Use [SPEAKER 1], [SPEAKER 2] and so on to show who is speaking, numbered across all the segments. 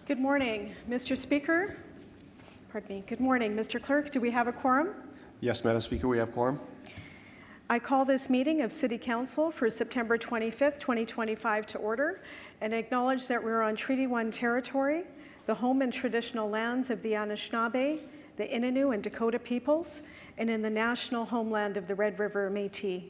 [SPEAKER 1] Good morning, Mr. Speaker. Pardon me. Good morning, Mr. Clerk. Do we have a quorum?
[SPEAKER 2] Yes, Madam Speaker, we have quorum.
[SPEAKER 1] I call this meeting of City Council for September 25th, 2025 to order and acknowledge that we're on Treaty 1 territory, the home and traditional lands of the Anishinaabe, the Innu and Dakota peoples, and in the national homeland of the Red River Métis.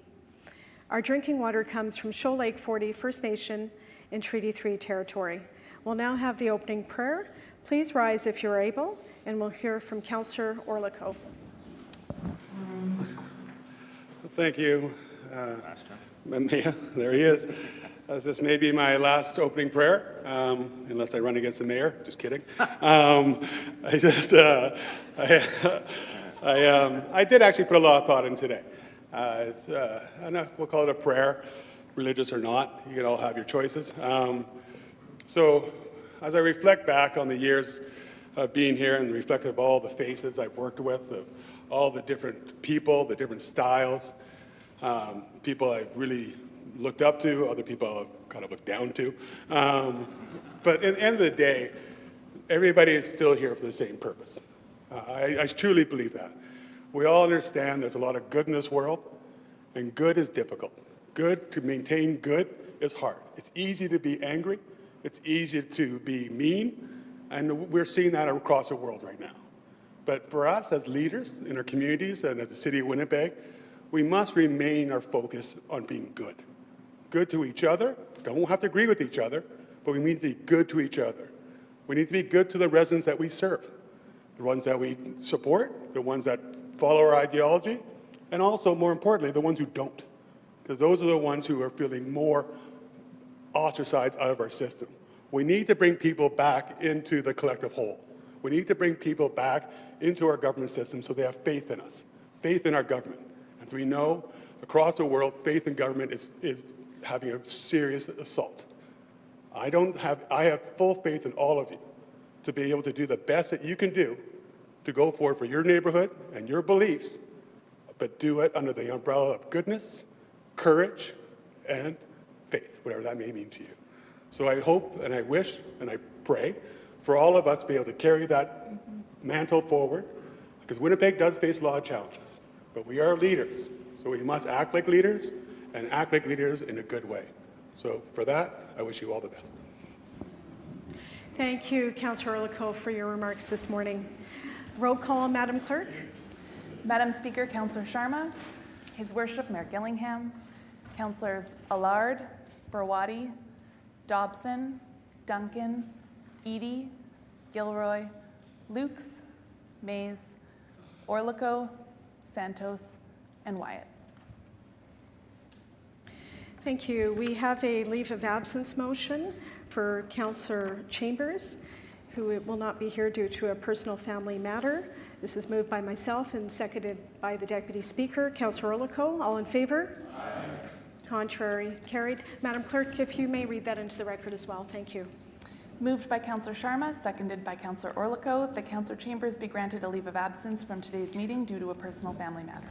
[SPEAKER 1] Our drinking water comes from Shoal Lake 40 First Nation in Treaty 3 territory. We'll now have the opening prayer. Please rise if you're able, and we'll hear from Councillor Orlikow.
[SPEAKER 3] Thank you, Mayor. There he is. This may be my last opening prayer, unless I run against the mayor. Just kidding. I did actually put a lot of thought in today. We'll call it a prayer, religious or not. You can all have your choices. So, as I reflect back on the years of being here and reflect of all the faces I've worked with, of all the different people, the different styles, people I've really looked up to, other people I've kind of looked down to. But at the end of the day, everybody is still here for the same purpose. I truly believe that. We all understand there's a lot of good in this world, and good is difficult. Good, to maintain good, is hard. It's easy to be angry. It's easy to be mean, and we're seeing that across the world right now. But for us as leaders in our communities and as the City of Winnipeg, we must remain our focus on being good. Good to each other. Don't have to agree with each other, but we need to be good to each other. We need to be good to the residents that we serve, the ones that we support, the ones that follow our ideology, and also, more importantly, the ones who don't, because those are the ones who are feeling more ostracized out of our system. We need to bring people back into the collective whole. We need to bring people back into our government system so they have faith in us, faith in our government. As we know, across the world, faith in government is having a serious assault. I have full faith in all of you to be able to do the best that you can do to go forward for your neighborhood and your beliefs, but do it under the umbrella of goodness, courage, and faith, whatever that may mean to you. So I hope and I wish and I pray for all of us to be able to carry that mantle forward, because Winnipeg does face a lot of challenges, but we are leaders, so we must act like leaders and act like leaders in a good way. So for that, I wish you all the best.
[SPEAKER 1] Thank you, Councillor Orlikow, for your remarks this morning. Roll call, Madam Clerk.
[SPEAKER 4] Madam Speaker, Councillor Sharma, His Worship Mayor Gillingham, Councillors Allard, Burwadi, Dobson, Duncan, Eadie, Gilroy, Lukes, Mays, Orlikow, Santos, and Wyatt.
[SPEAKER 1] Thank you. We have a leave of absence motion for Councillor Chambers, who will not be here due to a personal family matter. This is moved by myself and seconded by the Deputy Speaker. Councillor Orlikow, all in favour? Aye. Contrary, carried. Madam Clerk, if you may read that into the record as well. Thank you.
[SPEAKER 4] Moved by Councillor Sharma, seconded by Councillor Orlikow, that Councillor Chambers be granted a leave of absence from today's meeting due to a personal family matter.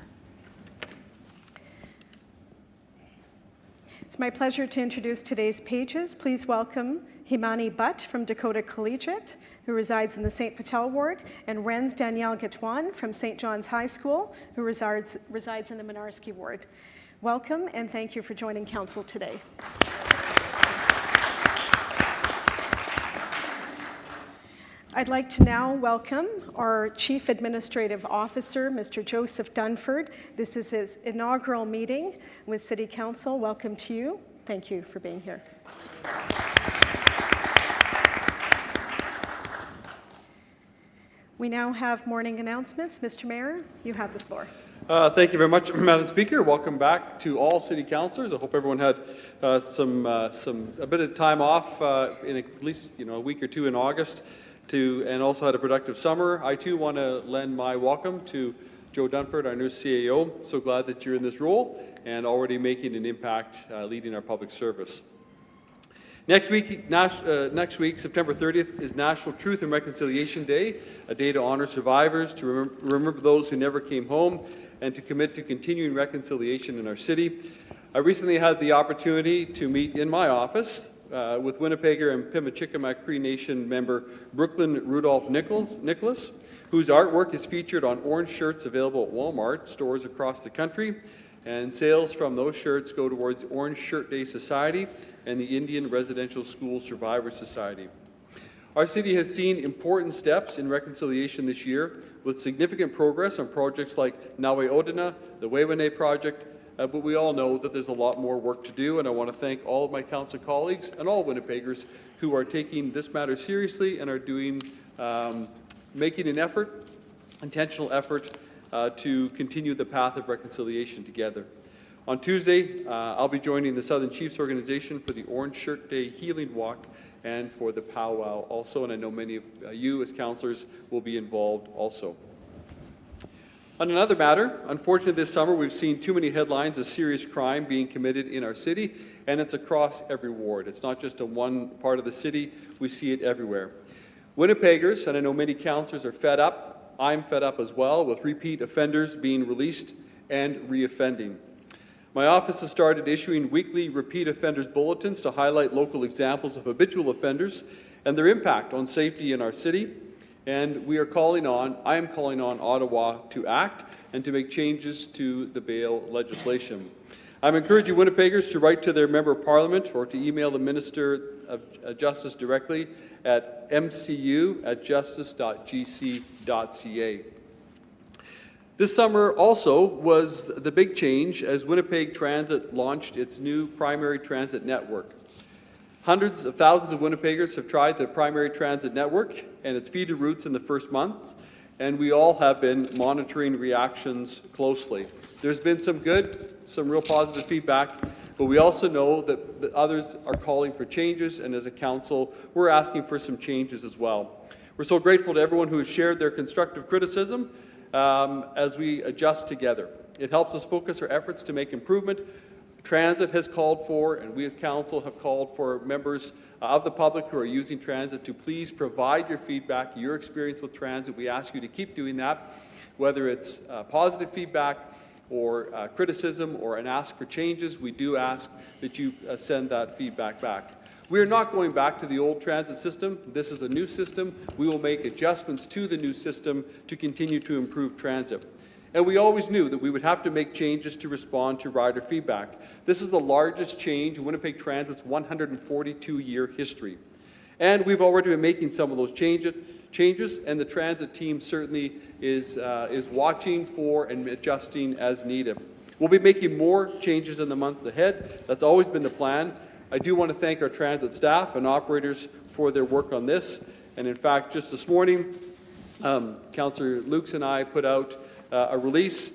[SPEAKER 1] It's my pleasure to introduce today's pages. Please welcome Himani Butt from Dakota Collegiate, who resides in the St. Patel ward, and Renz Danielle Gatwan from St. John's High School, who resides in the Minarski ward. Welcome, and thank you for joining Council today. I'd like to now welcome our Chief Administrative Officer, Mr. Joseph Dunford. This is his inaugural meeting with City Council. Welcome to you. Thank you for being here. We now have morning announcements. Mr. Mayor, you have the floor.
[SPEAKER 5] Thank you very much, Madam Speaker. Welcome back to all City Councillors. I hope everyone had a bit of time off in at least a week or two in August, and also had a productive summer. I too want to lend my welcome to Joe Dunford, our new CAO. So glad that you're in this role and already making an impact leading our public service. Next week, September 30th, is National Truth and Reconciliation Day, a day to honor survivors, to remember those who never came home, and to commit to continuing reconciliation in our city. I recently had the opportunity to meet in my office with Winnipegger and Pimachikamak Cree Nation member Brooklyn Rudolph Nicholas, whose artwork is featured on orange shirts available at Walmart stores across the country. And sales from those shirts go towards the Orange Shirt Day Society and the Indian Residential School Survivor Society. Our city has seen important steps in reconciliation this year, with significant progress on projects like Nawe Odina, the Wewene project, but we all know that there's a lot more work to do, and I want to thank all of my council colleagues and all Winnipeggers who are taking this matter seriously and are doing, making an effort, intentional effort, to continue the path of reconciliation together. On Tuesday, I'll be joining the Southern Chiefs Organization for the Orange Shirt Day Healing Walk and for the powwow also, and I know many of you as councillors will be involved also. On another matter, unfortunately this summer we've seen too many headlines of serious crime being committed in our city, and it's across every ward. It's not just in one part of the city, we see it everywhere. Winnipeggers, and I know many councillors are fed up, I'm fed up as well, with repeat offenders being released and reoffending. My office has started issuing weekly repeat offenders bulletins to highlight local examples of habitual offenders and their impact on safety in our city. And I am calling on Ottawa to act and to make changes to the bail legislation. I'm encouraging Winnipeggers to write to their Member of Parliament or to email the Minister of Justice directly at mcu@justice.gc.ca. This summer also was the big change as Winnipeg Transit launched its new primary transit network. Hundreds of thousands of Winnipeggers have tried the primary transit network and its feeder routes in the first months, and we all have been monitoring reactions closely. There's been some good, some real positive feedback, but we also know that others are calling for changes, and as a council, we're asking for some changes as well. We're so grateful to everyone who has shared their constructive criticism as we adjust together. It helps us focus our efforts to make improvement. Transit has called for, and we as council have called for members of the public who are using transit to please provide your feedback, your experience with transit. We ask you to keep doing that, whether it's positive feedback or criticism or an ask for changes. We do ask that you send that feedback back. We are not going back to the old transit system. This is a new system. We will make adjustments to the new system to continue to improve transit. And we always knew that we would have to make changes to respond to rider feedback. This is the largest change in Winnipeg Transit's 142-year history. And we've already been making some of those changes, and the transit team certainly is watching for and adjusting as needed. We'll be making more changes in the months ahead. That's always been the plan. I do want to thank our transit staff and operators for their work on this. And in fact, just this morning, Councillor Lukes and I put out a release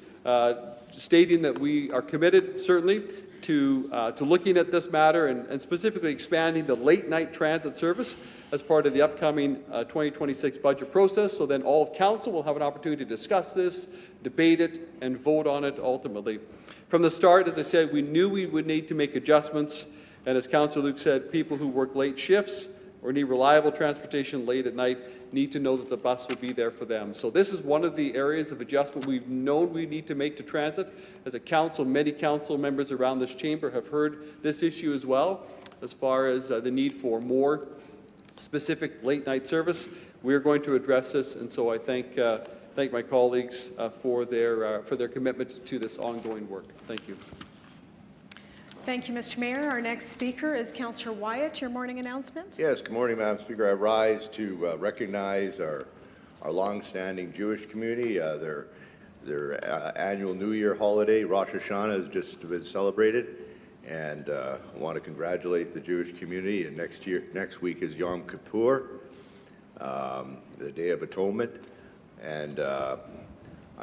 [SPEAKER 5] stating that we are committed, certainly, to looking at this matter and specifically expanding the late-night transit service as part of the upcoming 2026 budget process. So then all of council will have an opportunity to discuss this, debate it, and vote on it ultimately. From the start, as I said, we knew we would need to make adjustments. And as Councillor Luke said, people who work late shifts or need reliable transportation late at night need to know that the bus will be there for them. So this is one of the areas of adjustment we've known we need to make to transit. As a council, many council members around this chamber have heard this issue as well, as far as the need for more specific late-night service. We're going to address this, and so I thank my colleagues for their commitment to this ongoing work. Thank you.
[SPEAKER 1] Thank you, Mr. Mayor. Our next speaker is Councillor Wyatt. Your morning announcement.
[SPEAKER 6] Yes, good morning, Madam Speaker. I rise to recognize our long-standing Jewish community. Their annual New Year holiday, Rosh Hashanah, has just been celebrated, and I want to congratulate the Jewish community. And next week is Yom Kippur, the Day of Atonement, and I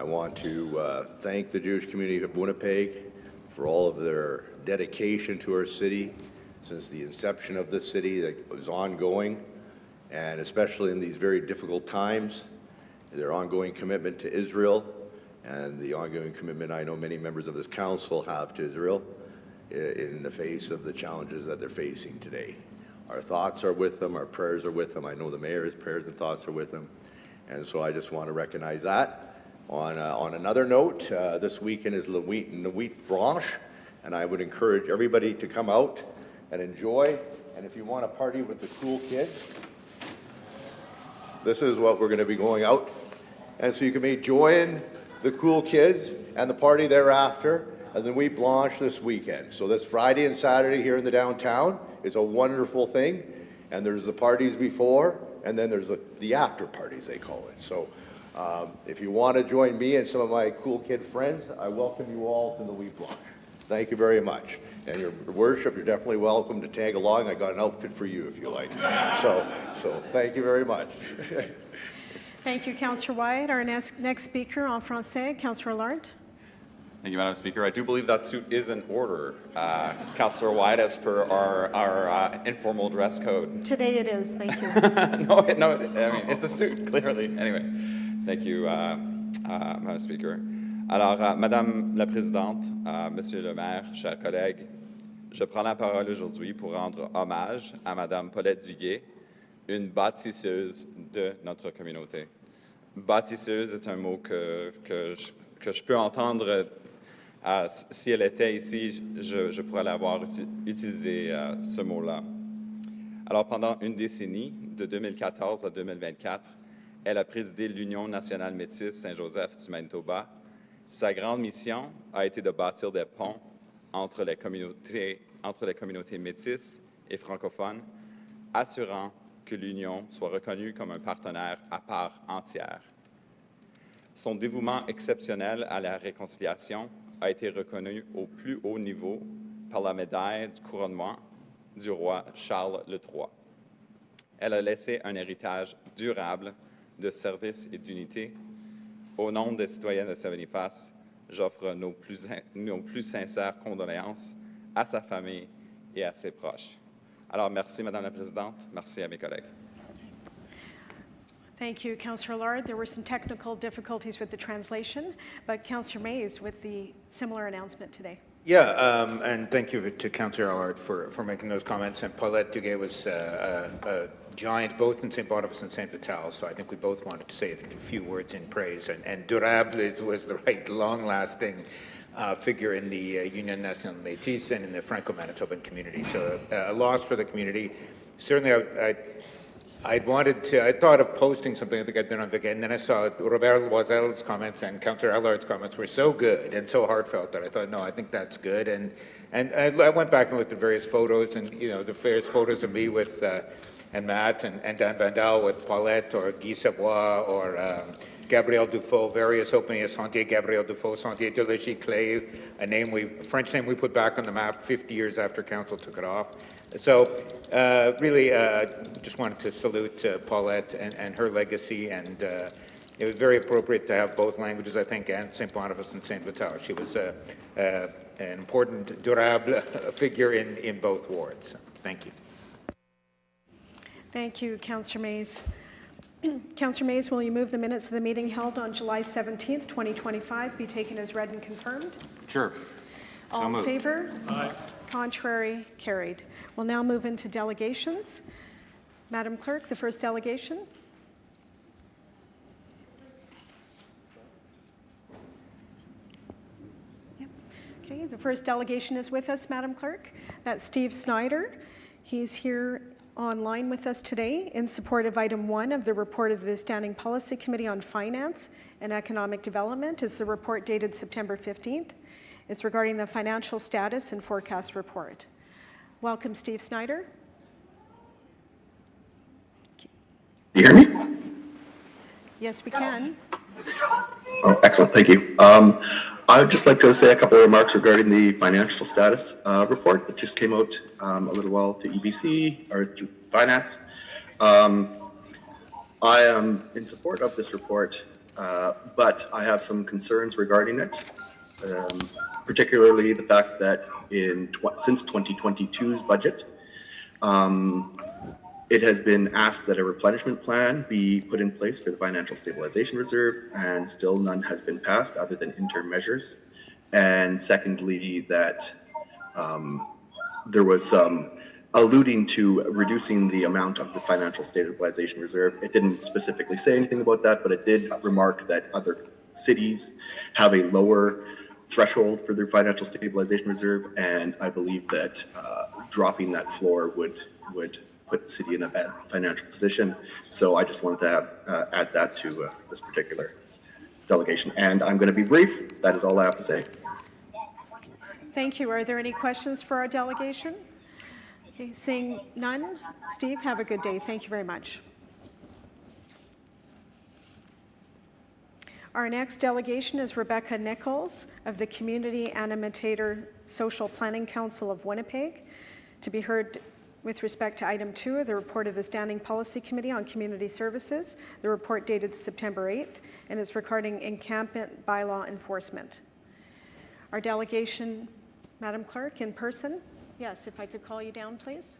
[SPEAKER 6] want to thank the Jewish community of Winnipeg for all of their dedication to our city since the inception of this city that was ongoing, and especially in these very difficult times, their ongoing commitment to Israel and the ongoing commitment I know many members of this council have to Israel in the face of the challenges that they're facing today. Our thoughts are with them, our prayers are with them. I know the mayor's prayers and thoughts are with them, and so I just want to recognize that. On another note, this weekend is Nuit Blanche, and I would encourage everybody to come out and enjoy And if you want to party with the cool kids, this is what we're going to be going out. And so you can be join the cool kids and the party thereafter, and then we Blanche this weekend. So this Friday and Saturday here in the downtown is a wonderful thing. And there's the parties before, and then there's the after parties, they call it. So if you want to join me and some of my cool kid friends, I welcome you all to the Wee Blanche. Thank you very much. And your worship, you're definitely welcome to tag along. I got an outfit for you if you like. So thank you very much.
[SPEAKER 1] Thank you, Councillor Wyatt. Our next speaker en français, Councillor Lard.
[SPEAKER 7] Thank you, Madam Speaker. I do believe that suit is in order, Councillor Wyatt, as per our informal dress code.
[SPEAKER 1] Today it is, thank you.
[SPEAKER 7] No, I mean, it's a suit, clearly. Anyway, thank you, Madam Speaker. Alors, Madame la Présidente, Monsieur le Maire, chers collègues, je prends la parole aujourd'hui pour rendre hommage à Madame Paulette Duguay, une bâtisseuse de notre communauté. Bâtisseuse est un mot que je peux entendre. Si elle était ici, je pourrais l'avoir utilisé ce mot-là. Alors, pendant une décennie, de 2014 à 2024, elle a présidé l'Union nationale métisse Saint-Joseph du Manitoba. Sa grande mission a été de bâtir des ponts entre les communautés métisses et francophones, assurant que l'Union soit reconnue comme un partenaire à part entière. Son dévouement exceptionnel à la réconciliation a été reconnu au plus haut niveau par la médaille du couronnement du roi Charles III. Elle a laissé un héritage durable de service et d'unité. Au nom des citoyens de Saint-Boniface, j'offre nos plus sincères condoléances à sa famille et à ses proches. Alors, merci, Madame la Présidente. Merci à mes collègues.
[SPEAKER 1] Thank you, Councillor Lard. There were some technical difficulties with the translation, but Councillor Mays with the similar announcement today.
[SPEAKER 8] Yeah, and thank you to Councillor Allard for making those comments. And Paulette Duguay was a giant both in St. Boniface and St. Vital, so I think we both wanted to say a few words in praise. And durable was the right, long-lasting figure in the Union Nationale Métis and in the Franco-Manitoban community. So a loss for the community. Certainly, I thought of posting something. I think I'd been on vacation, and then I saw Robert Loisel's comments and Councillor Allard's comments were so good and so heartfelt that I thought, no, I think that's good. And I went back and looked at various photos, and the various photos of me with and Matt and Dan Vandal with Paulette or Guy Savoie or Gabrielle Dufault, various opening of Sentier Gabrielle Dufault, Sentier de la Giclée, a French name we put back on the map 50 years after Council took it off. So really just wanted to salute Paulette and her legacy, and it was very appropriate to have both languages, I think, and St. Boniface and St. Vital. She was an important, durable figure in both wards. Thank you.
[SPEAKER 1] Thank you, Councillor Mays. Councillor Mays, will you move the minutes of the meeting held on July 17th, 2025 be taken as read and confirmed?
[SPEAKER 8] Sure.
[SPEAKER 1] All in favor? Aye. Contrary? Carried. We'll now move into delegations. Madam Clerk, the first delegation. Yep. Okay, the first delegation is with us, Madam Clerk. That's Steve Snyder. He's here online with us today in support of item 1 of the report of the Standing Policy Committee on Finance and Economic Development. It's the report dated September 15th. It's regarding the financial status and forecast report. Welcome, Steve Snyder.
[SPEAKER 9] You hear me?
[SPEAKER 1] Yes, we can.
[SPEAKER 9] Oh, excellent. Thank you. I would just like to say a couple of remarks regarding the financial status report that just came out a little while to EBC or through finance. I am in support of this report, but I have some concerns regarding it, particularly the fact that since 2022's budget, it has been asked that a replenishment plan be put in place for the Financial Stabilization Reserve, and still none has been passed other than interim measures. And secondly, that there was some alluding to reducing the amount of the Financial Stabilization Reserve. It didn't specifically say anything about that, but it did remark that other cities have a lower threshold for their Financial Stabilization Reserve, and I believe that dropping that floor would put the city in a bad financial position. So I just wanted to add that to this particular delegation. And I'm going to be brief. That is all I have to say.
[SPEAKER 1] Thank you. Are there any questions for our delegation? Okay, seeing none. Steve, have a good day. Thank you very much. Our next delegation is Rebecca Nichols of the Community Animator Social Planning Council of Winnipeg, to be heard with respect to item 2 of the report of the Standing Policy Committee on Community Services, the report dated September 8th, and is regarding encampment bylaw enforcement. Our delegation, Madam Clerk, in person. Yes, if I could call you down, please.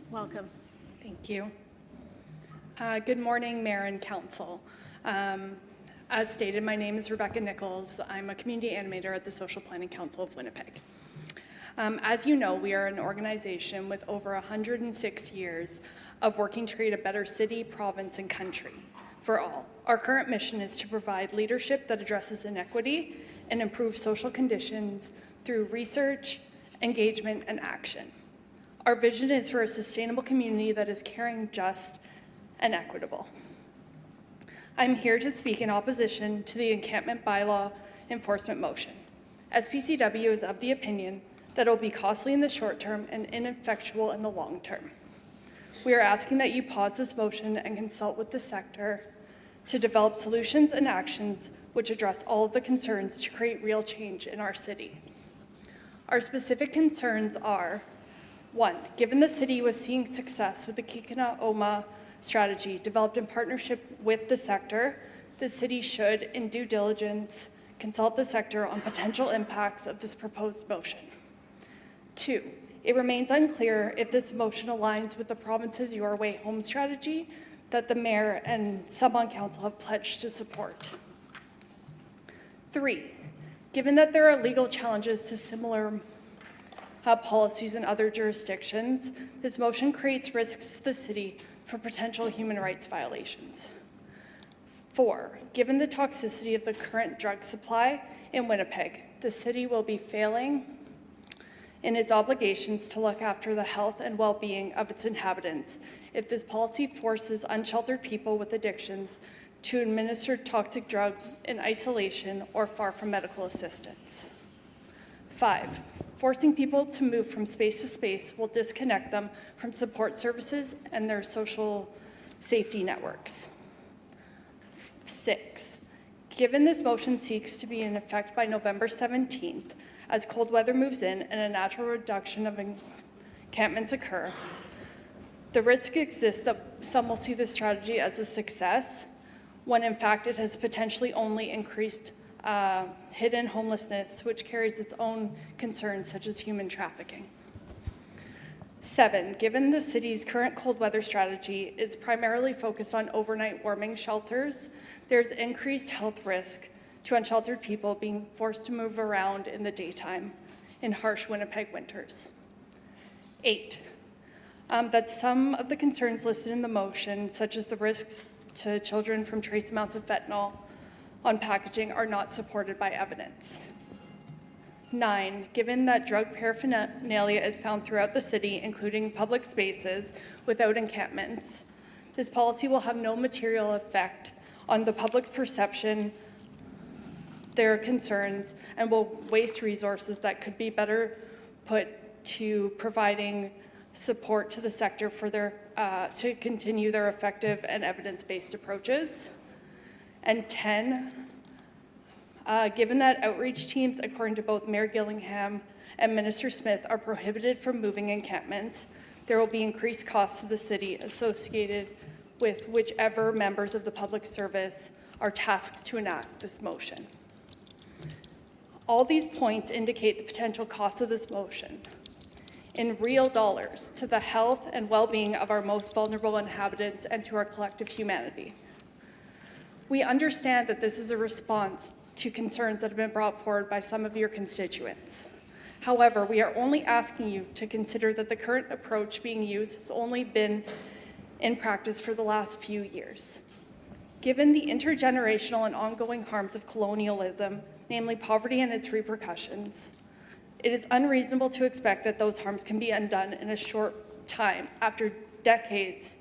[SPEAKER 1] Welcome.
[SPEAKER 10] Thank you. Good morning, Mayor and Council. As stated, my name is Rebecca Nichols. I'm a community animator at the Social Planning Council of Winnipeg. As you know, we are an organization with over 106 years of working to create a better city, province, and country for all. Our current mission is to provide leadership that addresses inequity and improves social conditions through research, engagement, and action. Our vision is for a sustainable community that is caring, just, and equitable. I'm here to speak in opposition to the encampment bylaw enforcement motion. SPCW is of the opinion that it will be costly in the short term and ineffectual in the long term. We are asking that you pause this motion and consult with the sector to develop solutions and actions which address all of the concerns to create real change in our city. Our specific concerns are: 1, given the city was seeing success with the Kikina Oma strategy developed in partnership with the sector, the city should, in due diligence, consult the sector on potential impacts of this proposed motion. 2, it remains unclear if this motion aligns with the province's Your Way Home strategy that the mayor and some on council have pledged to support. 3, given that there are legal challenges to similar policies in other jurisdictions, this motion creates risks to the city for potential human rights violations. 4, given the toxicity of the current drug supply in Winnipeg, the city will be failing in its obligations to look after the health and well-being of its inhabitants if this policy forces unsheltered people with addictions to administer toxic drugs in isolation or far from medical assistance. 5, forcing people to move from space to space will disconnect them from support services and their social safety networks. 6, given this motion seeks to be in effect by November 17th, as cold weather moves in and a natural reduction of encampments occur, the risk exists that some will see this strategy as a success, when in fact it has potentially only increased hidden homelessness, which carries its own concerns such as human trafficking. 7, given the city's current cold weather strategy is primarily focused on overnight warming shelters, there's increased health risk to unsheltered people being forced to move around in the daytime in harsh Winnipeg winters. 8, that some of the concerns listed in the motion, such as the risks to children from trace amounts of fentanyl on packaging, are not supported by evidence. 9, given that drug paraphernalia is found throughout the city, including public spaces without encampments, this policy will have no material effect on the public's perception, their concerns, and will waste resources that could be better put to providing support to the sector for their to continue their effective and evidence-based approaches. And 10, given that outreach teams, according to both Mayor Gillingham and Minister Smith, are prohibited from moving encampments, there will be increased costs to the city associated with whichever members of the public service are tasked to enact this motion. All these points indicate the potential cost of this motion in real dollars to the health and well-being of our most vulnerable inhabitants and to our collective humanity. We understand that this is a response to concerns that have been brought forward by some of your constituents. However, we are only asking you to consider that the current approach being used has only been in practice for the last few years. Given the intergenerational and ongoing harms of colonialism, namely poverty and its repercussions, it is unreasonable to expect that those harms can be undone in a short time after decades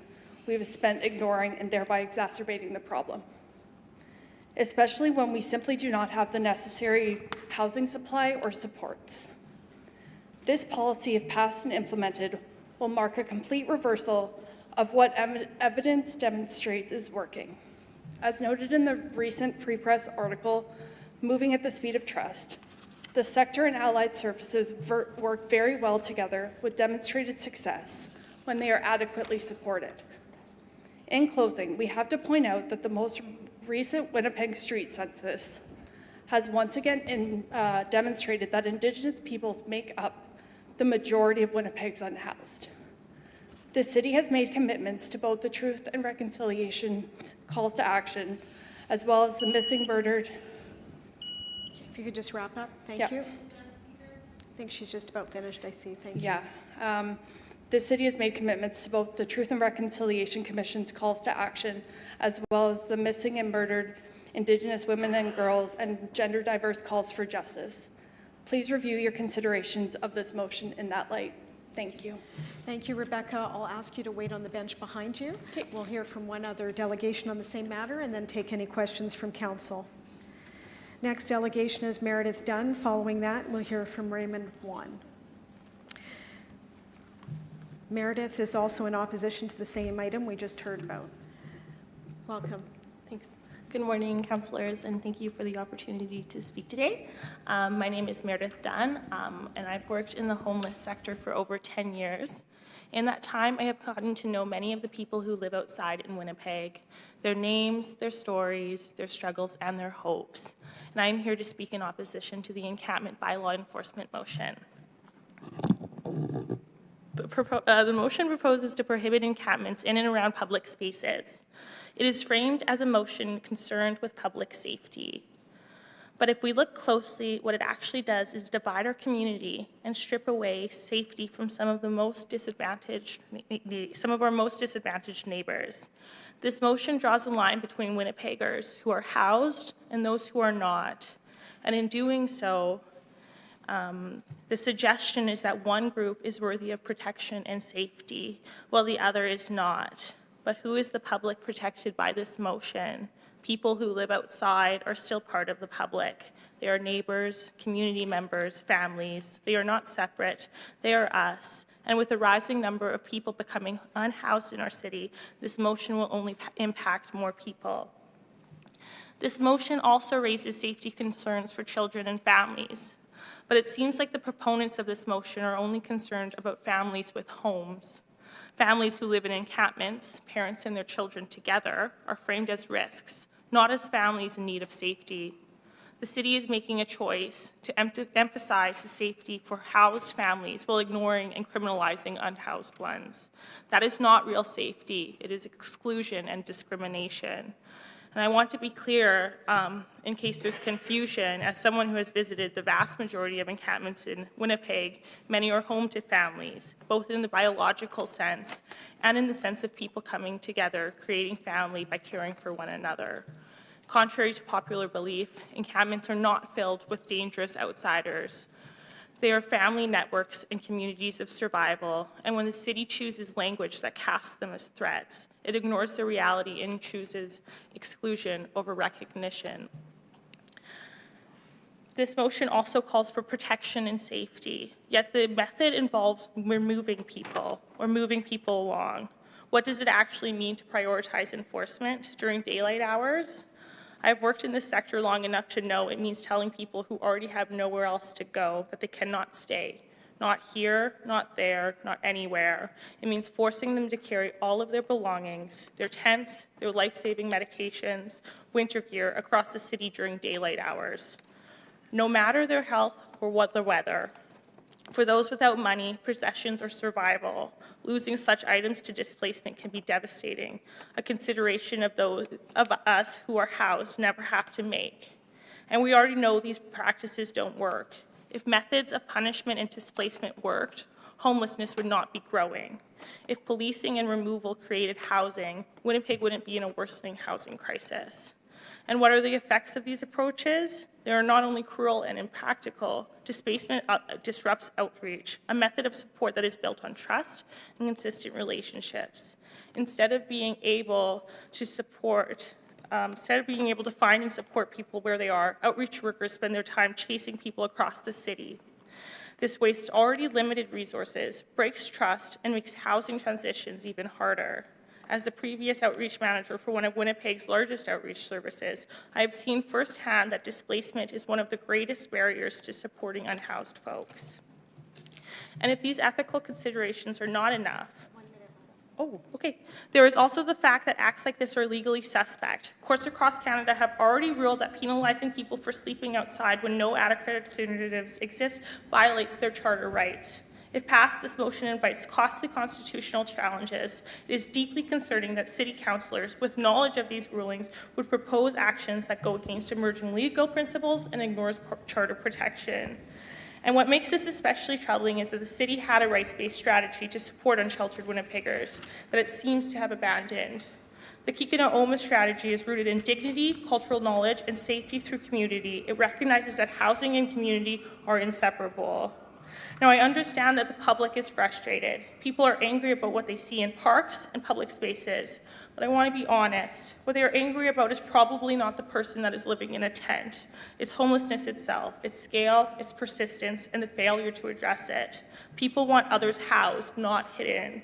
[SPEAKER 10] we have spent ignoring and thereby exacerbating the problem, especially when we simply do not have the necessary housing supply or supports. This policy, if passed and implemented, will mark a complete reversal of what evidence demonstrates is working. As noted in the recent Free Press article, Moving at the Speed of Trust, the sector and allied services work very well together with demonstrated success when they are adequately supported. In closing, we have to point out that the most recent Winnipeg Street Census has once again demonstrated that Indigenous peoples make up the majority of Winnipeg's unhoused. The city has made commitments to both the Truth and Reconciliation calls to action, as well as the missing, murdered.
[SPEAKER 1] If you could just wrap up, thank
[SPEAKER 10] Yeah.
[SPEAKER 1] you. I think she's just about finished, I see, thank you.
[SPEAKER 10] Yeah. The city has made commitments to both the Truth and Reconciliation Commission's calls to action, as well as the missing and murdered Indigenous women and girls and gender diverse calls for justice. Please review your considerations of this motion in that light. Thank you.
[SPEAKER 1] Thank you, Rebecca. I'll ask you to wait on the bench behind you.
[SPEAKER 10] Okay.
[SPEAKER 1] We'll hear from one other delegation on the same matter and then take any questions from council. Next delegation is Meredith Dunn. Following that, we'll hear from Raymond Wan. Meredith is also in opposition to the same item we just heard about. Welcome.
[SPEAKER 11] Thanks. Good morning, councillors, and thank you for the opportunity to speak today. My name is Meredith Dunn, and I've worked in the homeless sector for over 10 years. In that time, I have gotten to know many of the people who live outside in Winnipeg, their names, their stories, their struggles, and their hopes. And I am here to speak in opposition to the encampment bylaw enforcement motion. The motion proposes to prohibit encampments in and around public spaces. It is framed as a motion concerned with public safety. But if we look closely, what it actually does is divide our community and strip away safety from some of our most disadvantaged neighbors. This motion draws a line between Winnipeggers who are housed and those who are not. And in doing so, the suggestion is that one group is worthy of protection and safety, while the other is not. But who is the public protected by this motion? People who live outside are still part of the public. They are neighbors, community members, families. They are not separate. They are us. And with a rising number of people becoming unhoused in our city, this motion will only impact more people. This motion also raises safety concerns for children and families. But it seems like the proponents of this motion are only concerned about families with homes. Families who live in encampments, parents and their children together, are framed as risks, not as families in need of safety. The city is making a choice to emphasize the safety for housed families while ignoring and criminalizing unhoused ones. That is not real safety. It is exclusion and discrimination. And I want to be clear, in case there's confusion, as someone who has visited the vast majority of encampments in Winnipeg, many are home to families, both in the biological sense and in the sense of people coming together, creating family by caring for one another. Contrary to popular belief, encampments are not filled with dangerous outsiders. They are family networks and communities of survival, and when the city chooses language that casts them as threats, it ignores the reality and chooses exclusion over recognition. This motion also calls for protection and safety, yet the method involves removing people or moving people along. What does it actually mean to prioritize enforcement during daylight hours? I've worked in this sector long enough to know it means telling people who already have nowhere else to go that they cannot stay. Not here, not there, not anywhere. It means forcing them to carry all of their belongings, their tents, their life-saving medications, winter gear across the city during daylight hours. No matter their health or what the weather. For those without money, possessions, or survival, losing such items to displacement can be devastating, a consideration of those of us who are housed never have to make. And we already know these practices don't work. If methods of punishment and displacement worked, homelessness would not be growing. If policing and removal created housing, Winnipeg wouldn't be in a worsening housing crisis. And what are the effects of these approaches? They are not only cruel and impractical, displacement disrupts outreach, a method of support that is built on trust and consistent relationships. Instead of being able to find and support people where they are, outreach workers spend their time chasing people across the city. This wastes already limited resources, breaks trust, and makes housing transitions even harder. As the previous outreach manager for one of Winnipeg's largest outreach services, I have seen firsthand that displacement is one of the greatest barriers to supporting unhoused folks. And if these ethical considerations are not enough, there is also the fact that acts like this are legally suspect. Courts across Canada have already ruled that penalizing people for sleeping outside when no adequate alternatives exist violates their charter rights. If passed, this motion invites costly constitutional challenges. It is deeply concerning that city councillors, with knowledge of these rulings, would propose actions that go against emerging legal principles and ignores charter protection. And what makes this especially troubling is that the city had a rights-based strategy to support unsheltered Winnipeggers that it seems to have abandoned. The Kikina-Oma strategy is rooted in dignity, cultural knowledge, and safety through community. It recognizes that housing and community are inseparable. Now, I understand that the public is frustrated. People are angry about what they see in parks and public spaces. But I want to be honest. What they are angry about is probably not the person that is living in a tent. It's homelessness itself, its scale, its persistence, and the failure to address it. People want others housed, not hidden.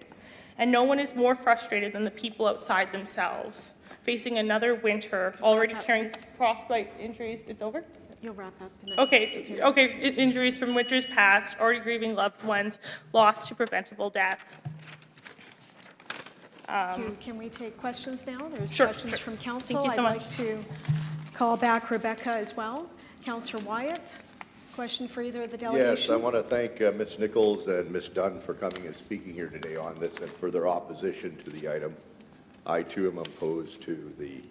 [SPEAKER 11] And no one is more frustrated than the people outside themselves, facing another winter, already carrying frostbite injuries. It's over?
[SPEAKER 1] You'll wrap up.
[SPEAKER 11] Okay, injuries from winters past, already grieving loved ones, lost to preventable deaths.
[SPEAKER 1] Can we take questions now? There's
[SPEAKER 11] Sure,
[SPEAKER 1] questions
[SPEAKER 11] sure.
[SPEAKER 1] from council.
[SPEAKER 11] Thank you so
[SPEAKER 1] I'd
[SPEAKER 11] much.
[SPEAKER 1] like to call back Rebecca as well. Councillor Wyatt, question for either of the delegation?
[SPEAKER 6] Yes, I want to thank Ms. Nichols and Ms. Dunn for coming and speaking here today on this and for their opposition to the item. I too am opposed to the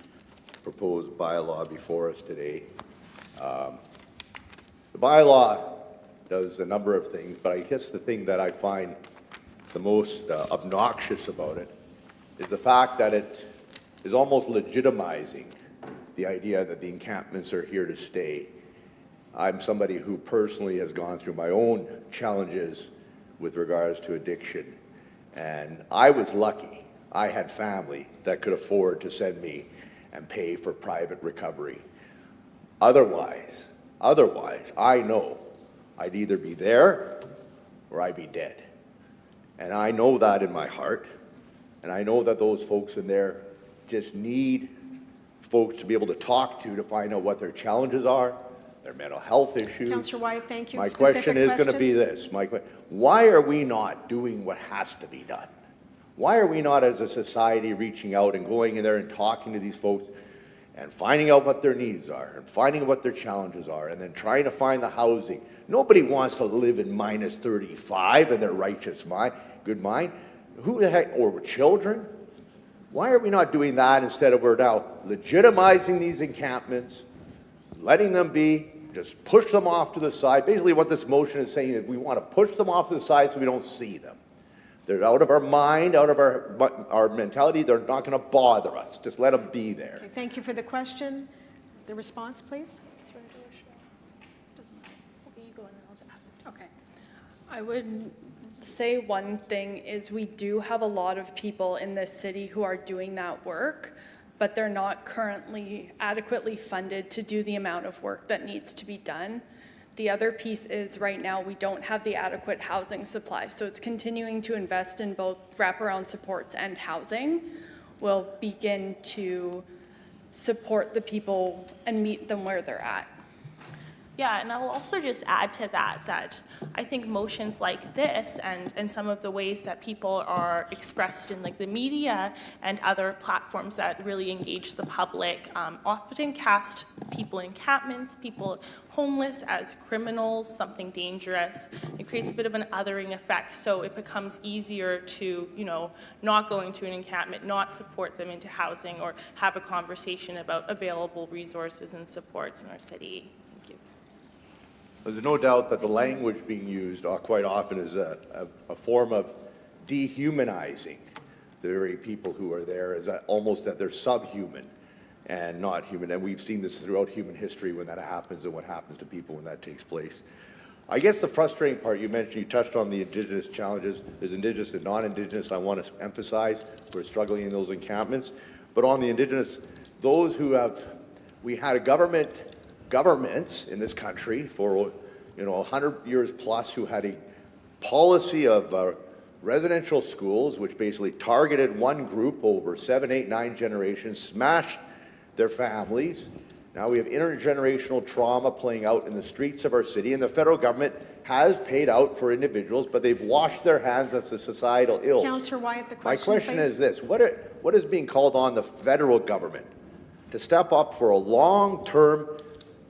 [SPEAKER 6] proposed bylaw before us today. The bylaw does a number of things, but I guess the thing that I find the most obnoxious about it is the fact that it is almost legitimizing the idea that the encampments are here to stay. I'm somebody who personally has gone through my own challenges with regards to addiction, and I was lucky. I had family that could afford to send me and pay for private recovery. Otherwise, I know I'd either be there or I'd be dead. And I know that in my heart, and I know that those folks in there just need folks to be able to talk to find out what their challenges are, their mental health issues.
[SPEAKER 1] Councillor Wyatt, thank you.
[SPEAKER 6] My
[SPEAKER 1] Specific
[SPEAKER 6] question is going to be this. Why are we not doing what has to be done? Why are we not, as a society, reaching out and going in there and talking to these folks and finding out what their needs are and finding what their challenges are and then trying to find the housing? Nobody wants to live in minus 35 in their righteous mind, good mind. Who the heck, or with children? Why are we not doing that instead of we're now legitimizing these encampments, letting them be, just push them off to the side? Basically what this motion is saying is we want to push them off to the side so we don't see them. They're out of our mind, out of our mentality. They're not going to bother us. Just let them be there.
[SPEAKER 1] Okay, thank you for the question. The response, please.
[SPEAKER 10] Okay. I would say one thing is we do have a lot of people in this city who are doing that work, but they're not currently adequately funded to do the amount of work that needs to be done. The other piece is right now we don't have the adequate housing supply, so it's continuing to invest in both wraparound supports and housing will begin to support the people and meet them where they're at.
[SPEAKER 11] Yeah, and I'll also just add to that I think motions like this and some of the ways that people are expressed in like the media and other platforms that really engage the public often cast people in encampments, people homeless as criminals, something dangerous. It creates a bit of an othering effect, so it becomes easier to, not go into an encampment, not support them into housing or have a conversation about available resources and supports in our city.
[SPEAKER 6] There's no doubt that the language being used quite often is a form of dehumanizing the very people who are there, as almost that they're subhuman and not human. And we've seen this throughout human history when that happens and what happens to people when that takes place. I guess the frustrating part you mentioned, you touched on the Indigenous challenges. There's Indigenous and non-Indigenous I want to emphasize who are struggling in those encampments. But on the Indigenous, those who have, we had a governments in this country for 100 years plus who had a policy of residential schools, which basically targeted one group over 7, 8, 9 generations, smashed their families. Now we have intergenerational trauma playing out in the streets of our city, and the federal government has paid out for individuals, but they've washed their hands of the societal ills.
[SPEAKER 1] Councillor Wyatt, the
[SPEAKER 6] My
[SPEAKER 1] question,
[SPEAKER 6] question
[SPEAKER 1] please.
[SPEAKER 6] is this: what is being called on the federal government to step up for a long-term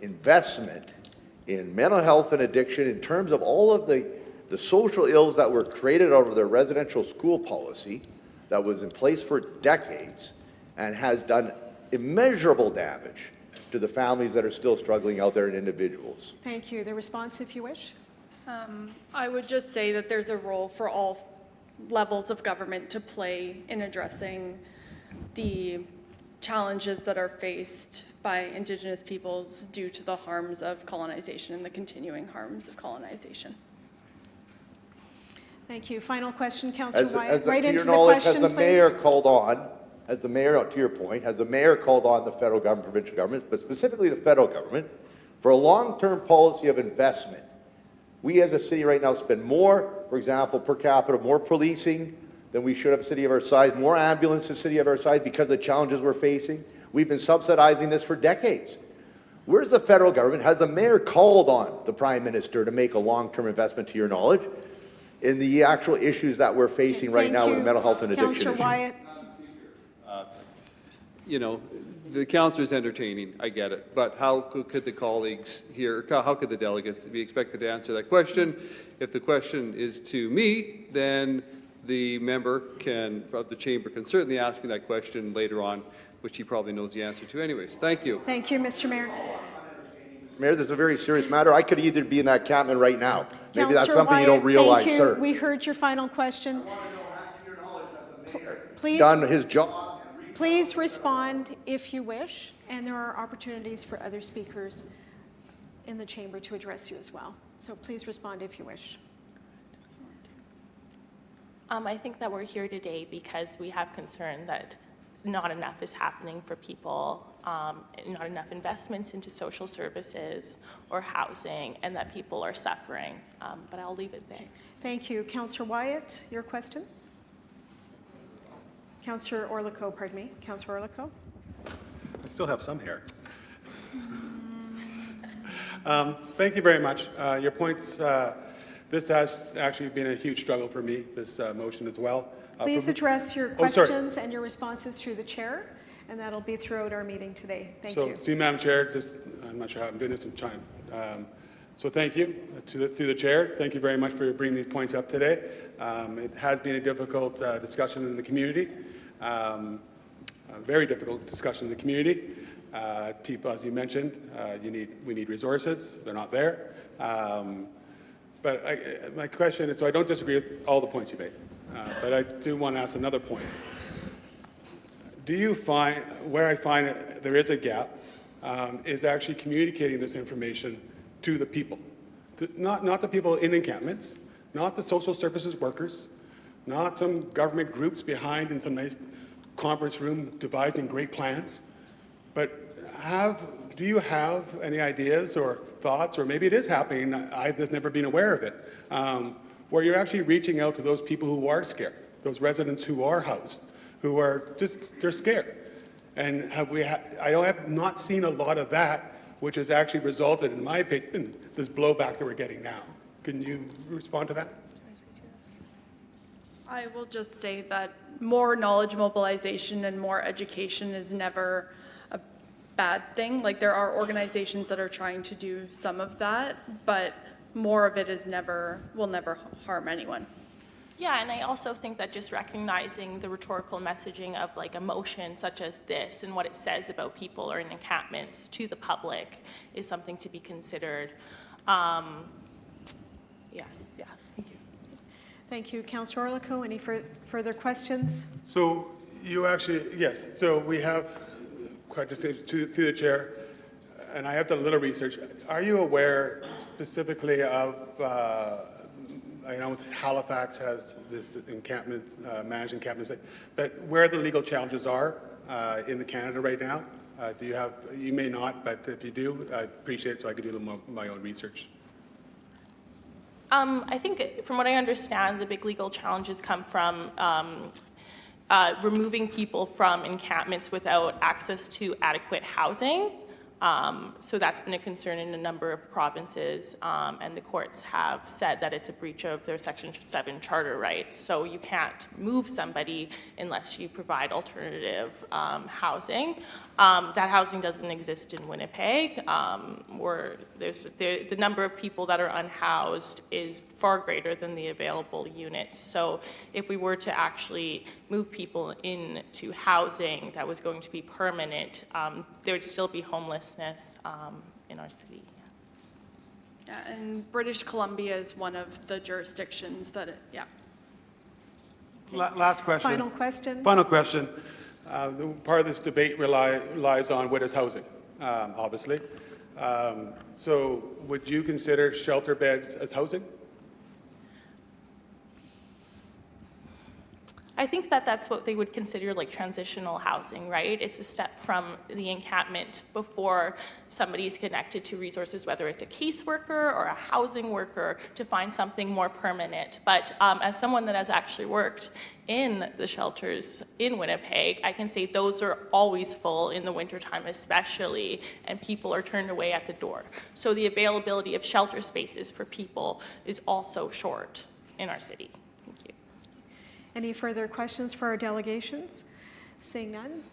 [SPEAKER 6] investment in mental health and addiction in terms of all of the social ills that were created out of their residential school policy that was in place for decades and has done immeasurable damage to the families that are still struggling out there and individuals?
[SPEAKER 1] Thank you. The response, if you wish.
[SPEAKER 10] I would just say that there's a role for all levels of government to play in addressing the challenges that are faced by Indigenous peoples due to the harms of colonization and the continuing harms of colonization.
[SPEAKER 1] Thank you. Final question, Councillor Wyatt.
[SPEAKER 6] To
[SPEAKER 1] Right
[SPEAKER 6] your
[SPEAKER 1] into the
[SPEAKER 6] knowledge,
[SPEAKER 1] question,
[SPEAKER 6] has the
[SPEAKER 1] please.
[SPEAKER 6] mayor called on, has the mayor, to your point, has the mayor called on the federal government, provincial governments, but specifically the federal government, for a long-term policy of investment? We as a city right now spend more, for example, per capita, more policing than we should have a city of our size, more ambulances city of our size because of the challenges we're facing. We've been subsidizing this for decades. Where's the federal government? Has the mayor called on the prime minister to make a long-term investment, to your knowledge, in the actual issues that we're facing right
[SPEAKER 1] Thank
[SPEAKER 6] now with
[SPEAKER 1] you.
[SPEAKER 6] the mental health and addiction
[SPEAKER 1] Councillor
[SPEAKER 6] issue?
[SPEAKER 1] Wyatt.
[SPEAKER 5] The councillor's entertaining, I get it, but how could the colleagues here, how could the delegates be expected to answer that question? If the question is to me, then the member of the chamber can certainly ask me that question later on, which he probably knows the answer to anyways. Thank you.
[SPEAKER 1] Thank you, Mr. Mayor.
[SPEAKER 6] Mayor, this is a very serious matter. I could either be in that encampment right now. Maybe that's
[SPEAKER 1] Councillor
[SPEAKER 6] something you don't
[SPEAKER 1] Wyatt,
[SPEAKER 6] realize,
[SPEAKER 1] thank you.
[SPEAKER 6] sir.
[SPEAKER 1] We heard your final question. Please,
[SPEAKER 6] Done his job.
[SPEAKER 1] please respond if you wish, and there are opportunities for other speakers in the chamber to address you as well. So please respond if you wish.
[SPEAKER 11] I think that we're here today because we have concern that not enough is happening for people, not enough investments into social services or housing, and that people are suffering. But I'll leave it there.
[SPEAKER 1] Thank you. Councillor Wyatt, your question? Councillor Orlikow, pardon me. Councillor Orlikow?
[SPEAKER 3] I still have some hair. Thank you very much. Your points, this has actually been a huge struggle for me, this motion as well.
[SPEAKER 1] Please address your
[SPEAKER 3] Oh, sorry.
[SPEAKER 1] questions and your responses through the chair, and that'll be throughout our meeting today. Thank
[SPEAKER 3] So,
[SPEAKER 1] you.
[SPEAKER 3] through Madam Chair, I'm not sure how I'm doing this, I'm trying. So thank you through the chair. Thank you very much for bringing these points up today. It has been a difficult discussion in the community, a very difficult discussion in the community. People, as you mentioned, we need resources. They're not there. But my question is, so I don't disagree with all the points you made, but I do want to ask another point. Do you find, where I find there is a gap, is actually communicating this information to the people? Not the people in encampments, not the social services workers, not some government groups behind in some nice conference room devising great plans, but do you have any ideas or thoughts, or maybe it is happening, I've just never been aware of it, where you're actually reaching out to those people who are scared, those residents who are housed, who are just, they're scared. And I have not seen a lot of that, which has actually resulted, in my opinion, this blowback that we're getting now. Can you respond to that?
[SPEAKER 10] I will just say that more knowledge mobilization and more education is never a bad thing. Like, there are organizations that are trying to do some of that, but more of it will never harm anyone.
[SPEAKER 11] Yeah, and I also think that just recognizing the rhetorical messaging of like a motion such as this and what it says about people or in encampments to the public is something to be considered. Yes, yeah, thank you.
[SPEAKER 1] Thank you, Councillor Orlico. Any further questions?
[SPEAKER 3] So you actually, yes, so we have, quite just to the chair, and I have done a little research. Are you aware specifically of, I know Halifax has this encampment, managed encampments, but where the legal challenges are in Canada right now? Do you have, you may not, but if you do, I'd appreciate it so I could do a little more my own research.
[SPEAKER 11] I think, from what I understand, the big legal challenges come from removing people from encampments without access to adequate housing. So that's been a concern in a number of provinces, and the courts have said that it's a breach of their Section 7 charter rights. So you can't move somebody unless you provide alternative housing. That housing doesn't exist in Winnipeg, where the number of people that are unhoused is far greater than the available units. So if we were to actually move people into housing that was going to be permanent, there would still be homelessness in our city.
[SPEAKER 10] Yeah, and British Columbia is one of the jurisdictions that,
[SPEAKER 3] Last question.
[SPEAKER 1] Final question?
[SPEAKER 3] Final question. Part of this debate relies on what is housing, obviously. So would you consider shelter beds as housing?
[SPEAKER 11] I think that that's what they would consider like transitional housing, right? It's a step from the encampment before somebody's connected to resources, whether it's a caseworker or a housing worker, to find something more permanent. But as someone that has actually worked in the shelters in Winnipeg, I can say those are always full in the wintertime especially, and people are turned away at the door. So the availability of shelter spaces for people is also short in our city.
[SPEAKER 1] Any further questions for our delegations? Seeing none.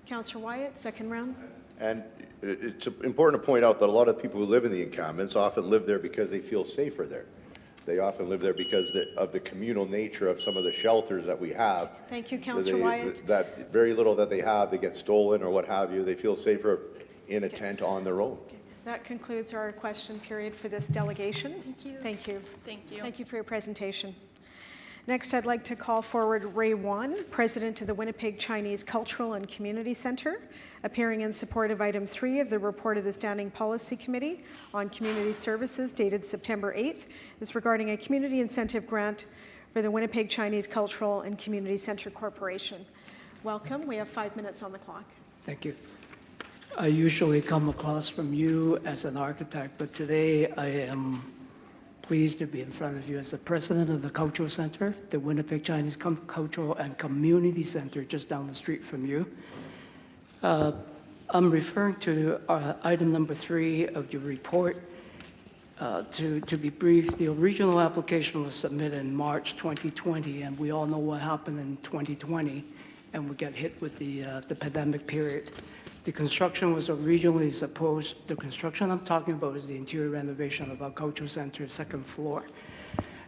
[SPEAKER 1] Councillor Wyatt, second round.
[SPEAKER 6] And it's important to point out that a lot of people who live in the encampments often live there because they feel safer there. They often live there because of the communal nature of some of the shelters that we have.
[SPEAKER 1] Thank you, Councillor Wyatt.
[SPEAKER 6] That very little that they have, they get stolen or what have you. They feel safer in a tent on their own.
[SPEAKER 1] That concludes our question period for this delegation.
[SPEAKER 10] Thank you.
[SPEAKER 1] Thank you.
[SPEAKER 10] Thank you.
[SPEAKER 1] Thank you for your presentation. Next, I'd like to call forward Ray Wan, President of the Winnipeg Chinese Cultural and Community Centre, appearing in support of item 3 of the report of the Standing Policy Committee on Community Services dated September 8th. Is regarding a community incentive grant for the Winnipeg Chinese Cultural and Community Centre Corporation. Welcome. We have 5 minutes on the clock.
[SPEAKER 12] Thank you. I usually come across from you as an architect, but today I am pleased to be in front of you as the president of the Cultural Center, the Winnipeg Chinese Cultural and Community Center, just down the street from you. I'm referring to item number 3 of your report. To be brief, the original application was submitted in March 2020, and we all know what happened in 2020, and we got hit with the pandemic period. The construction was originally supposed, the construction I'm talking about is the interior renovation of our cultural center, second floor.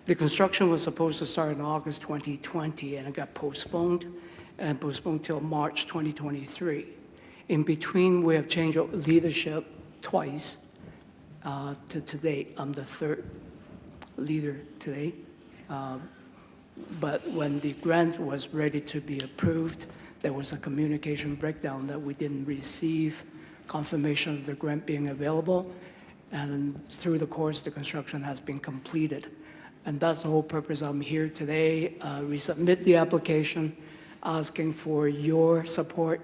[SPEAKER 12] The construction was supposed to start in August 2020, and it got postponed till March 2023. In between, we have changed leadership twice to date. I'm the third leader today. But when the grant was ready to be approved, there was a communication breakdown that we didn't receive confirmation of the grant being available, and through the course, the construction has been completed. And that's the whole purpose I'm here today. Resubmit the application, asking for your support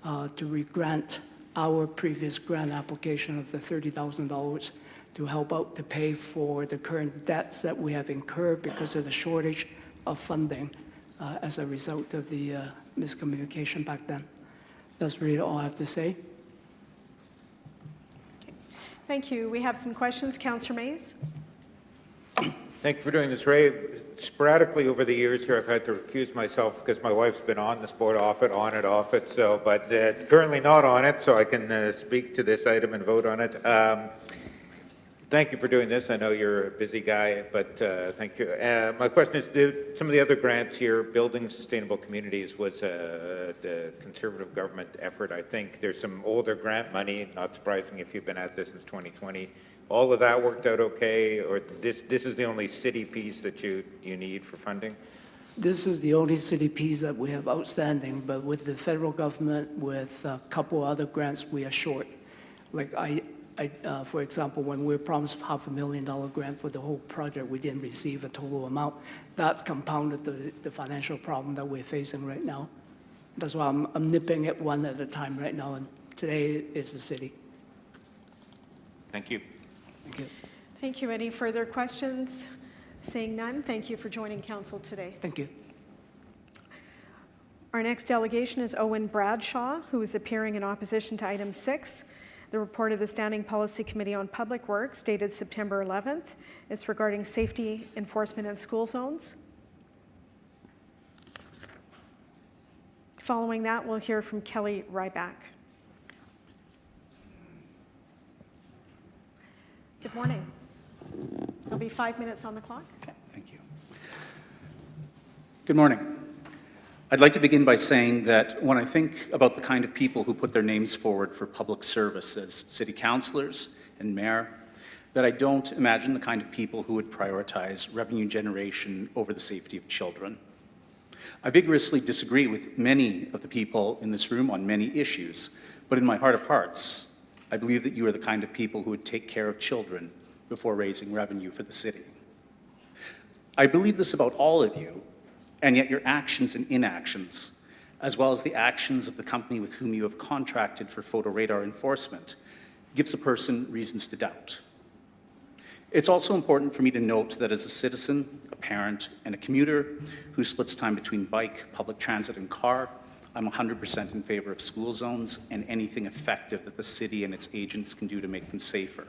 [SPEAKER 12] to re-grant our previous grant application of the $30,000 to help out to pay for the current debts that we have incurred because of the shortage of funding as a result of the miscommunication back then. That's really all I have to say.
[SPEAKER 1] Thank you. We have some questions. Councillor Mays.
[SPEAKER 8] Thank you for doing this, Ray. Sporadically over the years here, I've had to recuse myself because my wife's been on this board off it, but currently not on it, so I can speak to this item and vote on it. Thank you for doing this. I know you're a busy guy, but thank you. My question is, some of the other grants here, Building Sustainable Communities was the Conservative government effort, I think. There's some older grant money, not surprising if you've been at this since 2020, all of that worked out okay, or this is the only city piece that you need for funding?
[SPEAKER 12] This is the only city piece that we have outstanding, but with the federal government, with a couple other grants, we are short. Like for example, when we were promised $500,000 grant for the whole project, we didn't receive a total amount. That's compounded the financial problem that we're facing right now. That's why I'm nipping it one at a time right now, and today is the city.
[SPEAKER 8] Thank you.
[SPEAKER 12] Thank you.
[SPEAKER 1] Thank you. Any further questions? Seeing none, thank you for joining council today.
[SPEAKER 12] Thank you.
[SPEAKER 1] Our next delegation is Owen Bradshaw, who is appearing in opposition to item 6, the report of the Standing Policy Committee on Public Works dated September 11th. It's regarding safety enforcement in school zones. Following that, we'll hear from Kelly Ryback. Good morning. There'll be 5 minutes on the clock.
[SPEAKER 13] Okay, thank you. Good morning. I'd like to begin by saying that when I think about the kind of people who put their names forward for public service as city councillors and mayor, that I don't imagine the kind of people who would prioritize revenue generation over the safety of children. I vigorously disagree with many of the people in this room on many issues, but in my heart of hearts, I believe that you are the kind of people who would take care of children before raising revenue for the city. I believe this about all of you, and yet your actions and inactions, as well as the actions of the company with whom you have contracted for photo radar enforcement, gives a person reasons to doubt. It's also important for me to note that as a citizen, a parent, and a commuter who splits time between bike, public transit, and car, I'm 100% in favor of school zones and anything effective that the city and its agents can do to make them safer.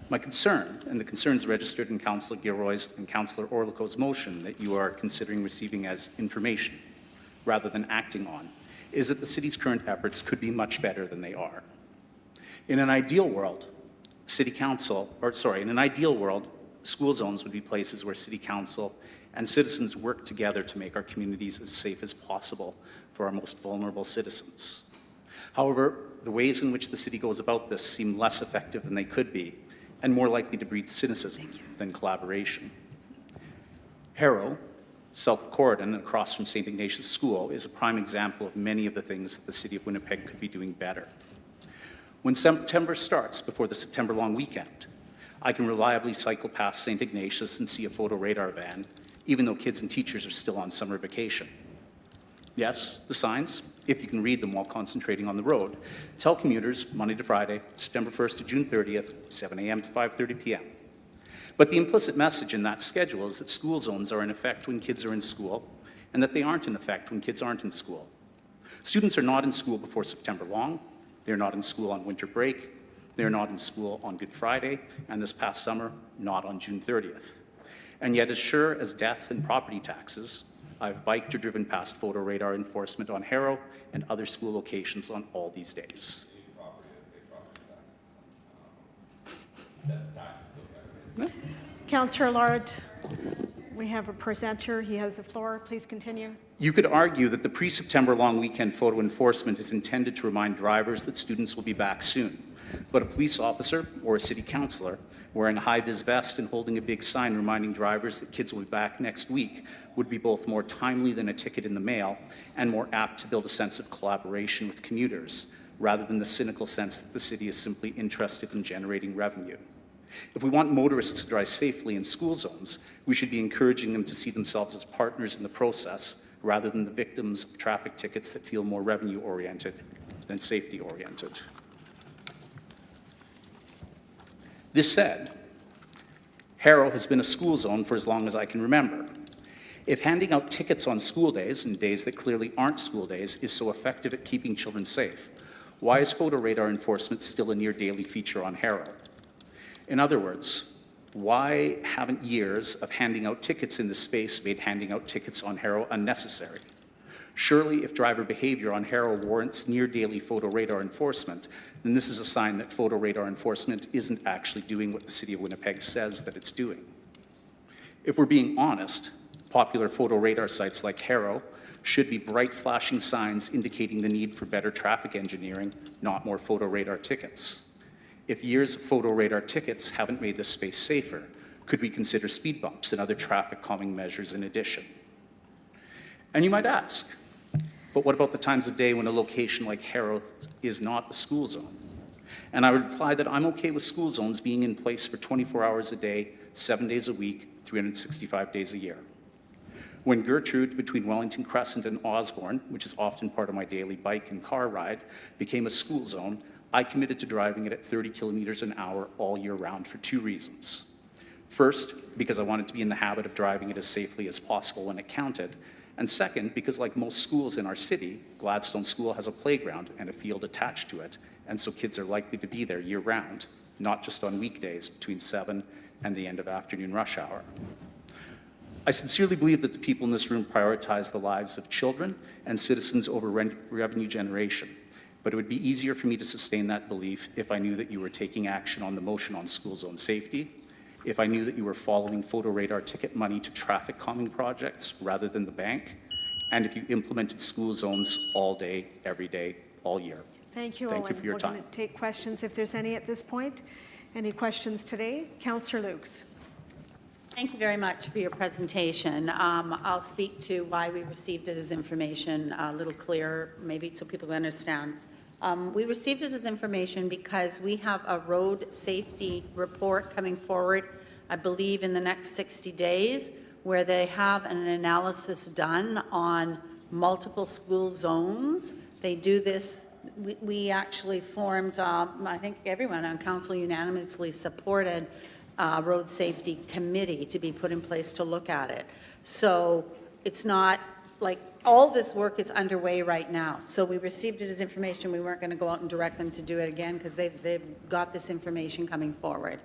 [SPEAKER 13] My concern, and the concerns registered in Councillor Gilroy's and Councillor Orliko's motion that you are considering receiving as information rather than acting on, is that the city's current efforts could be much better than they are. In an ideal world, in an ideal world, school zones would be places where city council and citizens work together to make our communities as safe as possible for our most vulnerable citizens. However, the ways in which the city goes about this seem less effective than they could be, and more likely to breed cynicism than collaboration. Harrow, south of Corridon and across from St. Ignatius School, is a prime example of many of the things that the City of Winnipeg could be doing better. When September starts before the September long weekend, I can reliably cycle past St. Ignatius and see a photo radar van, even though kids and teachers are still on summer vacation. Yes, the signs, if you can read them while concentrating on the road, tell commuters Monday to Friday, September 1st to June 30th, 7 a.m. to 5:30 p.m. But the implicit message in that schedule is that school zones are in effect when kids are in school, and that they aren't in effect when kids aren't in school. Students are not in school before September long, they're not in school on winter break, they're not in school on Good Friday, and this past summer, not on June 30th. And yet, as sure as death and property taxes, I've biked or driven past photo radar enforcement on Harrow and other school locations on all these days.
[SPEAKER 1] Councillor Lard, we have a presenter. He has the floor. Please continue.
[SPEAKER 13] You could argue that the pre-September long weekend photo enforcement is intended to remind drivers that students will be back soon. But a police officer or a city councillor wearing a high-vis vest and holding a big sign reminding drivers that kids will be back next week would be both more timely than a ticket in the mail and more apt to build a sense of collaboration with commuters, rather than the cynical sense that the city is simply interested in generating revenue. If we want motorists to drive safely in school zones, we should be encouraging them to see themselves as partners in the process, rather than the victims of traffic tickets that feel more revenue-oriented than safety-oriented. This said, Harrow has been a school zone for as long as I can remember. If handing out tickets on school days and days that clearly aren't school days is so effective at keeping children safe, why is photo radar enforcement still a near daily feature on Harrow? In other words, why haven't years of handing out tickets in this space made handing out tickets on Harrow unnecessary? Surely, if driver behavior on Harrow warrants near daily photo radar enforcement, then this is a sign that photo radar enforcement isn't actually doing what the City of Winnipeg says that it's doing. If we're being honest, popular photo radar sites like Harrow should be bright flashing signs indicating the need for better traffic engineering, not more photo radar tickets. If years of photo radar tickets haven't made this space safer, could we consider speed bumps and other traffic calming measures in addition? And you might ask, but what about the times of day when a location like Harrow is not a school zone? And I would reply that I'm okay with school zones being in place for 24 hours a day, 7 days a week, 365 days a year. When Gertrude, between Wellington Crescent and Osborne, which is often part of my daily bike and car ride, became a school zone, I committed to driving it at 30 kilometers an hour all year round for 2 reasons. First, because I wanted to be in the habit of driving it as safely as possible when it counted. And second, because like most schools in our city, Gladstone School has a playground and a field attached to it, and so kids are likely to be there year-round, not just on weekdays between 7 and the end of afternoon rush hour. I sincerely believe that the people in this room prioritize the lives of children and citizens over revenue generation, but it would be easier for me to sustain that belief if I knew that you were taking action on the motion on school zone safety, if I knew that you were following photo radar ticket money to traffic calming projects rather than the bank, and if you implemented school zones all day, every day, all year.
[SPEAKER 1] Thank you,
[SPEAKER 13] Thank
[SPEAKER 1] Owen.
[SPEAKER 13] you for your
[SPEAKER 1] We're
[SPEAKER 13] time.
[SPEAKER 1] going to take questions if there's any at this point. Any questions today? Councillor Lukes.
[SPEAKER 14] Thank you very much for your presentation. I'll speak to why we received it as information a little clearer, maybe so people can understand. We received it as information because we have a road safety report coming forward, I believe in the next 60 days, where they have an analysis done on multiple school zones. They do this, we actually formed, I think everyone on council unanimously supported a road safety committee to be put in place to look at it. So it's not like all this work is underway right now. So we received it as information. We weren't going to go out and direct them to do it again because they've got this information coming forward.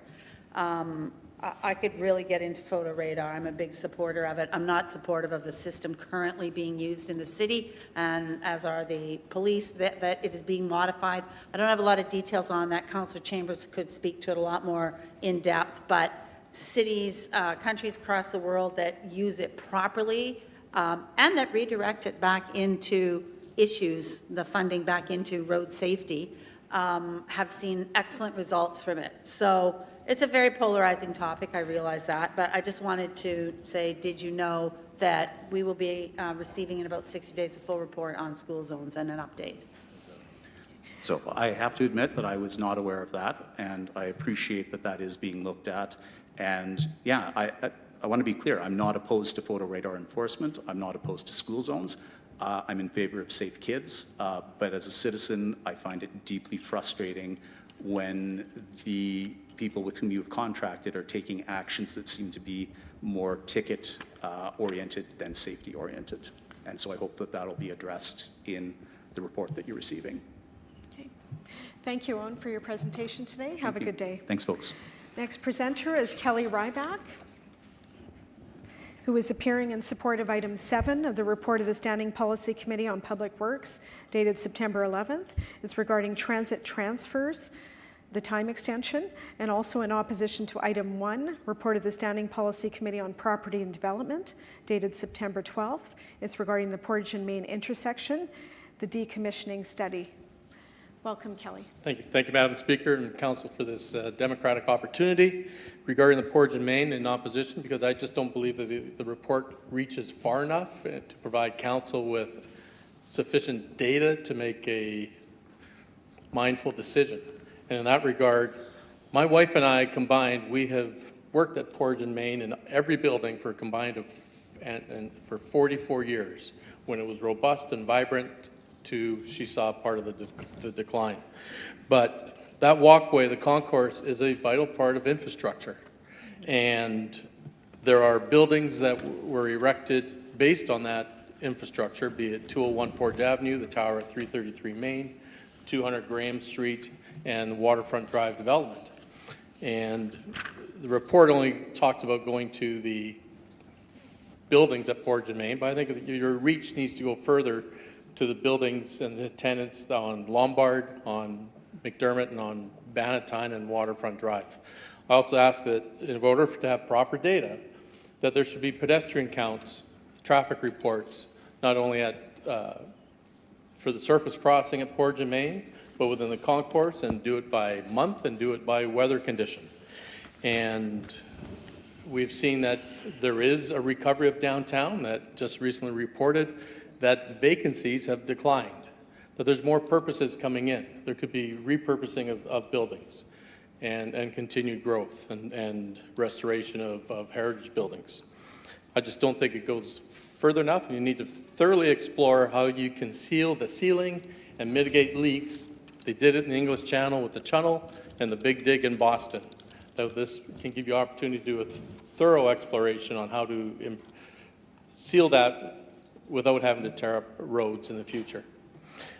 [SPEAKER 14] I could really get into photo radar. I'm a big supporter of it. I'm not supportive of the system currently being used in the city, and as are the police, that it is being modified. I don't have a lot of details on that. Councillor Chambers could speak to it a lot more in depth, but cities, countries across the world that use it properly and that redirect it back into issues, the funding back into road safety, have seen excellent results from it. So it's a very polarizing topic, I realize that, but I just wanted to say, did you know that we will be receiving in about 60 days a full report on school zones and an update?
[SPEAKER 13] So I have to admit that I was not aware of that, and I appreciate that that is being looked at. And yeah, I want to be clear, I'm not opposed to photo radar enforcement. I'm not opposed to school zones. I'm in favor of safe kids, but as a citizen, I find it deeply frustrating when the people with whom you have contracted are taking actions that seem to be more ticket oriented than safety oriented. And so I hope that that'll be addressed in the report that you're receiving.
[SPEAKER 1] Okay. Thank you, Owen, for your presentation today. Have a good day.
[SPEAKER 13] Thanks, folks.
[SPEAKER 1] Next presenter is Kelly Ryback, who is appearing in support of item 7 of the report of the Standing Policy Committee on Public Works dated September 11th. It's regarding transit transfers, the time extension, and also in opposition to item 1, report of the Standing Policy Committee on Property and Development dated September 12th. It's regarding the Portage and Main intersection, the decommissioning study. Welcome, Kelly.
[SPEAKER 15] Thank you. Thank you, Madam Speaker and Council, for this democratic opportunity regarding the Portage and Main in opposition, because I just don't believe that the report reaches far enough to provide Council with sufficient data to make a mindful decision. And in that regard, my wife and I combined, we have worked at Portage and Main in every building for a combined of and for 44 years, when it was robust and vibrant to she saw part of the decline. But that walkway, the concourse, is a vital part of infrastructure. And there are buildings that were erected based on that infrastructure, be it 201 Portage Avenue, the tower at 333 Main, 200 Graham Street, and the Waterfront Drive development. And the report only talks about going to the buildings at Portage and Main, but I think that your reach needs to go further to the buildings and the tenants on Lombard, on McDermott, and on Bannatyne and Waterfront Drive. I also ask that in order to have proper data, that there should be pedestrian counts, traffic reports, not only at for the surface crossing at Portage and Main, but but within the concourse, and do it by month and do it by weather condition. And we've seen that there is a recovery of downtown that just recently reported that vacancies have declined, that there's more purposes coming in. There could be repurposing of buildings and continued growth and restoration of heritage buildings. I just don't think it goes further enough, and you need to thoroughly explore how you can seal the ceiling and mitigate leaks. They did it in the English Channel with the Channel and the Big Dig in Boston. So this can give you opportunity to do a thorough exploration on how to seal that without having to tear up roads in the future.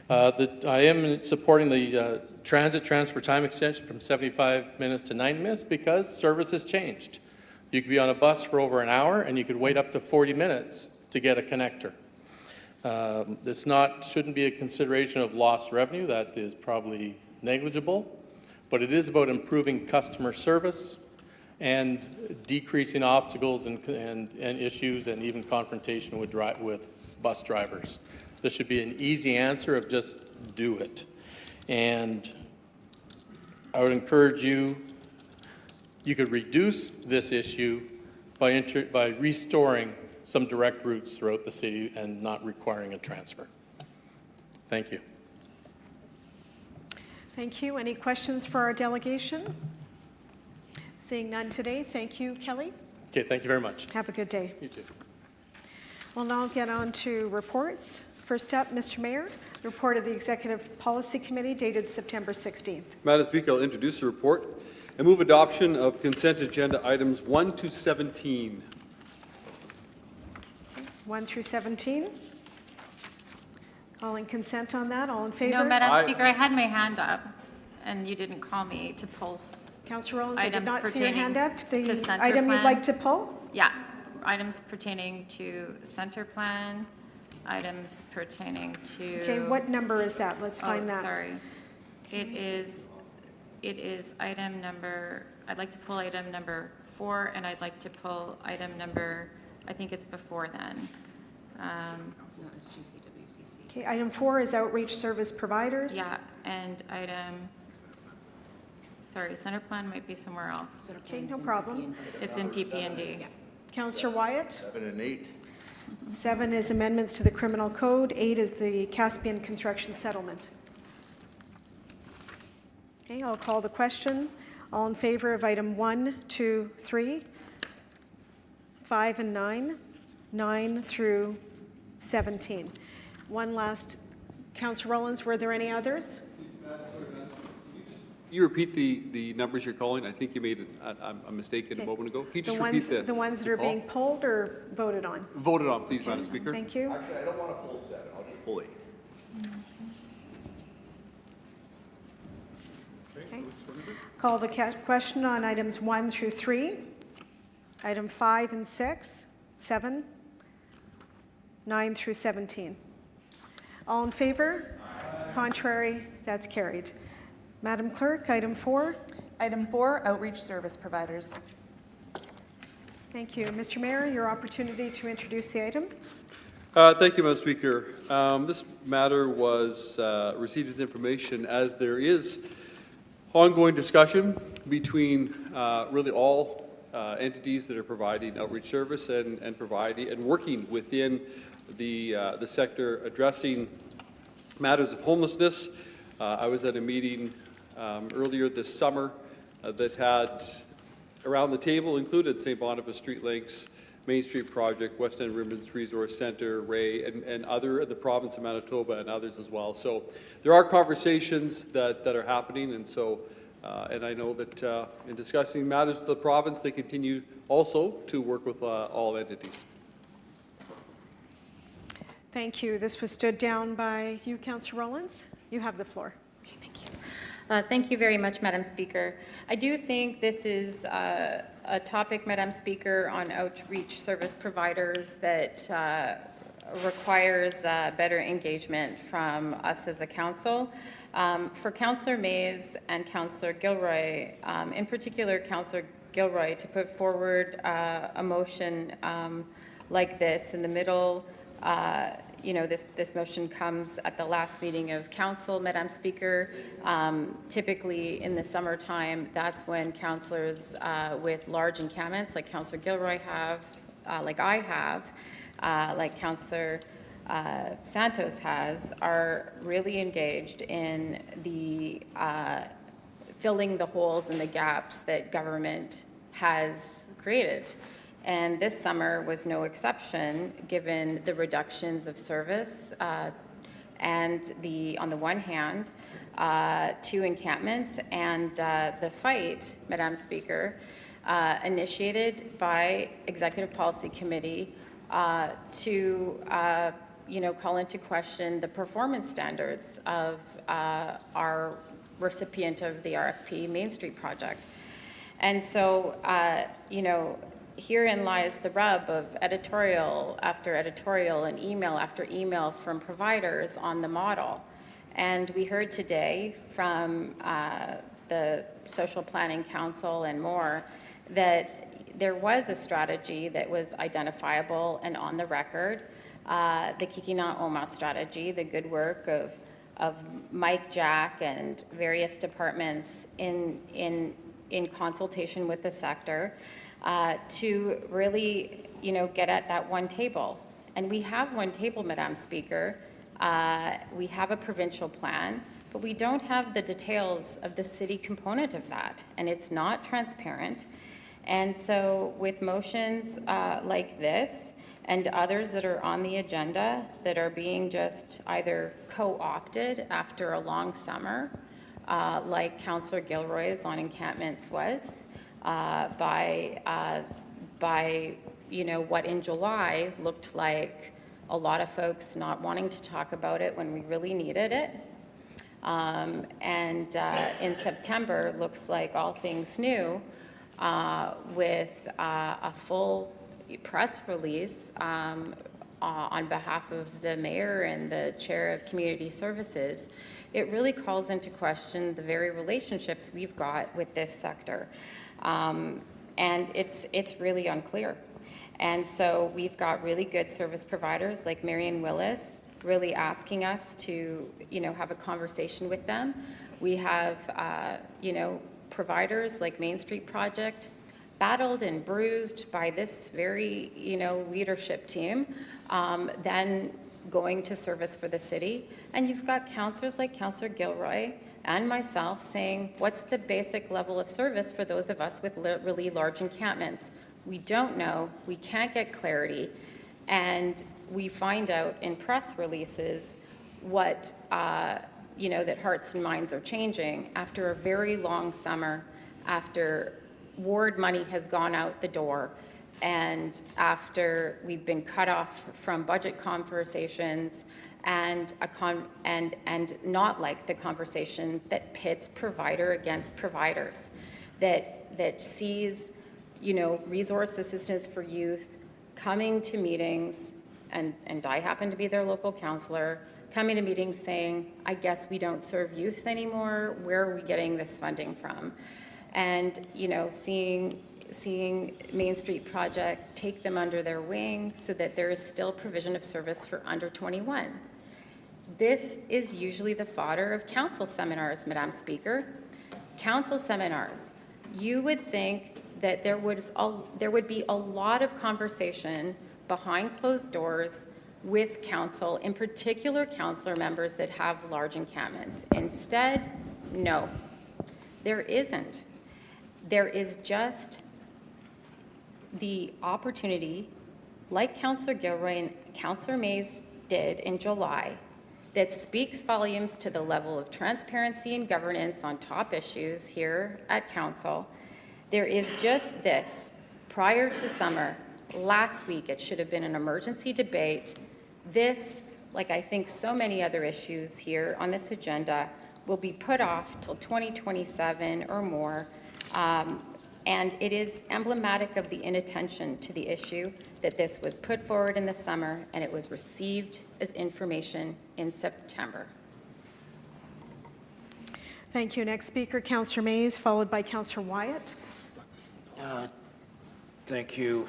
[SPEAKER 15] I am supporting the transit transfer time extension from 75 minutes to 90 minutes because service has changed. You could be on a bus for over an hour and you could wait up to 40 minutes to get a connector. This shouldn't be a consideration of lost revenue. That is probably negligible, but it is about improving customer service and decreasing obstacles and issues and even confrontation with bus drivers. This should be an easy answer of just do it. And I would encourage you could reduce this issue by restoring some direct routes throughout the city and not requiring a transfer. Thank you.
[SPEAKER 1] Thank you. Any questions for our delegation? Seeing none today, thank you, Kelly.
[SPEAKER 15] Okay, thank you very much.
[SPEAKER 1] Have a good day.
[SPEAKER 15] You too.
[SPEAKER 1] We'll now get on to reports. First up, Mr. Mayor, report of the Executive Policy Committee dated September 16th.
[SPEAKER 5] Madam Speaker, I'll introduce the report and move adoption of consent agenda items 1 to 17.
[SPEAKER 1] 1 through 17. Calling consent on that. All in favor?
[SPEAKER 16] No, Madam Speaker, I had my hand up, and you didn't call me to pull
[SPEAKER 1] Councillor Rollins, I did
[SPEAKER 16] items
[SPEAKER 1] not see your hand up.
[SPEAKER 16] pertaining to
[SPEAKER 1] The
[SPEAKER 16] center
[SPEAKER 1] item you'd
[SPEAKER 16] plan.
[SPEAKER 1] like to pull?
[SPEAKER 16] Yeah, items pertaining to center plan, items pertaining to...
[SPEAKER 1] Okay, what number is that? Let's find that.
[SPEAKER 16] Sorry. It is item number, I'd like to pull item number 4, and I'd like to pull item number, I think it's before then. No, it's GCWCC.
[SPEAKER 1] Okay, item 4 is outreach service providers.
[SPEAKER 16] Yeah, and center plan might be somewhere else.
[SPEAKER 1] Okay, no problem.
[SPEAKER 16] It's in PP&D.
[SPEAKER 1] Councillor Wyatt?
[SPEAKER 6] 7 and 8.
[SPEAKER 1] 7 is amendments to the criminal code. 8 is the Caspian construction settlement. Okay, I'll call the question. All in favor of item 1, 2, 3, 5 and 9, 9 through 17. One last, Councillor Rollins, were there any others?
[SPEAKER 5] You repeat the numbers you're calling? I think you made a mistake a moment ago. Can you just repeat
[SPEAKER 1] The ones that are being pulled or voted on?
[SPEAKER 5] Voted on, please, Madam Speaker.
[SPEAKER 1] Thank you.
[SPEAKER 6] Actually, I don't want to pull 7. I'll just pull 8.
[SPEAKER 1] Okay. Call the question on items 1 through 3, item 5 and 6, 7, 9 through 17. All in favor? Contrary? That's carried. Madam Clerk, item 4.
[SPEAKER 4] Item 4, outreach service providers.
[SPEAKER 1] Thank you. Mr. Mayor, your opportunity to introduce the item.
[SPEAKER 5] Thank you, Madam Speaker. This matter was received as information as there is ongoing discussion between really all entities that are providing outreach service and providing and working within the sector addressing matters of homelessness. I was at a meeting earlier this summer that had around the table included St. Boniface Street Links, Main Street Project, West End Ribbons Resource Center, Ray, and other, the province of Manitoba and others as well. So there are conversations that are happening, and so, and I know that in discussing matters with the province, they continue also to work with all entities.
[SPEAKER 1] Thank you. This was stood down by you, Councillor Rollins. You have the floor.
[SPEAKER 16] Okay, thank you. Thank you very much, Madam Speaker. I do think this is a topic, Madam Speaker, on outreach service providers that requires better engagement from us as a council. For Councillor Mays and Councillor Gilroy, in particular Councillor Gilroy, to put forward a motion like this in the middle, this motion comes at the last meeting of council, Madam Speaker. Typically, in the summertime, that's when councillors with large encampments, like Councillor Gilroy have, like I have, like Councillor Santos has, are really engaged in the filling the holes and the gaps that government has created. And this summer was no exception, given the reductions of service and on the one hand, to encampments and the fight, Madam Speaker, initiated by Executive Policy Committee to call into question the performance standards of our recipient of the RFP Main Street project. And so, herein lies the rub of editorial after editorial and email after email from providers on the model. And we heard today from the Social Planning Council and more that there was a strategy that was identifiable and on the record, the Kikina-Oma strategy, the good work of Mike Jack and various departments in consultation with the sector, to really, get at that one table. And we have one table, Madam Speaker. We have a provincial plan, but we don't have the details of the city component of that, and it's not transparent. And so with motions like this and others that are on the agenda that are being just either co-opted after a long summer, like Councillor Gilroy's on encampments was, by what in July looked like a lot of folks not wanting to talk about it when we really needed it. In September, looks like all things new, with a full press release on behalf of the mayor and the chair of community services. It really calls into question the very relationships we've got with this sector. And it's really unclear. And so we've got really good service providers like Marion Willis really asking us to, have a conversation with them. We have, providers like Main Street Project, battled and bruised by this very, leadership team, then going to service for the city. And you've got councillors like Councillor Gilroy and myself saying, what's the basic level of service for those of us with really large encampments? We don't know, we can't get clarity, and we find out in press releases what, that hearts and minds are changing after a very long summer, after ward money has gone out the door, and after we've been cut off from budget conversations and not like the conversation that pits provider against providers, that sees, resource assistance for youth coming to meetings, and I happen to be their local councillor, coming to meetings saying, I guess we don't serve youth anymore, where are we getting this funding from? And, seeing Main Street Project take them under their wing so that there is still provision of service for under 21. This is usually the fodder of council seminars, Madam Speaker. Council seminars. You would think that there would be a lot of conversation behind closed doors with council, in particular councillor members that have large encampments. Instead, no, there isn't. There is just the opportunity, like Councillor Gilroy and Councillor Mays did in July, that speaks volumes to the level of transparency and governance on top issues here at council. There is just this. Prior to summer, last week, it should have been an emergency debate. This, like I think so many other issues here on this agenda, will be put off till 2027 or more. And it is emblematic of the inattention to the issue that this was put forward in the summer and it was received as information in September.
[SPEAKER 1] Thank you. Next speaker, Councillor Mays, followed by Councillor Wyatt.
[SPEAKER 8] Thank you,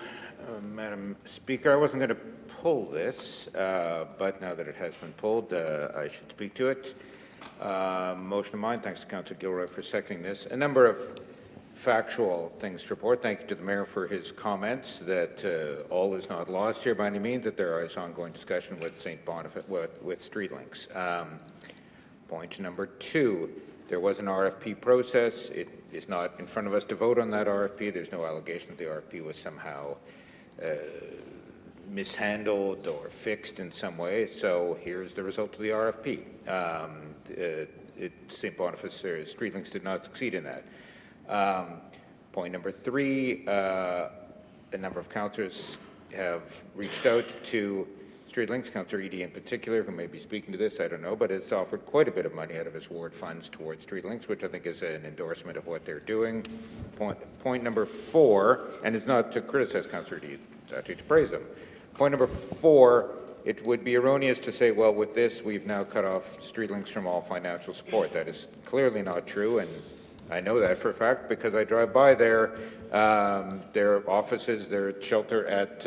[SPEAKER 8] Madam Speaker. I wasn't going to pull this, but now that it has been pulled, I should speak to it. Motion of mine. Thanks to Councillor Gilroy for seconding this. A number of factual things to report. Thank you to the Mayor for his comments that all is not lost here by any means, that there is ongoing discussion with St. Boniface, with StreetLinks. Point number 2, there was an RFP process. It is not in front of us to vote on that RFP. There's no allegation that the RFP was somehow mishandled or fixed in some way. So here's the result of the RFP. St. Boniface StreetLinks did not succeed in that. Point number 3, a number of councillors have reached out to StreetLinks, Councillor Eadie in particular, who may be speaking to this, I don't know, but has offered quite a bit of money out of his ward funds towards StreetLinks, which I think is an endorsement of what they're doing. Point number 4, and it's not to criticize Councillor Eadie, it's actually to praise him. Point number 4, it would be erroneous to say, well, with this, we've now cut off StreetLinks from all financial support. That is clearly not true, and I know that for a fact because I drive by their offices, their shelter at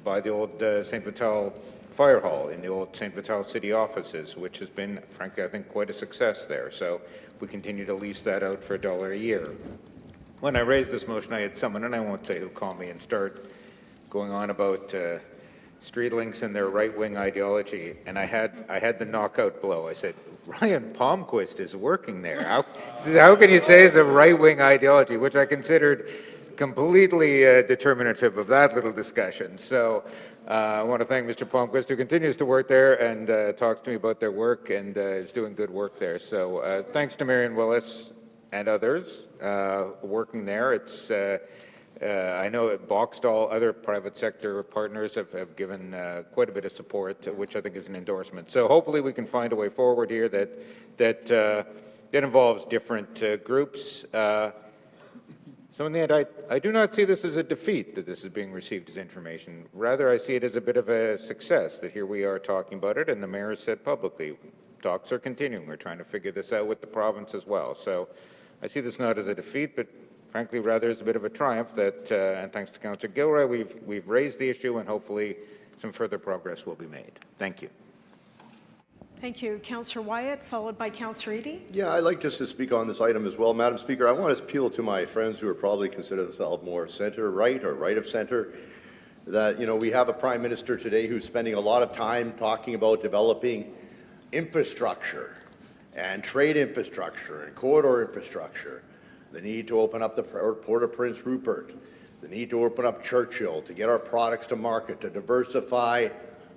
[SPEAKER 8] by the old St. Vital Fire Hall in the old St. Vital City offices, which has been, frankly, I think, quite a success there. So we continue to lease that out for $1 a year. When I raised this motion, I had someone, and I won't say who, call me and start going on about StreetLinks and their right-wing ideology, and I had the knockout blow. I said, Ryan Palmquist is working there. How can you say it's a right-wing ideology, which I considered completely determinative of that little discussion. So I want to thank Mr. Palmquist, who continues to work there and talks to me about their work and is doing good work there. So thanks to Marion Willis and others working there. It's I know at Boxstall, other private sector partners have given quite a bit of support, which I think is an endorsement. So hopefully we can find a way forward here that involves different groups. So in the end, I do not see this as a defeat that this is being received as information. Rather, I see it as a bit of a success that here we are talking about it, and the mayor has said publicly, talks are continuing. We're trying to figure this out with the province as well. So I see this not as a defeat, but frankly, rather as a bit of a triumph that, and thanks to Councillor Gilroy, we've raised the issue and hopefully some further progress will be made. Thank you.
[SPEAKER 1] Thank you. Councillor Wyatt, followed by Councillor Eadie.
[SPEAKER 6] Yeah, I'd like just to speak on this item as well. Madam Speaker, I want to appeal to my friends who are probably consider themselves more center-right or right of center, that, you know, we have a Prime Minister today who's spending a lot of time talking about developing infrastructure and trade infrastructure and corridor infrastructure, the need to open up the Port of Prince Rupert, the need to open up Churchill to get our products to market, to diversify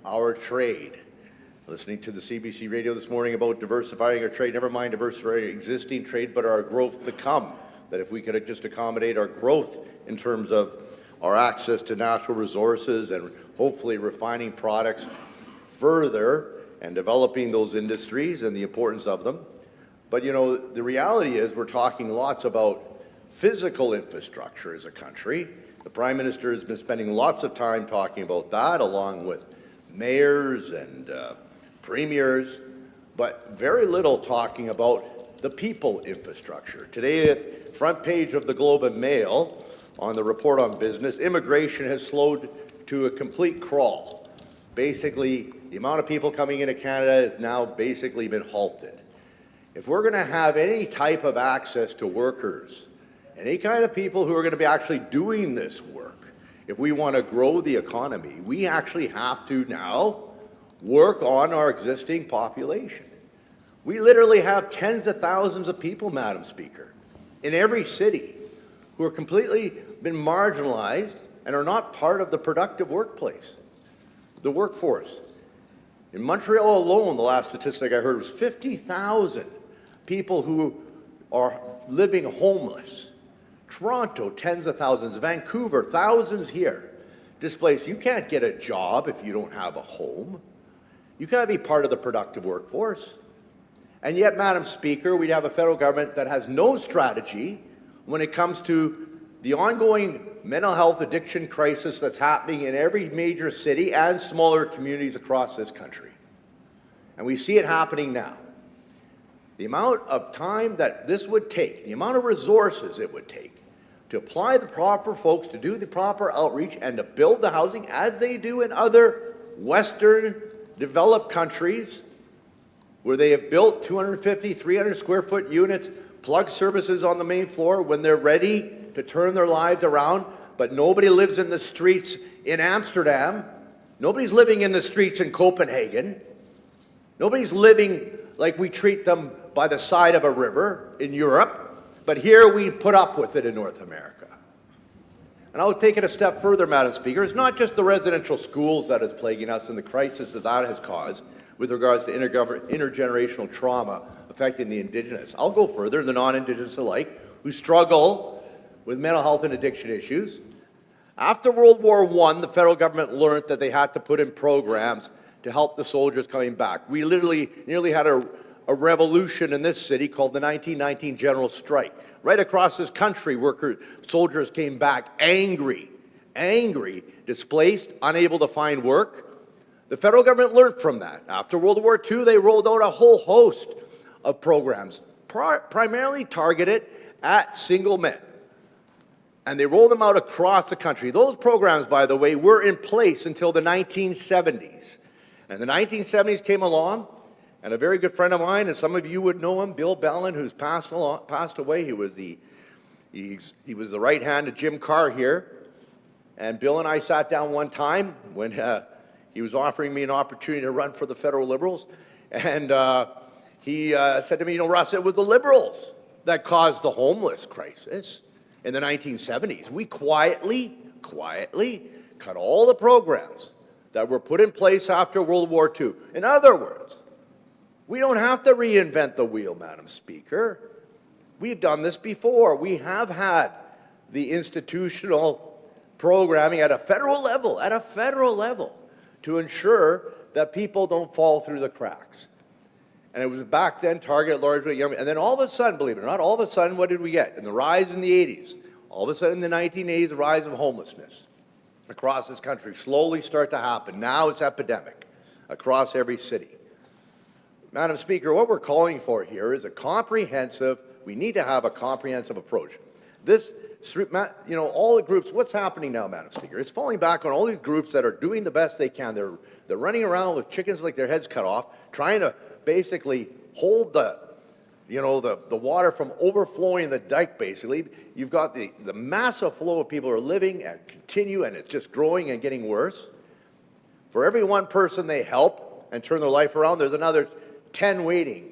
[SPEAKER 6] our trade. Listening to the CBC radio this morning about diversifying our trade, never mind diversifying existing trade, but our growth to come, that if we could just accommodate our growth in terms of our access to natural resources and hopefully refining products further and developing those industries and the importance of them. But, you know, the reality is we're talking lots about physical infrastructure as a country. The Prime Minister has been spending lots of time talking about that, along with mayors and premiers, but very little talking about the people infrastructure. Today, at front page of the Globe and Mail, on the report on business, immigration has slowed to a complete crawl. Basically, the amount of people coming into Canada has now basically been halted. If we're going to have any type of access to workers, any kind of people who are going to be actually doing this work, if we want to grow the economy, we actually have to now work on our existing population. We literally have tens of thousands of people, Madam Speaker, in every city who are completely been marginalized and are not part of the productive workplace, the workforce. In Montreal alone, the last statistic I heard was 50,000 people who are living homeless. Toronto, tens of thousands. Vancouver, thousands here. Displaced. You can't get a job if you don't have a home. You can't be part of the productive workforce. And yet, Madam Speaker, we have a federal government that has no strategy when it comes to the ongoing mental health addiction crisis that's happening in every major city and smaller communities across this country. And we see it happening now. The amount of time that this would take, the amount of resources it would take to apply the proper folks, to do the proper outreach, and to build the housing as they do in other Western developed countries, where they have built 250, 300 square foot units, plug services on the main floor when they're ready to turn their lives around, but nobody lives in the streets in Amsterdam. Nobody's living in the streets in Copenhagen. Nobody's living like we treat them by the side of a river in Europe, but here we put up with it in North America. And I'll take it a step further, Madam Speaker. It's not just the residential schools that is plaguing us and the crisis that that has caused with regards to intergenerational trauma affecting the Indigenous. I'll go further, the non-Indigenous alike, who struggle with mental health and addiction issues. After World War I, the federal government learned that they had to put in programs to help the soldiers coming back. We literally nearly had a revolution in this city called the 1919 General Strike. Right across this country, soldiers came back angry, displaced, unable to find work. The federal government learned from that. After World War II, they rolled out a whole host of programs, primarily targeted at single men. And they rolled them out across the country. Those programs, by the way, were in place until the 1970s. And the 1970s came along, and a very good friend of mine, and some of you would know him, Bill Bellin, who's passed away. He was the right hand of Jim Carr here. And Bill and I sat down one time when he was offering me an opportunity to run for the federal Liberals. And he said to me, Russ, it was the Liberals that caused the homeless crisis in the 1970s. We quietly cut all the programs that were put in place after World War II. In other words, we don't have to reinvent the wheel, Madam Speaker. We've done this before. We have had the institutional programming at a federal level, to ensure that people don't fall through the cracks. And it was back then targeted largely young. And then all of a sudden, believe it or not, all of a sudden, what did we get? In the rise in the 80s, all of a sudden in the 1980s, the rise of homelessness across this country slowly start to happen. Now it's epidemic across every city. Madam Speaker, what we're calling for here is we need to have a comprehensive approach. All the groups, what's happening now, Madam Speaker? It's falling back on all these groups that are doing the best they can. They're running around with chickens like their heads cut off, trying to basically hold the water from overflowing the dike, basically. You've got the massive flow of people who are living and continue, and it's just growing and getting worse. For every one person they help and turn their life around, there's another 10 waiting.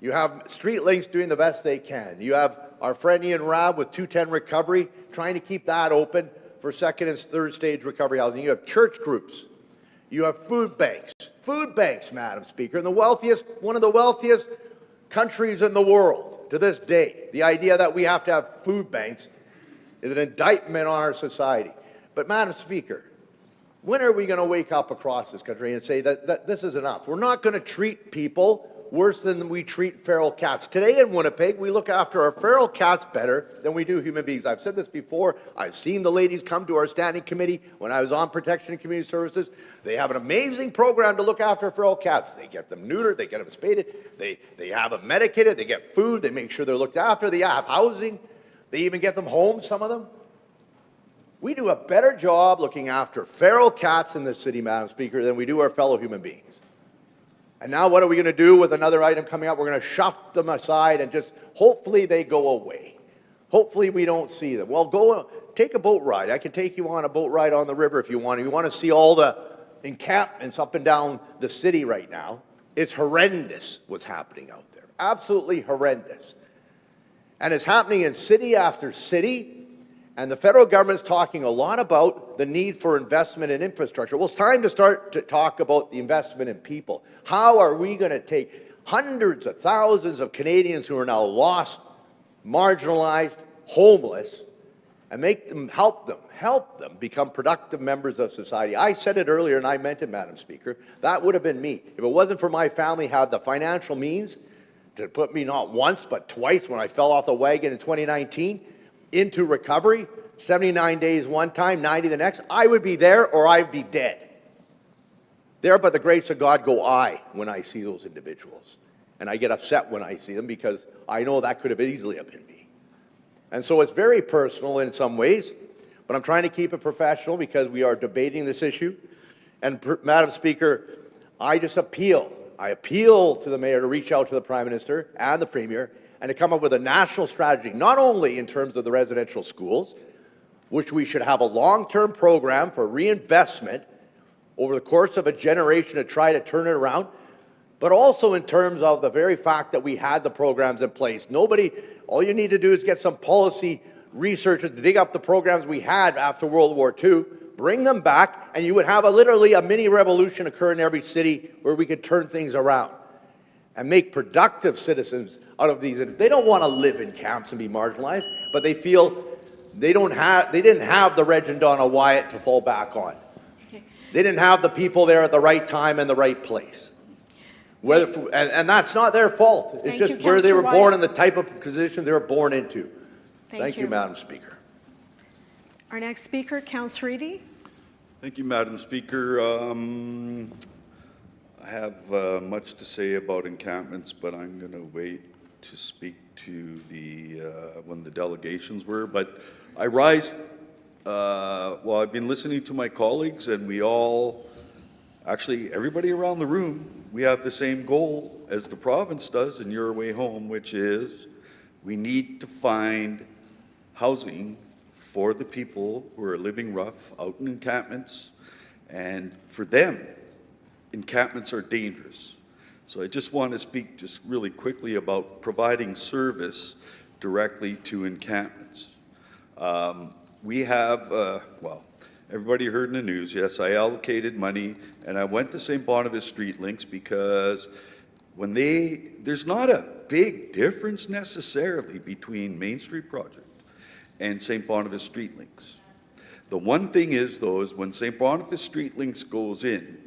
[SPEAKER 6] You have Street Links doing the best they can. You have our friend Ian Rabb with 210 Recovery trying to keep that open for second and third stage recovery housing. You have church groups. You have food banks, Madam Speaker, and one of the wealthiest countries in the world to this day. The idea that we have to have food banks is an indictment on our society. But Madam Speaker, when are we going to wake up across this country and say that this is enough? We're not going to treat people worse than we treat feral cats. Today in Winnipeg, we look after our feral cats better than we do human beings. I've said this before. I've seen the ladies come to our standing committee when I was on Protection and Community Services. They have an amazing program to look after feral cats. They get them neutered, they get them spaded, they have them medicated, they get food, they make sure they're looked after, they have housing, they even get them home, some of them. We do a better job looking after feral cats in this city, Madam Speaker, than we do our fellow human beings. And now what are we going to do with another item coming up? We're going to shove them aside and just hopefully they go away. Hopefully we don't see them. Well, take a boat ride. I can take you on a boat ride on the river if you want. If you want to see all the encampments up and down the city right now, it's horrendous what's happening out there. Absolutely horrendous. And it's happening in city after city. And the federal government is talking a lot about the need for investment in infrastructure. Well, it's time to start to talk about the investment in people. How are we going to take hundreds of thousands of Canadians who are now lost, marginalized, homeless, and help them become productive members of society? I said it earlier, and I meant it, Madam Speaker. That would have been me. If it wasn't for my family had the financial means to put me not once but twice when I fell off the wagon in 2019, into recovery, 79 days one time, 90 the next, I would be there or I'd be dead. There, by the grace of God, go I when I see those individuals. And I get upset when I see them because I know that could have easily have been me. And so it's very personal in some ways, but I'm trying to keep it professional because we are debating this issue. And Madam Speaker, I appeal to the Mayor to reach out to the Prime Minister and the Premier and to come up with a national strategy, not only in terms of the residential schools, which we should have a long-term program for reinvestment over the course of a generation to try to turn it around, but also in terms of the very fact that we had the programs in place. All you need to do is get some policy researchers to dig up the programs we had after World War II, bring them back, and you would have literally a mini revolution occur in every city where we could turn things around and make productive citizens out of these. They don't want to live in camps and be marginalized, but they feel they didn't have the Reg and Donna Wyatt to fall back on. They didn't have the people there at the right time and the right place. And that's not their fault. It's just where they were born and the type of position they were born into. Thank you, Madam Speaker.
[SPEAKER 1] Our next speaker, Councillor Eady.
[SPEAKER 17] Thank you, Madam Speaker. I have much to say about encampments, but I'm going to wait to speak to when the delegations were. But I rise, well, I've been listening to my colleagues, and we all, actually everybody around the room, we have the same goal as the province does in Your Way Home, which is we need to find housing for the people who are living rough out in encampments, and for them, encampments are dangerous. So I just want to speak just really quickly about providing service directly to encampments. We have, well, everybody heard in the news, yes, I allocated money and I went to St. Boniface Street Links because there's not a big difference necessarily between Main Street Project and St. Boniface Street Links. The one thing is, though, is when St. Boniface Street Links goes in,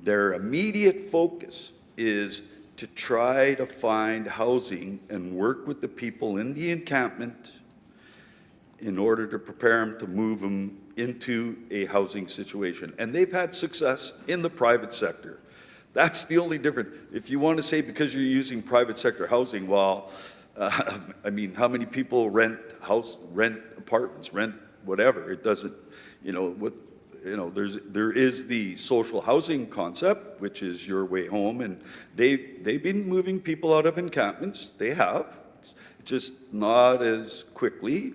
[SPEAKER 17] their immediate focus is to try to find housing and work with the people in the encampment in order to prepare them to move them into a housing situation. And they've had success in the private sector. That's the only difference. If you want to say because you're using private sector housing, well, I mean, how many people rent apartments, rent whatever? It doesn't, there is the social housing concept, which is Your Way Home, and they've been moving people out of encampments. They have, just not as quickly.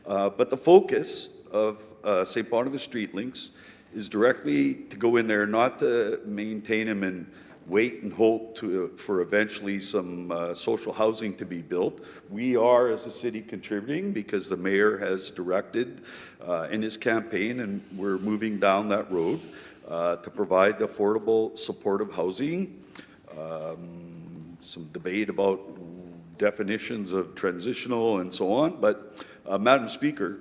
[SPEAKER 17] But the focus of St. Boniface Street Links is directly to go in there, not to maintain them and wait and hope for eventually some social housing to be built. We are, as a city, contributing because the mayor has directed in his campaign, and we're moving down that road to provide the affordable, supportive housing. Some debate about definitions of transitional and so on, but Madam Speaker,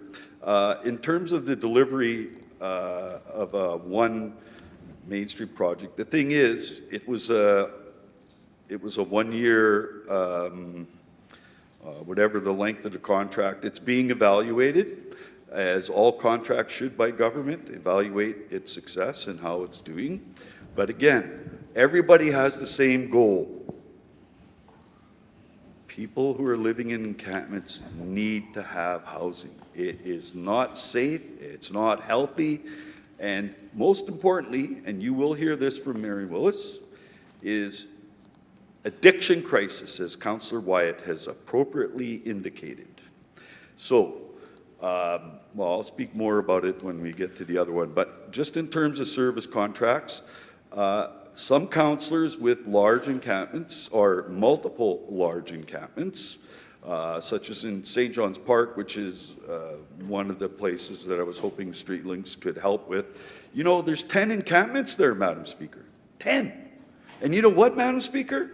[SPEAKER 17] in terms of the delivery of one Main Street project, the thing is, it was a 1 year, whatever the length of the contract. It's being evaluated, as all contracts should by government, evaluate its success and how it's doing. But again, everybody has the same goal. People who are living in encampments need to have housing. It is not safe, it's not healthy, and most importantly, and you will hear this from Mary Willis, is addiction crisis, as Councillor Wyatt has appropriately indicated. So, well, I'll speak more about it when we get to the other one, but just in terms of service contracts, some councillors with large encampments or multiple large encampments, such as in St. John's Park, which is one of the places that I was hoping Street Links could help with. You know, there's 10 encampments there, Madam Speaker. 10. And you know what, Madam Speaker?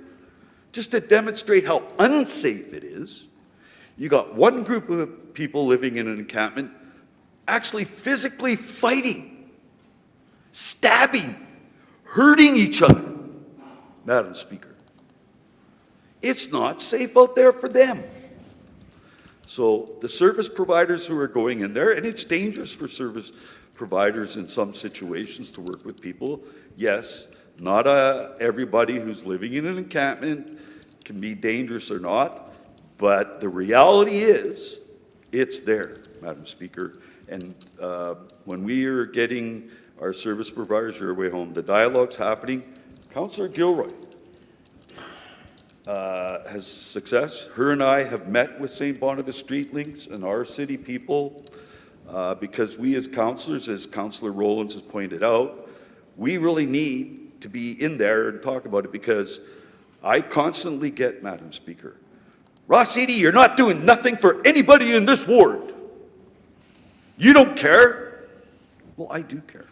[SPEAKER 17] Just to demonstrate how unsafe it is, you got one group of people living in an encampment actually physically fighting, stabbing, hurting each other, Madam Speaker. It's not safe out there for them. So the service providers who are going in there, and it's dangerous for service providers in some situations to work with people. Yes, not everybody who's living in an encampment can be dangerous or not, but the reality is It's there, Madam Speaker. And when we are getting our service providers your way home, the dialogue's happening. Councillor Gilroy has success. Her and I have met with St. Boniface Street Links and our city people because we as councillors, as Councillor Rowlands has pointed out, we really need to be in there and talk about it, because I constantly get, Madam Speaker, Ross Eady, you're not doing nothing for anybody in this ward. You don't care. Well, I do care.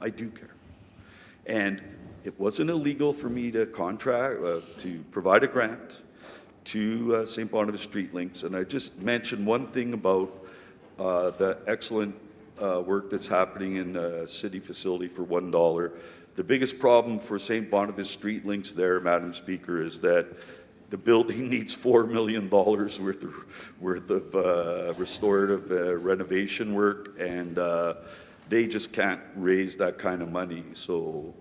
[SPEAKER 17] I do care. And it wasn't illegal for me to to provide a grant to St. Boniface Street Links. And I just mentioned one thing about the excellent work that's happening in a city facility for $1. The biggest problem for St. Boniface Street Links there, Madam Speaker, is that the building needs $4 million worth of restorative renovation work, and they just can't raise that kind of money. So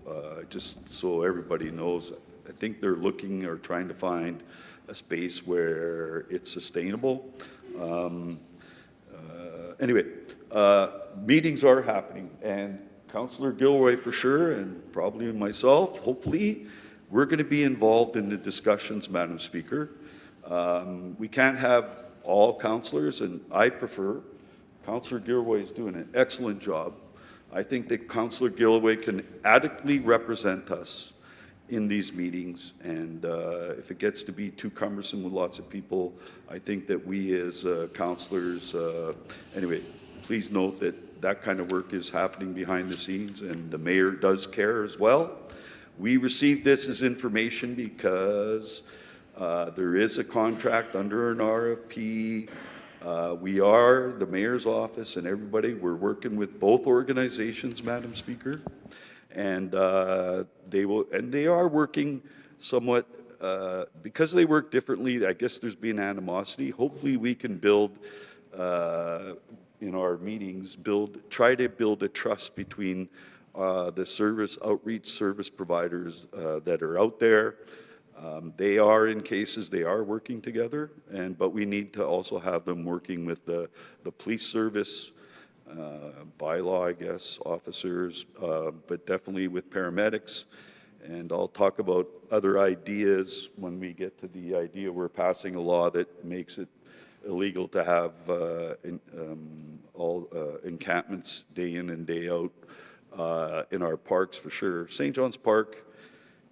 [SPEAKER 17] just so everybody knows, I think they're looking or trying to find a space where it's sustainable. Anyway, meetings are happening, and Councillor Gilroy for sure, and probably myself, hopefully, we're going to be involved in the discussions, Madam Speaker. We can't have all councillors, and I prefer, Councillor Gilroy is doing an excellent job. I think that Councillor Gilroy can adequately represent us in these meetings, and if it gets to be too cumbersome with lots of people, I think that we as councillors, anyway, please note that that kind of work is happening behind the scenes, and the mayor does care as well. We received this as information because there is a contract under an RFP. We are, the mayor's office and everybody, we're working with both organizations, Madam Speaker, and they are working somewhat, because they work differently, I guess there's been animosity. Hopefully we can build, in our meetings, try to build a trust between the outreach service providers that are out there. They are, in cases, they are working together, but we need to also have them working with the police service, bylaw, I guess, officers, but definitely with paramedics. And I'll talk about other ideas when we get to the idea we're passing a law that makes it illegal to have all encampments day in and day out in our parks for sure. St. John's Park,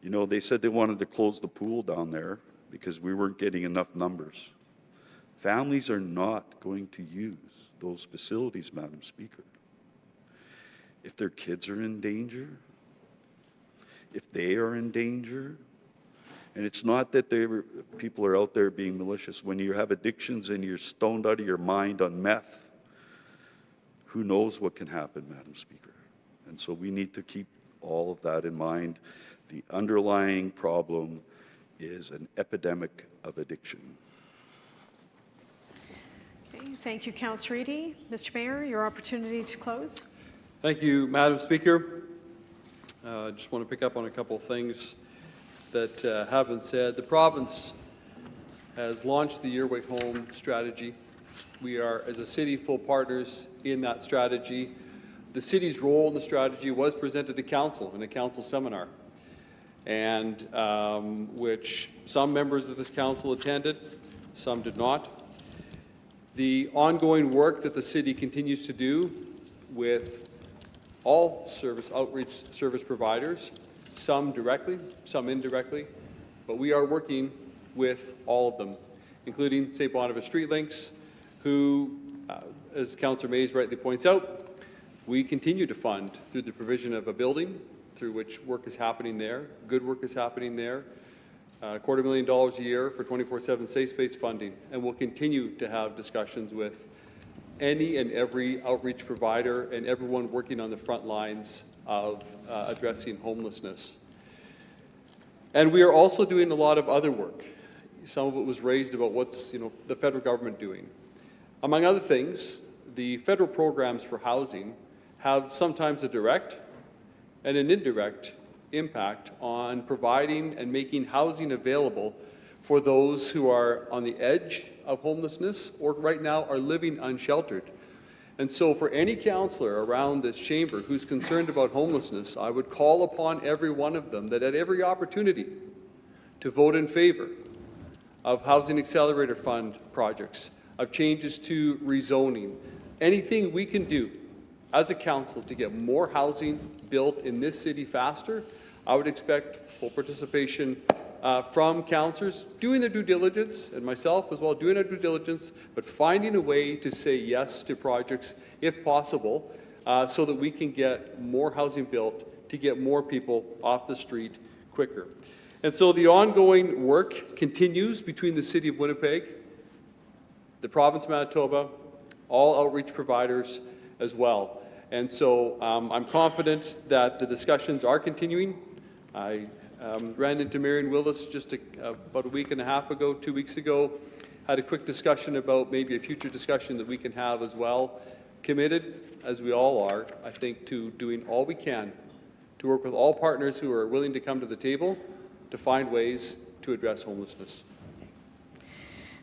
[SPEAKER 17] you know, they said they wanted to close the pool down there because we weren't getting enough numbers. Families are not going to use those facilities, Madam Speaker. If their kids are in danger, if they are in danger, and it's not that people are out there being malicious. When you have addictions and you're stoned out of your mind on meth, who knows what can happen, Madam Speaker? And so we need to keep all of that in mind. The underlying problem is an epidemic of addiction.
[SPEAKER 1] Okay, thank you, Councillor Eady. Mr. Mayor, your opportunity to close.
[SPEAKER 5] Thank you, Madam Speaker. I just want to pick up on a couple of things that have been said. The province has launched the Your Way Home strategy. We are, as a city, full partners in that strategy. The city's role in the strategy was presented to council in a council seminar, and which some members of this council attended, some did not. The ongoing work that the city continues to do with all outreach service providers, some directly, some indirectly, but we are working with all of them, including St. Boniface Street Links, who, as Councillor Mays rightly points out, we continue to fund through the provision of a building through which work is happening there, good work is happening there, $250,000 a year for 24/7 safe space funding, and we'll continue to have discussions with any and every outreach provider and everyone working on the front lines of addressing homelessness. And we are also doing a lot of other work. Some of it was raised about what's the federal government doing. Among other things, the federal programs for housing have sometimes a direct and an indirect impact on providing and making housing available for those who are on the edge of homelessness or right now are living unsheltered. And so for any councillor around this chamber who's concerned about homelessness, I would call upon every one of them that at every opportunity to vote in favor of Housing Accelerator Fund projects, of changes to rezoning, anything we can do as a council to get more housing built in this city faster. I would expect full participation from councillors doing their due diligence, and myself as well doing our due diligence, but finding a way to say yes to projects if possible, so that we can get more housing built to get more people off the street quicker. And so the ongoing work continues between the City of Winnipeg, the province of Manitoba, all outreach providers as well. And so I'm confident that the discussions are continuing. I ran into Marion Willis just about a week and a half ago, 2 weeks ago, had a quick discussion about maybe a future discussion that we can have as well. Committed, as we all are, I think, to doing all we can to work with all partners who are willing to come to the table to find ways to address homelessness.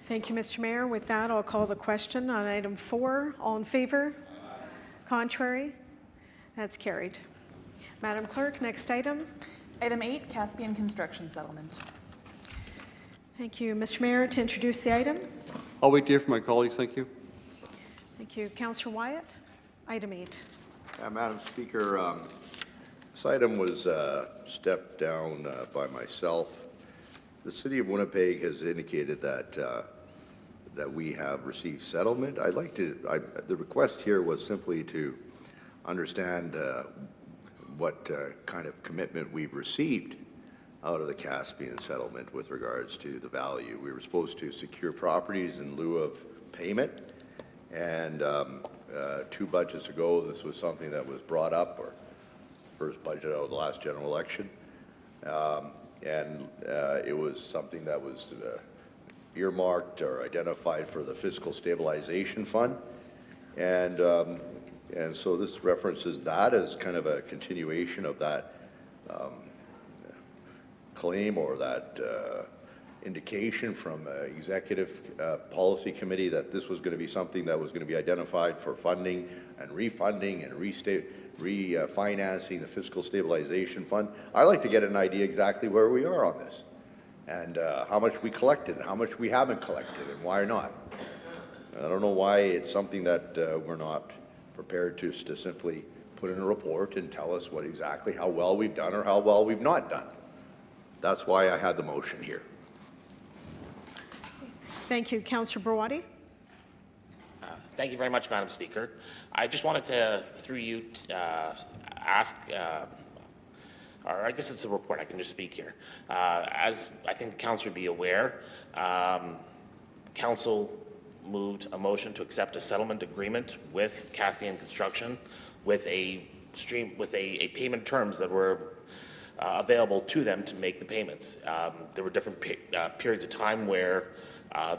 [SPEAKER 1] Thank you, Mr. Mayor. With that, I'll call the question on item 4. All in favor? Contrary? That's carried. Madam Clerk, next item.
[SPEAKER 4] Item 8, Caspian Construction Settlement.
[SPEAKER 1] Thank you. Mr. Mayor, to introduce the item.
[SPEAKER 5] I'll wait to hear from my colleagues. Thank you.
[SPEAKER 1] Thank you. Councillor Wyatt, item 8.
[SPEAKER 6] Madam Speaker, this item was stepped down by myself. The City of Winnipeg has indicated that we have received settlement. I'd like to, the request here was simply to understand what kind of commitment we've received out of the Caspian settlement with regards to the value. We were supposed to secure properties in lieu of payment, and 2 budgets ago, this was something that was brought up, or first budget out of the last general election, and it was something that was earmarked or identified for the Fiscal Stabilization Fund, and so this references that as kind of a continuation of that claim or that indication from Executive Policy Committee that this was going to be something that was going to be identified for funding and refunding and refinancing the Fiscal Stabilization Fund. I'd like to get an idea exactly where we are on this and how much we collected, how much we haven't collected, and why not. I don't know why it's something that we're not prepared to simply put in a report and tell us what exactly how well we've done or how well we've not done. That's why I had the motion here.
[SPEAKER 1] Thank you. Councillor Browati.
[SPEAKER 18] Thank you very much, Madam Speaker. I just wanted to, through you, ask, or I guess it's a report, I can just speak here. As I think the council would be aware, council moved a motion to accept a settlement agreement with Caspian Construction with a payment terms that were available to them to make the payments. There were different periods of time where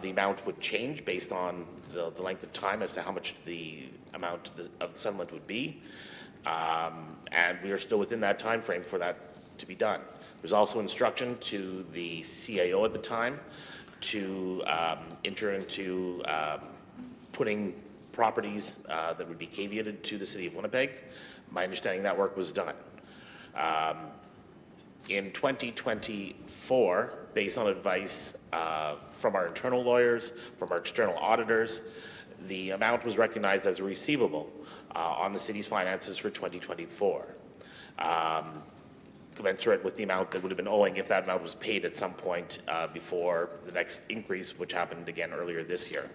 [SPEAKER 18] the amount would change based on the length of time as to how much the amount of the settlement would be. And we are still within that time frame for that to be done. There's also instruction to the CAO at the time to enter into putting properties that would be caveated to the City of Winnipeg. My understanding that work was done. In 2024, based on advice from our internal lawyers, from our external auditors, the amount was recognized as a receivable on the city's finances for 2024, commensurate with the amount that would have been owing if that amount was paid at some point before the next increase, which happened again earlier this year.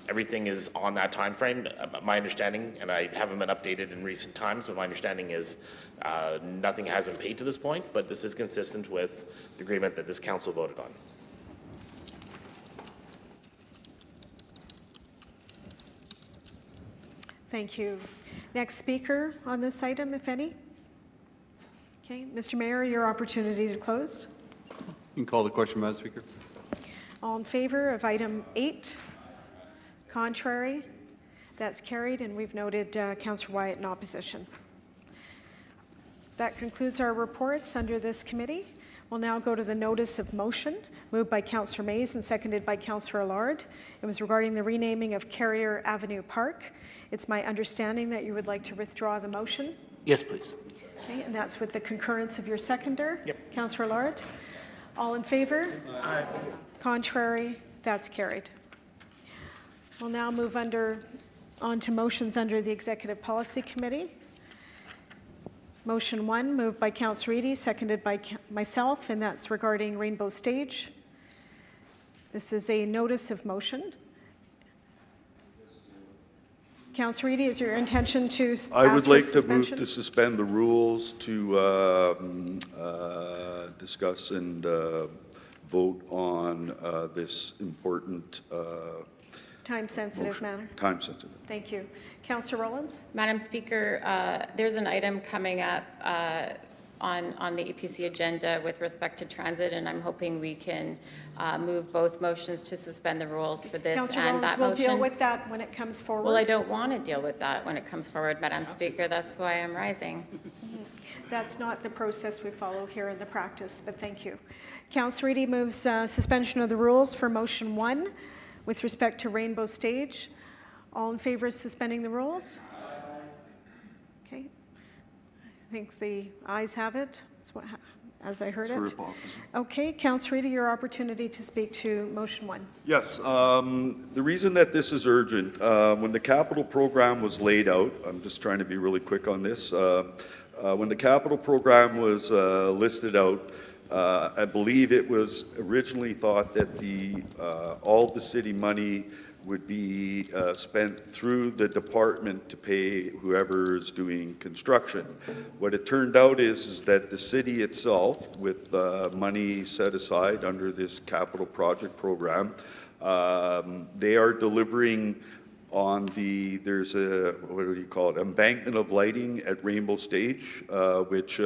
[SPEAKER 18] Everything is on that time frame. My understanding, and I haven't been updated in recent times, but my understanding is nothing has been paid to this point, but this is consistent with the agreement that this council voted on.
[SPEAKER 1] Thank you. Next speaker on this item, if any? Okay, Mr. Mayor, your opportunity to close.
[SPEAKER 5] You can call the question, Madam Speaker.
[SPEAKER 1] All in favor of item 8? Contrary? That's carried, and we've noted Councillor Wyatt in opposition. That concludes our reports under this committee. We'll now go to the notice of motion, moved by Councillor Mays and seconded by Councillor Allard. It was regarding the renaming of Carrier Avenue Park. It's my understanding that you would like to withdraw the motion.
[SPEAKER 18] Yes, please.
[SPEAKER 1] Okay, and that's with the concurrence of your seconder?
[SPEAKER 18] Yep.
[SPEAKER 1] Councillor Allard? All in favor? Aye. Contrary? That's carried. We'll now move on to motions under the Executive Policy Committee. Motion 1, moved by Councillor Eady, seconded by myself, and that's regarding Rainbow Stage. This is a notice of motion. Councillor Eady, is your intention to ask
[SPEAKER 17] I would
[SPEAKER 1] for
[SPEAKER 17] like to move
[SPEAKER 1] suspension?
[SPEAKER 17] to suspend the rules to discuss and vote on this important
[SPEAKER 1] Time-sensitive matter.
[SPEAKER 17] time sensitive.
[SPEAKER 1] Thank you. Councillor Rollins?
[SPEAKER 16] Madam Speaker, there's an item coming up on the EPC agenda with respect to transit, and I'm hoping we can move both motions to suspend the rules for this
[SPEAKER 1] Councillor
[SPEAKER 16] and
[SPEAKER 1] Rollins,
[SPEAKER 16] that
[SPEAKER 1] we'll
[SPEAKER 16] motion.
[SPEAKER 1] deal with that when it comes forward.
[SPEAKER 16] Well, I don't want to deal with that when it comes forward, Madam Speaker. That's why I'm rising.
[SPEAKER 1] That's not the process we follow here in the practice, but thank you. Councillor Eady moves suspension of the rules for motion 1 with respect to Rainbow Stage. All in favor of suspending the rules? Okay. I think the ayes have it, as I heard it. Okay, Councillor Eady, your opportunity to speak to motion 1.
[SPEAKER 17] Yes, the reason that this is urgent, when the capital program was laid out, I'm just trying to be really quick on this. When the capital program was listed out, I believe it was originally thought that all the city money would be spent through the department to pay whoever is doing construction. What it turned out is that the city itself, with money set aside under this capital project program, they are delivering on there's a, what do you call it, embankment of lighting at Rainbow Stage, which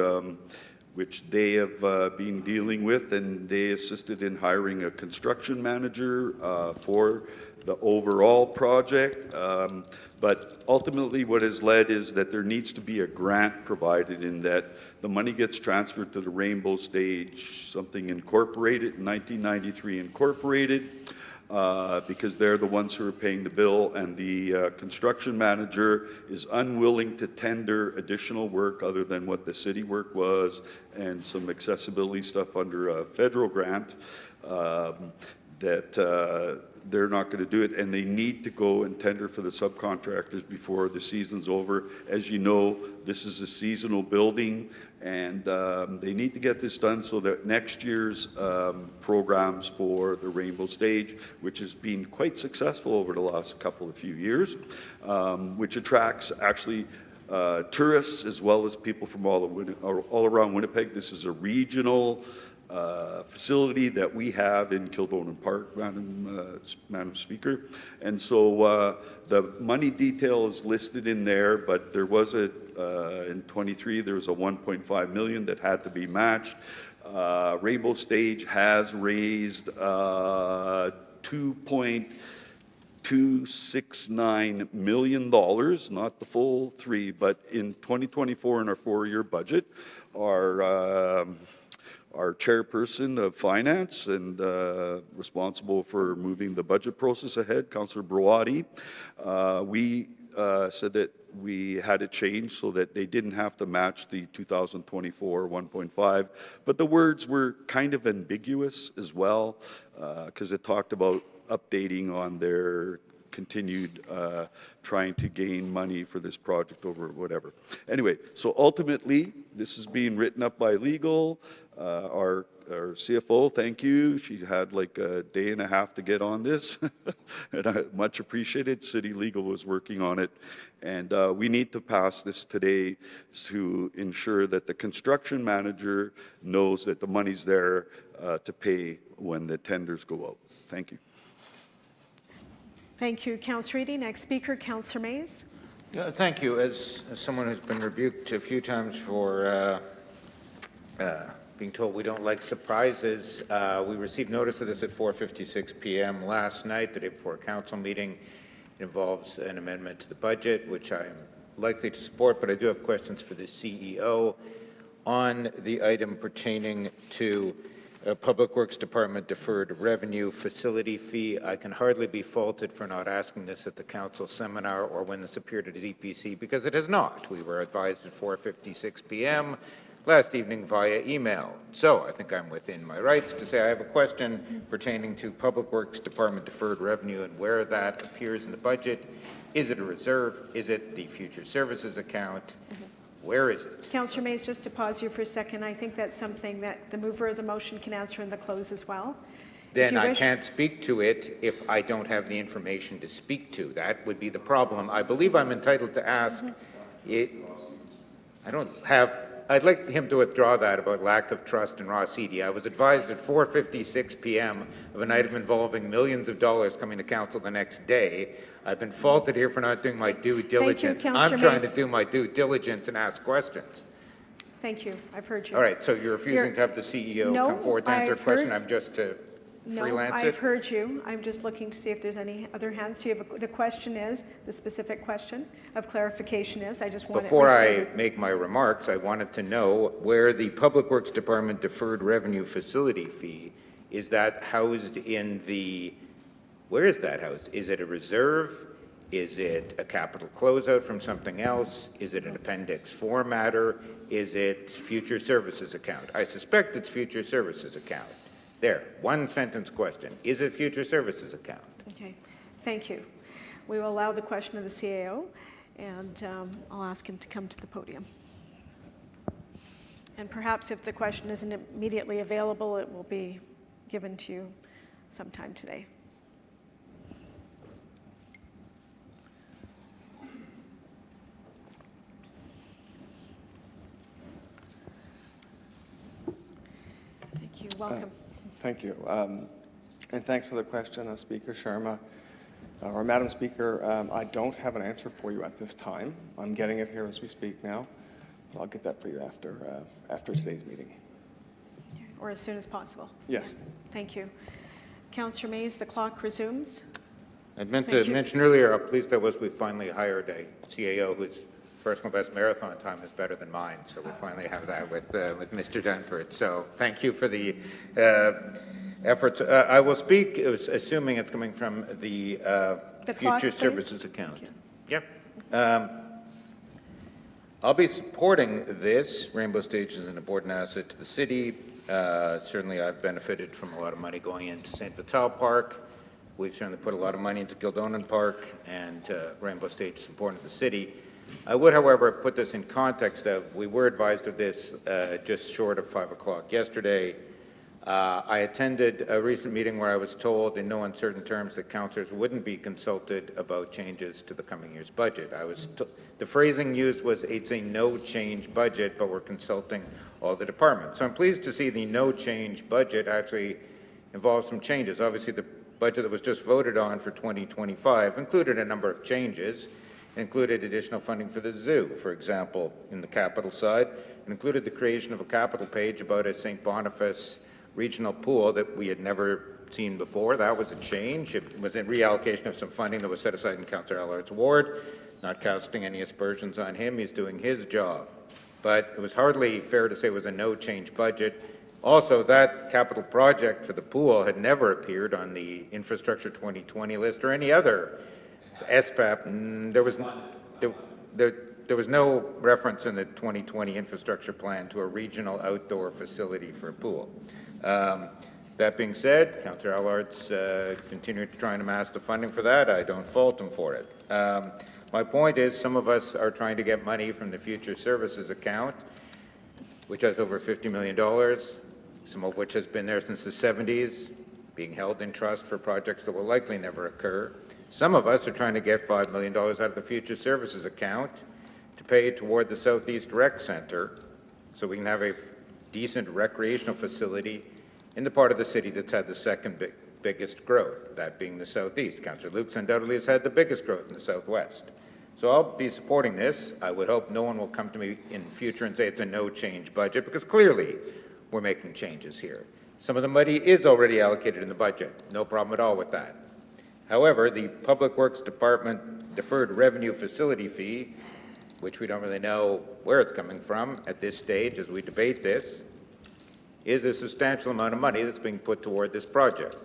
[SPEAKER 17] they have been dealing with, and they assisted in hiring a construction manager for the overall project. But ultimately what has led is that there needs to be a grant provided in that the money gets transferred to the Rainbow Stage, something incorporated, 1993 incorporated, because they're the ones who are paying the bill, and the construction manager is unwilling to tender additional work other than what the city work was and some accessibility stuff under a federal grant, that they're not going to do it, and they need to go and tender for the subcontractors before the season's over. As you know, this is a seasonal building, and they need to get this done so that next year's programs for the Rainbow Stage, which has been quite successful over the last few years, which attracts actually tourists as well as people from all around Winnipeg. This is a regional facility that we have in Kildonan Park, Madam Speaker. And so the money detail is listed in there, but there was in 23, there was a 1.5 million that had to be matched. Rainbow Stage has raised $2.269 million, not the full 3, but in 2024 in our 4-year budget, our chairperson of finance and responsible for moving the budget process ahead, Councillor Brawadi, we said that we had it changed so that they didn't have to match the 2024 1.5, but the words were kind of ambiguous as well, because it talked about updating on their continued trying to gain money for this project over whatever. Anyway, so ultimately, this is being written up by legal. Our CFO, thank you. She had like a day and a half to get on this, and I much appreciated. City Legal was working on it, and we need to pass this today to ensure that the construction manager knows that the money's there to pay when the tenders go out. Thank you.
[SPEAKER 1] Thank you, Councillor Eady. Next speaker, Councillor Mays.
[SPEAKER 8] Yeah, thank you. As someone who's been rebuked a few times for being told we don't like surprises, we received notice of this at 4:56 p.m. last night, the day before a council meeting. It involves an amendment to the budget, which I am likely to support, but I do have questions for the CEO On the item pertaining to Public Works Department deferred revenue facility fee, I can hardly be faulted for not asking this at the council seminar or when this appeared at EPC, because it has not. We were advised at 4:56 p.m. last evening via email. So I think I'm within my rights to say I have a question pertaining to Public Works Department deferred revenue and where that appears in the budget. Is it a reserve? Is it the future services account? Where is it?
[SPEAKER 1] Councillor Mays, just to pause you for a second, I think that's something that the mover of the motion can answer in the close as well.
[SPEAKER 8] Then
[SPEAKER 1] you
[SPEAKER 8] I
[SPEAKER 1] wish-
[SPEAKER 8] can't speak to it if I don't have the information to speak to. That would be the problem. I believe I'm entitled to ask it. I'd like him to withdraw that about lack of trust in Ross Eady. I was advised at 4:56 p.m. of an item involving millions of dollars coming to council the next day. I've been faulted here for not doing my due diligence.
[SPEAKER 1] Councillor
[SPEAKER 8] I'm trying to
[SPEAKER 1] Mace.
[SPEAKER 8] do my due diligence and ask questions.
[SPEAKER 1] Thank you. I've heard you.
[SPEAKER 8] All right, so you're refusing
[SPEAKER 1] You're-
[SPEAKER 8] to have the CEO
[SPEAKER 1] No,
[SPEAKER 8] come forward to answer a
[SPEAKER 1] I've
[SPEAKER 8] question?
[SPEAKER 1] heard-
[SPEAKER 8] I'm just to
[SPEAKER 1] No,
[SPEAKER 8] freelance
[SPEAKER 1] I've
[SPEAKER 8] it?
[SPEAKER 1] heard you. I'm just looking to see if there's any other hands. So you have the question is, the specific question of clarification is, I just want it
[SPEAKER 8] Before I
[SPEAKER 1] restated.
[SPEAKER 8] make my remarks, I wanted to know where the Public Works Department deferred revenue facility fee, is that housed in the, where is that housed? Is it a reserve? Is it a capital closeout from something else? Is it an Appendix 4 matter? Is it future services account? I suspect it's future services account. There, one sentence question. Is it future services account?
[SPEAKER 1] Okay, thank you. We will allow the question of the CAO, and I'll ask him to come to the podium. And perhaps if the question isn't immediately available, it will be given to you sometime today. Thank you. Welcome.
[SPEAKER 2] Thank you. And thanks for the question, Speaker Sharma. Or Madam Speaker, I don't have an answer for you at this time. I'm getting it here as we speak now, but I'll get that for you after today's meeting.
[SPEAKER 1] Or as soon as possible.
[SPEAKER 2] Yes.
[SPEAKER 1] Thank you. Councillor Mays, the clock resumes.
[SPEAKER 8] I meant
[SPEAKER 1] Thank
[SPEAKER 8] to
[SPEAKER 1] you.
[SPEAKER 8] mention earlier how pleased I was we finally hired a CAO whose personal best marathon time is better than mine. So we finally have that with Mr. Dunford. So thank you for the efforts. I will speak, assuming it's coming from the
[SPEAKER 1] clock,
[SPEAKER 8] future
[SPEAKER 1] please.
[SPEAKER 8] services account. Yep. I'll be supporting this. Rainbow Stage is an important asset to the city. Certainly, I've benefited from a lot of money going into St. Vital Park. We've certainly put a lot of money into Kildonan Park, and Rainbow Stage is important to the city. I would, however, put this in context of, we were advised of this just short of 5 o'clock yesterday. I attended a recent meeting where I was told in no uncertain terms that councillors wouldn't be consulted about changes to the coming year's budget. The phrasing used was, it's a no-change budget, but we're consulting all the departments. So I'm pleased to see the no-change budget actually involves some changes. Obviously, the budget that was just voted on for 2025 included a number of changes. It included additional funding for the zoo, for example, in the capital side. It included the creation of a capital page about a St. Boniface regional pool that we had never seen before. That was a change. It was a reallocation of some funding that was set aside in Councillor Allard's ward, not casting any aspersions on him. He's doing his job. But it was hardly fair to say it was a no-change budget. Also, that capital project for the pool had never appeared on the Infrastructure 2020 list or any other SPAP. There was no reference in the 2020 infrastructure plan to a regional outdoor facility for a pool. That being said, Councillor Allard's continued to try and amass the funding for that. I don't fault him for it. My point is, some of us are trying to get money from the Future Services account, which has over $50 million, some of which has been there since the 70s, being held in trust for projects that will likely never occur. Some of us are trying to get $5 million out of the Future Services account to pay toward the Southeast Rec Center so we can have a decent recreational facility in the part of the city that's had the second biggest growth, that being the Southeast. Councillor Lukes undoubtedly has had the biggest growth in the Southwest. So I'll be supporting this. I would hope no one will come to me in the future and say it's a no-change budget, because clearly we're making changes here. Some of the money is already allocated in the budget. No problem at all with that. However, the Public Works Department deferred revenue facility fee which we don't really know where it's coming from at this stage as we debate this, is a substantial amount of money that's being put toward this project.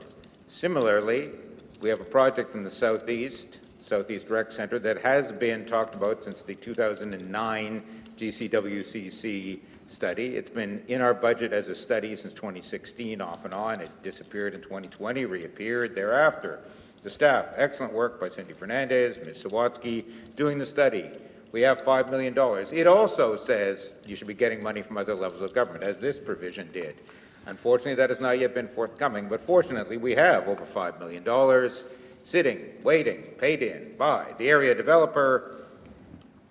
[SPEAKER 8] Similarly, we have a project in the Southeast Rec Center, that has been talked about since the 2009 GCWCC study. It's been in our budget as a study since 2016, off and on. It disappeared in 2020, reappeared thereafter. The staff, excellent work by Cindy Fernandez, Ms. Sawatsky, doing the study. We have $5 million. It also says you should be getting money from other levels of government, as this provision did. Unfortunately, that has not yet been forthcoming, but fortunately, we have over $5 million sitting, waiting, paid in by the area developer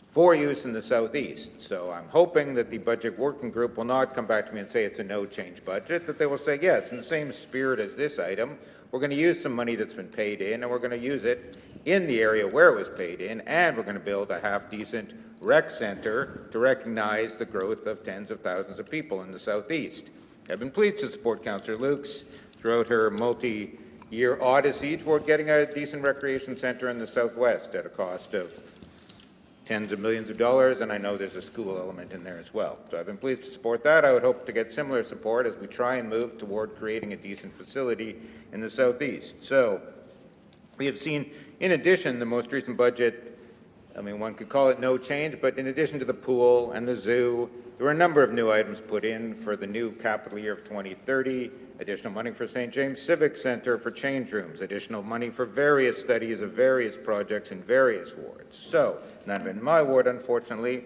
[SPEAKER 8] for use in the Southeast. So I'm hoping that the budget working group will not come back to me and say it's a no-change budget, that they will say, yes, in the same spirit as this item, we're going to use some money that's been paid in, and we're going to use it in the area where it was paid in, and we're going to build a half-decent rec center to recognize the growth of tens of thousands of people in the Southeast. I've been pleased to support Councillor Lukes throughout her multi-year odyssey toward getting a decent recreation center in the Southwest at a cost of tens of millions of dollars, and I know there's a school element in there as well. So I've been pleased to support that. I would hope to get similar support as we try and move toward creating a decent facility in the Southeast. So we have seen, in addition, the most recent budget, I mean, one could call it no change, but in addition to the pool and the zoo, there were a number of new items put in for the new capital year of 2030, additional money for St. James Civic Center for change rooms, additional money for various studies of various projects in various wards. So, none in my ward, unfortunately,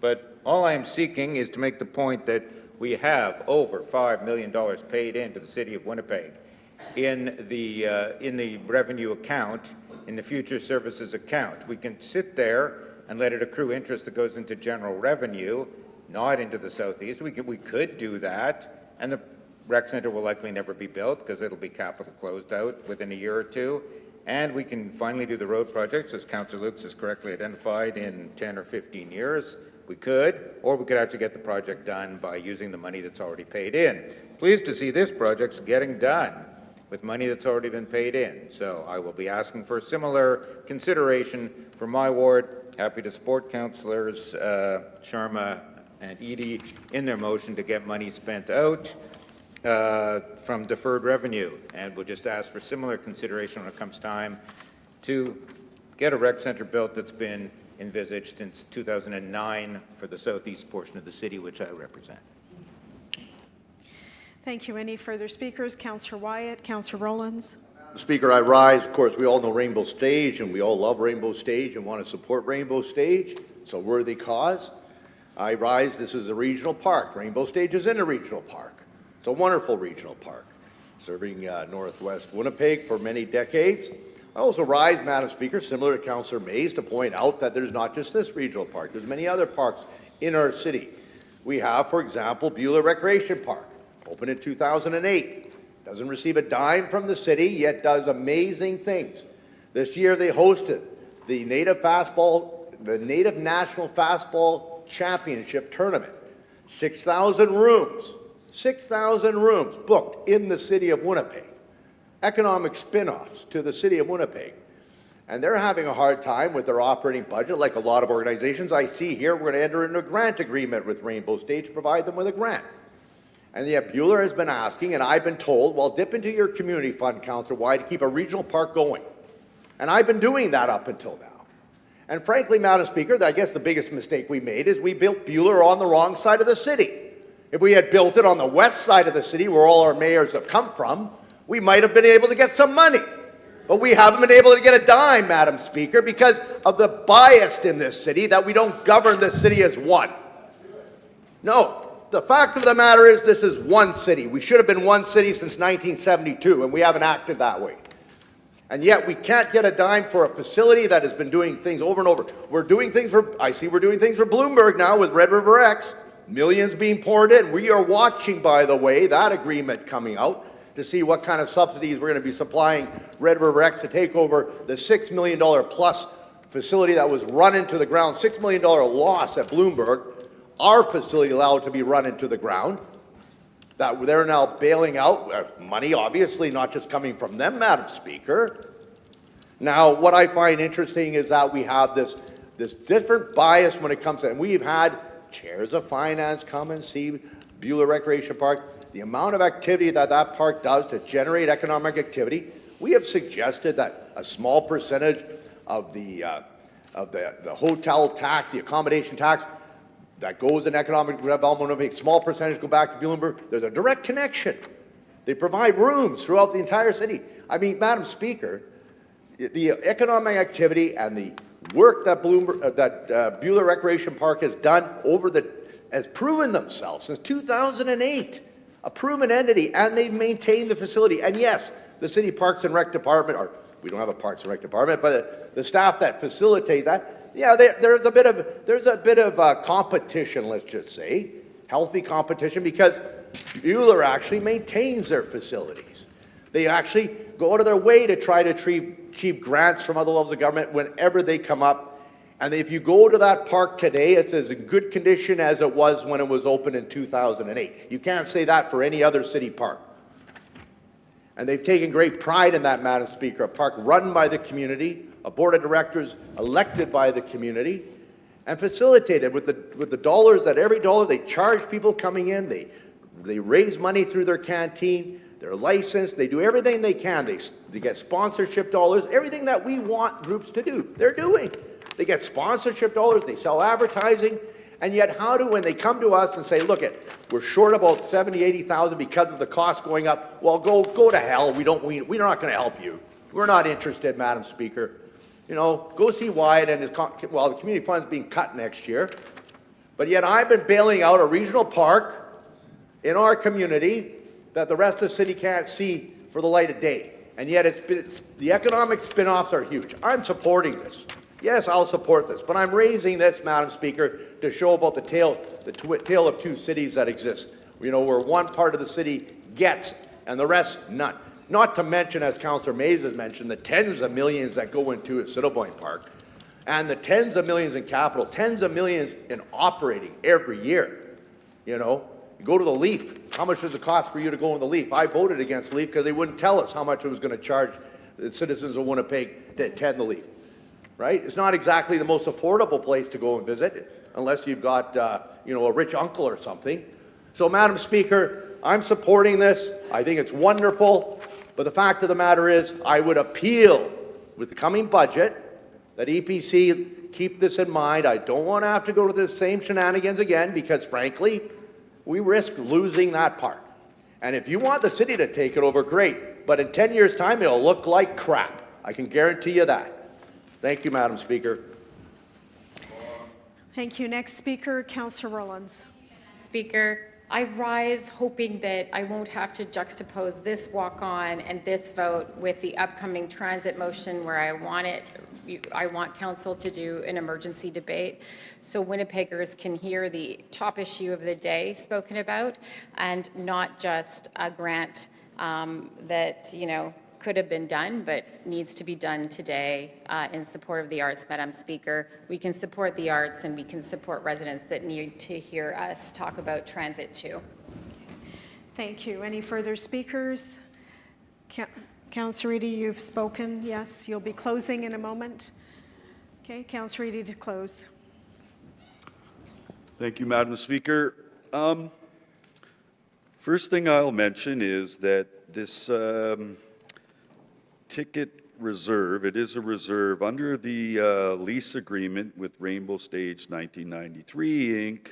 [SPEAKER 8] but all I am seeking is to make the point that we have over $5 million paid into the city of Winnipeg in the revenue account, in the future services account. We can sit there and let it accrue interest that goes into general revenue, not into the Southeast. We could do that, and the rec center will likely never be built because it'll be capital closed out within a year or two. And we can finally do the road projects, as Councillor Lukes has correctly identified, in 10 or 15 years. We could, or we could actually get the project done by using the money that's already paid in. Pleased to see this project's getting done with money that's already been paid in. So I will be asking for similar consideration for my ward. Happy to support Councillors Sharma and Edie in their motion to get money spent out from deferred revenue. And we'll just ask for similar consideration when it comes time to get a rec center built that's been envisaged since 2009 for the southeast portion of the city, which I represent.
[SPEAKER 1] Thank you. Any further speakers? Councillor Wyatt, Councillor Rowlands.
[SPEAKER 6] Speaker, I rise. Of course, we all know Rainbow Stage, and we all love Rainbow Stage and want to support Rainbow Stage. It's a worthy cause. I rise. This is a regional park. Rainbow Stage is in a regional park. It's a wonderful regional park, serving northwest Winnipeg for many decades. I also rise, Madam Speaker, similar to Councillor Mays, to point out that there's not just this regional park. There's many other parks in our city. We have, for example, Beulah Recreation Park, opened in 2008. Doesn't receive a dime from the city, yet does amazing things. This year they hosted the Native National Fastball Championship Tournament. 6,000 rooms booked in the city of Winnipeg. Economic spin-offs to the city of Winnipeg. And they're having a hard time with their operating budget, like a lot of organizations I see here. We're going to enter into a grant agreement with Rainbow Stage to provide them with a grant. And yet Beulah has been asking, and I've been told, well, dip into your community fund, Councillor Wyatt, to keep a regional park going. And I've been doing that up until now. And frankly, Madam Speaker, I guess the biggest mistake we made is we built Beulah on the wrong side of the city. If we had built it on the west side of the city, where all our mayors have come from, we might have been able to get some money. But we haven't been able to get a dime, Madam Speaker, because of the bias in this city that we don't govern the city as one. No, the fact of the matter is this is one city. We should have been one city since 1972, and we haven't acted that way. And yet we can't get a dime for a facility that has been doing things over and over. We're doing things for Bloomberg now with Red River X. Millions being poured in. We are watching, by the way, that agreement coming out to see what kind of subsidies we're going to be supplying Red River X to take over the $6 million plus facility that was run into the ground. $6 million loss at Bloomberg. Our facility allowed to be run into the ground. That they're now bailing out. Money, obviously, not just coming from them, Madam Speaker. Now, what I find interesting is that we have this this different bias when it comes to, and we've had chairs of finance come and see Beulah Recreation Park, the amount of activity that that park does to generate economic activity. We have suggested that a small percentage of the hotel tax, the accommodation tax, that goes in economic development, a small percentage go back to Muhlenberg. There's a direct connection. They provide rooms throughout the entire city. I mean, Madam Speaker, the economic activity and the work that Beulah Recreation Park has done has proven themselves since 2008, a proven entity, and they've maintained the facility. And yes, the City Parks and Rec Department, or we don't have a Parks and Rec Department, but the staff that facilitate that, yeah, there's a bit of competition, let's just say, healthy competition, because Beulah actually maintains their facilities. They actually go out of their way to try to achieve grants from other levels of government whenever they come up. And if you go to that park today, it's as in good condition as it was when it was opened in 2008. You can't say that for any other city park. And they've taken great pride in that, Madam Speaker, a park run by the community, a board of directors elected by the community, and facilitated with the dollars, that every dollar they charge people coming in, they raise money through their canteen, they're licensed, they do everything they can. They get sponsorship dollars, everything that we want groups to do, they're doing. They get sponsorship dollars, they sell advertising, and yet when they come to us and say, look, we're short about 70, 80,000 because of the cost going up, well, go to hell, we're not going to help you. We're not interested, Madam Speaker. You know, go see Wyatt and the community fund's being cut next year. But yet I've been bailing out a regional park in our community that the rest of the city can't see for the light of day. And yet the economic spin-offs are huge. I'm supporting this. Yes, I'll support this. But I'm raising this, Madam Speaker, to show about the tale of two cities that exist. You know, where one part of the city gets and the rest none. Not to mention, as Councillor Mays has mentioned, the tens of millions that go into Assiniboine Park, and the tens of millions in capital, tens of millions in operating every year. You know, you go to the Leaf. How much does it cost for you to go in the Leaf? I voted against Leaf because they wouldn't tell us how much it was going to charge the citizens of Winnipeg to attend the Leaf. Right? It's not exactly the most affordable place to go and visit, unless you've got, a rich uncle or something. So, Madam Speaker, I'm supporting this. I think it's wonderful. But the fact of the matter is, I would appeal with the coming budget that EPC keep this in mind. I don't want to have to go to the same shenanigans again because, frankly, we risk losing that park. And if you want the city to take it over, great. But in 10 years' time, it'll look like crap. I can guarantee you that. Thank you, Madam Speaker.
[SPEAKER 1] Thank you. Next speaker, Councillor Rollins.
[SPEAKER 16] Speaker, I rise hoping that I won't have to juxtapose this walk-on and this vote with the upcoming transit motion where I want council to do an emergency debate so Winnipeggers can hear the top issue of the day spoken about and not just a grant that, could have been done, but needs to be done today in support of the arts, Madam Speaker. We can support the arts and we can support residents that need to hear us talk about transit too.
[SPEAKER 1] Thank you. Any further speakers? Councillor Eady, you've spoken. Yes, you'll be closing in a moment. Okay, Councillor Eady to close.
[SPEAKER 17] Thank you, Madam Speaker. First thing I'll mention is that this ticket reserve, it is a reserve under the lease agreement with Rainbow Stage 1993 Inc.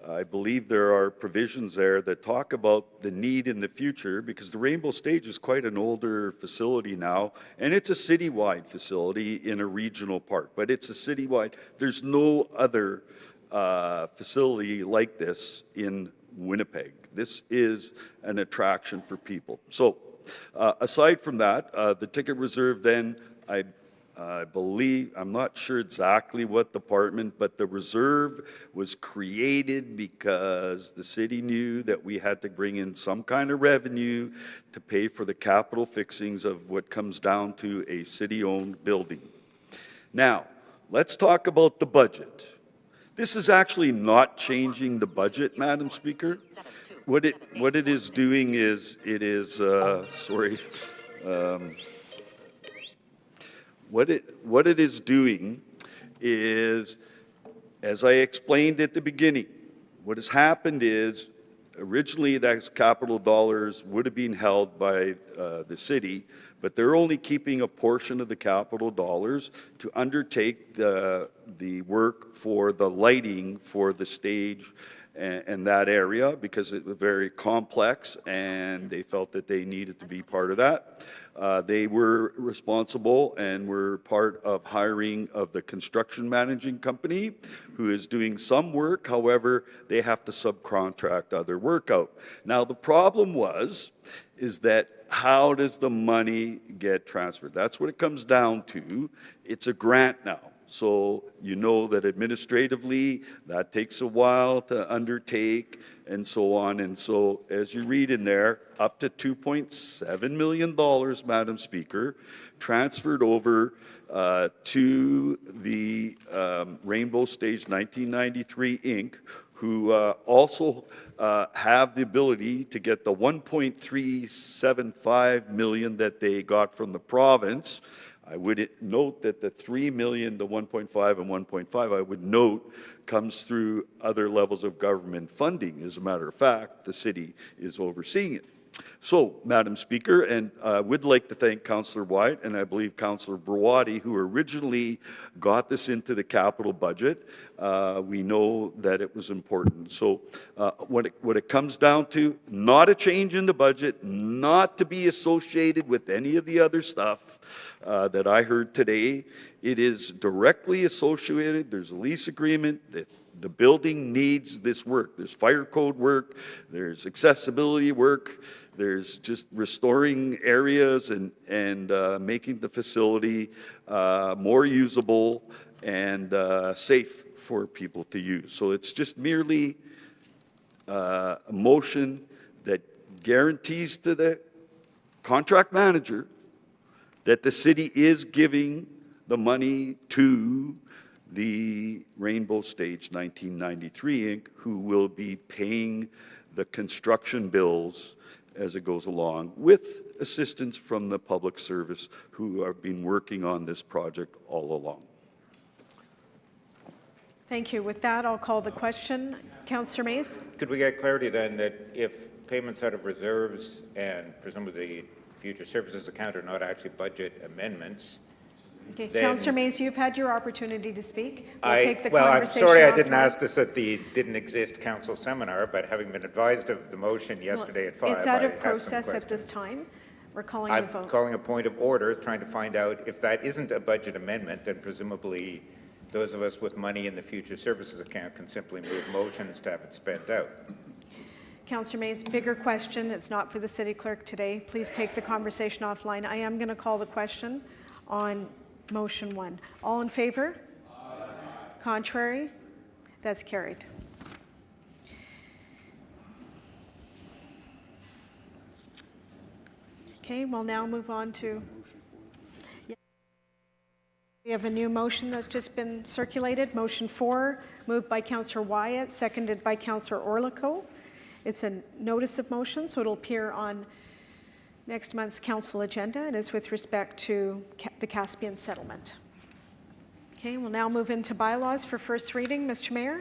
[SPEAKER 17] I believe there are provisions there that talk about the need in the future because the Rainbow Stage is quite an older facility now, and it's a citywide facility in a regional park, but it's a citywide. There's no other facility like this in Winnipeg. This is an attraction for people. So aside from that, the ticket reserve then, I believe, I'm not sure exactly what department, but the reserve was created because the city knew that we had to bring in some kind of revenue to pay for the capital fixings of what comes down to a city-owned building. Now, let's talk about the budget. This is actually not changing the budget, Madam Speaker. What it is doing is, what it is doing is, as I explained at the beginning, what has happened is originally those capital dollars would have been held by the city, but they're only keeping a portion of the capital dollars to undertake the work for the lighting for the stage and that area because it was very complex and they felt that they needed to be part of that. They were responsible and were part of hiring of the construction managing company who is doing some work. However, they have to subcontract other work out. Now, the problem is that how does the money get transferred? That's what it comes down to. It's a grant now. So you know that administratively, that takes a while to undertake and so on. And so as you read in there, up to $2.7 million, Madam Speaker, transferred over to the Rainbow Stage 1993 Inc., who also have the ability to get the $1.375 million that they got from the province. I would note that the $3 million, the 1.5 and 1.5, I would note, comes through other levels of government funding. As a matter of fact, the city is overseeing it. So, Madam Speaker, and I would like to thank Councillor Wyatt and I believe Councillor Brawadi, who originally got this into the capital budget. We know that it was important. So what it comes down to, not a change in the budget, not to be associated with any of the other stuff that I heard today. It is directly associated. There's a lease agreement that the building needs this work. There's fire code work, there's accessibility work, there's just restoring areas and making the facility more usable and safe for people to use. So it's just merely a motion that guarantees to the contract manager that the city is giving the money to the Rainbow Stage 1993 Inc., who will be paying the construction bills as it goes along, with assistance from the public service who have been working on this project all along.
[SPEAKER 1] Thank you. With that, I'll call the question. Councillor Mays?
[SPEAKER 8] Could we get clarity then that if payments out of reserves and presumably future services account are not actually budget amendments?
[SPEAKER 1] Okay,
[SPEAKER 8] Then-
[SPEAKER 1] Councillor Mays, you've had your opportunity to speak. We'll take the
[SPEAKER 8] I'm
[SPEAKER 1] conversation
[SPEAKER 8] sorry I didn't
[SPEAKER 1] afterwards.
[SPEAKER 8] ask this at the didn't exist council seminar, but having been advised of the motion yesterday at 5,
[SPEAKER 1] It's out
[SPEAKER 8] I
[SPEAKER 1] of
[SPEAKER 8] have some
[SPEAKER 1] process at
[SPEAKER 8] questions.
[SPEAKER 1] this time. We're calling a
[SPEAKER 8] I'm
[SPEAKER 1] vote.
[SPEAKER 8] calling a point of order, trying to find out if that isn't a budget amendment, then presumably those of us with money in the future services account can simply move motions to have it spent out.
[SPEAKER 1] Councillor Mays, bigger question. It's not for the city clerk today. Please take the conversation offline. I am going to call the question on motion 1. All in favor? Aye. Contrary? That's carried. Okay, we'll now move on to... We have a new motion that's just been circulated. Motion 4, moved by Councillor Wyatt, seconded by Councillor Orlikow. It's a notice of motion, so it'll appear on next month's council agenda, and it's with respect to the Caspian settlement. Okay, we'll now move into bylaws for first reading. Mr. Mayor?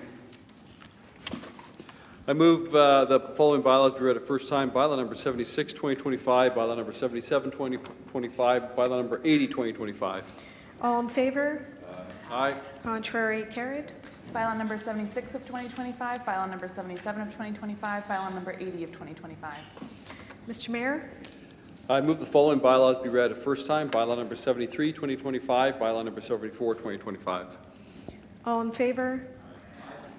[SPEAKER 5] I move the following bylaws be read a first time. Bylaw number 76, 2025, bylaw number 77, 2025, bylaw number 80, 2025.
[SPEAKER 1] All in favor?
[SPEAKER 5] Aye.
[SPEAKER 1] Contrary? Carried.
[SPEAKER 4] Bylaw number 76 of 2025, bylaw number 77 of 2025, bylaw number 80 of 2025.
[SPEAKER 1] Mr. Mayor?
[SPEAKER 5] I move the following bylaws be read a first time. Bylaw number 73, 2025, bylaw number 74, 2025.
[SPEAKER 1] All in favor?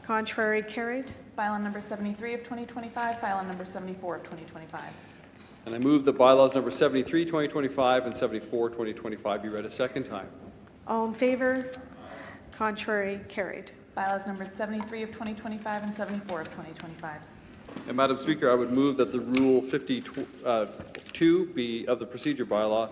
[SPEAKER 1] Contrary? Carried.
[SPEAKER 4] Bylaw number 73 of 2025, bylaw number 74 of 2025.
[SPEAKER 5] And I move the bylaws number 73, 2025, and 74, 2025 be read a second time.
[SPEAKER 1] All in favor? Contrary? Carried.
[SPEAKER 4] Bylaws numbered 73 of 2025 and 74 of 2025.
[SPEAKER 5] And Madam Speaker, I would move that the Rule 52 be of the procedure bylaw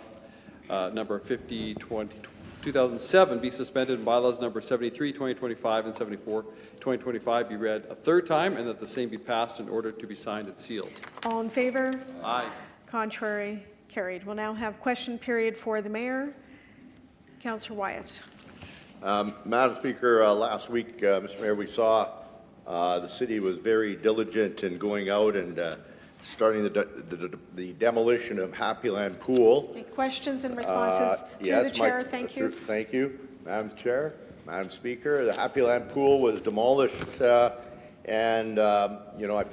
[SPEAKER 5] number 50/2007 be suspended and bylaws number 73, 2025 and 74, 2025 be read a third time and that the same be passed in order to be signed and sealed.
[SPEAKER 1] All in favor?
[SPEAKER 5] Aye.
[SPEAKER 1] Contrary? Carried. We'll now have question period for the mayor. Councillor Wyatt.
[SPEAKER 6] Madam Speaker, last week, Mr. Mayor, we saw the city was very diligent in going out and starting the demolition of Happy Land Pool.
[SPEAKER 1] Any questions and responses? Through
[SPEAKER 6] Yes,
[SPEAKER 1] the chair, thank you.
[SPEAKER 6] Thank you, Madam Chair. Madam Speaker, the Happy Land Pool was demolished, and you know,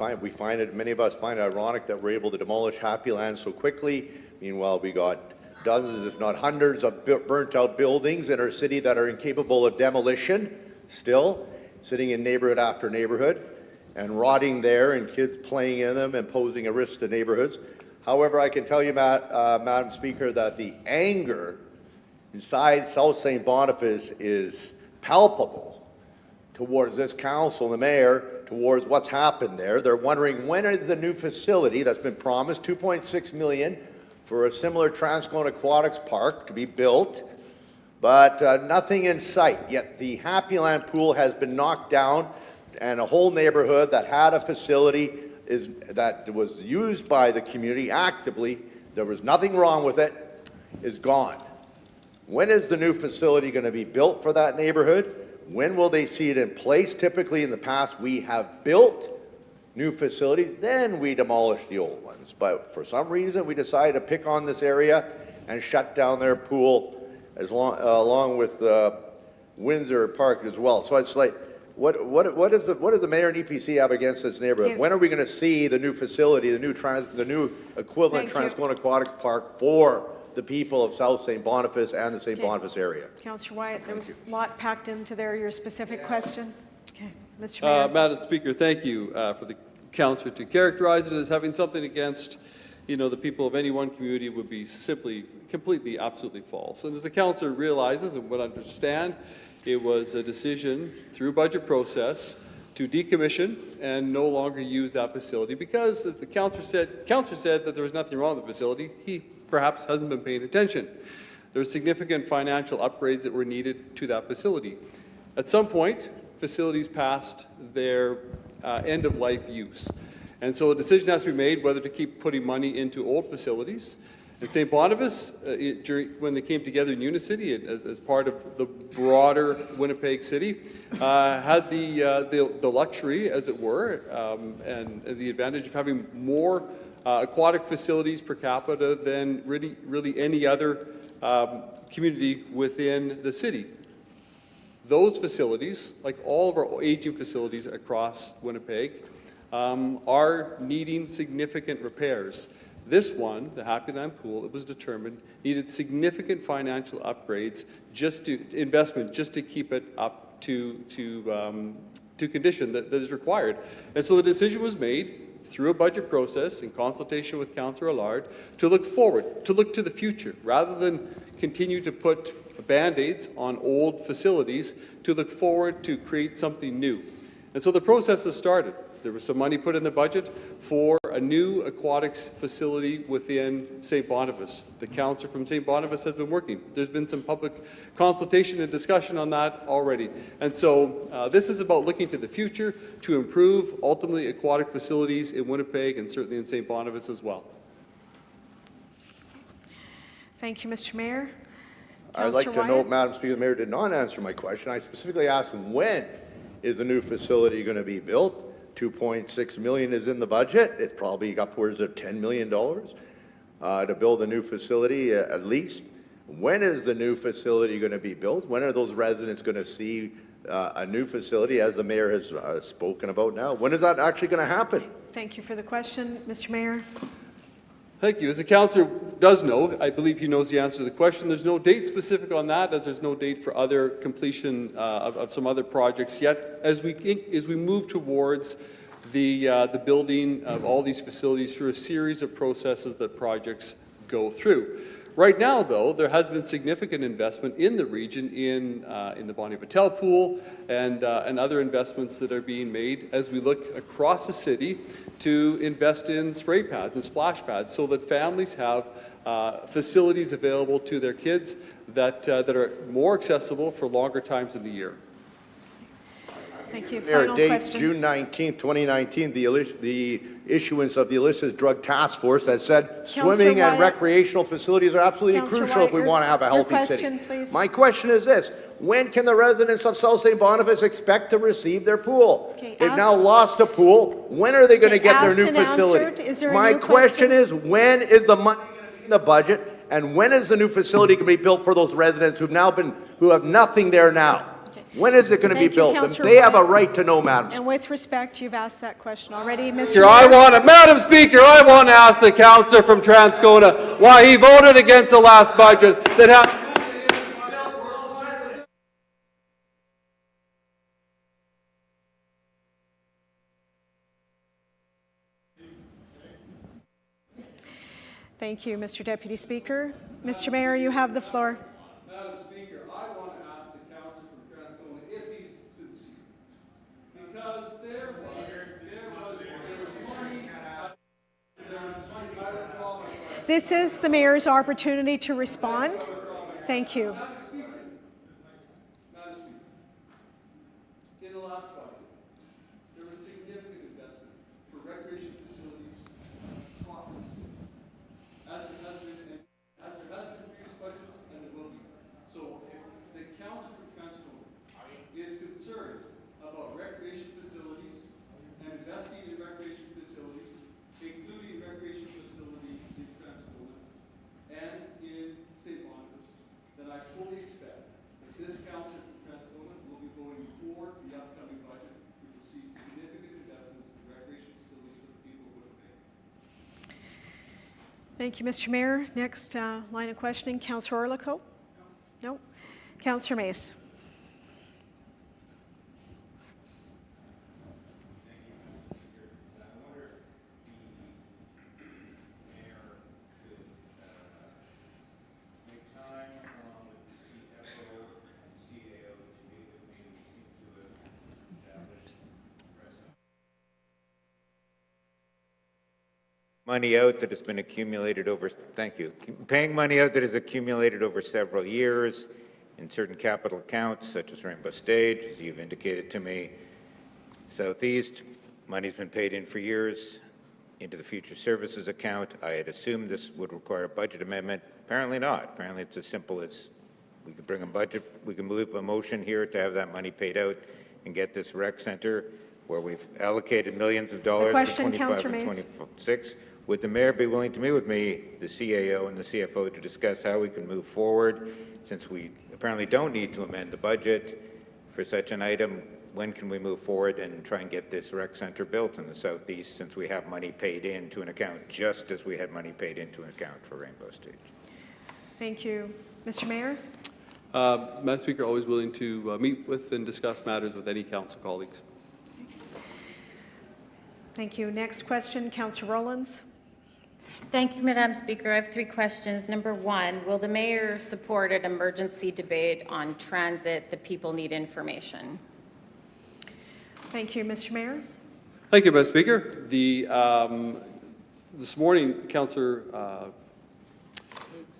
[SPEAKER 6] many of us find it ironic that we're able to demolish Happy Land so quickly. Meanwhile, we got dozens, if not hundreds, of burnt-out buildings in our city that are incapable of demolition, still sitting in neighborhood after neighborhood and rotting there, and kids playing in them and posing a risk to neighborhoods. However, I can tell you, Madam Speaker, that the anger inside South St. Boniface is palpable towards this council and the mayor, towards what's happened there. They're wondering, when is the new facility that's been promised, $2.6 million, for a similar Transcone Aquatics Park to be built, but nothing in sight. Yet the Happy Land Pool has been knocked down, and a whole neighborhood that had a facility that was used by the community actively, there was nothing wrong with it, is gone. When is the new facility going to be built for that neighborhood? When will they see it in place? Typically in the past, we have built new facilities, then we demolish the old ones. But for some reason, we decided to pick on this area and shut down their pool along with Windsor Park as well. So it's like, what does the mayor and EPC have against this neighborhood? When are we going to see the new facility, the new equivalent Transcone Aquatics Park for the people of South St. Boniface and the St. Boniface area?
[SPEAKER 1] Councillor Wyatt, there was a lot packed into there. Your specific question? Okay, Mr. Mayor.
[SPEAKER 5] Madam Speaker, thank you for the councillor to characterize it as having something against, you know, the people of any one community would be simply, completely, absolutely false. And as the councillor realizes and would understand, it was a decision through budget process to decommission and no longer use that facility because, as the councillor said that there was nothing wrong with the facility. He perhaps hasn't been paying attention. There were significant financial upgrades that were needed to that facility. At some point, facilities passed their end-of-life use. And so a decision has to be made whether to keep putting money into old facilities. And St. Boniface, when they came together in Unicity as part of the broader Winnipeg city, had the luxury, as it were, and the advantage of having more aquatic facilities per capita than really any other community within the city. Those facilities, like all of our aging facilities across Winnipeg, are needing significant repairs. This one, the Happy Land Pool, it was determined, needed significant financial upgrades, investment just to keep it up to condition that is required. And so the decision was made through a budget process in consultation with Councillor Allard to look forward, to look to the future, rather than continue to put Band-Aids on old facilities, to look forward to create something new. And so the process has started. There was some money put in the budget for a new aquatics facility within St. Boniface. The councillor from St. Boniface has been working. There's been some public consultation and discussion on that already. And so this is about looking to the future to improve, ultimately, aquatic facilities in Winnipeg and certainly in St. Boniface as well.
[SPEAKER 1] Thank you, Mr. Mayor.
[SPEAKER 6] I'd like to
[SPEAKER 1] Councillor
[SPEAKER 6] note,
[SPEAKER 1] Wyatt?
[SPEAKER 6] Madam Speaker, the mayor did not answer my question. I specifically asked when is the new facility going to be built? $2.6 million is in the budget. It's probably upwards of $10 million to build a new facility at least. When is the new facility going to be built? When are those residents going to see a new facility, as the mayor has spoken about now? When is that actually going to happen?
[SPEAKER 1] Thank you for the question. Mr. Mayor.
[SPEAKER 5] Thank you. As the councillor does know, I believe he knows the answer to the question. There's no date specific on that, as there's no date for other completion of some other projects yet. As we move towards the building of all these facilities through a series of processes that projects go through. Right now, though, there has been significant investment in the region in the Bonnie Patel pool and other investments that are being made as we look across the city to invest in spray pads and splash pads so that families have facilities available to their kids that are more accessible for longer times of the year.
[SPEAKER 1] Thank you.
[SPEAKER 6] Mayor,
[SPEAKER 1] Final
[SPEAKER 6] date
[SPEAKER 1] question.
[SPEAKER 6] June 19, 2019, the issuance of the illicit drug task force that said swimming and
[SPEAKER 1] Wyatt.
[SPEAKER 6] recreational facilities are absolutely
[SPEAKER 1] Councillor
[SPEAKER 6] crucial if we
[SPEAKER 1] Wyatt,
[SPEAKER 6] want to have a
[SPEAKER 1] your
[SPEAKER 6] healthy
[SPEAKER 1] question,
[SPEAKER 6] city.
[SPEAKER 1] please.
[SPEAKER 6] My question is this: when can the residents of South St. Boniface expect to receive their pool?
[SPEAKER 1] Okay,
[SPEAKER 6] They've
[SPEAKER 1] asked-
[SPEAKER 6] now lost a pool. When are they going to
[SPEAKER 1] Okay,
[SPEAKER 6] get their
[SPEAKER 1] asked
[SPEAKER 6] new
[SPEAKER 1] and
[SPEAKER 6] facility?
[SPEAKER 1] answered. Is there a
[SPEAKER 6] My
[SPEAKER 1] new
[SPEAKER 6] question
[SPEAKER 1] question?
[SPEAKER 6] is, when is the money going to be in the budget? And when is the new facility going to be built for those residents who have nothing there now? When is it going to be
[SPEAKER 1] Thank you,
[SPEAKER 6] built?
[SPEAKER 1] Councillor
[SPEAKER 6] They have a
[SPEAKER 1] White.
[SPEAKER 6] right to know, Madam
[SPEAKER 1] And with respect, you've asked that question already. Mr.
[SPEAKER 5] Speaker, I
[SPEAKER 1] Mayor?
[SPEAKER 5] want to, Madam Speaker, I want to ask the councillor from Transcona why he voted against the last budget that had.
[SPEAKER 1] Thank you, Mr. Deputy Speaker. Mr. Mayor, you have the floor.
[SPEAKER 5] Madam Speaker, I want to ask the councillor from Transcona if he's sincere. Because there was money.
[SPEAKER 1] This is the mayor's opportunity to respond. Thank you.
[SPEAKER 5] Madam Speaker, in the last budget, there was significant investment for recreation facilities across the city, as there has been in previous budgets, and there will be. So if the council for Transcona is concerned about recreation facilities and investing in recreation facilities, including recreation facilities in Transcona and in St. Boniface, then I fully expect that this council from Transcona will be voting for the upcoming budget, which will see significant investments in recreation facilities for the people of Winnipeg.
[SPEAKER 1] Thank you, Mr. Mayor. Next line of questioning, Councillor Orlikow? No. Councillor Mace?
[SPEAKER 8] Money out that has been accumulated over, thank you, paying money out that is accumulated over several years in certain capital accounts, such as Rainbow Stage, as you've indicated to me. Southeast, money's been paid in for years into the future services account. I had assumed this would require a budget amendment. Apparently not. Apparently it's as simple as we could bring a budget, we can move a motion here to have that money paid out and get this rec center where we've allocated millions of dollars for
[SPEAKER 1] question,
[SPEAKER 8] 25
[SPEAKER 1] Councillor
[SPEAKER 8] and
[SPEAKER 1] Mace.
[SPEAKER 8] 26. Would the mayor be willing to meet with me, the CAO and the CFO, to discuss how we can move forward, since we apparently don't need to amend the budget for such an item? When can we move forward and try and get this rec center built in the southeast, since we have money paid into an account, just as we had money paid into an account for Rainbow Stage?
[SPEAKER 1] Thank you. Mr. Mayor?
[SPEAKER 5] Madam Speaker, always willing to meet with and discuss matters with any council colleagues.
[SPEAKER 1] Thank you. Next question, Councillor Rollins?
[SPEAKER 16] Thank you, Madam Speaker. I have 3 questions. Number 1, will the mayor support an emergency debate on transit? The people need information.
[SPEAKER 1] Thank you. Mr. Mayor?
[SPEAKER 5] Thank you, Madam Speaker. This morning, Councillor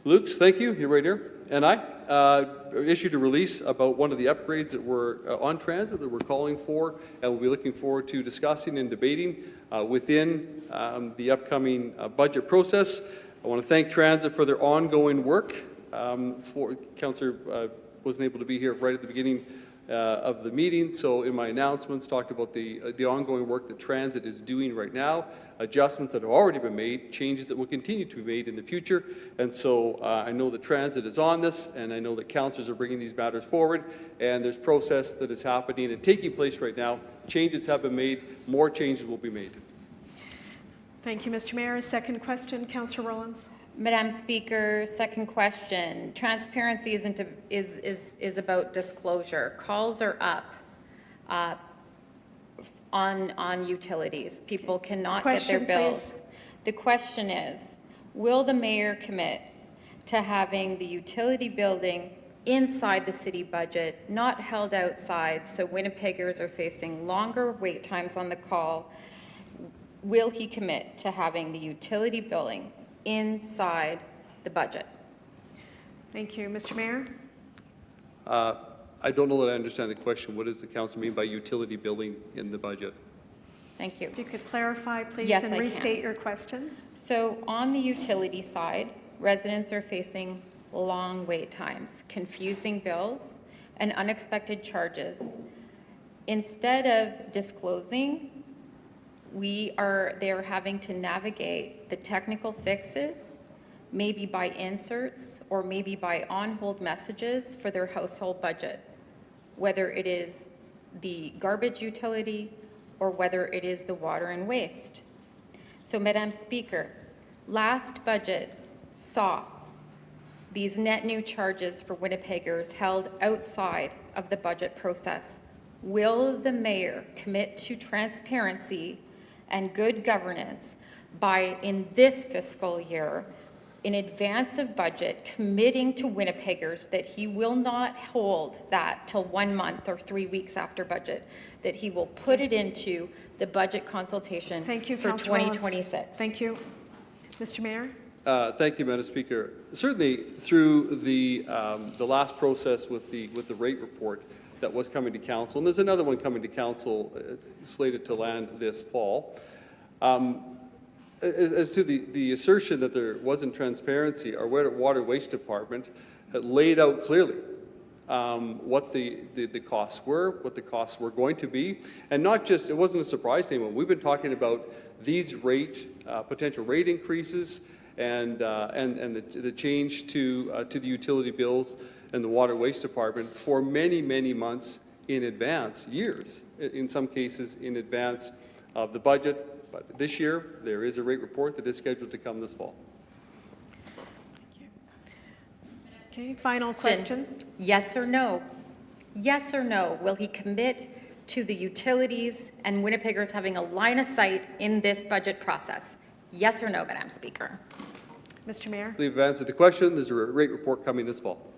[SPEAKER 5] Lukes, thank you, you're right here, and I issued a release about one of the upgrades that were on transit that we're calling for, and we'll be looking forward to discussing and debating within the upcoming budget process. I want to thank Transit for their ongoing work. Councillor wasn't able to be here right at the beginning of the meeting, so in my announcements talked about the ongoing work that Transit is doing right now, adjustments that have already been made, changes that will continue to be made in the future, and so I know that Transit is on this, and I know that councillors are bringing these matters forward, and there's process that is happening and taking place right now. Changes have been made, more changes will be made.
[SPEAKER 1] Thank you, Mr. Mayor. Second question, Councillor Rollins?
[SPEAKER 16] Madam Speaker, second question. Transparency is about disclosure. Calls are up on utilities. People cannot get their
[SPEAKER 1] Question,
[SPEAKER 16] bills.
[SPEAKER 1] please.
[SPEAKER 16] The question is, will the mayor commit to having the utility building inside the city budget, not held outside, so Winnipeggers are facing longer wait times on the call? Will he commit to having the utility building inside the budget?
[SPEAKER 1] Thank you. Mr. Mayor?
[SPEAKER 5] I don't know that I understand the question. What does the council mean by utility building in the budget?
[SPEAKER 16] Thank you.
[SPEAKER 1] If you could clarify, please,
[SPEAKER 16] Yes,
[SPEAKER 1] and
[SPEAKER 16] I
[SPEAKER 1] restate
[SPEAKER 16] can.
[SPEAKER 1] your question.
[SPEAKER 16] So on the utility side, residents are facing long wait times, confusing bills, and unexpected charges. Instead of disclosing, they are having to navigate the technical fixes, maybe by inserts or maybe by on-hold messages for their household budget, whether it is the garbage utility or whether it is the water and waste. So, Madam Speaker, last budget saw these net new charges for Winnipeggers held outside of the budget process. Will the mayor commit to transparency and good governance by, in this fiscal year, in advance of budget, committing to Winnipeggers that he will not hold that till 1 month or 3 weeks after budget, that he will put it into the budget consultation
[SPEAKER 1] Thank you,
[SPEAKER 16] for
[SPEAKER 1] Councillor Owens.
[SPEAKER 16] 2026?
[SPEAKER 1] Thank you. Mr. Mayor?
[SPEAKER 5] Thank you, Madam Speaker. Certainly, through the last process with the rate report that was coming to council, and there's another one coming to council slated to land this fall. As to the assertion that there wasn't transparency, our Water Waste Department had laid out clearly what the costs were, what the costs were going to be, and not just, it wasn't a surprise to anyone. We've been talking about these potential rate increases and the change to the utility bills and the Water Waste Department for many, many months in advance, years, in some cases in advance of the budget. But this year, there is a rate report that is scheduled to come this fall.
[SPEAKER 1] Okay, final question.
[SPEAKER 16] Yes or no? Yes or no? Will he commit to the utilities and Winnipeggers having a line of sight in this budget process? Yes or no, Madam Speaker?
[SPEAKER 1] Mr. Mayor?
[SPEAKER 5] I believe I've answered the question. There's a rate report coming this fall.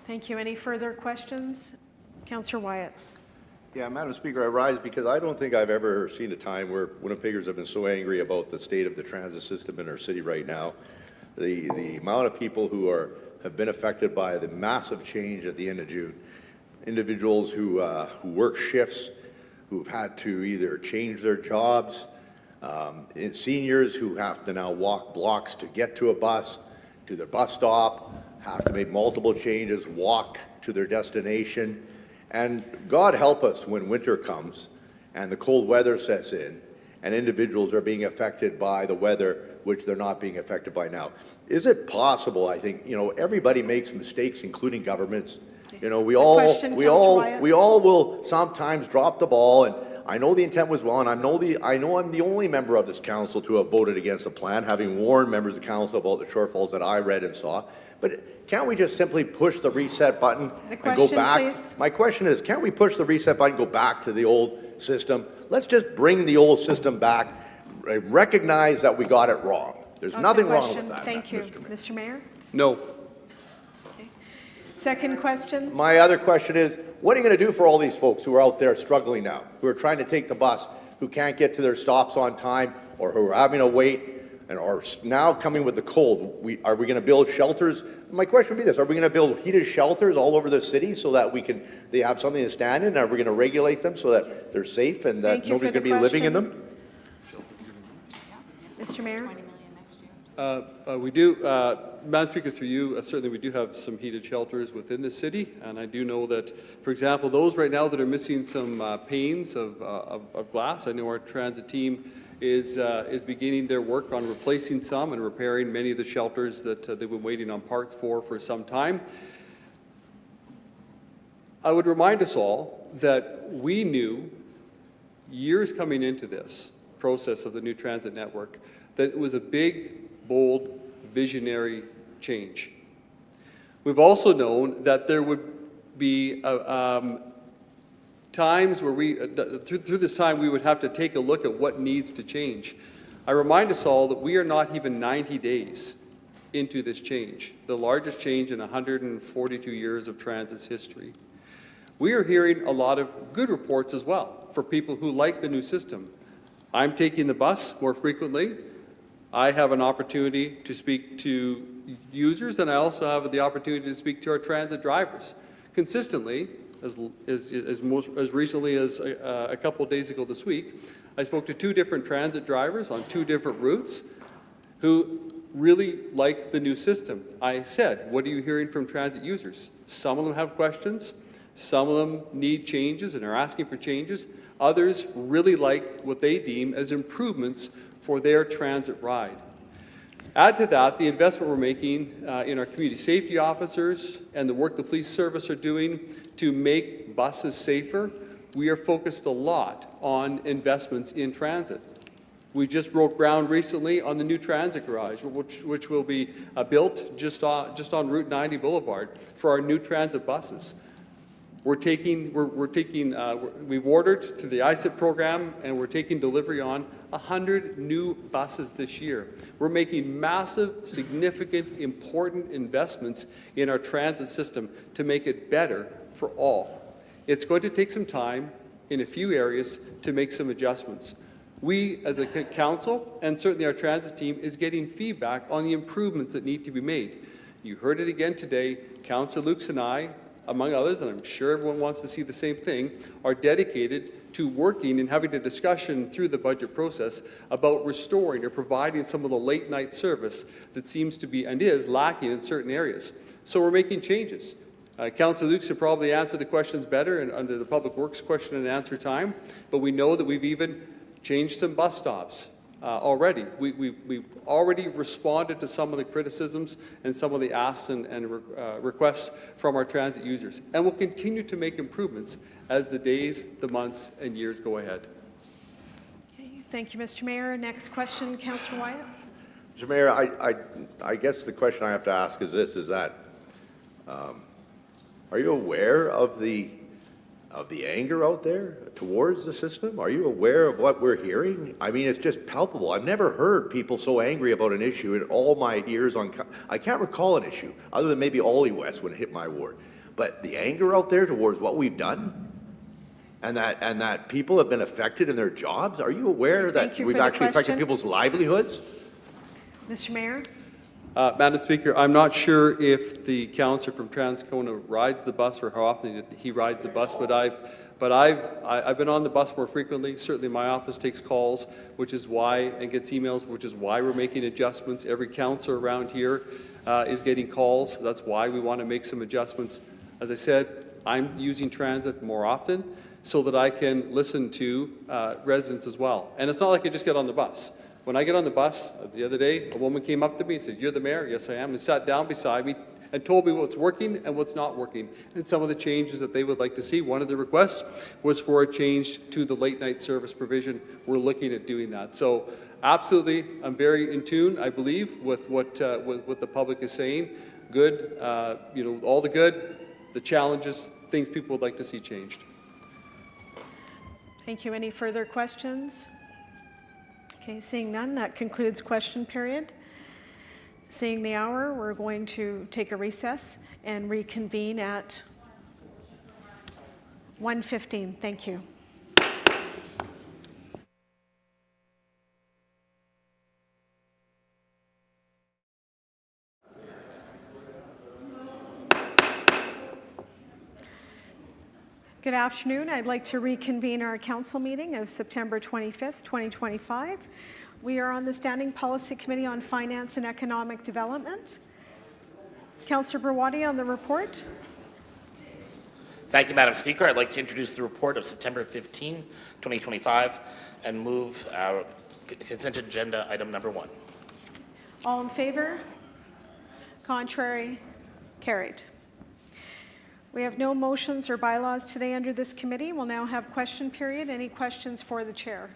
[SPEAKER 1] Thank you. Any further questions? Councillor Wyatt.
[SPEAKER 6] Yeah, Madam Speaker, I rise because I don't think I've ever seen a time where Winnipeggers have been so angry about the state of the transit system in our city right now. The amount of people who have been affected by the massive change at the end of June. Individuals who work shifts, who've had to either change their jobs, seniors who have to now walk blocks to get to a bus, to their bus stop, have to make multiple changes, walk to their destination. And God help us when winter comes and the cold weather sets in and individuals are being affected by the weather, which they're not being affected by now. Is it possible, I think, everybody makes mistakes, including governments. We all will sometimes drop the ball, and I know the intent was well, and I know I'm the only member of this council to have voted against the plan, having warned members of the council about the shortfalls that I read and saw. But can't we just simply push the reset button and go back?
[SPEAKER 1] Please.
[SPEAKER 6] My question is, can't we push the reset button and go back to the old system? Let's just bring the old system back, recognize that we got it wrong. There's nothing wrong with that.
[SPEAKER 1] Thank you. Mr. Mayor?
[SPEAKER 5] No.
[SPEAKER 1] Okay. Second question.
[SPEAKER 6] My other question is, what are you going to do for all these folks who are out there struggling now, who are trying to take the bus, who can't get to their stops on time, or who are having to wait, and are now coming with the cold? Are we going to build shelters? My question would be this: are we going to build heated shelters all over the city so that they have something to stand in? Are we going to regulate them so that they're safe and that nobody's going to be living in them?
[SPEAKER 1] Mr. Mayor?
[SPEAKER 5] We do, Madam Speaker, through you, certainly we do have some heated shelters within the city, and I do know that, for example, those right now that are missing some panes of glass, I know our transit team is beginning their work on replacing some and repairing many of the shelters that they've been waiting on parts for some time. I would remind us all that we knew years coming into this process of the new transit network that it was a big, bold, visionary change. We've also known that there would be times where through this time, we would have to take a look at what needs to change. I remind us all that we are not even 90 days into this change, the largest change in 142 years of transit's history. We are hearing a lot of good reports as well for people who like the new system. I'm taking the bus more frequently. I have an opportunity to speak to users, and I also have the opportunity to speak to our transit drivers. Consistently, as recently as a couple of days ago this week, I spoke to 2 different transit drivers on 2 different routes who really like the new system. I said, what are you hearing from transit users? Some of them have questions. Some of them need changes and are asking for changes. Others really like what they deem as improvements for their transit ride. Add to that the investment we're making in our community safety officers and the work the police service are doing to make buses safer. We are focused a lot on investments in transit. We just broke ground recently on the new transit garage, which will be built just on Route 90 Boulevard for our new transit buses. We've ordered through the ISIP program, and we're taking delivery on 100 new buses this year. We're making massive, significant, important investments in our transit system to make it better for all. It's going to take some time in a few areas to make some adjustments. We, as a council, and certainly our transit team, is getting feedback on the improvements that need to be made. You heard it again today. Councillor Lukes and I, among others, and I'm sure everyone wants to see the same thing, are dedicated to working and having a discussion through the budget process about restoring or providing some of the late night service that seems to be and is lacking in certain areas. So we're making changes. Councillor Lukes will probably answer the questions better and under the Public Works question and answer time, but we know that we've even changed some bus stops already. We've already responded to some of the criticisms and some of the asks and requests from our transit users. And we'll continue to make improvements as the days, the months, and years go ahead.
[SPEAKER 1] Okay, thank you, Mr. Mayor. Next question, Councillor Wyatt.
[SPEAKER 6] Mr. Mayor, I guess the question I have to ask is this, is that, are you aware of the anger out there towards the system? Are you aware of what we're hearing? I mean, it's just palpable. I've never heard people so angry about an issue in all my years on, I can't recall an issue, other than maybe Ollie West when it hit my ward. But the anger out there towards what we've done, and that people have been affected in their jobs, are you aware that we've actually affected people's livelihoods?
[SPEAKER 1] Mr. Mayor.
[SPEAKER 5] Madam Speaker, I'm not sure if the councillor from Transcona rides the bus or how often he rides the bus, but I've been on the bus more frequently. Certainly my office takes calls, which is why, and gets emails, which is why we're making adjustments. Every councillor around here is getting calls. That's why we want to make some adjustments. As I said, I'm using transit more often so that I can listen to residents as well. And it's not like I just get on the bus. When I get on the bus, the other day, a woman came up to me and said, "You're the mayor?" "Yes, I am," and sat down beside me and told me what's working and what's not working, and some of the changes that they would like to see. One of the requests was for a change to the late night service provision. We're looking at doing that. So absolutely, I'm very in tune, I believe, with what the public is saying. Good, all the good, the challenges, things people would like to see changed.
[SPEAKER 1] Thank you. Any further questions? Okay, seeing none, that concludes question period. Seeing the hour, we're going to take a recess and reconvene at 1:15. Thank you. Good afternoon. I'd like to reconvene our council meeting of September 25th, 2025. We are on the Standing Policy Committee on Finance and Economic Development. Councillor Berwadi on the report.
[SPEAKER 18] Thank you, Madam Speaker. I'd like to introduce the report of September 15, 2025, and move our consent agenda item number 1.
[SPEAKER 1] All in favor? Contrary? Carried. We have no motions or bylaws today under this committee. We'll now have question period. Any questions for the chair?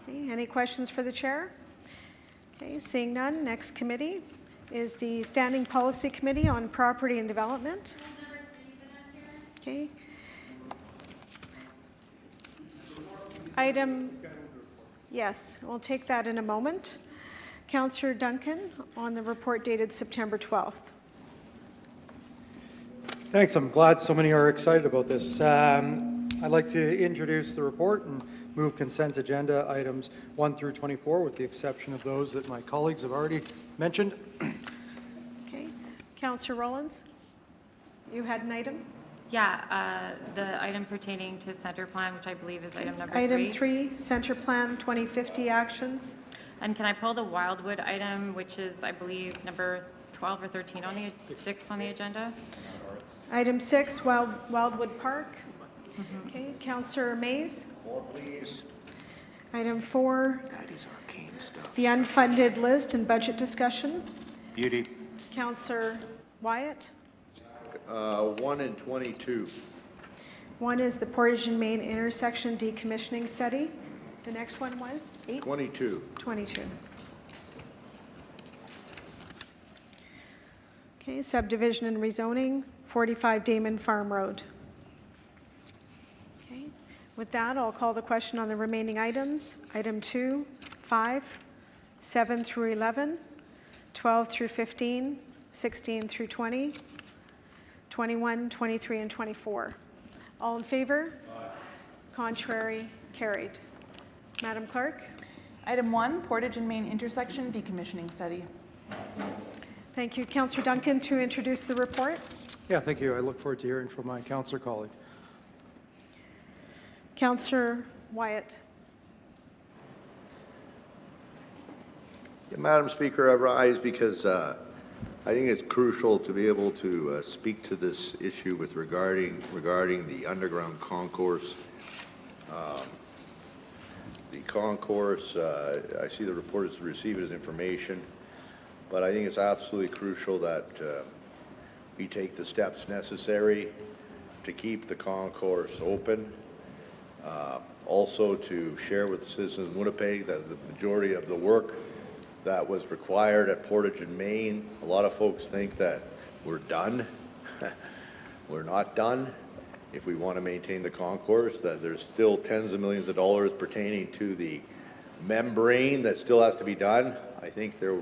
[SPEAKER 1] Okay, any questions for the chair? Okay, seeing none, next committee is the Standing Policy Committee on Property and Development. Okay. Yes, we'll take that in a moment. Councillor Duncan on the report dated September 12th.
[SPEAKER 19] Thanks. I'm glad so many are excited about this. I'd like to introduce the report and move consent agenda items 1 through 24, with the exception of those that my colleagues have already mentioned.
[SPEAKER 1] Okay. Councillor Rollins, you had an item?
[SPEAKER 16] Yeah, the item pertaining to Centre Plan, which I believe is item number 3.
[SPEAKER 1] Item 3, Centre Plan 2050 actions.
[SPEAKER 16] And can I pull the Wildwood item, which is, I believe, number 12 or 13 on the, 6 on the agenda?
[SPEAKER 1] Item 6, Wildwood Park. Okay, Councillor Mays.
[SPEAKER 8] 4, please.
[SPEAKER 1] Item 4,
[SPEAKER 8] That is arcane stuff.
[SPEAKER 1] the unfunded list and budget discussion.
[SPEAKER 8] Beauty.
[SPEAKER 1] Councillor Wyatt.
[SPEAKER 6] 1 and 22.
[SPEAKER 1] 1 is the Portage and Main intersection decommissioning study. The next one was 8?
[SPEAKER 6] 22.
[SPEAKER 1] 22. Okay, subdivision and rezoning, 45 Damon Farm Road. Okay, with that, I'll call the question on the remaining items. Item 2, 5, 7 through 11, 12 through 15, 16 through 20, 21, 23, and 24. All in favor? Contrary? Carried. Madam Clerk?
[SPEAKER 4] Item 1, Portage and Main intersection decommissioning study.
[SPEAKER 1] Thank you. Councillor Duncan to introduce the report.
[SPEAKER 19] Yeah, thank you. I look forward to hearing from my councillor colleague.
[SPEAKER 1] Councillor Wyatt.
[SPEAKER 6] Yeah, Madam Speaker, I rise because I think it's crucial to be able to speak to this issue with regarding the underground concourse. The concourse, I see the report is received as information, but I think it's absolutely crucial that we take the steps necessary to keep the concourse open. Also to share with the citizens of Winnipeg that the majority of the work that was required at Portage and Main, a lot of folks think that we're done. We're not done. If we want to maintain the concourse, that there's still tens of millions of dollars pertaining to the membrane that still has to be done. I think the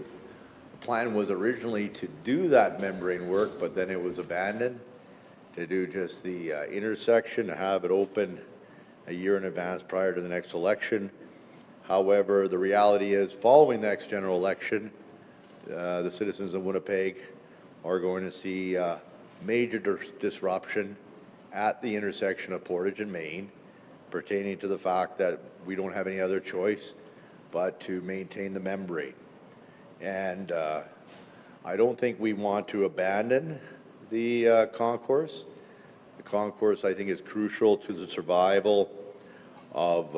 [SPEAKER 6] plan was originally to do that membrane work, but then it was abandoned to do just the intersection, to have it open a year in advance prior to the next election. However, the reality is, following the next general election, the citizens of Winnipeg are going to see major disruption at the intersection of Portage and Main, pertaining to the fact that we don't have any other choice but to maintain the membrane. And I don't think we want to abandon the concourse. The concourse, I think, is crucial to the survival of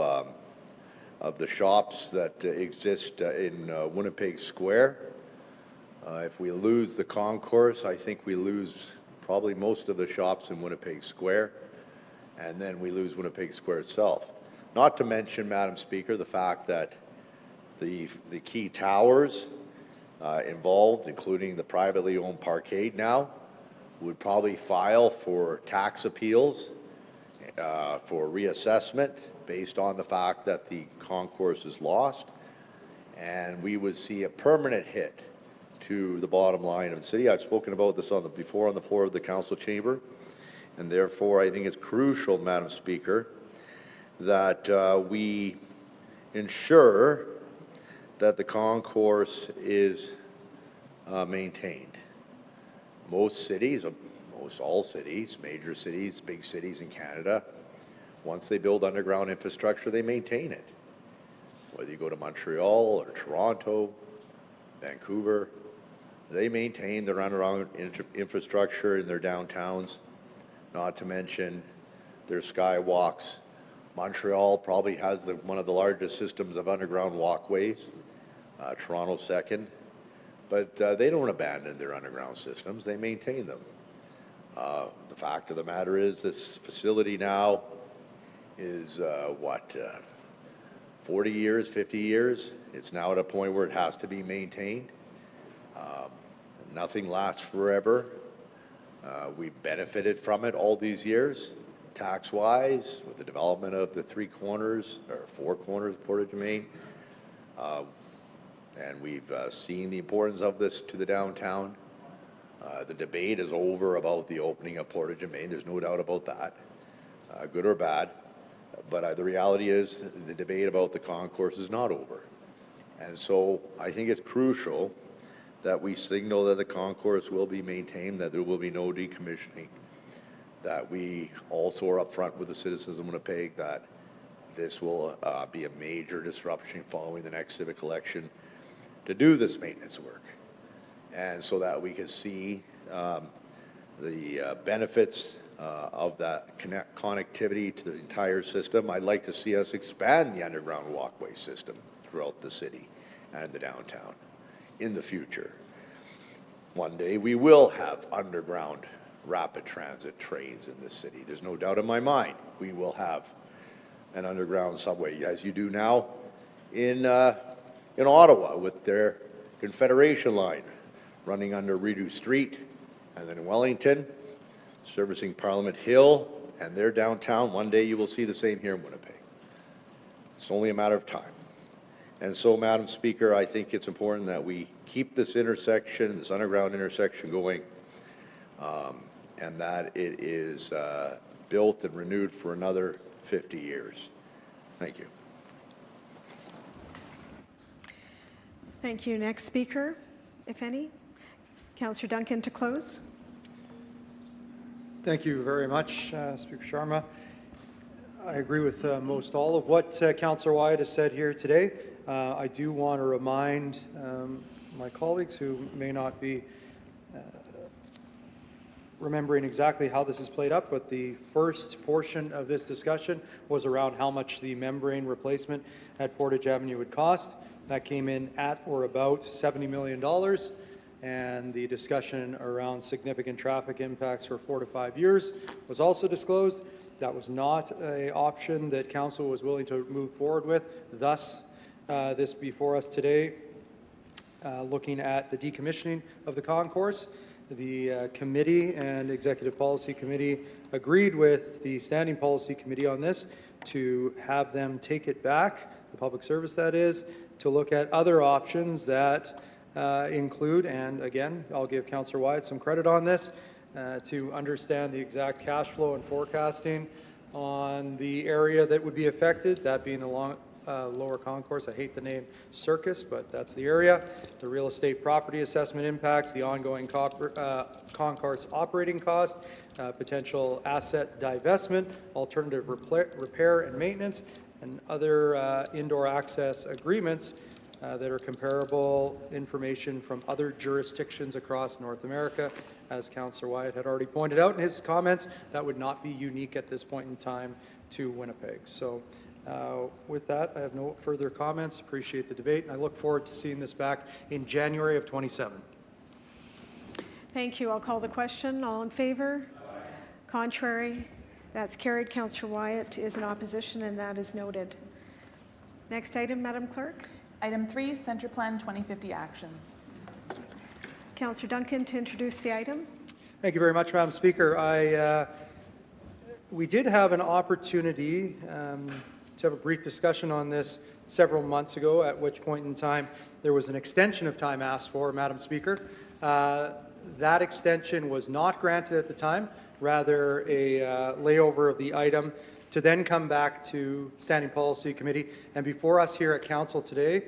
[SPEAKER 6] the shops that exist in Winnipeg Square. If we lose the concourse, I think we lose probably most of the shops in Winnipeg Square, and then we lose Winnipeg Square itself. Not to mention, Madam Speaker, the fact that the key towers involved, including the privately owned Parkade now, would probably file for tax appeals for reassessment based on the fact that the concourse is lost, and we would see a permanent hit to the bottom line of the city. I've spoken about this before on the floor of the council chamber, and therefore I think it's crucial, Madam Speaker, that we ensure that the concourse is maintained. Most cities, most all cities, major cities, big cities in Canada, once they build underground infrastructure, they maintain it. Whether you go to Montreal or Toronto, Vancouver, they maintain their underground infrastructure in their downtowns, not to mention their skywalks. Montreal probably has one of the largest systems of underground walkways, Toronto second, but they don't abandon their underground systems, they maintain them. The fact of the matter is this facility now is 40 years, 50 years. It's now at a point where it has to be maintained. Nothing lasts forever. We've benefited from it all these years, tax-wise, with the development of the 3 corners, or 4 corners of Portage and Main. And we've seen the importance of this to the downtown. The debate is over about the opening of Portage and Main. There's no doubt about that, good or bad. But the reality is the debate about the concourse is not over. And so I think it's crucial that we signal that the concourse will be maintained, that there will be no decommissioning, that we also are upfront with the citizens of Winnipeg that this will be a major disruption following the next civic election to do this maintenance work. And so that we can see the benefits of that connectivity to the entire system. I'd like to see us expand the underground walkway system throughout the city and the downtown in the future. One day we will have underground rapid transit trains in this city. There's no doubt in my mind we will have an underground subway, as you do now in Ottawa with their Confederation line running under Rideau Street, and then Wellington, servicing Parliament Hill and their downtown. One day you will see the same here in Winnipeg. It's only a matter of time. And so, Madam Speaker, I think it's important that we keep this intersection, this underground intersection going, and that it is built and renewed for another 50 years. Thank you.
[SPEAKER 1] Thank you. Next speaker, if any. Councillor Duncan to close.
[SPEAKER 19] Thank you very much, Speaker Sharma. I agree with most all of what Councillor Wyatt has said here today. I do want to remind my colleagues who may not be remembering exactly how this is played up, but the first portion of this discussion was around how much the membrane replacement at Portage Avenue would cost. That came in at or about $70 million. And the discussion around significant traffic impacts for 4 to 5 years was also disclosed. That was not an option that Council was willing to move forward with. Thus, this before us today, looking at the decommissioning of the concourse. The committee and Executive Policy Committee agreed with the Standing Policy Committee on this to have them take it back, the public service that is, to look at other options that include, and again, I'll give Councillor Wyatt some credit on this, to understand the exact cash flow and forecasting on the area that would be affected, that being the lower concourse. I hate the name Circus, but that's the area. The real estate property assessment impacts, the ongoing concourse operating cost, potential asset divestment, alternative repair and maintenance, and other indoor access agreements that are comparable information from other jurisdictions across North America. As Councillor Wyatt had already pointed out in his comments, that would not be unique at this point in time to Winnipeg. So with that, I have no further comments. Appreciate the debate, and I look forward to seeing this back in January of 27.
[SPEAKER 1] Thank you. I'll call the question. All in favor? Aye. Contrary? That's carried. Councillor Wyatt is in opposition, and that is noted. Next item, Madam Clerk.
[SPEAKER 4] Item 3, Centre Plan 2050 actions.
[SPEAKER 1] Councillor Duncan to introduce the item.
[SPEAKER 19] Thank you very much, Madam Speaker. We did have an opportunity to have a brief discussion on this several months ago, at which point in time there was an extension of time asked for, Madam Speaker. That extension was not granted at the time, rather a layover of the item to then come back to Standing Policy Committee. And before us here at Council today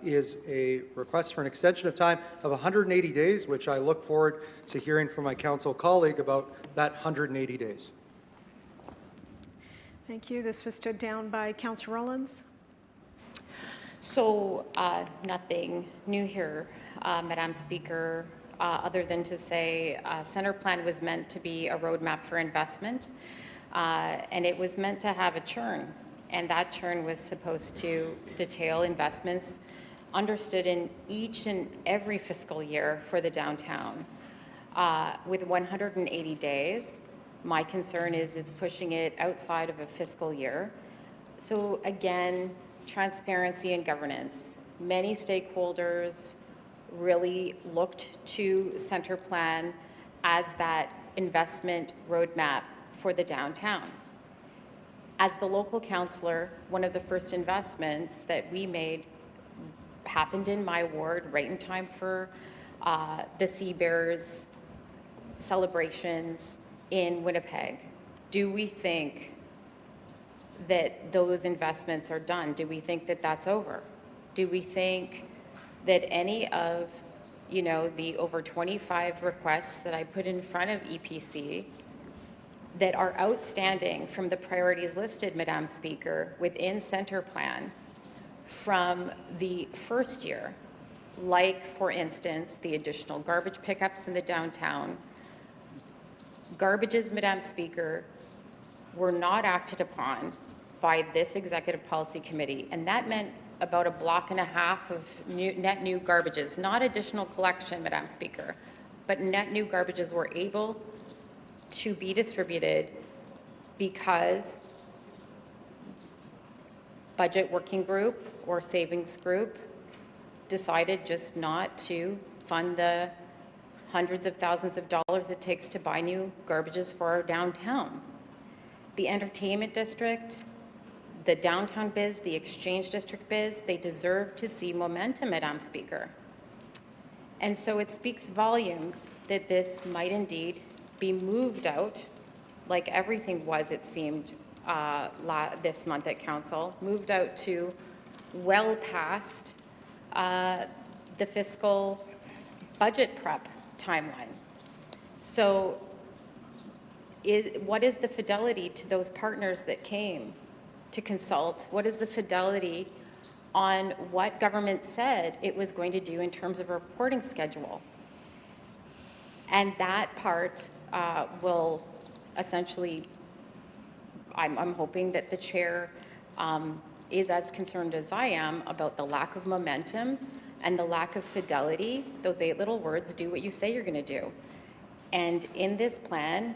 [SPEAKER 19] is a request for an extension of time of 180 days, which I look forward to hearing from my Council colleague about that 180 days.
[SPEAKER 1] Thank you. This was stood down by Councillor Rollins.
[SPEAKER 16] So nothing new here, Madam Speaker, other than to say Centre Plan was meant to be a roadmap for investment, and it was meant to have a churn, and that churn was supposed to detail investments understood in each and every fiscal year for the downtown. With 180 days, my concern is it's pushing it outside of a fiscal year. So again, transparency and governance. Many stakeholders really looked to Centre Plan as that investment roadmap for the downtown. As the local councillor, one of the first investments that we made happened in my ward right in time for the Sea Bears celebrations in Winnipeg. Do we think that those investments are done? Do we think that that's over? Do we think that any of, the over 25 requests that I put in front of EPC that are outstanding from the priorities listed, Madam Speaker, within Center Plan from the first year, like, for instance, the additional garbage pickups in the downtown. Garbages, Madam Speaker, were not acted upon by this Executive Policy Committee, and that meant about 1.5 blocks of net new garbages, not additional collection, Madam Speaker, but net new garbages were able to be distributed because budget working group or savings group decided just not to fund the hundreds of thousands of dollars it takes to buy new garbages for our downtown. The entertainment district, the downtown biz, the exchange district biz, they deserve to see momentum, Madam Speaker. And so it speaks volumes that this might indeed be moved out, like everything was, it seemed, this month at Council, moved out to well past the fiscal budget prep timeline. So what is the fidelity to those partners that came to consult? What is the fidelity on what government said it was going to do in terms of a reporting schedule? And that part will essentially, I'm hoping that the chair is as concerned as I am about the lack of momentum and the lack of fidelity. Those 8 little words, do what you say you're going to do. And in this plan,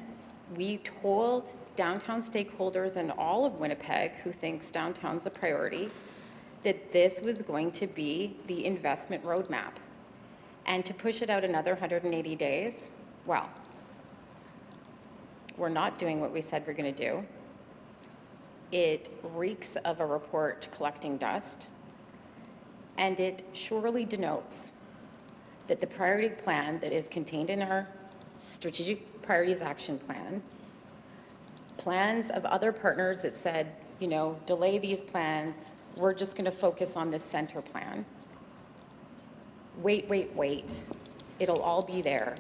[SPEAKER 16] we told downtown stakeholders and all of Winnipeg who thinks downtown's a priority that this was going to be the investment roadmap. And to push it out another 180 days, well, we're not doing what we said we're going to do. It reeks of a report collecting dust, and it surely denotes that the priority plan that is contained in our Strategic Priorities Action Plan, plans of other partners that said, you know, delay these plans, we're just going to focus on this center plan. Wait, wait, wait. It'll all be there.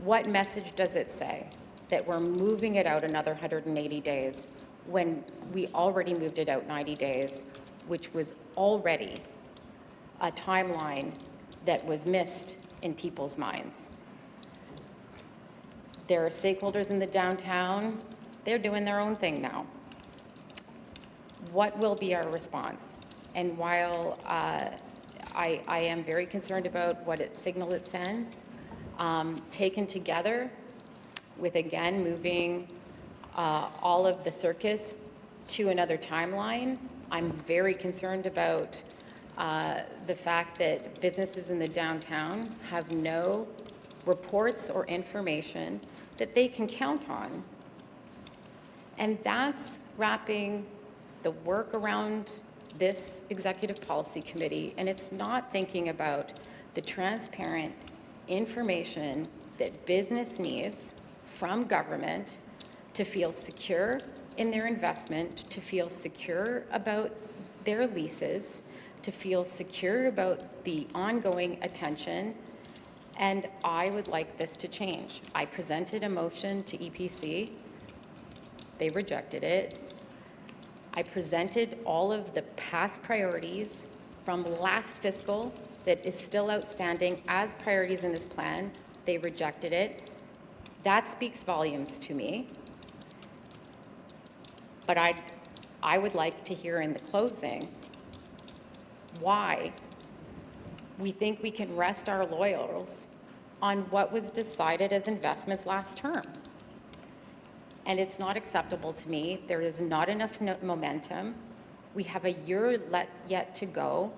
[SPEAKER 16] What message does it say? That we're moving it out another 180 days when we already moved it out 90 days, which was already a timeline that was missed in people's minds. There are stakeholders in the downtown. They're doing their own thing now. What will be our response? And while I am very concerned about what signal it sends, taken together with, again, moving all of the circus to another timeline, I'm very concerned about the fact that businesses in the downtown have no reports or information that they can count on. And that's wrapping the work around this Executive Policy Committee, and it's not thinking about the transparent information that business needs from government to feel secure in their investment, to feel secure about their leases, to feel secure about the ongoing attention, and I would like this to change. I presented a motion to EPC. They rejected it. I presented all of the past priorities from last fiscal that is still outstanding as priorities in this plan. They rejected it. That speaks volumes to me. But I would like to hear in the closing why we think we can rest our laurels on what was decided as investments last term. And it's not acceptable to me. There is not enough momentum. We have a year yet to go.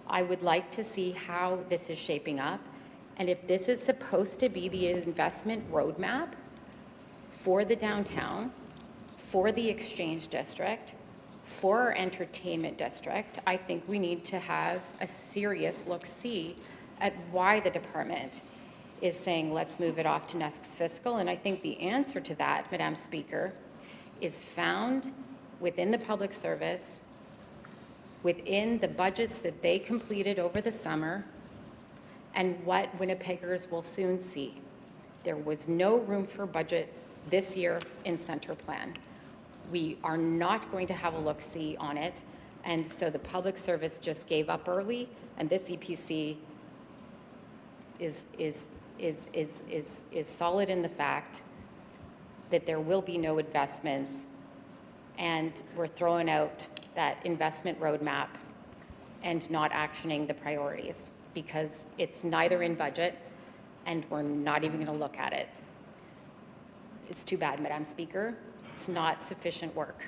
[SPEAKER 16] I would like to see how this is shaping up. And if this is supposed to be the investment roadmap for the downtown, for the exchange district, for our entertainment district, I think we need to have a serious look-see at why the department is saying, let's move it off to next fiscal. And I think the answer to that, Madam Speaker, is found within the public service, within the budgets that they completed over the summer, and what Winnipeggers will soon see. There was no room for budget this year in center plan. We are not going to have a look-see on it, and so the public service just gave up early, and this EPC is solid in the fact that there will be no investments, and we're throwing out that investment roadmap and not actioning the priorities because it's neither in budget and we're not even going to look at it. It's too bad, Madam Speaker. It's not sufficient work.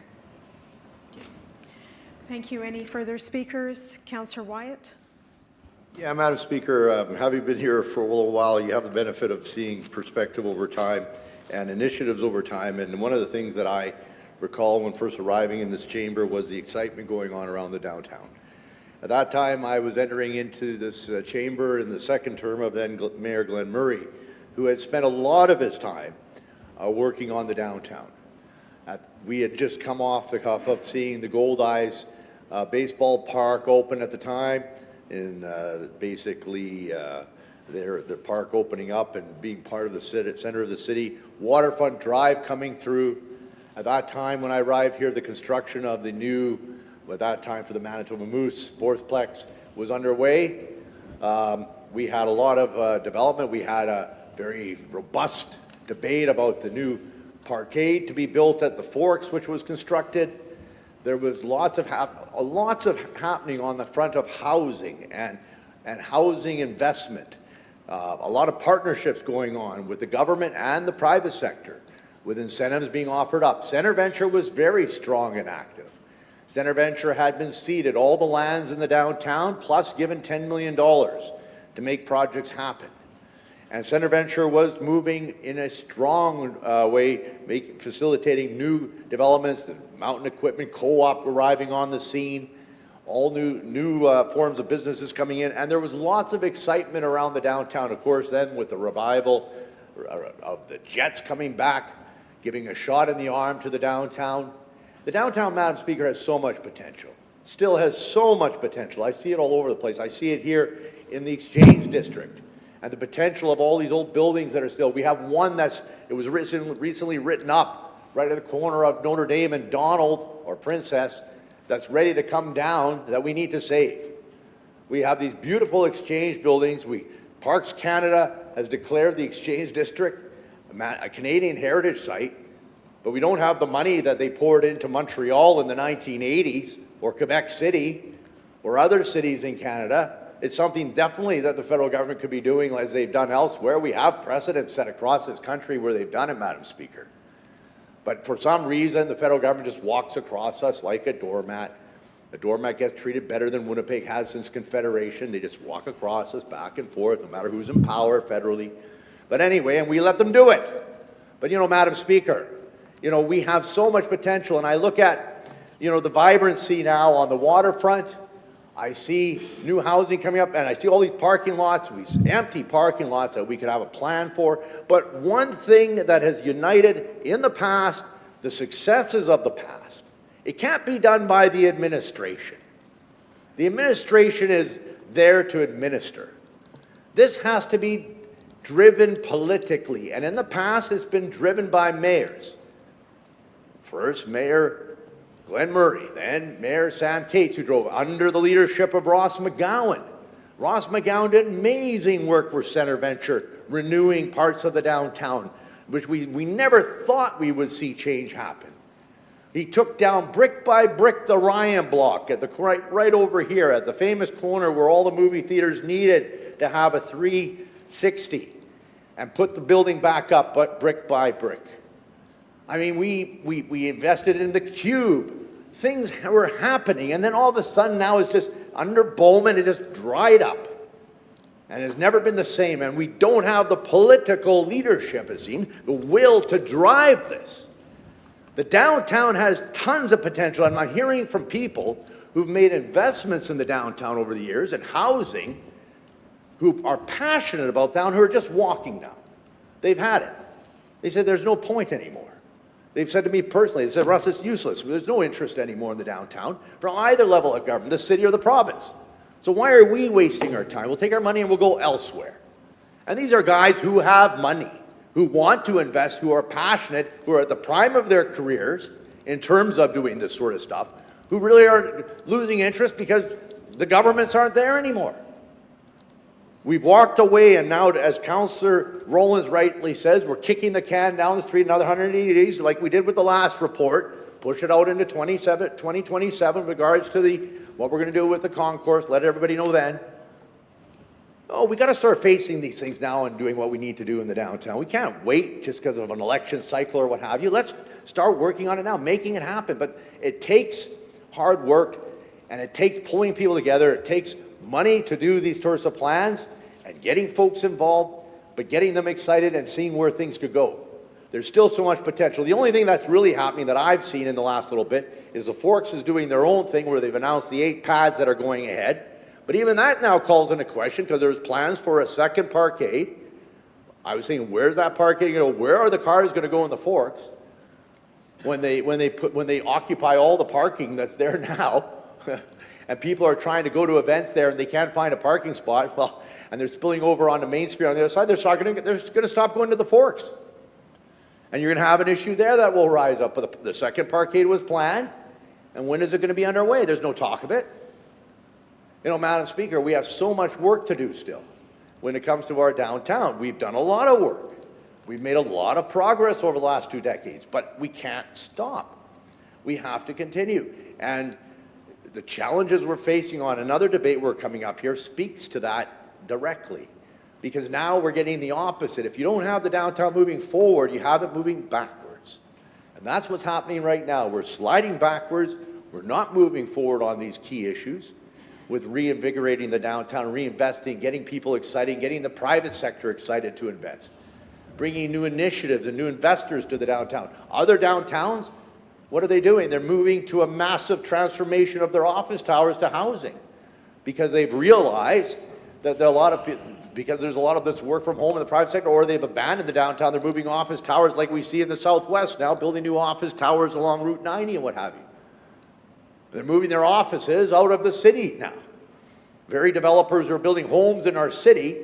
[SPEAKER 1] Thank you. Any further speakers? Councillor Wyatt?
[SPEAKER 6] Yeah, Madam Speaker, having been here for a little while, you have the benefit of seeing perspective over time and initiatives over time. And one of the things that I recall when first arriving in this chamber was the excitement going on around the downtown. At that time, I was entering into this chamber in the second term of then Mayor Glenn Murray, who had spent a lot of his time working on the downtown. We had just come off the cuff of seeing the Gold Eyes baseball park open at the time, and basically the park opening up and being part of the center of the city. Waterfront Drive coming through. At that time when I arrived here, the construction of the new, at that time for the Manitoba Moose Sportsplex was underway. We had a lot of development. We had a very robust debate about the new parkade to be built at the Forks, which was constructed. There was lots of happening on the front of housing and housing investment. A lot of partnerships going on with the government and the private sector, with incentives being offered up. CentreVenture was very strong and active. CentreVenture had been seeded all the lands in the downtown, plus given $10 million to make projects happen. And CentreVenture was moving in a strong way, facilitating new developments, the Mountain Equipment Co-op arriving on the scene, all new forms of businesses coming in, and there was lots of excitement around the downtown, of course, then with the revival of the Jets coming back, giving a shot in the arm to the downtown. The downtown, Madam Speaker, has so much potential, still has so much potential. I see it all over the place. I see it here in the Exchange District, and the potential of all these old buildings that are still. We have one it was recently written up right at the corner of Notre Dame and Donald, or Princess, that's ready to come down that we need to save. We have these beautiful Exchange buildings. Parks Canada has declared the Exchange District a Canadian heritage site, but we don't have the money that they poured into Montreal in the 1980s, or Quebec City, or other cities in Canada. It's something definitely that the federal government could be doing as they've done elsewhere. We have precedents set across this country where they've done it, Madam Speaker. But for some reason, the federal government just walks across us like a doormat. The doormat gets treated better than Winnipeg has since Confederation. They just walk across us back and forth, no matter who's in power federally. But anyway, and we let them do it. But, Madam Speaker, we have so much potential, and I look at, the vibrancy now on the waterfront. I see new housing coming up, and I see all these parking lots, these empty parking lots that we could have a plan for. But one thing that has united in the past, the successes of the past, it can't be done by the administration. The administration is there to administer. This has to be driven politically, and in the past it's been driven by mayors. First, Mayor Glenn Murray, then Mayor Sam Cates, who drove under the leadership of Ross McGowan. Ross McGowan did amazing work with CentreVenture, renewing parts of the downtown, which we never thought we would see change happen. He took down brick by brick the Ryan Block at the right over here at the famous corner where all the movie theaters needed to have a 360, and put the building back up, but brick by brick. I mean, we invested in the Cube. Things were happening, and then all of a sudden now it's just, under Bowman, it just dried up. And has never been the same, and we don't have the political leadership, it seems, the will to drive this. The downtown has tons of potential, and I'm hearing from people who've made investments in the downtown over the years, and housing, who are passionate about down, who are just walking down. They've had it. They said there's no point anymore. They've said to me personally, they said, Russ, it's useless. There's no interest anymore in the downtown from either level of government, the city or the province. So why are we wasting our time? We'll take our money and we'll go elsewhere. And these are guys who have money, who want to invest, who are passionate, who are at the prime of their careers in terms of doing this sort of stuff, who really are losing interest because the governments aren't there anymore. We've walked away, and now, as Councillor Rollins rightly says, we're kicking the can down the street another 180 days, like we did with the last report, push it out into 2027 in regards to what we're going to do with the concourse, let everybody know then. Oh, we got to start facing these things now and doing what we need to do in the downtown. We can't wait just because of an election cycle or what have you. Let's start working on it now, making it happen. But it takes hard work, and it takes pulling people together. It takes money to do these sorts of plans and getting folks involved, but getting them excited and seeing where things could go. There's still so much potential. The only thing that's really happening that I've seen in the last little bit is the Forks is doing their own thing where they've announced the 8 pads that are going ahead. But even that now calls into question because there's plans for a second parkade. I was thinking, where's that parkade going to go? Where are the cars going to go in the Forks when they occupy all the parking that's there now? And people are trying to go to events there and they can't find a parking spot. Well, and they're spilling over onto Main Street on the other side. They're going to stop going to the Forks. And you're going to have an issue there that will rise up. But the second parkade was planned. And when is it going to be underway? There's no talk of it. You know, Madam Speaker, we have so much work to do still when it comes to our downtown. We've done a lot of work. We've made a lot of progress over the last 2 decades, but we can't stop. We have to continue. And the challenges we're facing on another debate we're coming up here speaks to that directly. Because now we're getting the opposite. If you don't have the downtown moving forward, you have it moving backwards. And that's what's happening right now. We're sliding backwards. We're not moving forward on these key issues with reinvigorating the downtown, reinvesting, getting people excited, getting the private sector excited to invest, bringing new initiatives and new investors to the downtown. Other downtowns, what are they doing? They're moving to a massive transformation of their office towers to housing because they've realized that there are a lot of because there's a lot of this work from home in the private sector, or they've abandoned the downtown. They're moving office towers like we see in the Southwest now, building new office towers along Route 90 and what have you. They're moving their offices out of the city now. Very developers are building homes in our city,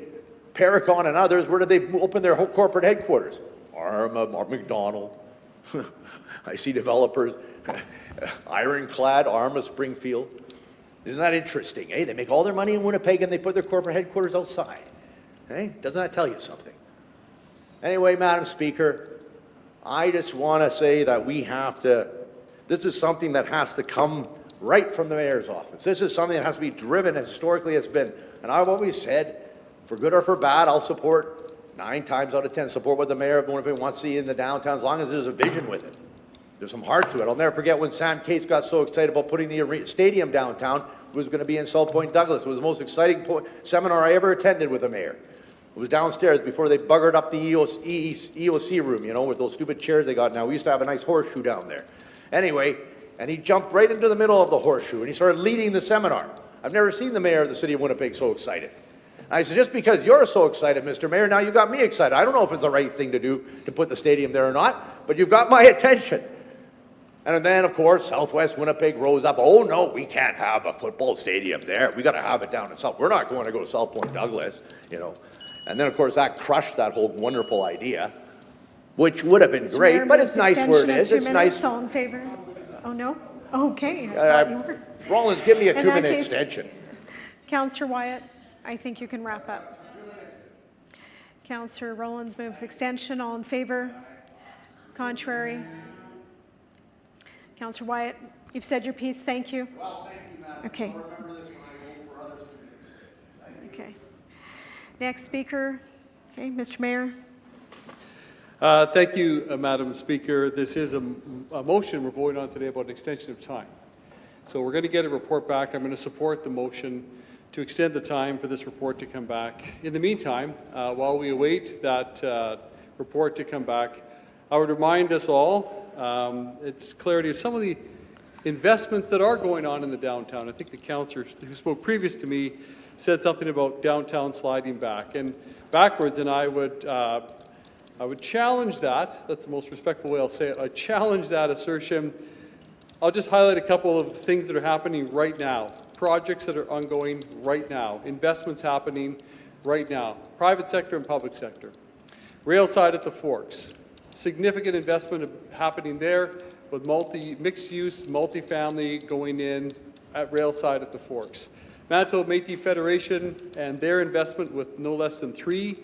[SPEAKER 6] Paracon and others. Where did they open their corporate headquarters? Arma, McDonald. I see developers, Ironclad, Arma, Springfield. Isn't that interesting, eh? They make all their money in Winnipeg and they put their corporate headquarters outside. Eh? Doesn't that tell you something? Anyway, Madam Speaker, I just want to say that this is something that has to come right from the mayor's office. This is something that has to be driven as historically has been. And I've always said, for good or for bad, I'll support 9 times out of 10, support what the mayor of Winnipeg wants to see in the downtown as long as there's a vision with it. There's some heart to it. I'll never forget when Sam Cates got so excited about putting the stadium downtown. It was going to be in South Point Douglas. It was the most exciting seminar I ever attended with a mayor. It was downstairs before they buggered up the EOC room, you know, with those stupid chairs they got now. We used to have a nice horseshoe down there. Anyway, and he jumped right into the middle of the horseshoe and he started leading the seminar. I've never seen the mayor of the city of Winnipeg so excited. I said, just because you're so excited, Mr. Mayor, now you got me excited. I don't know if it's the right thing to do to put the stadium there or not, but you've got my attention. And then, of course, Southwest Winnipeg rose up. Oh, no, we can't have a football stadium there. We got to have it down in South. We're not going to go to South Point Douglas, you know. And then, of course, that crushed that whole wonderful idea, which would have been great,
[SPEAKER 1] Mayor,
[SPEAKER 6] but it's nice where it is. It's nice.
[SPEAKER 1] All in favor? Oh, no? Okay. I thought you were.
[SPEAKER 6] Rollins, give me a
[SPEAKER 1] In that
[SPEAKER 6] 2-minute
[SPEAKER 1] case-
[SPEAKER 6] extension.
[SPEAKER 1] Councillor Wyatt, I think you can wrap up. Councillor Rollins moves extension. All in favor? Contrary? Councillor Wyatt, you've said your piece. Thank you.
[SPEAKER 6] Well, thank you, Madam.
[SPEAKER 1] Okay.
[SPEAKER 6] I'll remember this when I vote for others to make.
[SPEAKER 1] Okay. Next speaker. Okay, Mr. Mayor.
[SPEAKER 5] Thank you, Madam Speaker. This is a motion we're voting on today about an extension of time. So we're going to get a report back. I'm going to support the motion to extend the time for this report to come back. In the meantime, while we await that report to come back, I would remind us all, it's clarity of some of the investments that are going on in the downtown. I think the councillor who spoke previous to me said something about downtown sliding back and backwards, and I would challenge that. That's the most respectful way I'll say it. I challenge that assertion. I'll just highlight a couple of things that are happening right now, projects that are ongoing right now, investments happening right now, private sector and public sector. Railside at the Forks. Significant investment happening there with mixed-use, multifamily going in at Railside at the Forks. Manitoba Métis Federation and their investment with no less than 3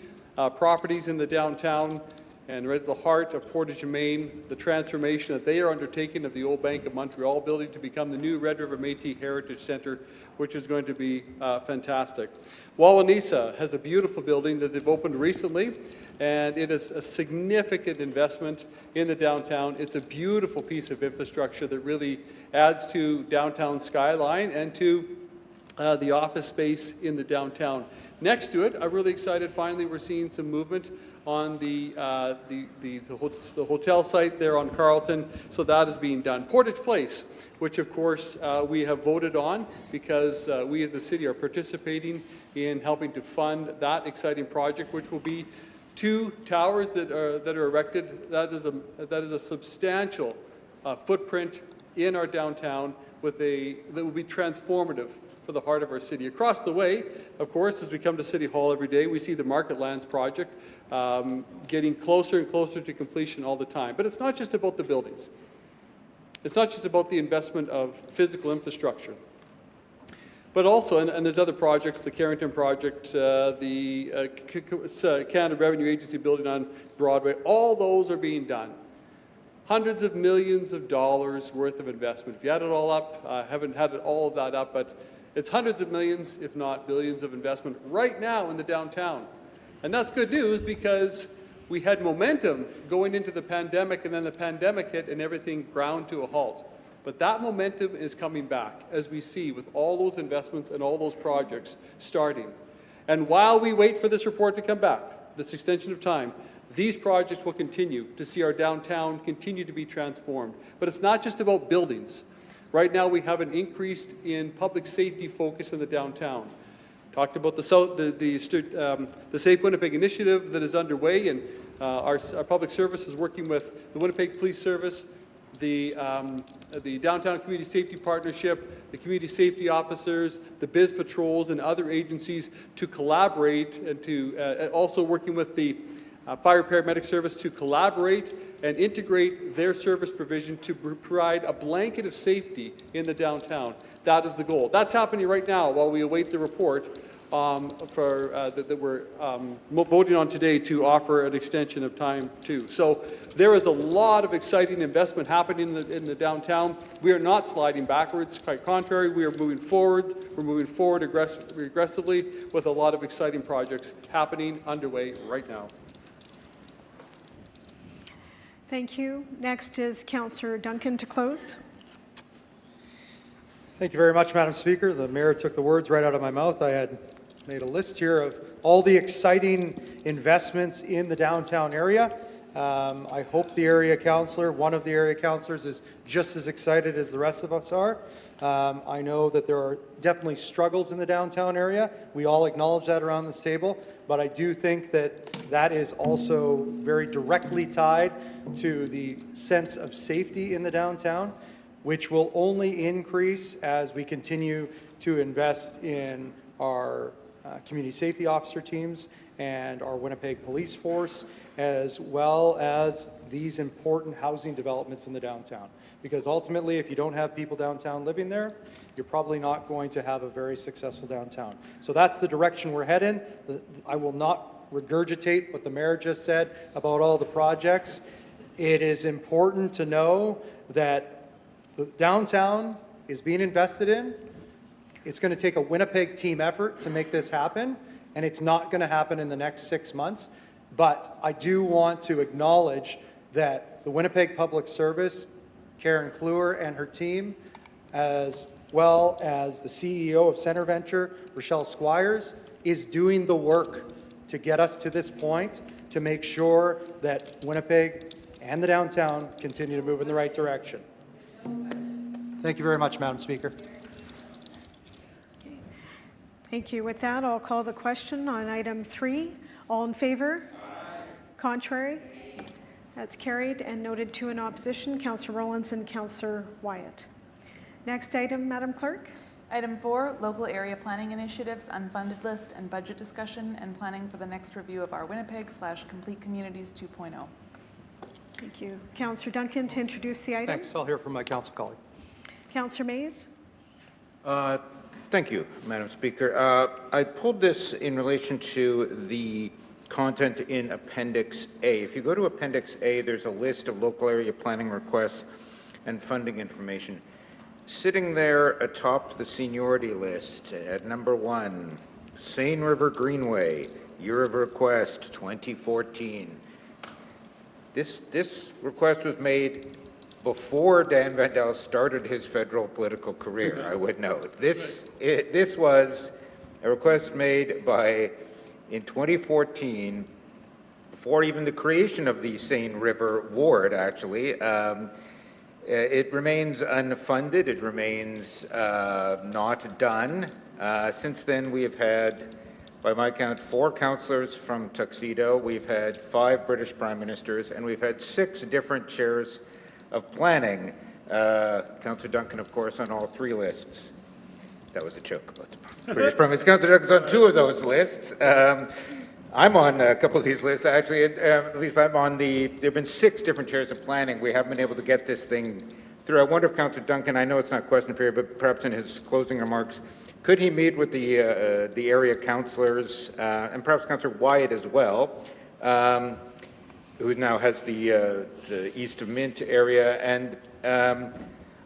[SPEAKER 5] properties in the downtown, and right at the heart of Portage-Main, the transformation that they are undertaking of the old Bank of Montreal building to become the new Red River Métis Heritage Centre, which is going to be fantastic. Wawanesa has a beautiful building that they've opened recently, and it is a significant investment in the downtown. It's a beautiful piece of infrastructure that really adds to downtown skyline and to the office space in the downtown. Next to it, I'm really excited, finally, we're seeing some movement on the hotel site there on Carlton, so that is being done. Portage Place, which of course we have voted on because we as a city are participating in helping to fund that exciting project, which will be 2 towers that are erected. That is a substantial footprint in our downtown that will be transformative for the heart of our city. Across the way, of course, as we come to City Hall every day, we see the Marketlands project getting closer and closer to completion all the time. But it's not just about the buildings. It's not just about the investment of physical infrastructure. But also, and there's other projects, the Carrington project, the Canada Revenue Agency building on Broadway, all those are being done. Hundreds of millions of dollars worth of investment. If you add it all up, I haven't had all of that up, but it's hundreds of millions, if not billions of investment right now in the downtown. And that's good news because we had momentum going into the pandemic, and then the pandemic hit and everything ground to a halt. But that momentum is coming back, as we see with all those investments and all those projects starting. And while we wait for this report to come back, this extension of time, these projects will continue to see our downtown continue to be transformed. But it's not just about buildings. Right now, we have an increase in public safety focus in the downtown. Talked about the Safe Winnipeg initiative that is underway, and our public service is working with the Winnipeg Police Service, the Downtown Community Safety Partnership, the community safety officers, the Biz Patrols, and other agencies to collaborate, and to also working with the Fire Paramedic Service to collaborate and integrate their service provision to provide a blanket of safety in the downtown. That is the goal. That's happening right now while we await the report that we're voting on today to offer an extension of time to. So there is a lot of exciting investment happening in the downtown. We are not sliding backwards. Quite contrary, we are moving forward. We're moving forward aggressively with a lot of exciting projects happening underway right now.
[SPEAKER 1] Thank you. Next is Councillor Duncan to close.
[SPEAKER 19] Thank you very much, Madam Speaker. The Mayor took the words right out of my mouth. I had made a list here of all the exciting investments in the downtown area. I hope the area councillor, one of the area councillors, is just as excited as the rest of us are. I know that there are definitely struggles in the downtown area. We all acknowledge that around this table, but I do think that that is also very directly tied to the sense of safety in the downtown, which will only increase as we continue to invest in our community safety officer teams and our Winnipeg Police Force, as well as these important housing developments in the downtown. Because ultimately, if you don't have people downtown living there, you're probably not going to have a very successful downtown. So that's the direction we're heading. I will not regurgitate what the Mayor just said about all the projects. It is important to know that the downtown is being invested in. It's going to take a Winnipeg team effort to make this happen, and it's not going to happen in the next 6 months. But I do want to acknowledge that the Winnipeg Public Service, Karen Kluwer and her team, as well as the CEO of CentreVenture, Rochelle Squires, is doing the work to get us to this point to make sure that Winnipeg and the downtown continue to move in the right direction. Thank you very much, Madam Speaker.
[SPEAKER 1] Thank you. With that, I'll call the question on item 3. All in favor? Aye. Contrary? That's carried and noted 2 in opposition, Councillor Rowlands and Councillor Wyatt. Next item, Madam Clerk.
[SPEAKER 4] Item 4, local area planning initiatives, unfunded list, and budget discussion and planning for the next review of our Winnipeg/Complete Communities 2.0.
[SPEAKER 1] Thank you. Councillor Duncan to introduce the item.
[SPEAKER 19] Thanks. I'll hear from my council colleague.
[SPEAKER 1] Councillor Mays.
[SPEAKER 8] Thank you, Madam Speaker. I pulled this in relation to the content in Appendix A. If you go to Appendix A, there's a list of local area planning requests and funding information. Sitting there atop the seniority list at number 1, Seine River Greenway, year of request 2014. This request was made before Dan Vandal started his federal political career, I would note. This was a request made in 2014, before even the creation of the Seine River Ward, actually. It remains unfunded. It remains not done. Since then, we have had, by my count, 4 councillors from Tuxedo. We've had 5 British prime ministers, and we've had 6 different chairs of planning. Councillor Duncan, of course, on all 3 lists. That was a joke about the British prime minister. Councillor Duncan's on 2 of those lists. I'm on a couple of these lists, actually. At least I'm on there have been 6 different chairs of planning. We haven't been able to get this thing through. I wonder if Councillor Duncan, I know it's not question period, but perhaps in his closing remarks, could he meet with the area councillors, and perhaps Councillor Wyatt as well, who now has the East of Mint area, and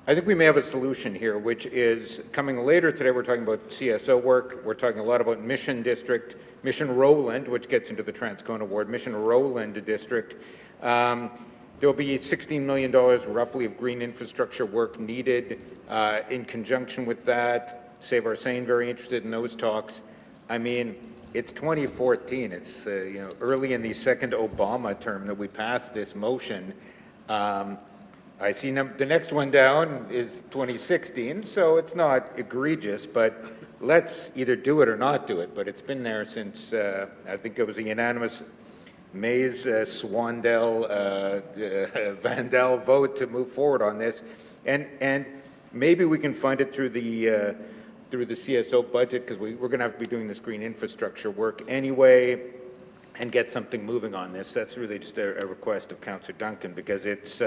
[SPEAKER 8] I think we may have a solution here, which is coming later today. We're talking about CSO work. We're talking a lot about Mission District, Mission Rowland, which gets into the Transcona Ward, Mission Rowland District. There'll be $16 million roughly of green infrastructure work needed in conjunction with that. Save Our Seine, very interested in those talks. I mean, it's 2014. It's early in the second Obama term that we passed this motion. I see the next one down is 2016, so it's not egregious, but let's either do it or not do it. But it's been there since, I think it was a unanimous Mays, Swandell, Vandal vote to move forward on this. And maybe we can fund it through the CSO budget, because we're going to have to be doing this green infrastructure work anyway, and get something moving on this. That's really just a request of Councillor Duncan, because it's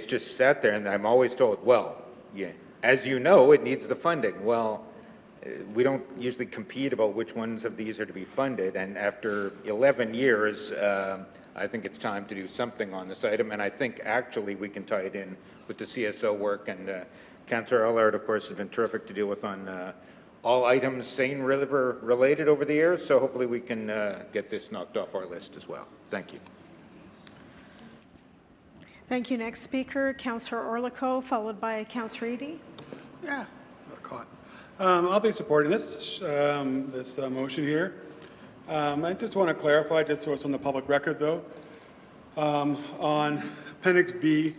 [SPEAKER 8] just sat there, and I'm always told, well, yeah, as you know, it needs the funding. Well, we don't usually compete about which ones of these are to be funded, and after 11 years, I think it's time to do something on this item, and I think actually we can tie it in with the CSO work, and Councillor Allard, of course, has been terrific to deal with on all items Seine River related over the years, so hopefully we can get this knocked off our list as well. Thank you.
[SPEAKER 1] Thank you. Next speaker, Councillor Orlikow, followed by Councillor Eady.
[SPEAKER 3] Yeah, got caught. I'll be supporting this motion here. I just want to clarify, just so it's on the public record, though, on Appendix B,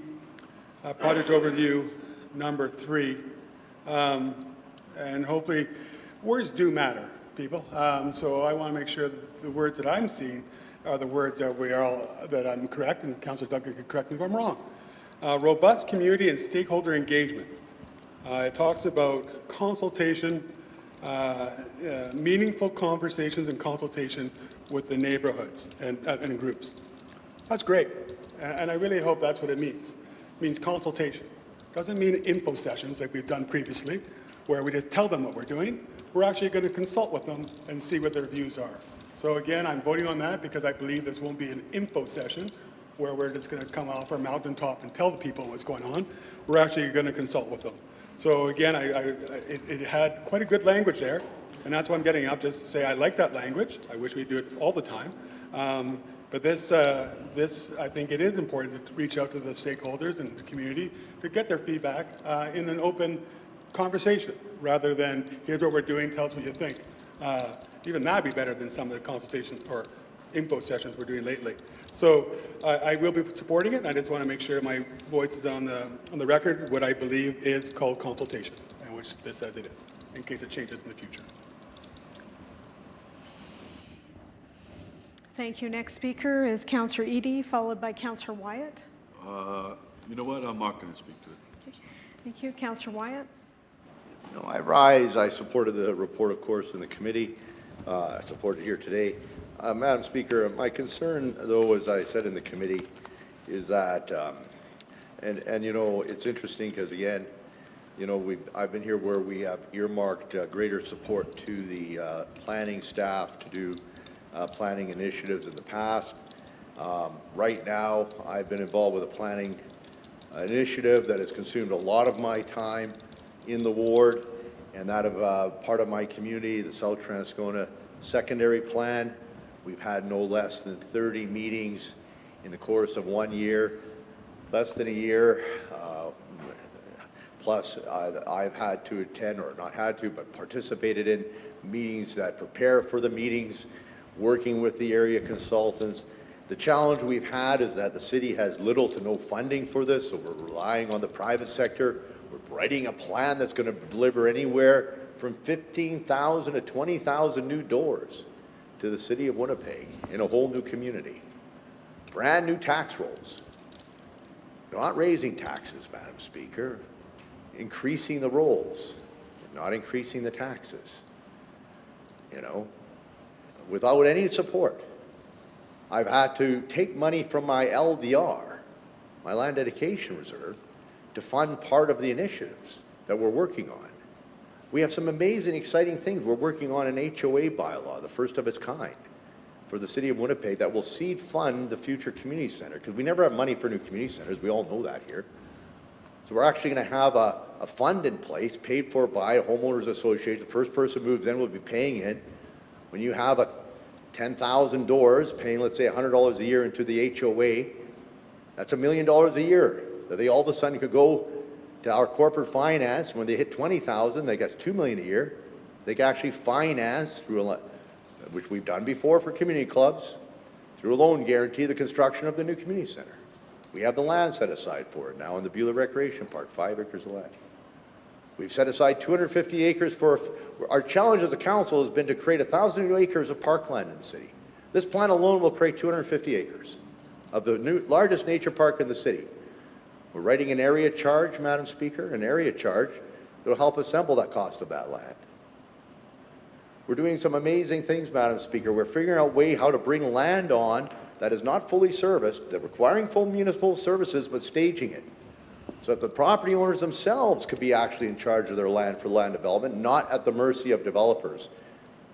[SPEAKER 3] project overview number 3, and hopefully words do matter, people. So I want to make sure that the words that I'm seeing are the words that I'm correct, and Councillor Duncan can correct me if I'm wrong. Robust community and stakeholder engagement. It talks about consultation, meaningful conversations and consultation with the neighborhoods and groups. That's great, and I really hope that's what it means. It means consultation. Doesn't mean info sessions like we've done previously, where we just tell them what we're doing. We're actually going to consult with them and see what their views are. So again, I'm voting on that because I believe this won't be an info session where we're just going to come off our mountaintop and tell the people what's going on. We're actually going to consult with them. So again, it had quite a good language there, and that's why I'm getting up, just to say I like that language. I wish we'd do it all the time. But this, I think it is important to reach out to the stakeholders and the community to get their feedback in an open conversation, rather than here's what we're doing, tell us what you think. Even that'd be better than some of the consultation or info sessions we're doing lately. So I will be supporting it, and I just want to make sure my voice is on the record, what I believe is called consultation, and which this says it is, in case it changes in the future.
[SPEAKER 1] Thank you. Next speaker is Councillor Eady, followed by Councillor Wyatt.
[SPEAKER 17] You know what? I'm not going to speak to it.
[SPEAKER 1] Okay. Thank you. Councillor Wyatt.
[SPEAKER 6] No, I rise. I supported the report, of course, in the committee. I support it here today. Madam Speaker, my concern, though, as I said in the committee, is that, and you know, it's interesting because, again, you know, I've been here where we have earmarked greater support to the planning staff to do planning initiatives in the past. Right now, I've been involved with a planning initiative that has consumed a lot of my time in the ward, and that of part of my community, the South Transcona Secondary Plan. We've had no less than 30 meetings in the course of 1 year, less than a year. Plus, I've had to attend, or not had to, but participated in meetings that prepare for the meetings, working with the area consultants. The challenge we've had is that the city has little to no funding for this, so we're relying on the private sector. We're writing a plan that's going to deliver anywhere from 15,000 to 20,000 new doors to the city of Winnipeg in a whole new community. Brand new tax rolls. Not raising taxes, Madam Speaker. Increasing the rolls, not increasing the taxes. You know, without any support. I've had to take money from my LDR, my Land Dedication Reserve, to fund part of the initiatives that we're working on. We have some amazing, exciting things. We're working on an HOA bylaw, the first of its kind, for the city of Winnipeg that will seed fund the future community center, because we never have money for new community centers. We all know that here. So we're actually going to have a fund in place paid for by a homeowners association. The first person moves in will be paying it. When you have a 10,000 doors paying, let's say, $100 a year into the HOA, that's $1 million a year that they all of a sudden could go to our corporate finance. When they hit 20,000, they get $2 million a year. They can actually finance through which we've done before for community clubs, through a loan guarantee, the construction of the new community center. We have the land set aside for it now in the Beulah Recreation Park, 5 acres of land. We've set aside 250 acres for, our challenge as a council has been to create 1,000 new acres of parkland in the city. This plan alone will create 250 acres of the largest nature park in the city. We're writing an area charge, Madam Speaker, an area charge that will help assemble that cost of that land. We're doing some amazing things, Madam Speaker. We're figuring out a way how to bring land on that is not fully serviced, that requiring full municipal services, but staging it, so that the property owners themselves could be actually in charge of their land for land development, not at the mercy of developers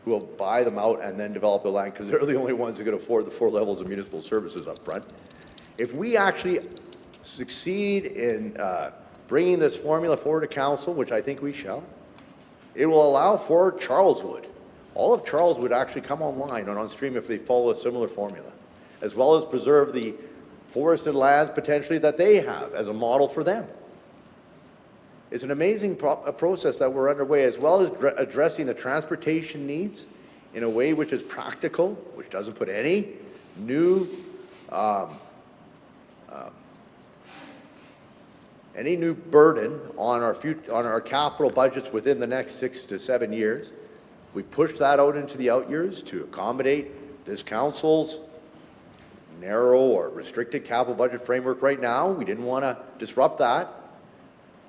[SPEAKER 6] who will buy them out and then develop the land, because they're the only ones who can afford the 4 levels of municipal services up front. If we actually succeed in bringing this formula forward to council, which I think we shall, it will allow for Charleswood. All of Charleswood actually come online and on stream if they follow a similar formula, as well as preserve the forested lands potentially that they have as a model for them. It's an amazing process that we're underway, as well as addressing the transportation needs in a way which is practical, which doesn't put any new burden on our capital budgets within the next 6 to 7 years. We pushed that out into the out years to accommodate this council's narrow or restricted capital budget framework right now. We didn't want to disrupt that.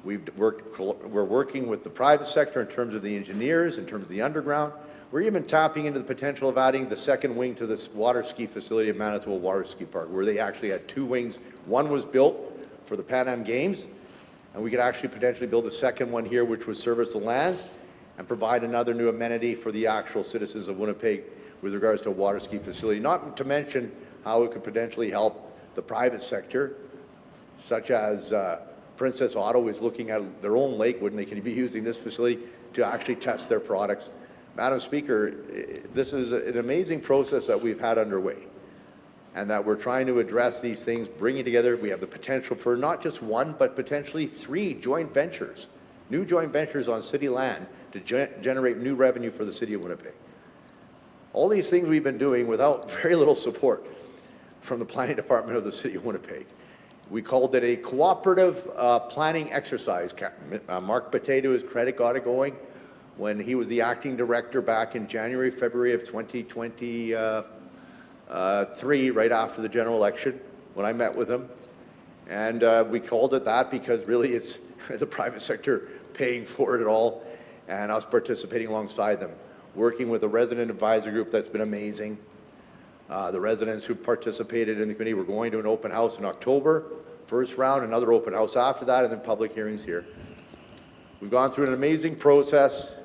[SPEAKER 6] We're working with the private sector in terms of the engineers, in terms of the underground. We're even tapping into the potential of adding the second wing to this water ski facility at Manitoba Water Ski Park, where they actually had 2 wings. One was built for the Pan Am Games, and we could actually potentially build a second one here, which would service the lands and provide another new amenity for the actual citizens of Winnipeg with regards to a water ski facility, not to mention how it could potentially help the private sector, such as Princess Auto is looking at their own lake when they can be using this facility to actually test their products. Madam Speaker, this is an amazing process that we've had underway, and that we're trying to address these things, bringing together. We have the potential for not just 1, but potentially 3 joint ventures, new joint ventures on city land to generate new revenue for the city of Winnipeg. All these things we've been doing without very little support from the planning department of the city of Winnipeg. We called it a cooperative planning exercise. Mark Potato, his credit, got it going when he was the acting director back in January, February of 2023, right after the general election, when I met with him. And we called it that because really it's the private sector paying for it all. and us participating alongside them, working with a resident advisory group that's been amazing. The residents who participated in the committee, we're going to an open house in October, first round, another open house after that, and then public hearings here. We've gone through an amazing process,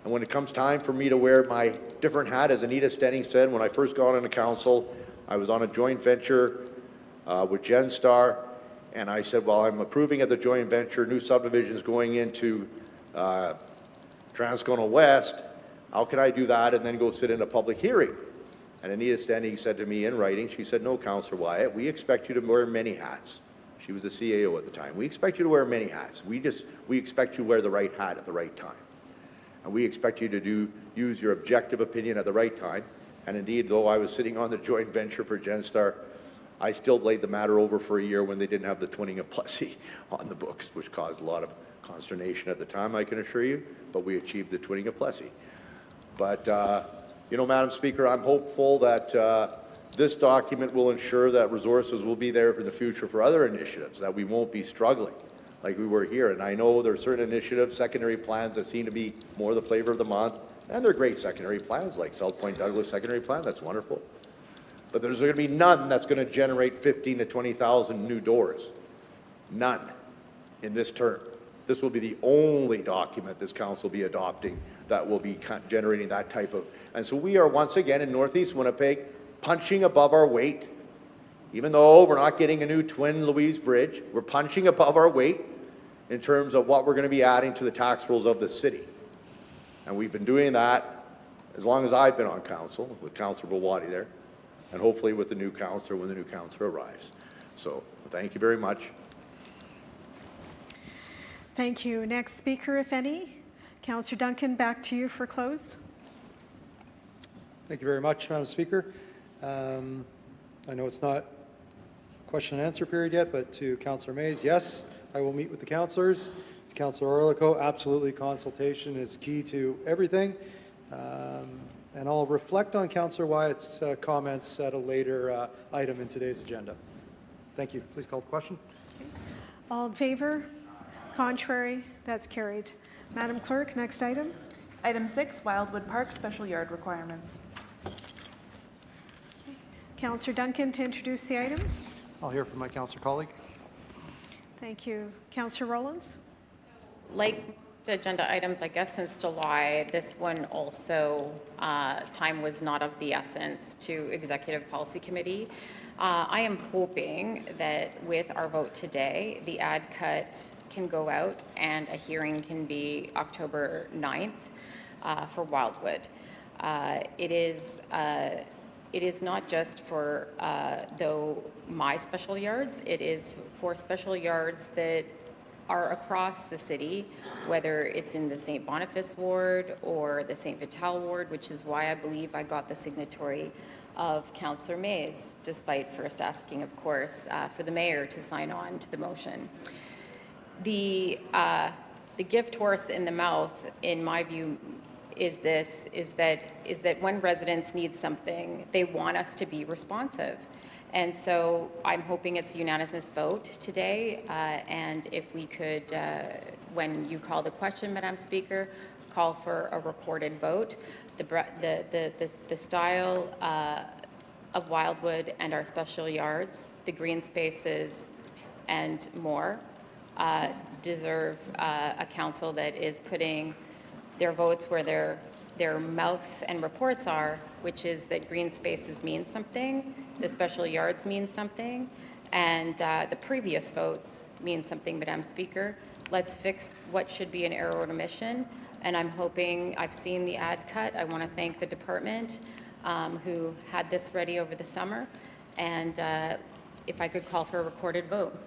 [SPEAKER 6] and when it comes time for me to wear my different hat, as Anita Stenning said, when I first got on the council, I was on a joint venture with GenStar, and I said, well, I'm approving of the joint venture, new subdivisions going into Transcona West. How can I do that and then go sit in a public hearing? And Anita Stenning said to me in writing, she said, no, Councillor Wyatt, we expect you to wear many hats. She was the CAO at the time. We expect you to wear many hats. We expect you to wear the right hat at the right time. And we expect you to use your objective opinion at the right time. And indeed, though I was sitting on the joint venture for GenStar, I still laid the matter over for a year when they didn't have the twinning of Plessy on the books, which caused a lot of consternation at the time, I can assure you, but we achieved the twinning of Plessy. But, you know, Madam Speaker, I'm hopeful that this document will ensure that resources will be there for the future for other initiatives, that we won't be struggling like we were here. And I know there are certain initiatives, secondary plans that seem to be more the flavor of the month, and they're great secondary plans, like South Point Douglas secondary plan, that's wonderful. But there's going to be none that's going to generate 15 to 20,000 new doors. None in this term. This will be the only document this council will be adopting that will be generating that type of. And so we are once again in Northeast Winnipeg punching above our weight. Even though we're not getting a new Twin Louise Bridge, we're punching above our weight in terms of what we're going to be adding to the tax rolls of the city. And we've been doing that as long as I've been on council, with Councillor Bulwadi there, and hopefully with the new councillor when the new councillor arrives. So thank you very much.
[SPEAKER 1] Thank you. Next speaker, if any. Councillor Duncan, back to you for close.
[SPEAKER 19] Thank you very much, Madam Speaker. I know it's not question and answer period yet, but to Councillor Mays, yes, I will meet with the councillors. To Councillor Orlico, absolutely, consultation is key to everything. And I'll reflect on Councillor Wyatt's comments at a later item in today's agenda. Thank you. Please call the question.
[SPEAKER 1] All in favor? Contrary? That's carried. Madam Clerk, next item.
[SPEAKER 4] Item 6, Wildwood Park Special Yard Requirements.
[SPEAKER 1] Councillor Duncan to introduce the item.
[SPEAKER 19] I'll hear from my councillor colleague.
[SPEAKER 1] Thank you. Councillor Rollins.
[SPEAKER 16] Like most agenda items, I guess since July, this one also, time was not of the essence to Executive Policy Committee. I am hoping that with our vote today, the ad cut can go out and a hearing can be October 9th for Wildwood. It is not just for, though, my special yards. It is for special yards that are across the city, whether it's in the St. Boniface ward or the St. Vital ward, which is why I believe I got the signatory of Councillor Mays, despite first asking, of course, for the mayor to sign on to the motion. The gift horse in the mouth, in my view, is that when residents need something, they want us to be responsive. And so I'm hoping it's a unanimous vote today. And if we could, when you call the question, Madam Speaker, call for a recorded vote. The style of Wildwood and our special yards, the green spaces and more, deserve a council that is putting their votes where their mouth and reports are, which is that green spaces mean something, the special yards mean something, and the previous votes mean something, Madam Speaker. Let's fix what should be an error or omission, and I'm hoping, I've seen the ad cut. I want to thank the department who had this ready over the summer, and if I could call for a recorded vote.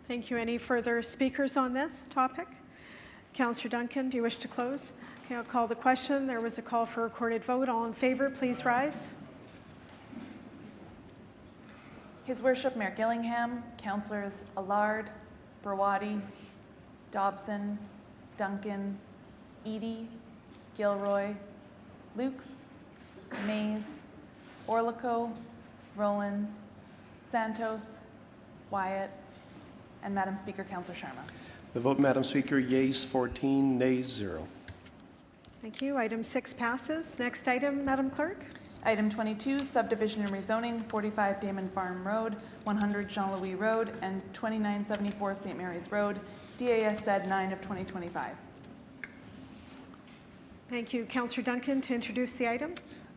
[SPEAKER 1] Thank you. Any further speakers on this topic? Councillor Duncan, do you wish to close? Okay, I'll call the question. There was a call for a recorded vote. All in favor, please rise.
[SPEAKER 4] His Worship Mayor Gillingham, Councillors Allard, Burwadi, Dobson, Duncan, Eadie, Gilroy, Lukes, Mays, Orlico, Rollins, Santos, Wyatt, and Madam Speaker, Councillor Sharma.
[SPEAKER 20] The vote, Madam Speaker, yeas 14, nays 0.
[SPEAKER 1] Thank you. Item 6 passes. Next item, Madam Clerk.
[SPEAKER 4] Item 22, subdivision and rezoning, 45 Damon Farm Road, 100 Jean-Louis Road, and 2974 St. Mary's Road, DAS said 9 of 2025.
[SPEAKER 1] Thank you. Councillor Duncan to introduce the item.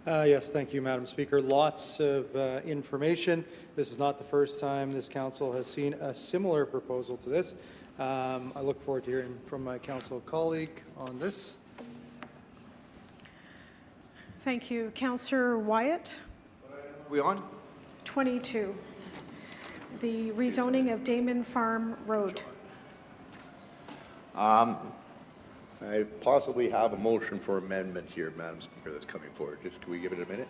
[SPEAKER 19] Yes, thank you, Madam Speaker. Lots of information. This is not the first time this council has seen a similar proposal to this. I look forward to hearing from my council colleague on this.
[SPEAKER 1] Thank you. Councillor Wyatt.
[SPEAKER 6] We on?
[SPEAKER 1] 22, the rezoning of Damon Farm Road.
[SPEAKER 6] I possibly have a motion for amendment here, Madam Speaker, that's coming forward. Just, can we give it a minute?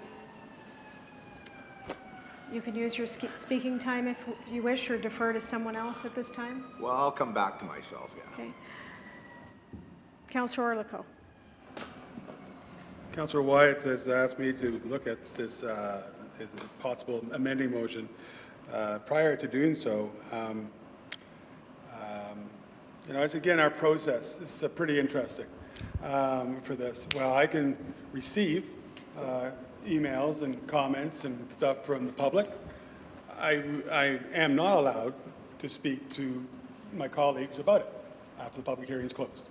[SPEAKER 1] You can use your speaking time if you wish, or defer to someone else at this time.
[SPEAKER 6] Well, I'll come back to myself, yeah.
[SPEAKER 1] Okay. Councillor Orlico.
[SPEAKER 3] Councillor Wyatt has asked me to look at this possible amending motion. Prior to doing so, you know, it's again our process. It's pretty interesting for this. Well, I can receive emails and comments and stuff from the public. I am not allowed to speak to my colleagues about it after the public hearing is closed.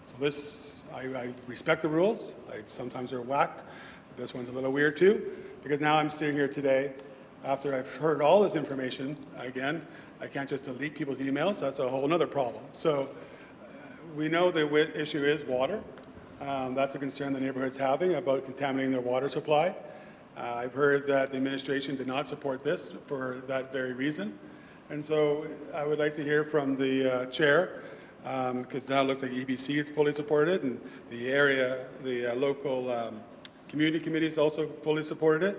[SPEAKER 3] So this, I respect the rules. Sometimes they're whacked. This one's a little weird too, because now I'm sitting here today after I've heard all this information. Again, I can't just delete people's emails. That's a whole other problem. So we know the issue is water. That's a concern the neighborhood's having about contaminating their water supply. I've heard that the administration did not support this for that very reason. And so I would like to hear from the chair, because now it looks like EBC is fully supported, and the area, the local community committees also fully supported it.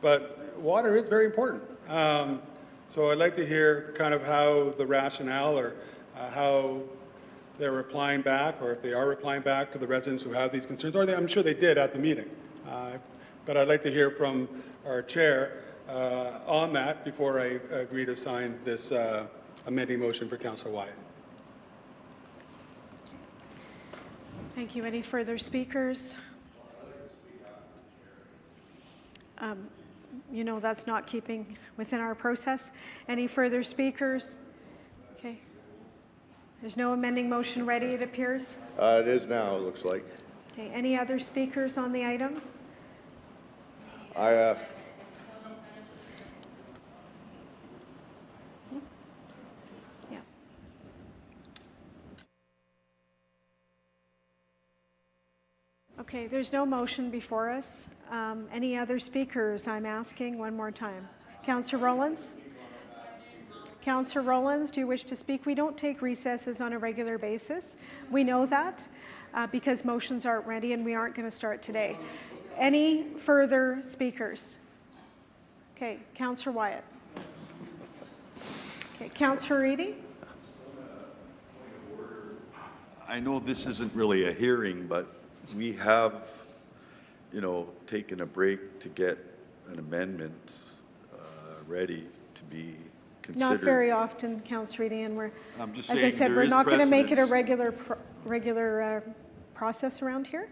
[SPEAKER 3] But water is very important. So I'd like to hear kind of how the rationale, or how they're replying back, or if they are replying back to the residents who have these concerns, or I'm sure they did at the meeting. But I'd like to hear from our chair on that before I agree to sign this amending motion for Councillor Wyatt.
[SPEAKER 1] Thank you. Any further speakers? You know, that's not keeping within our process. Any further speakers? Okay. There's no amending motion ready, it appears.
[SPEAKER 6] It is now, it looks like.
[SPEAKER 1] Okay. Any other speakers on the item?
[SPEAKER 6] I
[SPEAKER 1] Yeah. Okay, there's no motion before us. Any other speakers? I'm asking one more time. Councillor Rollins? Councillor Rollins, do you wish to speak? We don't take recesses on a regular basis. We know that because motions aren't ready and we aren't going to start today. Any further speakers? Okay, Councillor Wyatt. Okay, Councillor Reedy?
[SPEAKER 17] I know this isn't really a hearing, but we have, you know, taken a break to get an amendment ready to be considered.
[SPEAKER 1] Not very often, Councillor Reedy, and we're,
[SPEAKER 17] I'm just
[SPEAKER 1] as I
[SPEAKER 17] saying
[SPEAKER 1] said,
[SPEAKER 17] there
[SPEAKER 1] we're
[SPEAKER 17] is
[SPEAKER 1] not going to make it a
[SPEAKER 17] precedence.
[SPEAKER 1] regular process around here.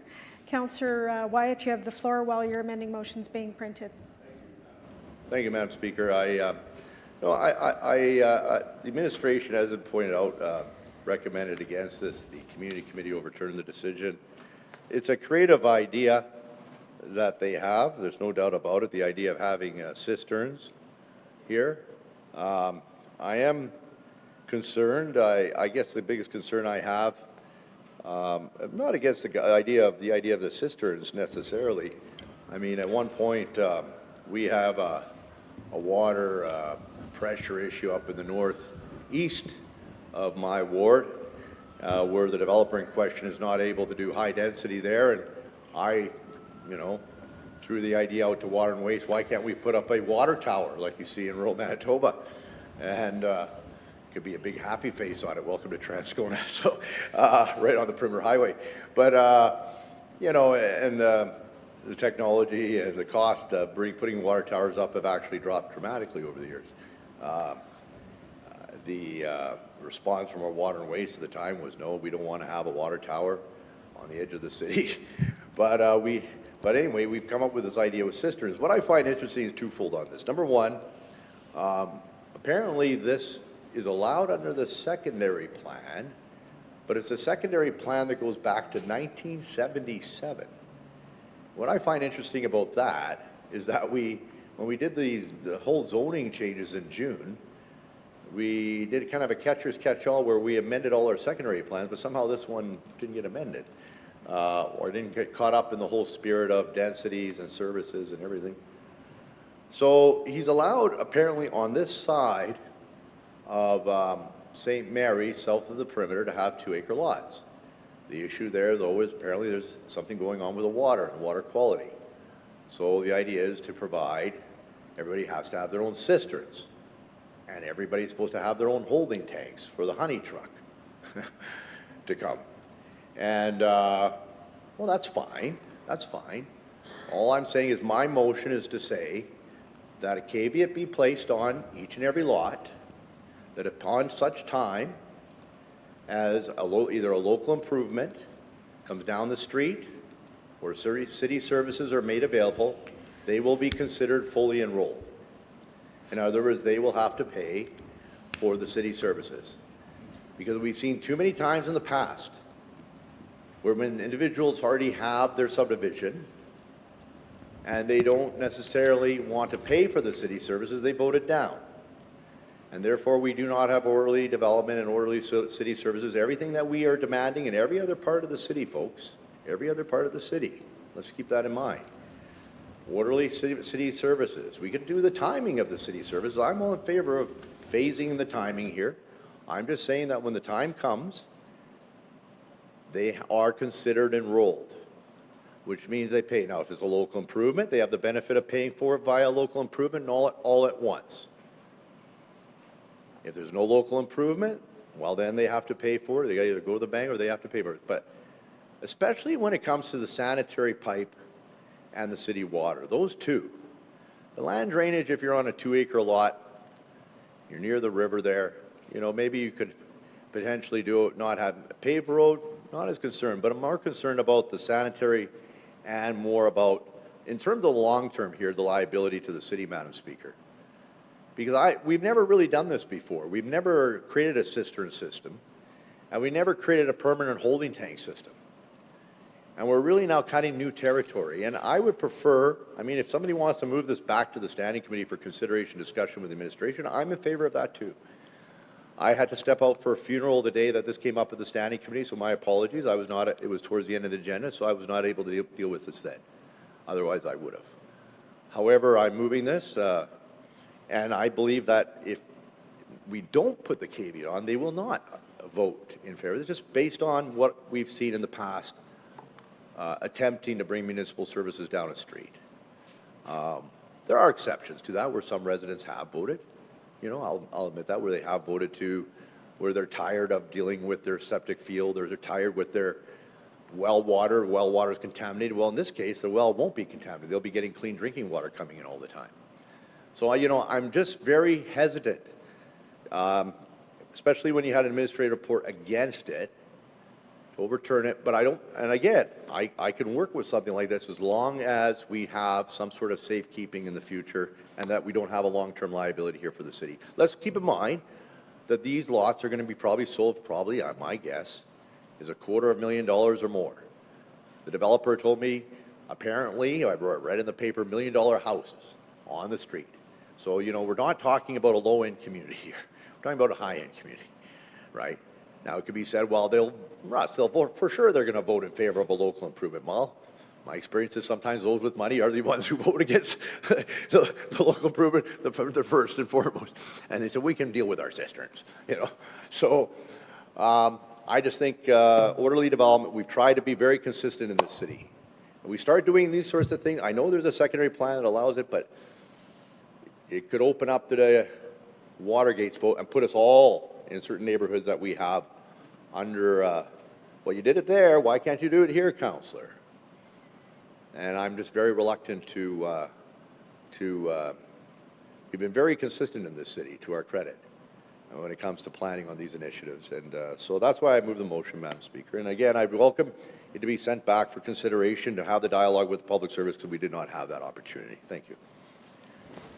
[SPEAKER 1] Councillor Wyatt, you have the floor while your amending motion's being printed.
[SPEAKER 6] Thank you, Madam Speaker. The administration, as it pointed out, recommended against this. The community committee overturned the decision. It's a creative idea that they have. There's no doubt about it. The idea of having cisterns here. I am concerned. I guess the biggest concern I have, I'm not against the idea of the cisterns necessarily. I mean, at one point, we have a water pressure issue up in the northeast of my ward, where the developer in question is not able to do high density there. And I, you know, threw the idea out to Water and Waste, why can't we put up a water tower like you see in rural Manitoba? And could be a big happy face on it. Welcome to Transcona. So right on the Perimeter Highway. But, you know, and the technology and the cost of putting water towers up have actually dropped dramatically over the years. The response from our water and waste at the time was, no, we don't want to have a water tower on the edge of the city. But anyway, we've come up with this idea with cisterns. What I find interesting is twofold on this. Number one, apparently this is allowed under the secondary plan, but it's a secondary plan that goes back to 1977. What I find interesting about that is that when we did the whole zoning changes in June, we did kind of a catcher's catch-all where we amended all our secondary plans, but somehow this one didn't get amended, or didn't get caught up in the whole spirit of densities and services and everything. So he's allowed, apparently, on this side of St. Mary, south of the perimeter, to have 2-acre lots. The issue there, though, is apparently there's something going on with the water and water quality. So the idea is to provide, everybody has to have their own cisterns, and everybody's supposed to have their own holding tanks for the honey truck to come. And, well, that's fine. That's fine. All I'm saying is my motion is to say that a caveat be placed on each and every lot, that upon such time as either a local improvement comes down the street or city services are made available, they will be considered fully enrolled. In other words, they will have to pay for the city services. Because we've seen too many times in the past where when individuals already have their subdivision and they don't necessarily want to pay for the city services, they vote it down. And therefore, we do not have orderly development and orderly city services. Everything that we are demanding in every other part of the city, folks, every other part of the city, let's keep that in mind. Orderly city services. We could do the timing of the city services. I'm all in favor of phasing the timing here. I'm just saying that when the time comes, they are considered enrolled, which means they pay. Now, if it's a local improvement, they have the benefit of paying for it via local improvement and all at once. If there's no local improvement, well, then they have to pay for it. They got to either go to the bank or they have to pay for it. But especially when it comes to the sanitary pipe and the city water, those two. The land drainage, if you're on a 2-acre lot, you're near the river there, you know, maybe you could potentially not have a paved road, not as concerned, but I'm more concerned about the sanitary and more about, in terms of the long term here, the liability to the city, Madam Speaker. Because we've never really done this before. We've never created a cistern system, and we never created a permanent holding tank system. And we're really now cutting new territory. And I would prefer, I mean, if somebody wants to move this back to the Standing Committee for consideration, discussion with the administration, I'm in favor of that too. I had to step out for a funeral the day that this came up at the Standing Committee, so my apologies. It was towards the end of the agenda, so I was not able to deal with this then. Otherwise, I would have. However, I'm moving this, and I believe that if we don't put the caveat on, they will not vote in favor. It's just based on what we've seen in the past, attempting to bring municipal services down a street. There are exceptions to that where some residents have voted. You know, I'll admit that, where they have voted to, where they're tired of dealing with their septic field, or they're tired with their well water is contaminated. Well, in this case, the well won't be contaminated. They'll be getting clean drinking water coming in all the time. So, you know, I'm just very hesitant, especially when you had an administrative report against it, to overturn it. But I don't, and again, I can work with something like this as long as we have some sort of safekeeping in the future and that we don't have a long-term liability here for the city. Let's keep in mind that these lots are going to be probably sold, my guess, is $250,000 or more. The developer told me, apparently, I read in the paper, $1 million houses on the street. So, you know, we're not talking about a low-end community here. We're talking about a high-end community, right? Now, it could be said, well, they'll vote, for sure they're going to vote in favor of a local improvement. Well, my experience is sometimes those with money are the ones who vote against the local improvement, the first and foremost. And they said, we can deal with our cisterns, you know. So I just think orderly development, we've tried to be very consistent in this city. When we start doing these sorts of things, I know there's a secondary plan that allows it, but it could open up to the Watergate's vote and put us all in certain neighborhoods that we have under, well, you did it there, why can't you do it here, Councillor? And I'm just very reluctant we've been very consistent in this city, to our credit. when it comes to planning on these initiatives. And so that's why I move the motion, Madam Speaker. And again, I welcome it to be sent back for consideration to have the dialogue with public service because we did not have that opportunity. Thank you.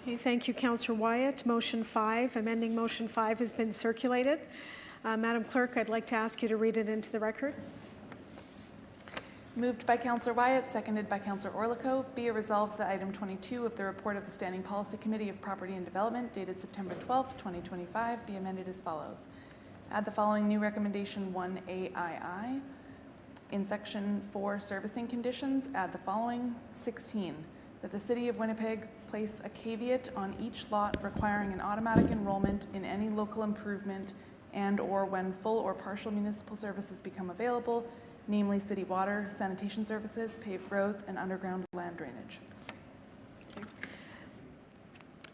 [SPEAKER 1] Okay, thank you, Councillor Wyatt. Motion 5, amending Motion 5 has been circulated. Madam Clerk, I'd like to ask you to read it into the record.
[SPEAKER 4] Moved by Councillor Wyatt, seconded by Councillor Orlikow. Be it resolved that item 22 of the report of the Standing Policy Committee of Property and Development dated September 12th, 2025 be amended as follows. Add the following new recommendation 1AII. In section 4 servicing conditions, add the following 16. That the City of Winnipeg place a caveat on each lot requiring an automatic enrollment in any local improvement and or when full or partial municipal services become available, namely city water, sanitation services, paved roads, and underground land drainage.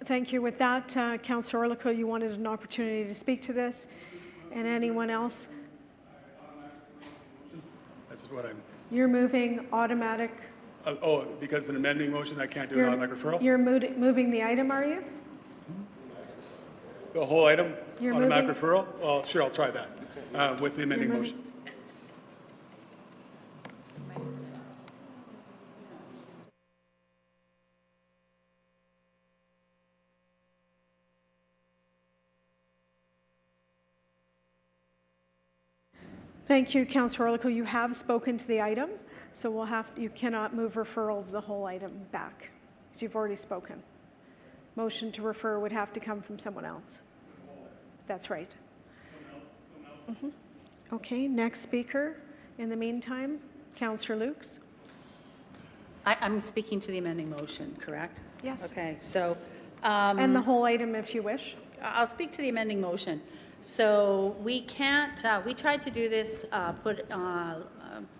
[SPEAKER 1] Thank you. With that, Councillor Orlikow, you wanted an opportunity to speak to this. And anyone else?
[SPEAKER 3] This is what I'm,
[SPEAKER 1] You're moving automatic.
[SPEAKER 3] because an amending motion, I can't do an automatic referral?
[SPEAKER 1] You're moving the item, are you?
[SPEAKER 3] The whole item,
[SPEAKER 1] You're
[SPEAKER 3] automatic
[SPEAKER 1] moving-
[SPEAKER 3] referral? Well, sure, I'll try that with the amending
[SPEAKER 1] You're moving-
[SPEAKER 3] motion.
[SPEAKER 1] Thank you, Councillor Orlikow. You have spoken to the item, so you cannot move referral of the whole item back, because you've already spoken. Motion to refer would have to come from someone else. That's right. Okay, next speaker. In the meantime, Councillor Lukes.
[SPEAKER 14] I'm speaking to the amending motion, correct?
[SPEAKER 1] Yes.
[SPEAKER 14] Okay, so.
[SPEAKER 1] And the whole item if you wish.
[SPEAKER 14] I'll speak to the amending motion. So we can't, we tried to do this, put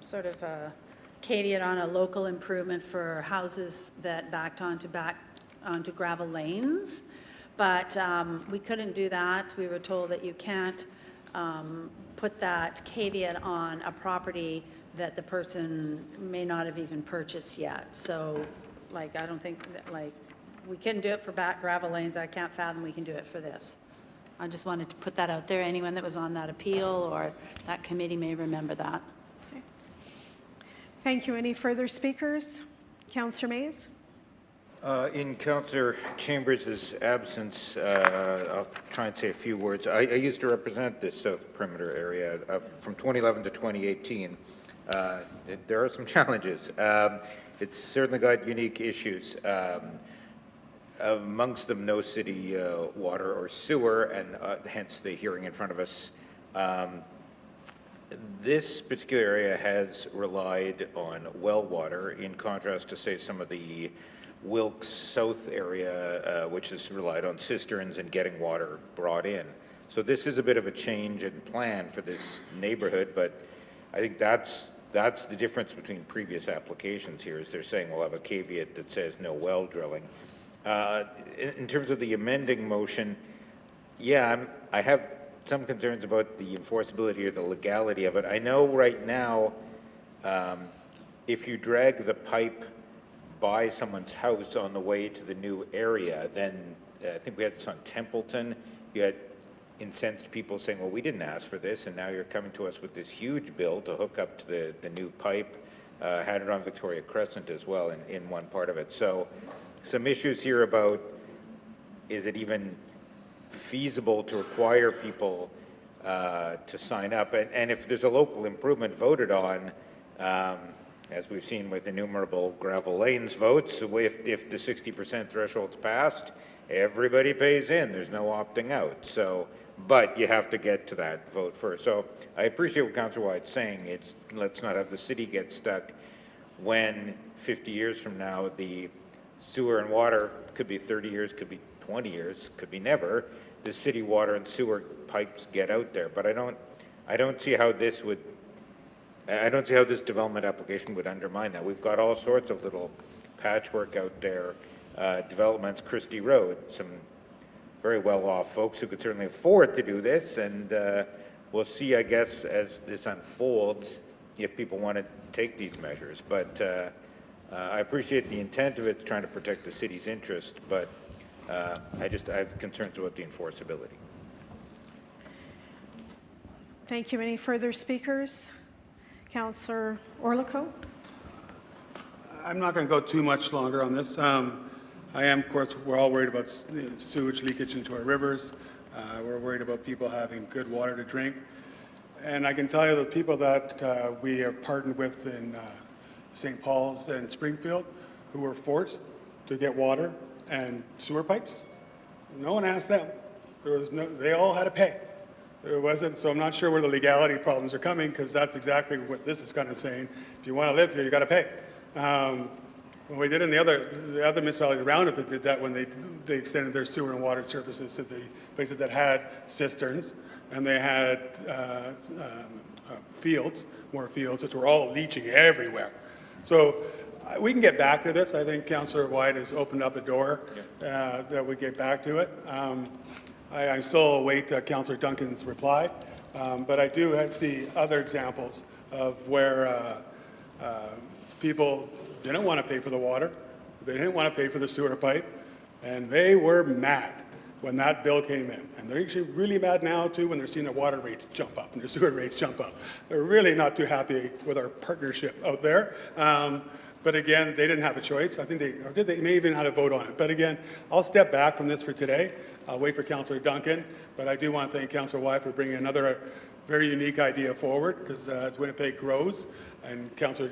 [SPEAKER 14] sort of a caveat on a local improvement for houses that backed onto gravel lanes, but we couldn't do that. We were told that you can't put that caveat on a property that the person may not have even purchased yet. So, like, I don't think that, like, we can do it for back gravel lanes. I can't fathom we can do it for this. I just wanted to put that out there. Anyone that was on that appeal or that committee may remember that.
[SPEAKER 1] Okay. Thank you. Any further speakers? Councillor Mays?
[SPEAKER 8] In Councillor Chambers' absence, I'll try and say a few words. I used to represent this South Perimeter area from 2011 to 2018. There are some challenges. It's certainly got unique issues. Amongst them, no city water or sewer, and hence the hearing in front of us. This particular area has relied on well water, in contrast to, say, some of the Wilkes South area, which has relied on cisterns and getting water brought in. So this is a bit of a change in plan for this neighborhood, but I think that's the difference between previous applications here, is they're saying we'll have a caveat that says no well drilling. In terms of the amending motion, yeah, I have some concerns about the enforceability or the legality of it. I know right now, if you drag the pipe by someone's house on the way to the new area, then I think we had this on Templeton. You had incensed people saying, well, we didn't ask for this, and now you're coming to us with this huge bill to hook up to the new pipe. Had it on Victoria Crescent as well in one part of it. So some issues here about, is it even feasible to require people to sign up? And if there's a local improvement voted on, as we've seen with innumerable gravel lanes votes, if the 60% threshold's passed, everybody pays in. There's no opting out. So, but you have to get to that vote first. So I appreciate what Councillor White's saying. It's, let's not have the city get stuck when 50 years from now the sewer and water could be 30 years, could be 20 years, could be never. The city water and sewer pipes get out there, but I don't see how this development application would undermine that. We've got all sorts of little patchwork out there, developments, Christie Road, some very well-off folks who could certainly afford to do this, and we'll see, I guess, as this unfolds, if people want to take these measures. But I appreciate the intent of it, trying to protect the city's interest, but I have concerns about the enforceability.
[SPEAKER 1] Thank you. Any further speakers? Councillor Orlikow?
[SPEAKER 3] I'm not going to go too much longer on this. I am, of course, we're all worried about sewage leakage into our rivers. We're worried about people having good water to drink. And I can tell you the people that we are partnered with in St. Paul's and Springfield who were forced to get water and sewer pipes, no one asked them. They all had to pay. There wasn't, so I'm not sure where the legality problems are coming, because that's exactly what this is kind of saying. If you want to live here, you got to pay. When we did in the other municipalities around it, that did that when they extended their sewer and water services to the places that had cisterns, and they had fields, more fields, which were all leaching everywhere. So we can get back to this. I think Councillor White has opened up a door that we get back to it. I still await Councillor Duncan's reply, but I do see other examples of where people didn't want to pay for the water, they didn't want to pay for the sewer pipe, and they were mad when that bill came in. And they're actually really mad now too when they're seeing their water rates jump up and their sewer rates jump up. They're really not too happy with our partnership out there. But again, they didn't have a choice. I think they may even have to vote on it. But again, I'll step back from this for today. I'll wait for Councillor Duncan, but I do want to thank Councillor White for bringing another very unique idea forward, because as Winnipeg grows, and Councillor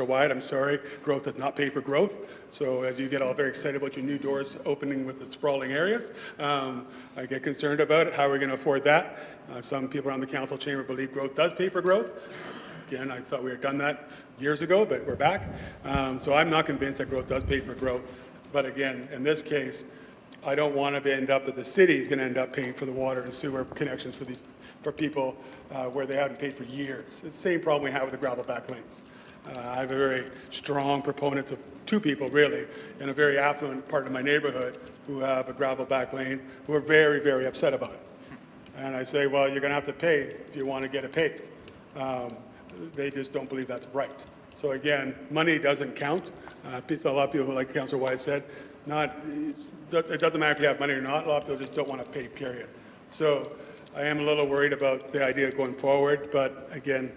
[SPEAKER 3] White, I'm sorry, growth does not pay for growth. So as you get all very excited about your new doors opening with the sprawling areas, I get concerned about it. How are we going to afford that? Some people around the council chamber believe growth does pay for growth. Again, I thought we had done that years ago, but we're back. So I'm not convinced that growth does pay for growth. But again, in this case, I don't want to end up that the city is going to end up paying for the water and sewer connections for people where they haven't paid for years. It's the same problem we have with the gravel back lanes. I have a very strong proponent of two people, really, in a very affluent part of my neighborhood who have a gravel back lane who are very, very upset about it. And I say, well, you're going to have to pay if you want to get it paved. They just don't believe that's right. So again, money doesn't count. A lot of people, like Councillor White said, it doesn't matter if you have money or not. A lot of people just don't want to pay, period. So I am a little worried about the idea going forward, but again,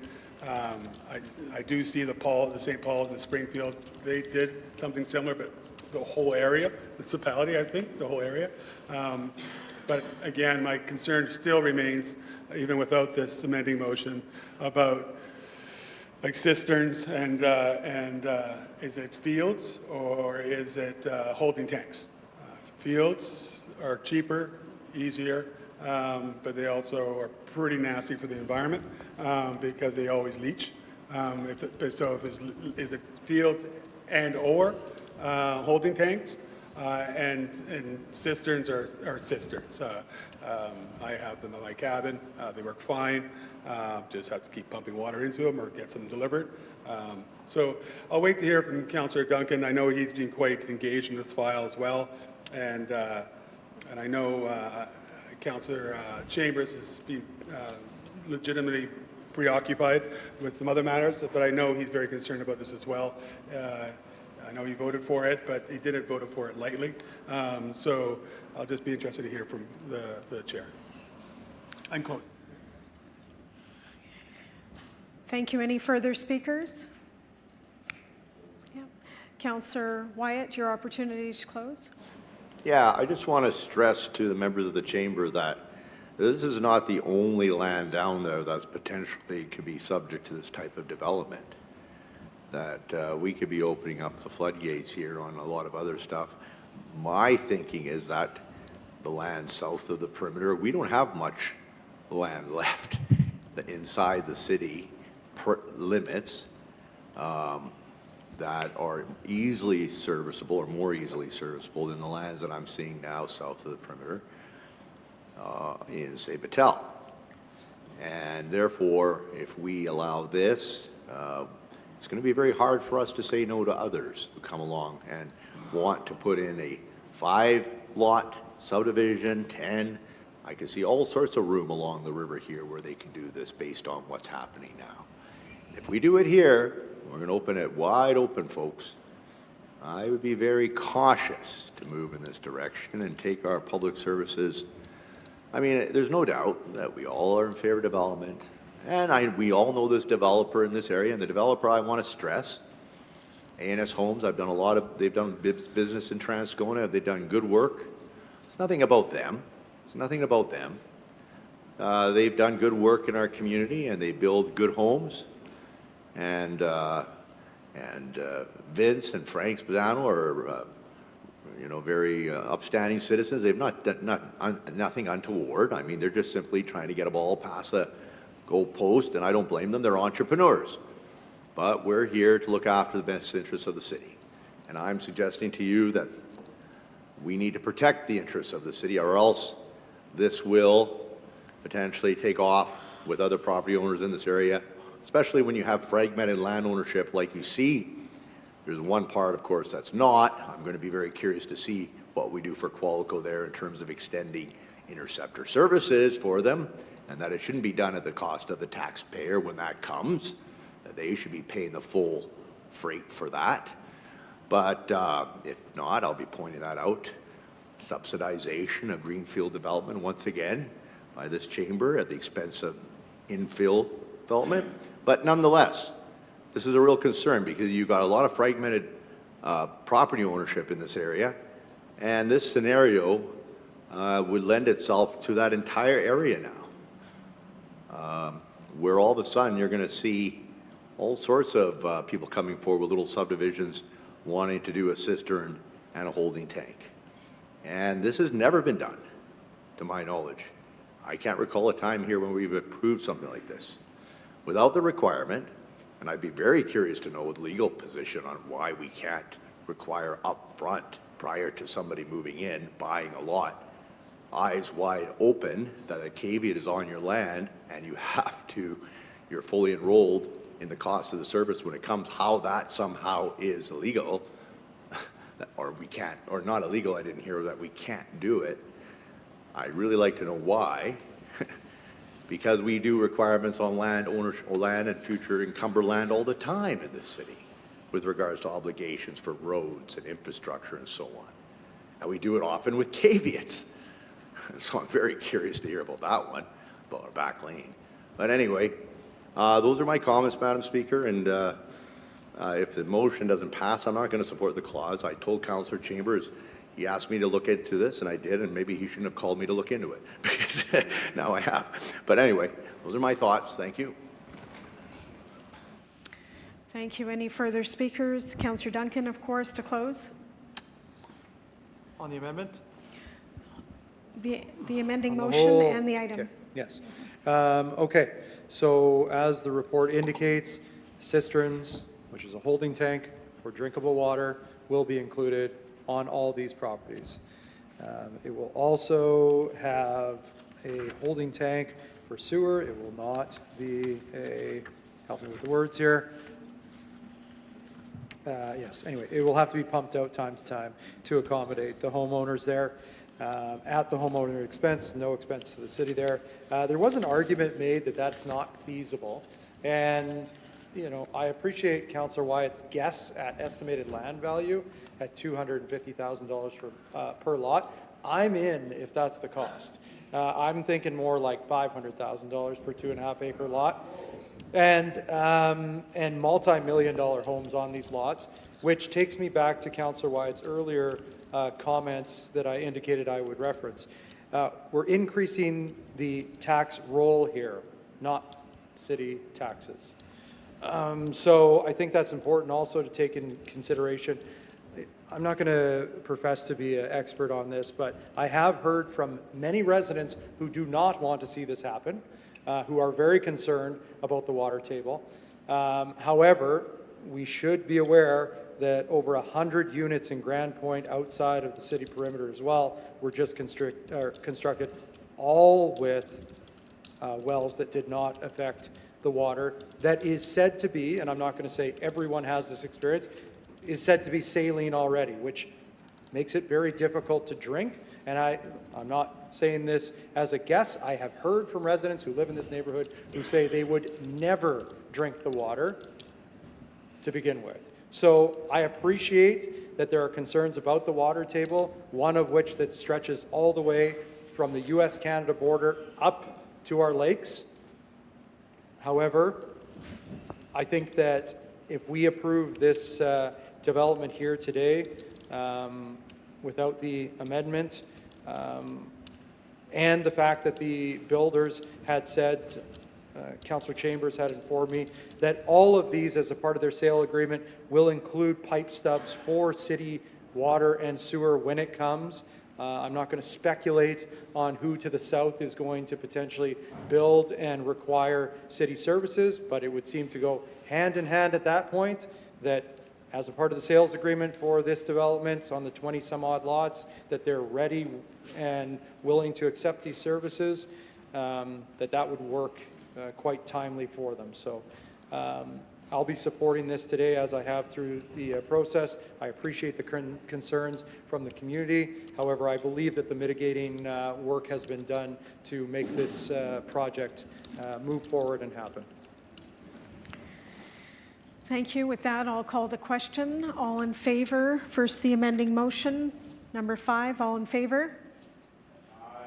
[SPEAKER 3] I do see the St. Paul's and the Springfield. They did something similar, but the whole area, municipality, I think, the whole area. But again, my concern still remains, even without this amending motion, about like cisterns and is it fields or is it holding tanks? Fields are cheaper, easier, but they also are pretty nasty for the environment because they always leach. Is it fields and or holding tanks? And cisterns are cisterns. I have them in my cabin. They work fine. Just have to keep pumping water into them or get some delivered. So I'll wait to hear from Councillor Duncan. I know he's been quite engaged in this file as well. And I know Councillor Chambers has been legitimately preoccupied with some other matters, but I know he's very concerned about this as well. I know he voted for it, but he didn't vote for it lightly. So I'll just be interested to hear from the chair. I'm closed.
[SPEAKER 1] Thank you. Any further speakers? Yeah. Councillor Wyatt, your opportunity to close.
[SPEAKER 6] Yeah, I just want to stress to the members of the chamber that this is not the only land down there that's potentially could be subject to this type of development. That we could be opening up the floodgates here on a lot of other stuff. My thinking is that the land south of the perimeter, we don't have much land left inside the city limits that are easily serviceable or more easily serviceable than the lands that I'm seeing now south of the perimeter in, say, Battelle. And therefore, if we allow this, it's going to be very hard for us to say no to others who come along and want to put in a 5-lot subdivision, 10. I can see all sorts of room along the river here where they can do this based on what's happening now. If we do it here, we're going to open it wide open, folks. I would be very cautious to move in this direction and take our public services I mean, there's no doubt that we all are in favor of development. And we all know this developer in this area, and the developer I want to stress, A&S Homes, they've done business in Transcona, they've done good work. It's nothing about them. It's nothing about them. They've done good work in our community, and they build good homes. And Vince and Frank Spezzano are, very upstanding citizens. They've not done nothing untoward. I mean, they're just simply trying to get a ball past a goal post, and I don't blame them. They're entrepreneurs. But we're here to look after the best interests of the city. And I'm suggesting to you that we need to protect the interests of the city, or else this will potentially take off with other property owners in this area, especially when you have fragmented land ownership like you see. There's one part, of course, that's not. I'm going to be very curious to see what we do for Qualico there in terms of extending interceptor services for them, and that it shouldn't be done at the cost of the taxpayer when that comes, that they should be paying the full freight for that. But if not, I'll be pointing that out. Subsidization of greenfield development, once again, by this chamber at the expense of infill development. But nonetheless, this is a real concern because you've got a lot of fragmented property ownership in this area, and this scenario would lend itself to that entire area now, where all of a sudden you're going to see all sorts of people coming forward with little subdivisions wanting to do a cistern and a holding tank. And this has never been done, to my knowledge. I can't recall a time here when we've approved something like this without the requirement, and I'd be very curious to know the legal position on why we can't require upfront prior to somebody moving in, buying a lot, eyes wide open that a caveat is on your land and you're fully enrolled in the cost of the service when it comes, how that somehow is illegal, or we can't, or not illegal, I didn't hear that we can't do it. I'd really like to know why, because we do requirements on land ownership, land and future encumbered land all the time in this city with regards to obligations for roads and infrastructure and so on. And we do it often with caveats. So I'm very curious to hear about that one, about our back lane. But anyway, those are my comments, Madam Speaker, and if the motion doesn't pass, I'm not going to support the clause. I told Councillor Chambers, he asked me to look into this, and I did, and maybe he shouldn't have called me to look into it, because now I have. But anyway, those are my thoughts. Thank you.
[SPEAKER 1] Thank you. Any further speakers? Councillor Duncan, of course, to close.
[SPEAKER 19] On the amendment?
[SPEAKER 1] The amending
[SPEAKER 19] On the
[SPEAKER 1] motion
[SPEAKER 19] whole-
[SPEAKER 1] and the item.
[SPEAKER 19] okay, yes. Okay, so as the report indicates, cisterns, which is a holding tank for drinkable water, will be included on all these properties. It will also have a holding tank for sewer. It will not be help me with the words here. Yes, anyway, it will have to be pumped out time to time to accommodate the homeowners there. At the homeowner expense, no expense to the city there. There was an argument made that that's not feasible. And, I appreciate Councillor Wyatt's guess at estimated land value at $250,000 per lot. I'm in if that's the cost. I'm thinking more like $500,000 per 2.5 acre lot. And multi-million-dollar homes on these lots, which takes me back to Councillor Wyatt's earlier comments that I indicated I would reference. We're increasing the tax roll here, not city taxes. So I think that's important also to take in consideration. I'm not going to profess to be an expert on this, but I have heard from many residents who do not want to see this happen, who are very concerned about the water table. However, we should be aware that over 100 units in Grand Point outside of the city perimeter as well were just constructed, all with wells that did not affect the water. That is said to be, and I'm not going to say everyone has this experience, is said to be saline already, which makes it very difficult to drink. And I'm not saying this as a guess. I have heard from residents who live in this neighborhood who say they would never drink the water to begin with. So I appreciate that there are concerns about the water table, one of which that stretches all the way from the U.S.-Canada border up to our lakes. However, I think that if we approve this development here today without the amendment, and the fact that the builders had said, Councillor Chambers had informed me, that all of these, as a part of their sale agreement, will include pipe stubs for city water and sewer when it comes. I'm not going to speculate on who to the south is going to potentially build and require city services, but it would seem to go hand in hand at that point, that as a part of the sales agreement for this development on the 20 some odd lots, that they're ready and willing to accept these services, that would work quite timely for them. So I'll be supporting this today as I have through the process. I appreciate the concerns from the community. However, I believe that the mitigating work has been done to make this project move forward and happen.
[SPEAKER 1] Thank you. With that, I'll call the question. All in favor? First, the amending motion. Number 5, all in favor? Aye.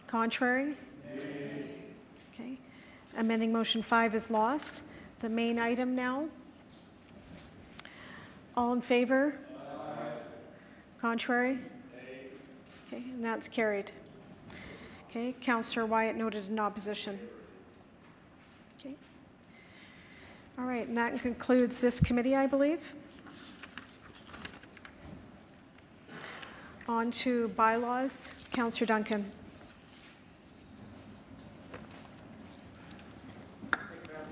[SPEAKER 1] Contrary? Nay. Okay. Amending motion 5 is lost. The main item now. All in favor? Aye. Contrary? Nay. Okay, and that's carried. Okay, Councillor Wyatt noted in opposition. Okay. All right, and that concludes this committee, I believe. On to bylaws. Councillor Duncan.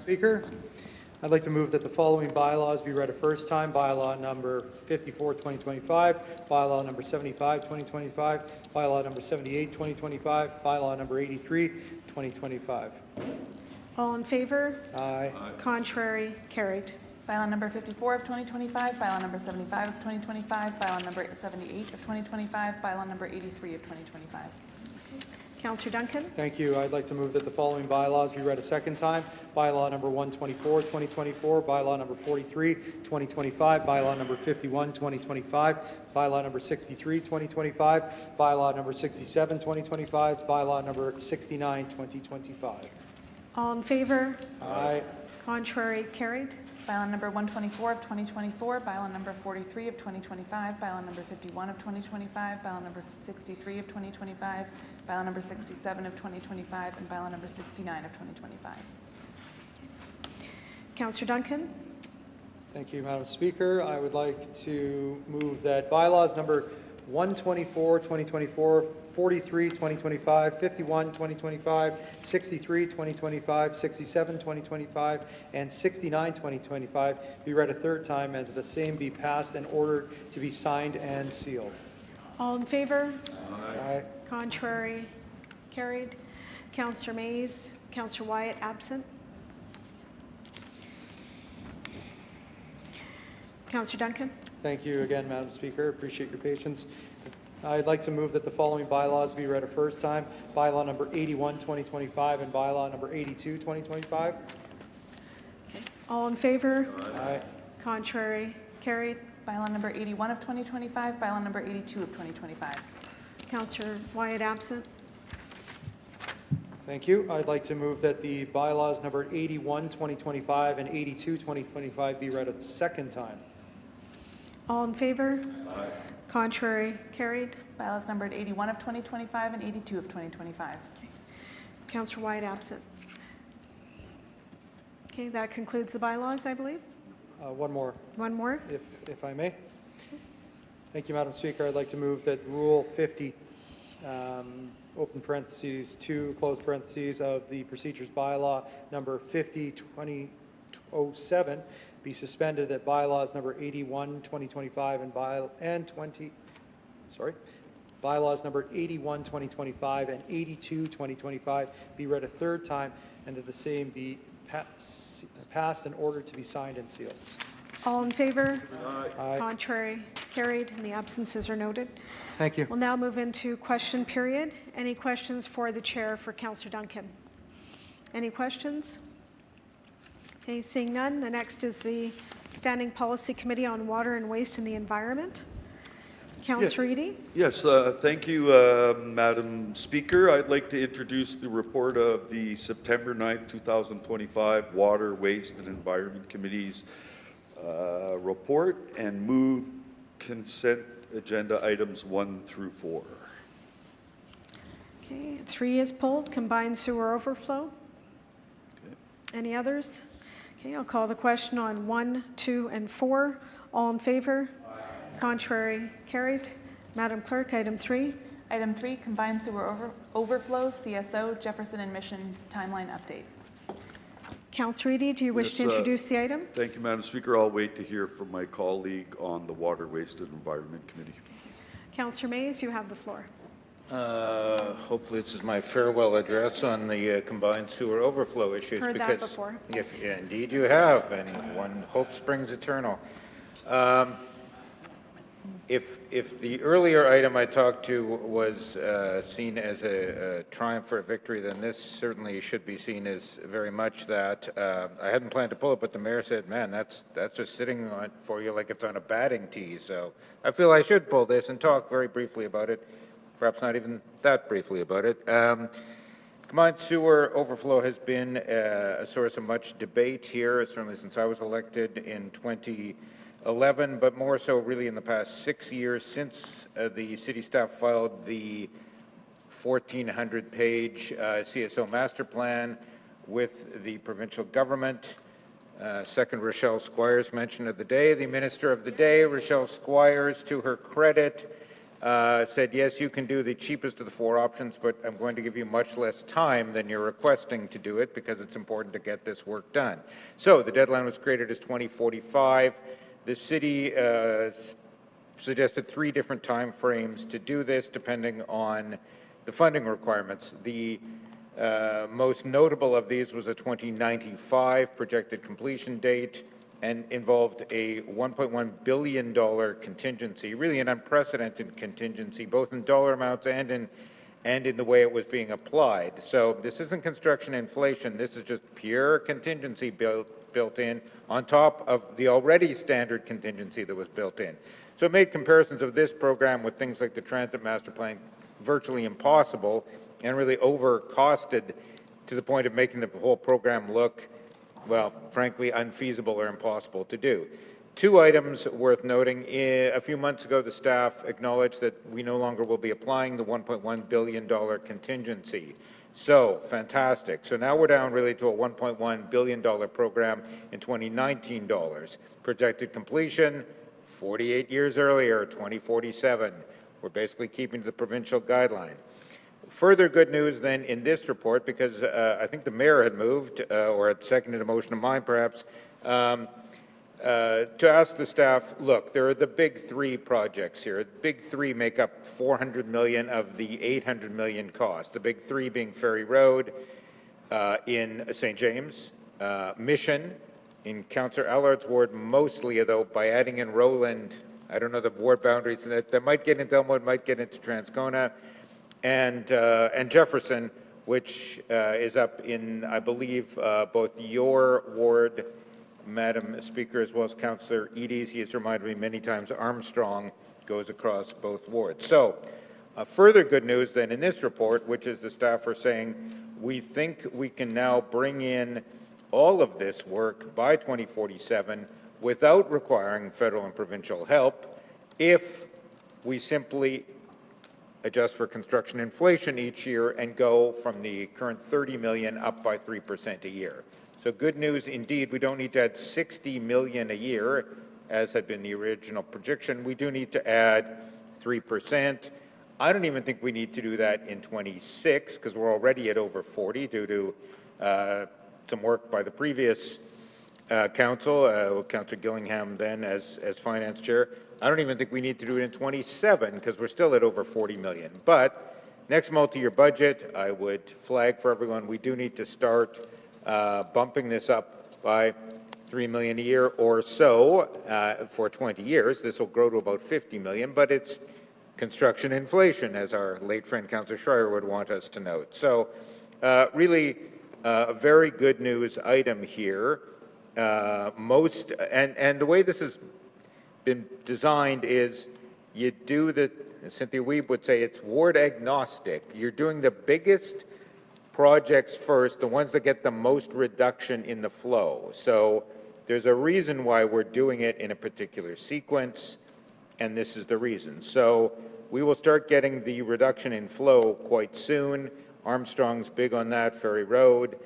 [SPEAKER 19] Speaker, I'd like to move that the following bylaws be read a first time. Bylaw number 54, 2025, bylaw number 75, 2025, bylaw number 78, 2025, bylaw number 83, 2025.
[SPEAKER 1] All in favor?
[SPEAKER 19] Aye.
[SPEAKER 1] Contrary? Carried.
[SPEAKER 4] Bylaw number 54 of 2025, bylaw number 75 of 2025, bylaw number 78 of 2025, bylaw number 83 of 2025.
[SPEAKER 1] Councillor Duncan.
[SPEAKER 19] Thank you. I'd like to move that the following bylaws be read a second time. Bylaw number 124, 2024, bylaw number 43, 2025, bylaw number 51, 2025, bylaw number 63, 2025, bylaw number 67, 2025, bylaw number 69, 2025.
[SPEAKER 1] All in favor?
[SPEAKER 19] Aye.
[SPEAKER 1] Contrary? Carried.
[SPEAKER 4] Bylaw number 124 of 2024, bylaw number 43 of 2025, bylaw number 51 of 2025, bylaw number 63 of 2025, bylaw number 67 of 2025, and bylaw number 69 of 2025.
[SPEAKER 1] Councillor Duncan.
[SPEAKER 19] Thank you, Madam Speaker. I would like to move that bylaws number 124, 2024, 43, 2025, 51, 2025, 63, 2025, 67, 2025, and 69, 2025 be read a third time and the same be passed and ordered to be signed and sealed.
[SPEAKER 1] All in favor?
[SPEAKER 19] Aye.
[SPEAKER 1] Contrary? Carried. Councillor Mays. Councillor Wyatt absent. Councillor Duncan.
[SPEAKER 19] Thank you again, Madam Speaker. Appreciate your patience. I'd like to move that the following bylaws be read a first time. Bylaw number 81, 2025, and bylaw number 82, 2025.
[SPEAKER 1] All in favor?
[SPEAKER 19] Aye.
[SPEAKER 1] Contrary? Carried.
[SPEAKER 4] Bylaw number 81 of 2025, bylaw number 82 of 2025.
[SPEAKER 1] Councillor Wyatt absent.
[SPEAKER 19] Thank you. I'd like to move that the bylaws number 81, 2025, and 82, 2025 be read a second time.
[SPEAKER 1] All in favor?
[SPEAKER 19] Aye.
[SPEAKER 1] Contrary? Carried.
[SPEAKER 4] Bylaws numbered 81 of 2025 and 82 of 2025.
[SPEAKER 1] Councillor Wyatt absent. Okay, that concludes the bylaws, I believe.
[SPEAKER 19] One more,
[SPEAKER 1] One more.
[SPEAKER 19] if I may. Thank you, Madam Speaker. I'd like to move that Rule 50, open parentheses, 2, close parentheses, of the Procedures Bylaw number 50/2007 be suspended, that bylaws number 81, 2025, bylaws number 81, 2025, and 82, 2025 be read a third time, and that the same be passed and ordered to be signed and sealed.
[SPEAKER 1] All in favor?
[SPEAKER 19] Aye.
[SPEAKER 1] Contrary? Carried, and the absences are noted.
[SPEAKER 19] Thank you.
[SPEAKER 1] We'll now move into question period. Any questions for the chair for Councillor Duncan? Any questions? Okay, seeing none, the next is the Standing Policy Committee on Water and Waste and the Environment. Councillor Eady?
[SPEAKER 17] Yes, thank you, Madam Speaker. I'd like to introduce the report of the September 9th, 2025 Water, Waste and Environment Committee's report and move consent agenda items 1 through 4.
[SPEAKER 1] Okay, 3 is pulled, combined sewer overflow. Any others? Okay, I'll call the question on 1, 2, and 4. All in favor? Contrary, carried. Madam Clerk, item 3.
[SPEAKER 4] Item 3, combined sewer overflow, CSO, Jefferson and Mission timeline update.
[SPEAKER 1] Councillor Eady, do you wish to
[SPEAKER 17] Yes,
[SPEAKER 1] introduce the item?
[SPEAKER 17] Thank you, Madam Speaker. I'll wait to hear from my colleague on the Water, Waste and Environment Committee.
[SPEAKER 1] Councillor Mays, you have the floor.
[SPEAKER 8] Hopefully this is my farewell address on the combined sewer overflow issues.
[SPEAKER 1] Heard that
[SPEAKER 8] because
[SPEAKER 1] before.
[SPEAKER 8] If, indeed you have, and one hope springs eternal. If the earlier item I talked to was seen as a triumph or a victory, then this certainly should be seen as very much that. I hadn't planned to pull it, but the mayor said, man, that's just sitting on for you like it's on a batting tee. So I feel I should pull this and talk very briefly about it, perhaps not even that briefly about it. Combined sewer overflow has been a source of much debate here, certainly since I was elected in 2011, but more so really in the past 6 years since the city staff filed the 1,400-page CSO master plan with the provincial government. Second, Rochelle Squires mention of the day, the minister of the day, Rochelle Squires, to her credit, said, yes, you can do the cheapest of the 4 options, but I'm going to give you much less time than you're requesting to do it because it's important to get this work done. So the deadline was created as 2045. The city suggested 3 different time frames to do this depending on the funding requirements. The most notable of these was a 2095 projected completion date and involved a $1.1 billion contingency, really an unprecedented contingency, both in dollar amounts and in the way it was being applied. So this isn't construction inflation, this is just pure contingency built in on top of the already standard contingency that was built in. So it made comparisons of this program with things like the Transit Master Plan virtually impossible and really over-costed to the point of making the whole program look, well, frankly, unfeasible or impossible to do. 2 items worth noting. A few months ago, the staff acknowledged that we no longer will be applying the $1.1 billion contingency. So, fantastic. So now we're down really to a $1.1 billion program in 2019 dollars. Projected completion, 48 years earlier, 2047. We're basically keeping to the provincial guideline. Further good news then in this report, because I think the mayor had moved, or had seconded a motion of mine perhaps, to ask the staff, look, there are the big 3 projects here. The big 3 make up $400 million of the $800 million cost. The big 3 being Ferry Road in St. James, Mission in Councillor Allard's ward mostly, though by adding in Rowland, I don't know the ward boundaries, that might get into Elmwood, might get into Transcona, and Jefferson, which is up in, I believe, both your ward, Madam Speaker, as well as Councillor Eady's. He has reminded me many times Armstrong goes across both wards. So further good news then in this report, which is the staff are saying, we think we can now bring in all of this work by 2047 without requiring federal and provincial help if we simply adjust for construction inflation each year and go from the current 30 million up by 3% a year. So good news indeed, we don't need to add 60 million a year, as had been the original projection. We do need to add 3%. I don't even think we need to do that in 26, because we're already at over 40 due to some work by the previous council, Councillor Gillingham then as finance chair. I don't even think we need to do it in 27, because we're still at over 40 million. But next multi-year budget, I would flag for everyone, we do need to start bumping this up by 3 million a year or so for 20 years. This will grow to about 50 million, but it's construction inflation, as our late friend Councillor Schreier would want us to note. So really a very good news item here. And the way this has been designed is you do the, Cynthia Weeb would say it's ward agnostic. You're doing the biggest projects first, the ones that get the most reduction in the flow. So there's a reason why we're doing it in a particular sequence, and this is the reason. So we will start getting the reduction in flow quite soon. Armstrong's big on that, Ferry Road.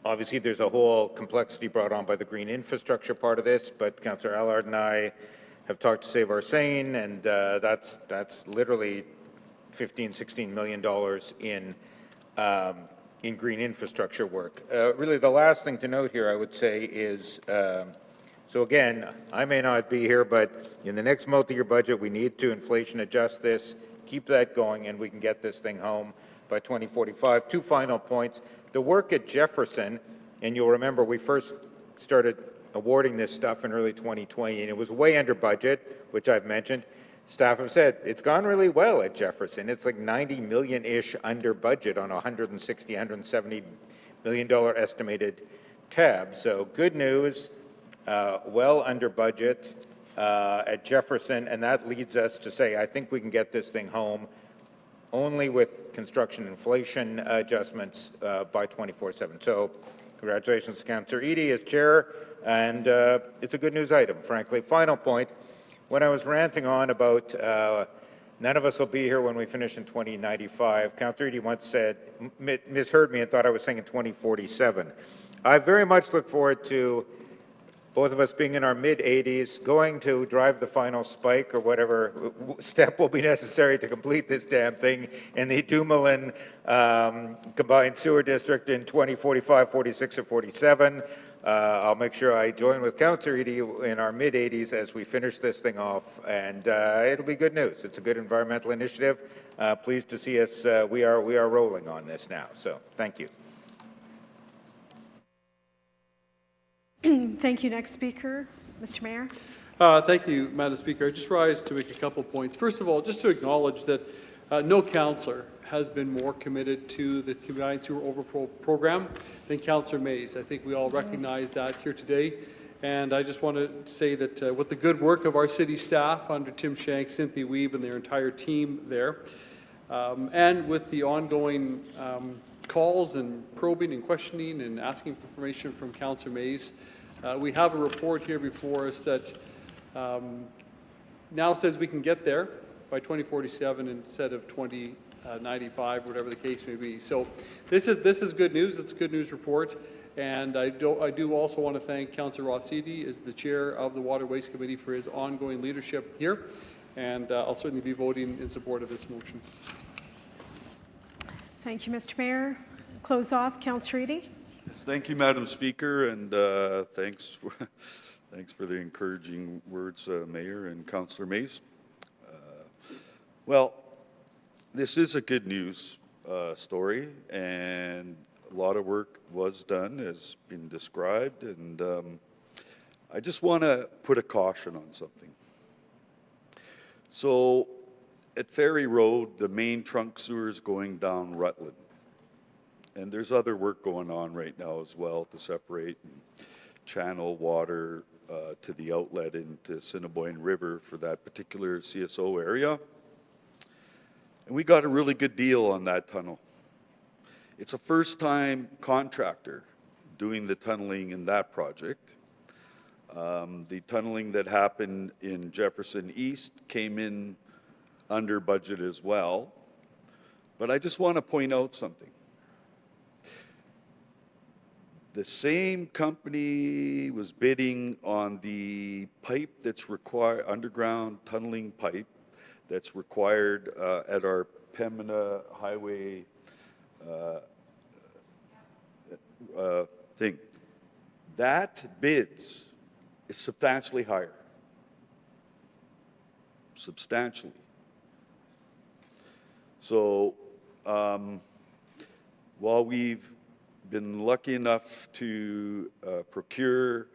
[SPEAKER 8] Obviously, there's a whole complexity brought on by the green infrastructure part of this, but Councillor Allard and I have talked to Save Our Seine, and that's literally $15–16 million in green infrastructure work. Really, the last thing to note here, I would say, is so again, I may not be here, but in the next multi-year budget, we need to inflation adjust this, keep that going, and we can get this thing home by 2045. Two final points. The work at Jefferson, and you'll remember we first started awarding this stuff in early 2020, and it was way under budget, which I've mentioned. Staff have said it's gone really well at Jefferson. It's like 90 million-ish under budget on a $160, $170 million estimated tab. So good news, well under budget at Jefferson, and that leads us to say I think we can get this thing home only with construction inflation adjustments by 24/7. So congratulations to Councillor Eadie as chair, and it's a good news item, frankly. Final point, when I was ranting on about none of us will be here when we finish in 2095, Councillor Eadie once said, misheard me and thought I was saying in 2047. I very much look forward to both of us being in our mid-80s, going to drive the final spike or whatever step will be necessary to complete this damn thing in the Dumoulin Combined Sewer District in 2045, 46, or 47. I'll make sure I join with Councillor Eadie in our mid-80s as we finish this thing off, and it'll be good news. It's a good environmental initiative. Pleased to see us. We are rolling on this now, so thank you.
[SPEAKER 1] Thank you. Next speaker, Mr. Mayor.
[SPEAKER 5] Thank you, Madam Speaker. I just rise to make a couple points. First of all, just to acknowledge that no councillor has been more committed to the Combined Sewer Overflow Program than Councillor Mays. I think we all recognize that here today. And I just want to say that with the good work of our city staff under Tim Shank, Cynthia Weeb, and their entire team there, and with the ongoing calls and probing and questioning and asking for information from Councillor Mays, we have a report here before us that now says we can get there by 2047 instead of 2095, whatever the case may be. So this is good news. It's a good news report. And I do also want to thank Councillor Ross Eadie as the chair of the Water Waste Committee for his ongoing leadership here. And I'll certainly be voting in support of this motion.
[SPEAKER 1] Thank you, Mr. Mayor. Close off, Councillor Eadie.
[SPEAKER 17] Yes, thank you, Madam Speaker, and thanks for the encouraging words, Mayor and Councillor Mays. Well, this is a good news story, and a lot of work was done, as been described, and I just want to put a caution on something. So, at Ferry Road, the main trunk sewer is going down Rutland. And there's other work going on right now as well to separate and channel water to the outlet into Assiniboine River for that particular CSO area. And we got a really good deal on that tunnel. It's a first-time contractor doing the tunneling in that project. The tunneling that happened in Jefferson East came in under budget as well. But I just want to point out something. The same company was bidding on the pipe that's required, underground tunneling pipe that's required at our Pembina Highway thing. That bids is substantially higher. Substantially. So while we've been lucky enough to procure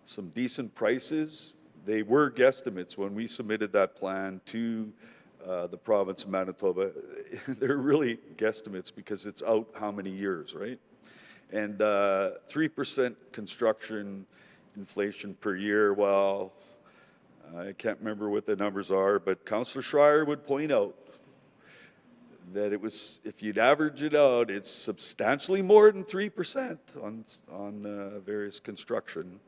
[SPEAKER 17] some decent prices, they were guesstimates when we submitted that plan to the province of Manitoba. They're really guesstimates because it's out how many years, right? And 3% construction inflation per year, well, I can't remember what the numbers are, but Councillor Schreier would point out that it was, if you'd average it out, it's substantially more than 3% on various construction,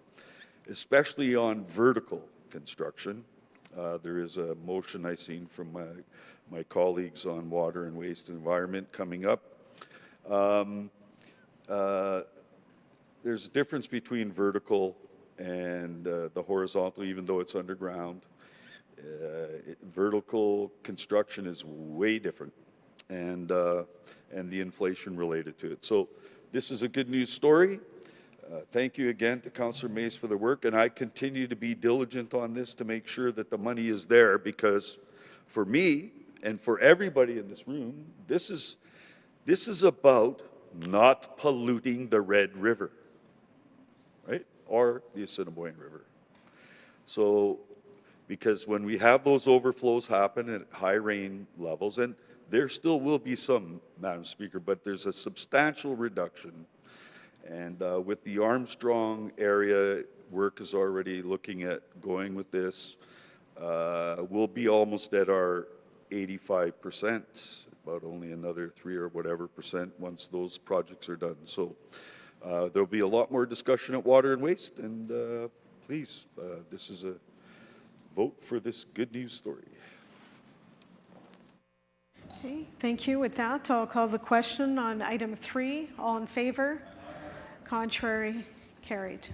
[SPEAKER 17] especially on vertical construction. There is a motion I've seen from my colleagues on water and waste and environment coming up. There's a difference between vertical and the horizontal, even though it's underground. Vertical construction is way different, and the inflation related to it. So this is a good news story. Thank you again to Councillor Mays for the work, and I continue to be diligent on this to make sure that the money is there, because for me and for everybody in this room, this is about not polluting the Red River, right? Or the Assiniboine River. So, because when we have those overflows happen at high rain levels, and there still will be some, Madam Speaker, but there's a substantial reduction. And with the Armstrong area, work is already looking at going with this. We'll be almost at our 85%, about only another 3 or whatever percent once those projects are done. So there'll be a lot more discussion at Water and Waste, and please, this is a vote for this good news story.
[SPEAKER 1] Okay, thank you. With that, I'll call the question on item 3. All in favor? Contrary? Carried.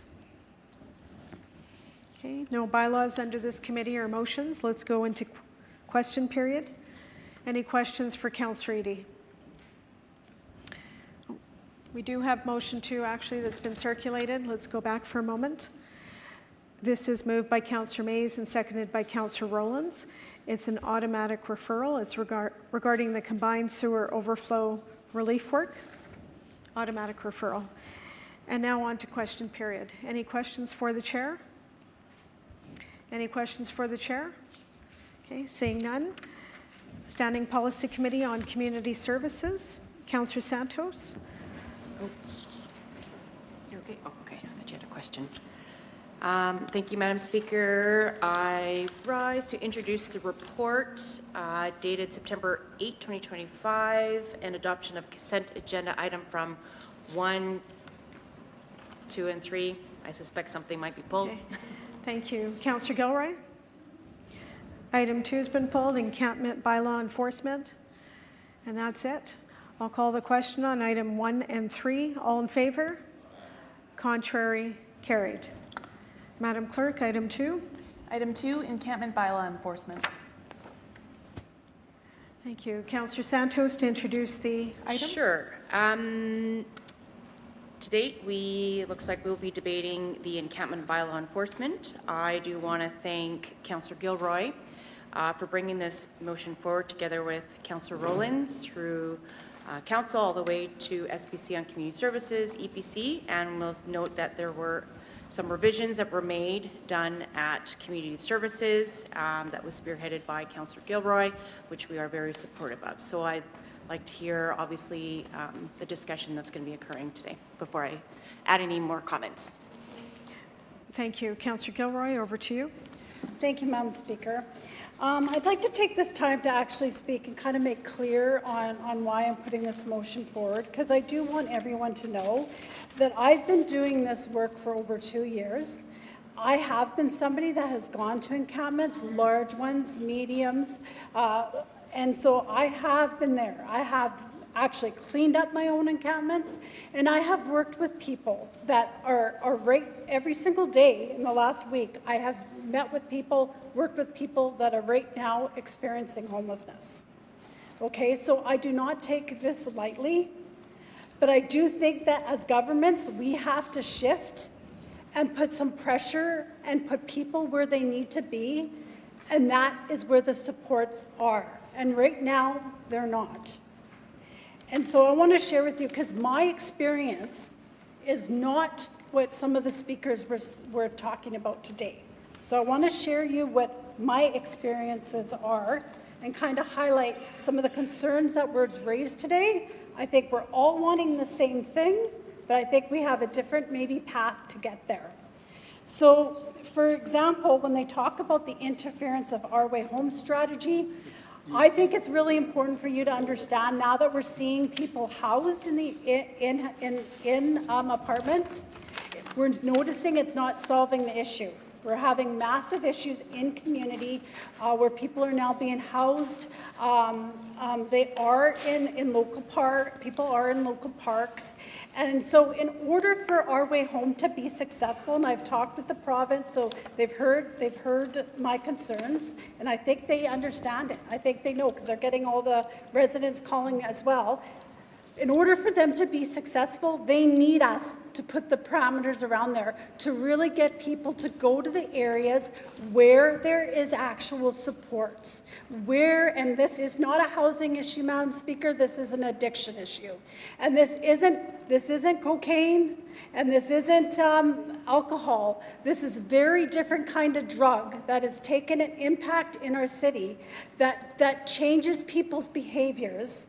[SPEAKER 1] Okay, no bylaws under this committee or motions. Let's go into question period. Any questions for Councillor Eadie? We do have motion 2 actually that's been circulated. Let's go back for a moment. This is moved by Councillor Mays and seconded by Councillor Rowlands. It's an automatic referral. It's regarding the combined sewer overflow relief work. Automatic referral. And now on to question period. Any questions for the chair? Any questions for the chair? Okay, seeing none. Standing Policy Committee on Community Services. Councillor Santos.
[SPEAKER 21] You're okay? Oh, okay. I thought you had a question. Thank you, Madam Speaker. I rise to introduce the report dated September 8, 2025, and adoption of consent agenda item from 1, 2, and 3. I suspect something might be pulled.
[SPEAKER 1] Okay. Thank you. Councillor Gilroy. Item 2 has been pulled, encampment bylaw enforcement. And that's it. I'll call the question on item 1 and 3. All in favor? Contrary? Carried. Madam Clerk, item 2.
[SPEAKER 4] Item 2, encampment bylaw enforcement.
[SPEAKER 1] Thank you. Councillor Santos to introduce the item.
[SPEAKER 21] Sure. To date, looks like we'll be debating the encampment bylaw enforcement. I do want to thank Councillor Gilroy for bringing this motion forward together with Councillor Rowlands through Council all the way to SPC on Community Services, EPC, and we'll note that there were some revisions that were done at Community Services that was spearheaded by Councillor Gilroy, which we are very supportive of. So I'd like to hear, obviously, the discussion that's going to be occurring today before I add any more comments.
[SPEAKER 1] Thank you. Councillor Gilroy, over to you.
[SPEAKER 22] Thank you, Madam Speaker. I'd like to take this time to actually speak and kind of make clear on why I'm putting this motion forward, because I do want everyone to know that I've been doing this work for over 2 years. I have been somebody that has gone to encampments, large ones, mediums, and so I have been there. I have actually cleaned up my own encampments, and I have worked with people that are right every single day in the last week. I have met with people, worked with people that are right now experiencing homelessness. Okay, so I do not take this lightly, but I do think that as governments, we have to shift and put some pressure and put people where they need to be, and that is where the supports are. And right now, they're not. And so I want to share with you, because my experience is not what some of the speakers were talking about today. So I want to share you what my experiences are and kind of highlight some of the concerns that were raised today. I think we're all wanting the same thing, but I think we have a different maybe path to get there. So for example, when they talk about the interference of Our Way Home strategy, I think it's really important for you to understand now that we're seeing people housed in apartments, we're noticing it's not solving the issue. We're having massive issues in community where people are now being housed. They are in local people are in local parks. And so in order for Our Way Home to be successful, and I've talked with the province, so they've heard my concerns, and I think they understand it. I think they know, because they're getting all the residents calling as well. In order for them to be successful, they need us to put the parameters around there to really get people to go to the areas where there is actual supports. And this is not a housing issue, Madam Speaker, this is an addiction issue. And this isn't cocaine, and this isn't alcohol. This is a very different kind of drug that has taken an impact in our city that changes people's behaviors,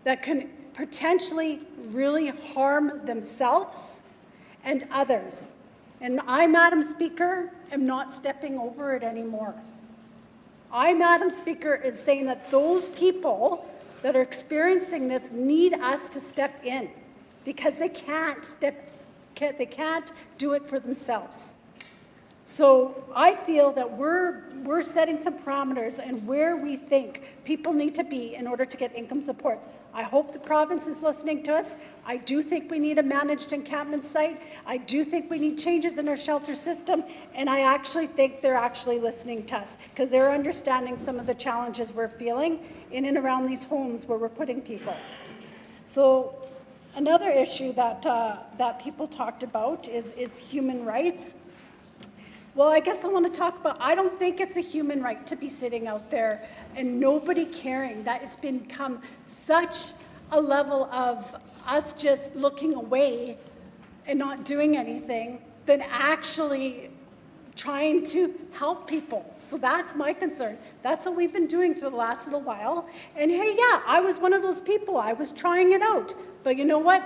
[SPEAKER 22] that can potentially really harm themselves and others. And I, Madam Speaker, am not stepping over it anymore. I, Madam Speaker, is saying that those people that are experiencing this need us to step in because they can't do it for themselves. So I feel that we're setting some parameters and where we think people need to be in order to get income supports. I hope the province is listening to us. I do think we need a managed encampment site. I do think we need changes in our shelter system, and I actually think they're actually listening to us because they're understanding some of the challenges we're feeling in and around these homes where we're putting people. So another issue that people talked about is human rights. Well, I guess I want to talk about, I don't think it's a human right to be sitting out there and nobody caring. That it's become such a level of us just looking away and not doing anything than actually trying to help people. So that's my concern. That's what we've been doing for the last little while. And hey, yeah, I was one of those people. I was trying it out. But you know what?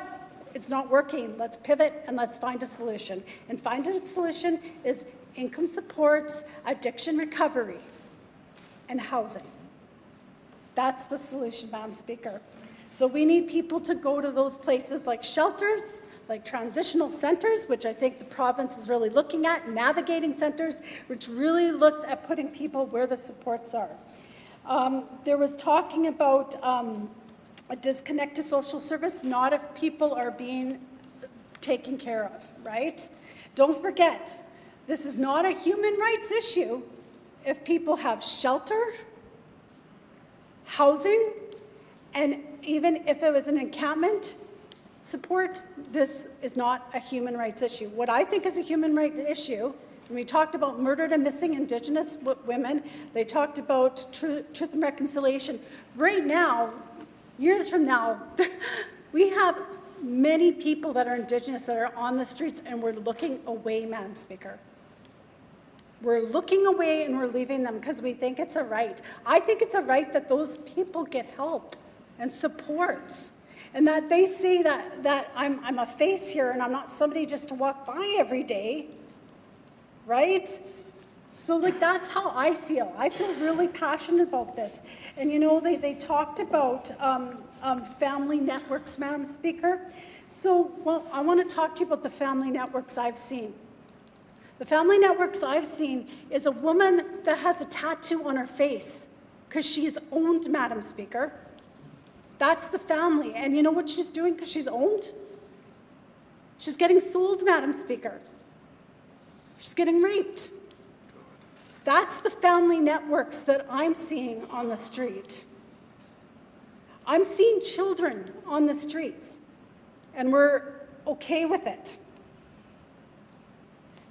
[SPEAKER 22] It's not working. Let's pivot and let's find a solution. And finding a solution is income supports, addiction recovery, and housing. That's the solution, Madam Speaker. So we need people to go to those places like shelters, like transitional centers, which I think the province is really looking at, navigating centers, which really looks at putting people where the supports are. There was talking about a disconnect to social service, not if people are being taken care of, right? Don't forget, this is not a human rights issue if people have shelter, housing, and even if it was an encampment support, this is not a human rights issue. What I think is a human rights issue, and we talked about murdered and missing Indigenous women, they talked about truth and reconciliation. Right now, years from now, we have many people that are Indigenous that are on the streets and we're looking away, Madam Speaker. We're looking away and we're leaving them because we think it's a right. I think it's a right that those people get help and supports and that they see that I'm a face here and I'm not somebody just to walk by every day, right? So like that's how I feel. I feel really passionate about this. And you know, they talked about family networks, Madam Speaker. So, well, I want to talk to you about the family networks I've seen. The family networks I've seen is a woman that has a tattoo on her face because she's owned, Madam Speaker. That's the family. And you know what she's doing because she's owned? She's getting sold, Madam Speaker. She's getting raped. That's the family networks that I'm seeing on the street. I'm seeing children on the streets, and we're okay with it.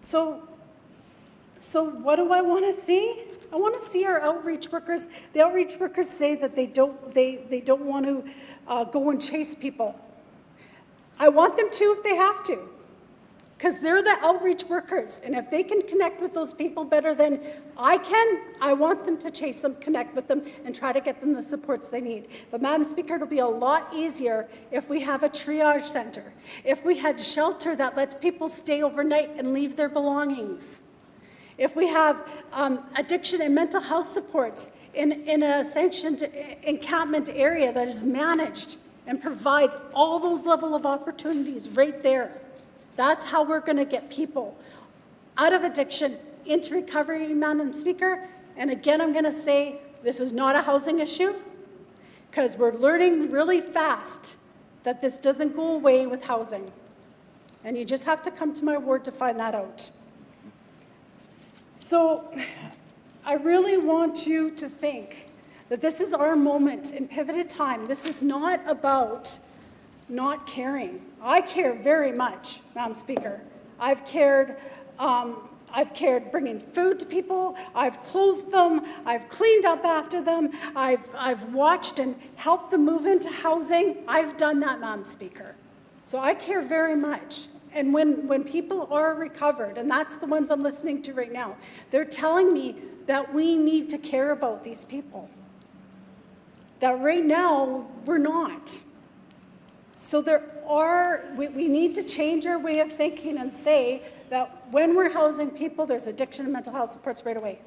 [SPEAKER 22] So what do I want to see? I want to see our outreach workers. The outreach workers say that they don't want to go and chase people. I want them to if they have to, because they're the outreach workers, and if they can connect with those people better than I can, I want them to chase them, connect with them, and try to get them the supports they need. But Madam Speaker, it'll be a lot easier if we have a triage center, if we had shelter that lets people stay overnight and leave their belongings. if we have addiction and mental health supports in a sanctioned encampment area that is managed and provides all those level of opportunities right there, that's how we're going to get people out of addiction into recovery, Madam Speaker. And again, I'm going to say this is not a housing issue, because we're learning really fast that this doesn't go away with housing. And you just have to come to my word to find that out. So I really want you to think that this is our moment in pivoted time. This is not about not caring. I care very much, Madam Speaker. I've cared bringing food to people. I've clothed them. I've cleaned up after them. I've watched and helped them move into housing. I've done that, Madam Speaker. So I care very much. And when people are recovered, and that's the ones I'm listening to right now, they're telling me that we need to care about these people. That right now, we're not. So we need to change our way of thinking and say that when we're housing people, there's addiction and mental health supports right away,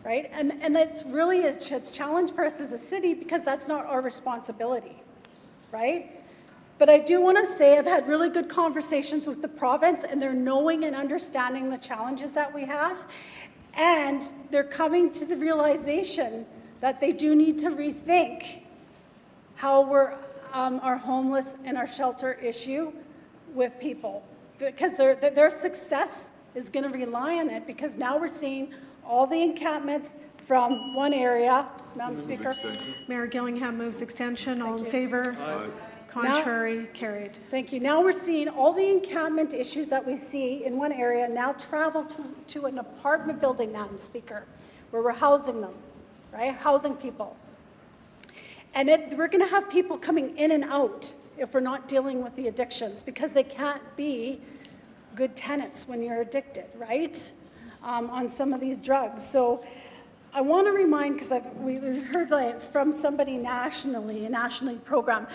[SPEAKER 22] right? And it's really a challenge for us as a city, because that's not our responsibility, right? But I do want to say I've had really good conversations with the province, and they're knowing and understanding the challenges that we have, and they're coming to the realization that they do need to rethink how we're our homeless and our shelter issue with people, because their success is going to rely on it, because now we're seeing all the encampments from one area. Madam Speaker.
[SPEAKER 1] Mayor Gillingham moves extension. All in favor?
[SPEAKER 17] Aye.
[SPEAKER 1] Contrary? Carried.
[SPEAKER 22] Thank you. Now we're seeing all the encampment issues that we see in one area now travel to an apartment building, Madam Speaker, where we're housing them, right? Housing people. And we're going to have people coming in and out if we're not dealing with the addictions, because they can't be good tenants when you're addicted, right? On some of these drugs. So I want to remind, because we heard from somebody nationally, a national program,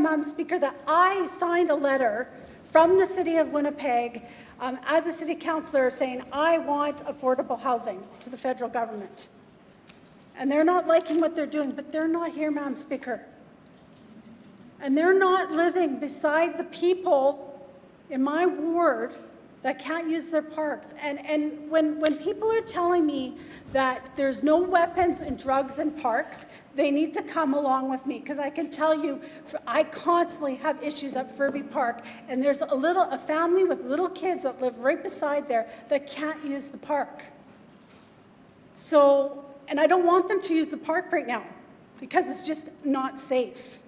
[SPEAKER 22] Madam Speaker, that I signed a letter from the City of Winnipeg as a city councillor saying I want affordable housing to the federal government. And they're not liking what they're doing, but they're not here, Madam Speaker. And they're not living beside the people in my ward that can't use their parks. And when people are telling me that there's no weapons and drugs in parks, they need to come along with me, because I can tell you, I constantly have issues at Furby Park, and there's a family with little kids that live right beside there that can't use the park. So, and I don't want them to use the park right now, because it's just not safe,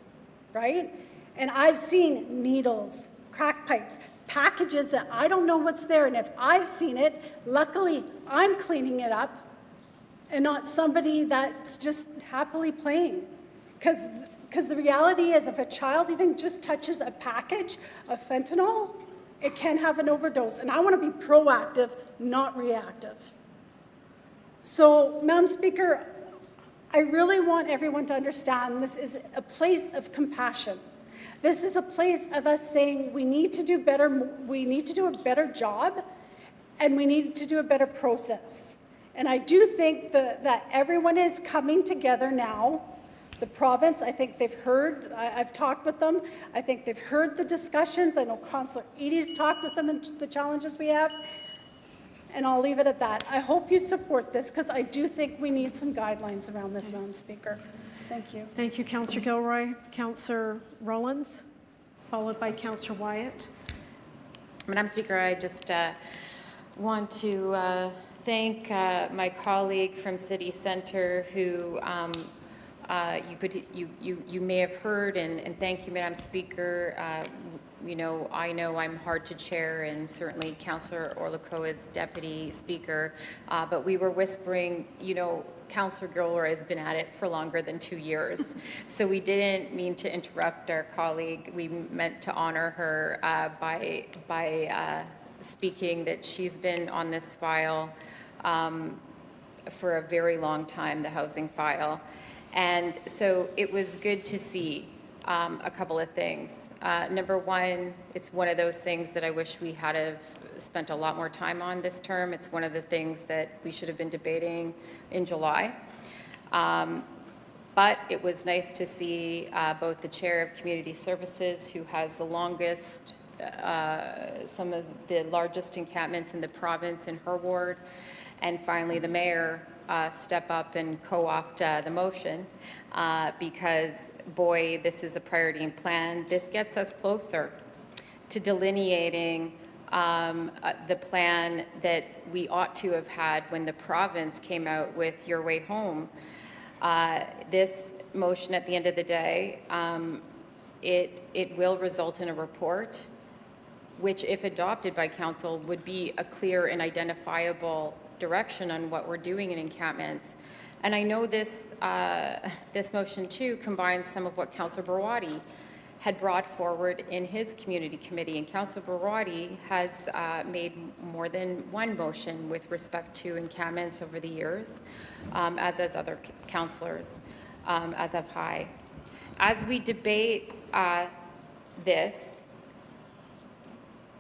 [SPEAKER 22] right? And I've seen needles, crack pipes, packages that I don't know what's there, and if I've seen it, luckily I'm cleaning it up and not somebody that's just happily playing. Because the reality is, if a child even just touches a package of fentanyl, it can have an overdose. And I want to be proactive, not reactive. So, Madam Speaker, I really want everyone to understand this is a place of compassion. This is a place of us saying we need to do better, we need to do a better job, and we need to do a better process. And I do think that everyone is coming together now. The province, I think they've heard, I've talked with them, I think they've heard the discussions. I know Councillor Eadie's talked with them and the challenges we have. And I'll leave it at that. I hope you support this, because I do think we need some guidelines around this, Madam Speaker. Thank you.
[SPEAKER 1] Thank you, Councillor Gilroy. Councillor Rollins, followed by Councillor Wyatt.
[SPEAKER 16] Madam Speaker, I just want to thank my colleague from City Centre who you may have heard, and thank you, Madam Speaker. You know I'm hard to chair, and certainly Councillor Orlikow is Deputy Speaker, but we were whispering, Councillor Gilroy has been at it for longer than 2 years, so we didn't mean to interrupt our colleague. We meant to honor her by speaking that she's been on this file for a very long time, the housing file. And so it was good to see a couple of things. Number one, it's one of those things that I wish we had have spent a lot more time on this term. It's one of the things that we should have been debating in July. But it was nice to see both the Chair of Community Services, who has the longest, some of the largest encampments in the province in her ward, and finally the Mayor step up and co-opt the motion because, boy, this is a priority and plan. This gets us closer to delineating the plan that we ought to have had when the province came out with Your Way Home. This motion, at the end of the day, it will result in a report, which, if adopted by council, would be a clear and identifiable direction on what we're doing in encampments. And I know this this motion too combines some of what Councillor Barwadi had brought forward in his community committee, and Councillor Barwadi has made more than one motion with respect to encampments over the years, as has other councillors, as have I. As we debate this,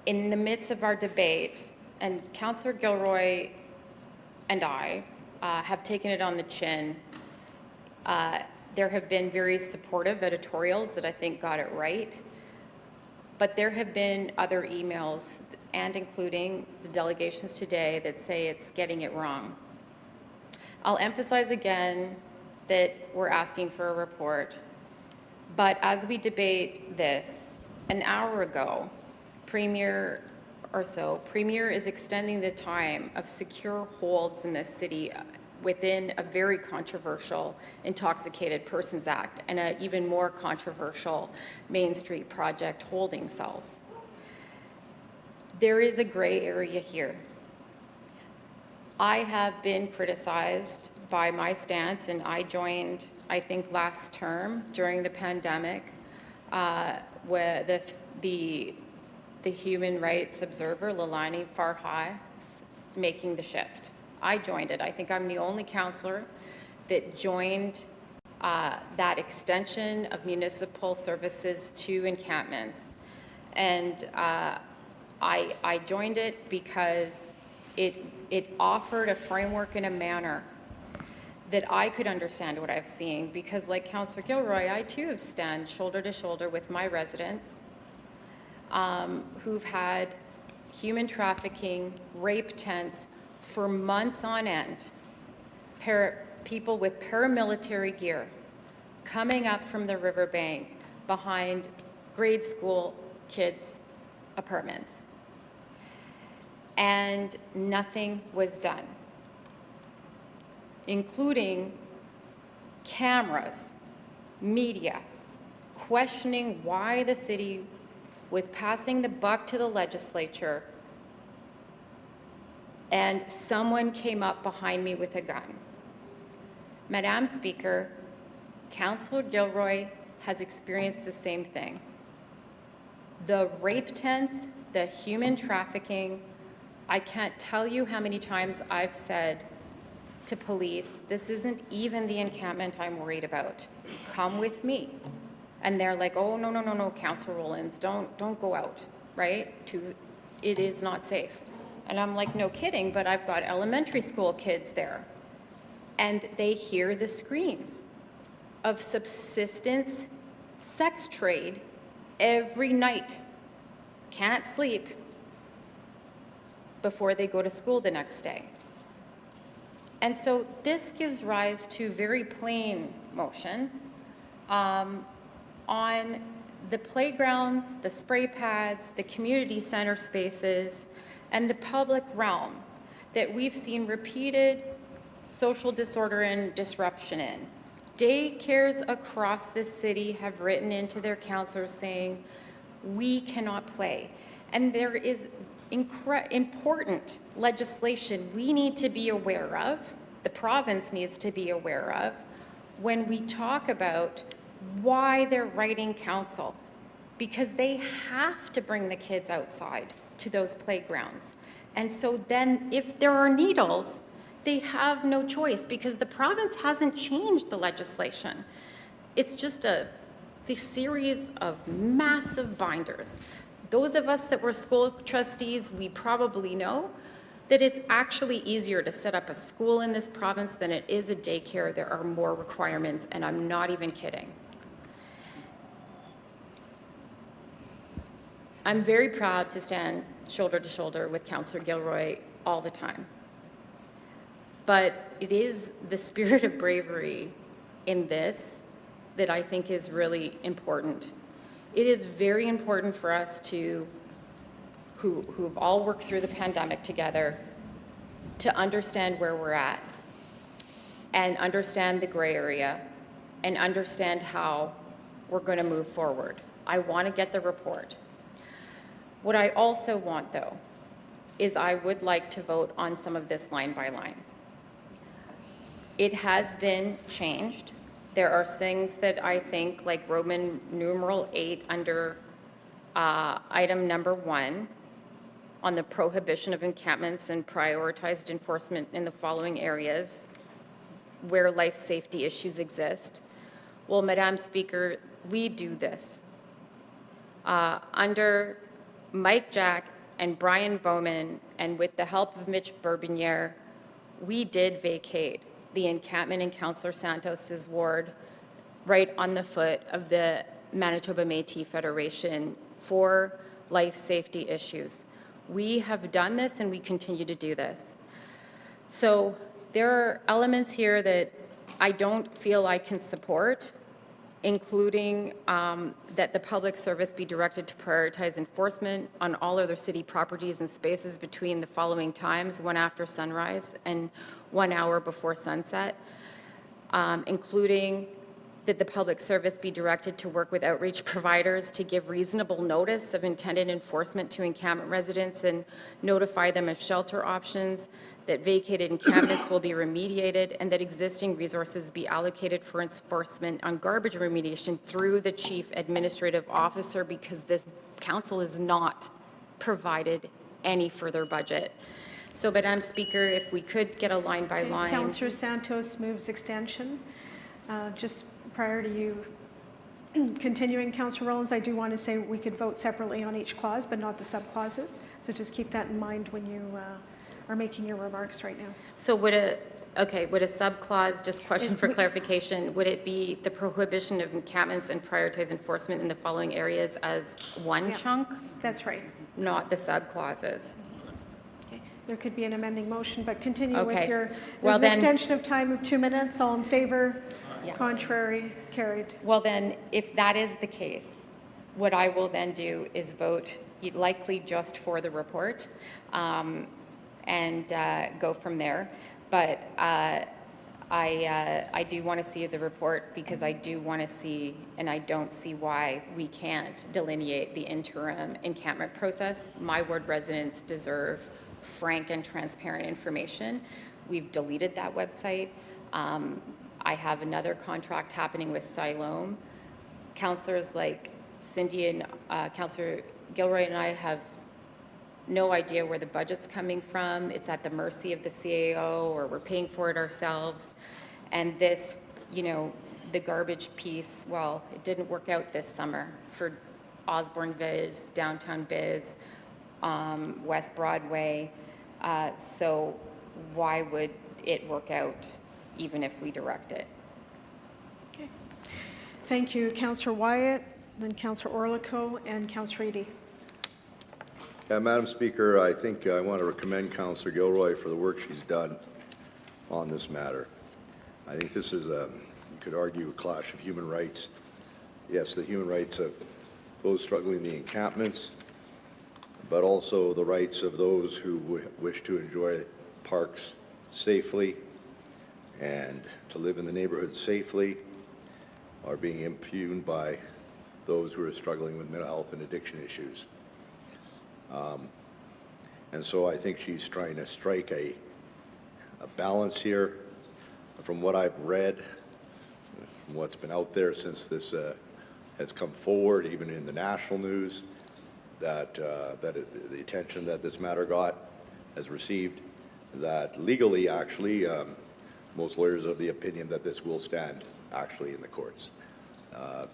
[SPEAKER 16] in the midst of our debate, and Councillor Gilroy and I have taken it on the chin. There have been very supportive editorials that I think got it right, but there have been other emails, and including the delegations today, that say it's getting it wrong. I'll emphasize again that we're asking for a report, but as we debate this, an hour ago, Premier is extending the time of secure holds in this city within a very controversial Intoxicated Persons Act and an even more controversial Main Street project holding cells. There is a gray area here. I have been criticized by my stance, and I joined, I think, last term during the pandemic, where the human rights observer, Lalani Farhai, making the shift. I joined it. I think I'm the only councillor that joined that extension of municipal services to encampments. And I joined it because it offered a framework in a manner that I could understand what I've seen, because like Councillor Gilroy, I too have stand shoulder to shoulder with my residents who've had human trafficking, rape tents for months on end, people with paramilitary gear coming up from the riverbank behind grade school kids' apartments. And nothing was done, including cameras, media, questioning why the city was passing the buck to the legislature, and someone came up behind me with a gun. Madam Speaker, Councillor Gilroy has experienced the same thing. The rape tents, the human trafficking, I can't tell you how many times I've said to police, this isn't even the encampment I'm worried about. Come with me. And they're like, oh, no, Councillor Rollins, don't go out, right? It is not safe. And I'm like, no kidding, but I've got elementary school kids there. And they hear the screams of subsistence sex trade every night. Can't sleep before they go to school the next day. And so this gives rise to very plain motion on the playgrounds, the spray pads, the community center spaces, and the public realm that we've seen repeated social disorder and disruption in. Daycares across this city have written into their counselors saying, we cannot play. And there is important legislation we need to be aware of, the province needs to be aware of, when we talk about why they're writing council, because they have to bring the kids outside to those playgrounds. And so then if there are needles, they have no choice because the province hasn't changed the legislation. It's just a the series of massive binders. Those of us that were school trustees, we probably know that it's actually easier to set up a school in this province than it is a daycare. There are more requirements, and I'm not even kidding. I'm very proud to stand shoulder to shoulder with Councillor Gilroy all the time. But it is the spirit of bravery in this that I think is really important. It is very important for us who've all worked through the pandemic together to understand where we're at and understand the gray area and understand how we're going to move forward. I want to get the report. What I also want, though, is I would like to vote on some of this line by line. It has been changed. There are things that I think, like Roman numeral 8 under item number 1, on the prohibition of encampments and prioritized enforcement in the following areas where life safety issues exist. Well, Madam Speaker, we do this. Under Mike Jack and Brian Bowman, and with the help of Mitch Bourbonniere, we did vacate the encampment in Councillor Santos's ward right on the foot of the Manitoba Métis Federation for life safety issues. We have done this and we continue to do this. So there are elements here that I don't feel I can support, including that the public service be directed to prioritize enforcement on all other city properties and spaces between the following times, 1 after sunrise and 1 hour before sunset, including that the public service be directed to work with outreach providers to give reasonable notice of intended enforcement to encampment residents and notify them of shelter options, that vacated encampments will be remediated, and that existing resources be allocated for enforcement on garbage remediation through the chief administrative officer, because this council has not provided any further budget. So, Madam Speaker, if we could get a line by line.
[SPEAKER 1] Councillor Santos moves extension. Just prior to you continuing, Councillor Rollins, I do want to say we could vote separately on each clause, but not the subclauses. So just keep that in mind when you are making your remarks right now.
[SPEAKER 16] So would a subclause, just question for clarification, would it be the prohibition of encampments and prioritize enforcement in the following areas as one chunk?
[SPEAKER 1] That's right.
[SPEAKER 16] Not the subclauses?
[SPEAKER 1] There could be an amending motion, but continue with
[SPEAKER 16] Okay.
[SPEAKER 1] your,
[SPEAKER 16] Well,
[SPEAKER 1] there's an
[SPEAKER 16] then-
[SPEAKER 1] extension of time of 2 minutes. All in favor?
[SPEAKER 16] Yeah.
[SPEAKER 1] Contrary? Carried.
[SPEAKER 16] Well, then, if that is the case, what I will then do is vote likely just for the report and go from there. But I do want to see the report because I do want to see, and I don't see why we can't delineate the interim encampment process. My ward residents deserve frank and transparent information. We've deleted that website. I have another contract happening with Siloam. Councillors like Cindy and Councillor Gilroy and I have no idea where the budget's coming from. It's at the mercy of the CAO, or we're paying for it ourselves. And this, the garbage piece, well, it didn't work out this summer for Osborne Biz, Downtown Biz, West Broadway. So why would it work out even if we direct it?
[SPEAKER 1] Okay. Thank you, Councillor Wyatt, then Councillor Orlico, and Councillor Eady.
[SPEAKER 6] Madam Speaker, I think I want to commend Councillor Gilroy for the work she's done on this matter. I think this is, you could argue, a clash of human rights. Yes, the human rights of those struggling in the encampments, but also the rights of those who wish to enjoy parks safely and to live in the neighborhood safely are being impugned by those who are struggling with mental health and addiction issues. And so I think she's trying to strike a balance here. From what I've read, from what's been out there since this has come forward, even in the national news, that the attention that this matter has received, that legally, actually, most lawyers are of the opinion that this will stand actually in the courts.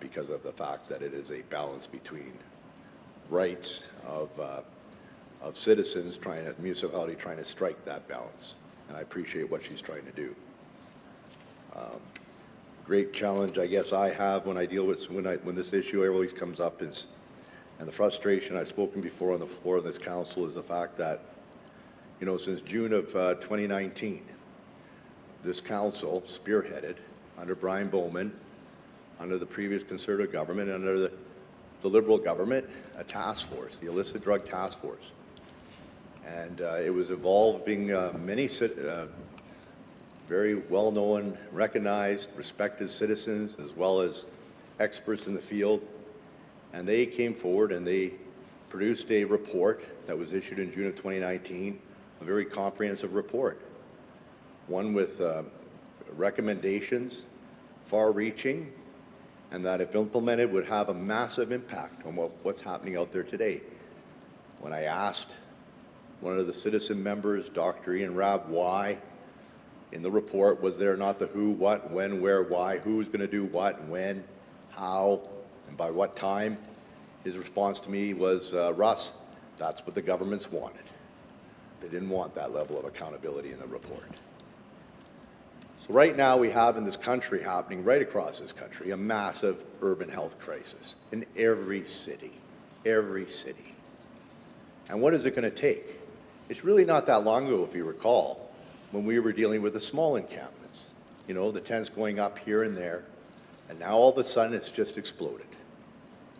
[SPEAKER 6] because of the fact that it is a balance between rights of citizens municipality trying to strike that balance. And I appreciate what she's trying to do. Great challenge I guess I have when I deal with, when this issue always comes up is, and the frustration I've spoken before on the floor of this council is the fact that, you know, since June of 2019, this council spearheaded under Brian Bowman, under the previous Conservative government, under the Liberal government, a task force, the illicit drug task force. And it was involving many very well-known, recognized, respected citizens, as well as experts in the field. And they came forward and they produced a report that was issued in June of 2019, a very comprehensive report, one with recommendations, far-reaching, and that if implemented would have a massive impact on what's happening out there today. When I asked one of the citizen members, Dr. Ian Rabb, why in the report was there not the who, what, when, where, why, who's going to do what, when, how, and by what time, his response to me was, Russ, that's what the governments wanted. They didn't want that level of accountability in the report. So right now we have in this country, happening right across this country, a massive urban health crisis in every city, every city. And what is it going to take? It's really not that long ago, if you recall, when we were dealing with the small encampments, you know, the tents going up here and there, and now all of a sudden it's just exploded.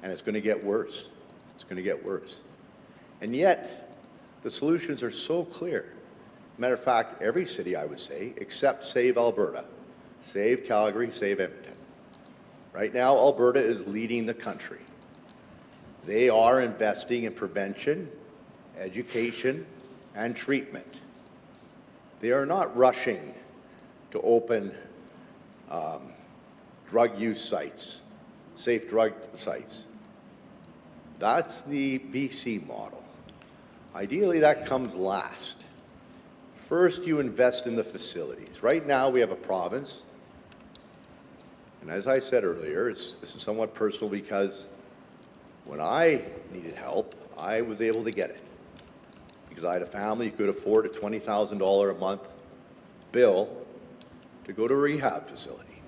[SPEAKER 6] And it's going to get worse. It's going to get worse. And yet, the solutions are so clear. Matter of fact, every city, I would say, except save Alberta, save Calgary, save Edmonton. Right now, Alberta is leading the country. They are investing in prevention, education, and treatment. They are not rushing to open drug use sites, safe drug sites. That's the BC model. Ideally, that comes last. First, you invest in the facilities. Right now, we have a province, and as I said earlier, this is somewhat personal because when I needed help, I was able to get it. Because I had a family who could afford a $20,000 a month bill to go to a rehab facility.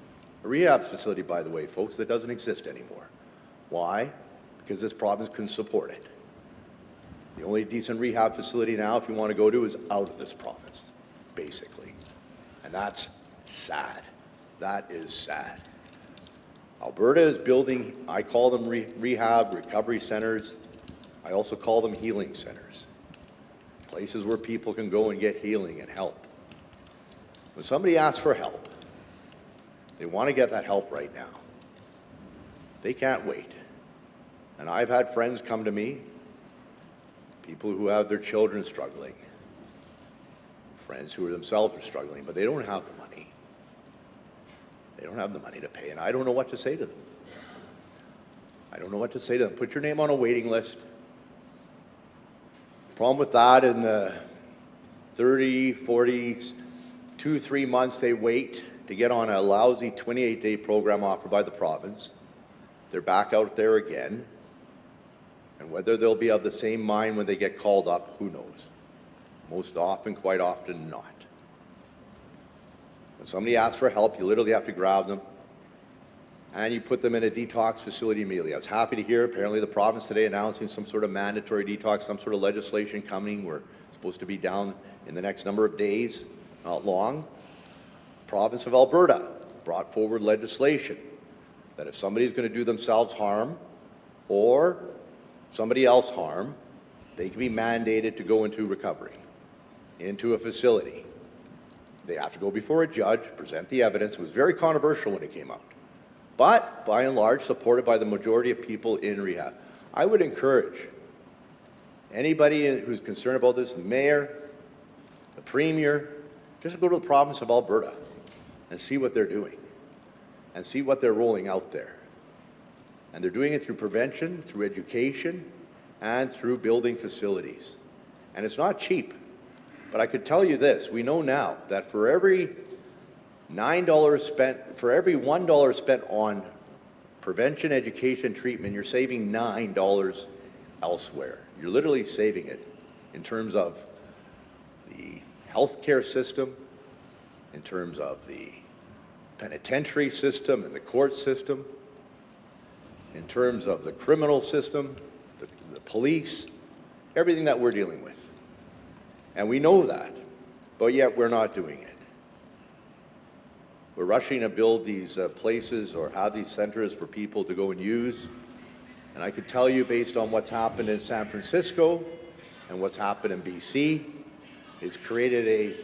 [SPEAKER 6] A rehab facility, by the way, folks, that doesn't exist anymore. Why? Because this province couldn't support it. The only decent rehab facility now, if you want to go to, is out of this province, basically. And that's sad. That is sad. Alberta is building, I call them rehab, recovery centers. I also call them healing centers. Places where people can go and get healing and help. When somebody asks for help, they want to get that help right now. They can't wait. And I've had friends come to me, people who have their children struggling, friends who are themselves are struggling, but they don't have the money. They don't have the money to pay, and I don't know what to say to them. I don't know what to say to them. Put your name on a waiting list. The problem with that, in the 30, 40, 2, 3 months they wait to get on a lousy 28-day program offered by the province, they're back out there again. And whether they'll be of the same mind when they get called up, who knows? Most often, quite often, not. When somebody asks for help, you literally have to grab them and you put them in a detox facility immediately. I was happy to hear, apparently, the province today announcing some sort of mandatory detox, some sort of legislation coming. We're supposed to be down in the next number of days, not long. The province of Alberta brought forward legislation that if somebody's going to do themselves harm or somebody else harm, they can be mandated to go into recovery, into a facility. They have to go before a judge, present the evidence. It was very controversial when it came out, but by and large supported by the majority of people in rehab. I would encourage anybody who's concerned about this, the mayor, the premier, just go to the province of Alberta and see what they're doing and see what they're rolling out there. And they're doing it through prevention, through education, and through building facilities. And it's not cheap. But I could tell you this, we know now that for every $9 spent, for every $1 spent on prevention, education, treatment, you're saving $9 elsewhere. You're literally saving it in terms of the healthcare system, in terms of the penitentiary system and the court system, in terms of the criminal system, the police, everything that we're dealing with. And we know that, but yet we're not doing it. We're rushing to build these places or have these centers for people to go and use. And I could tell you, based on what's happened in San Francisco and what's happened in BC, it's created a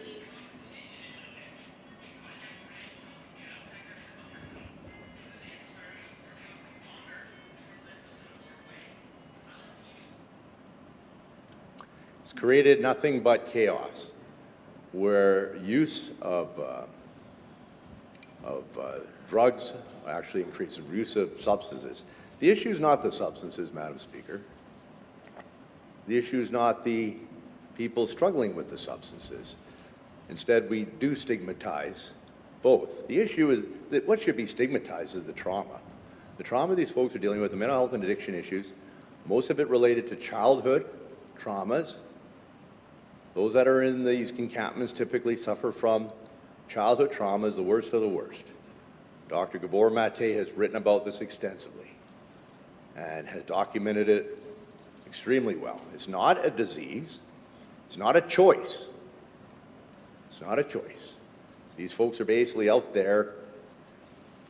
[SPEAKER 6] created nothing but chaos, where use of drugs actually increases use of substances. The issue is not the substances, Madam Speaker. The issue is not the people struggling with the substances. Instead, we do stigmatize both. The issue is that what should be stigmatized is the trauma. The trauma these folks are dealing with, the mental health and addiction issues, most of it related to childhood traumas. Those that are in these encampments typically suffer from childhood traumas, the worst of the worst. Dr. Gabor Mate has written about this extensively and has documented it extremely well. It's not a disease. It's not a choice. It's not a choice. These folks are basically out there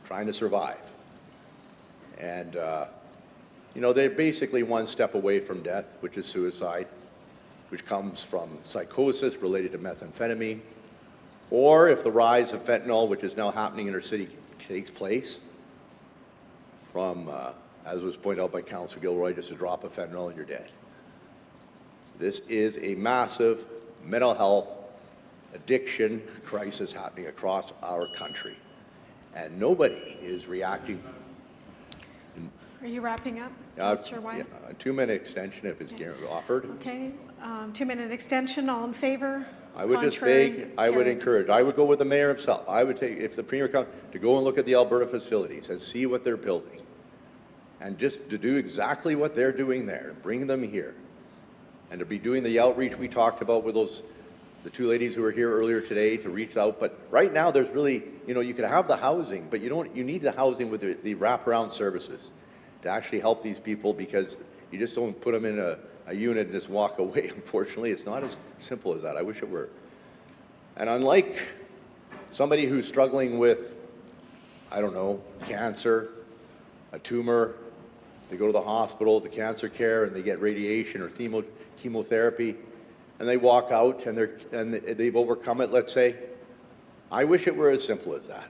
[SPEAKER 6] trying to survive. And, they're basically one step away from death, which is suicide, which comes from psychosis related to methamphetamine, or if the rise of fentanyl, which is now happening in our city, takes place, from, as was pointed out by Councillor Gilroy, just a drop of fentanyl and you're dead. This is a massive mental health addiction crisis happening across our country, and nobody is reacting.
[SPEAKER 1] Are you wrapping up,
[SPEAKER 6] Uh,
[SPEAKER 1] Councillor White?
[SPEAKER 6] A 2-minute extension if it's offered.
[SPEAKER 1] Okay, 2-minute extension, all in favor?
[SPEAKER 6] I would just
[SPEAKER 1] Contrary?
[SPEAKER 6] beg, I would
[SPEAKER 1] Carried.
[SPEAKER 6] encourage, I would go with the mayor himself. I would take, if the premier comes, to go and look at the Alberta facilities and see what they're building. And just to do exactly what they're doing there, and bring them here. And to be doing the outreach we talked about with the two ladies who were here earlier today to reach out. But right now, there's really, you could have the housing, but you need the housing with the wraparound services to actually help these people, because you just don't put them in a unit and just walk away. Unfortunately, it's not as simple as that. I wish it were. And unlike somebody who's struggling with, I don't know, cancer, a tumor, they go to the hospital, to cancer care, and they get radiation or chemotherapy, and they walk out and they've overcome it, let's say. I wish it were as simple as that.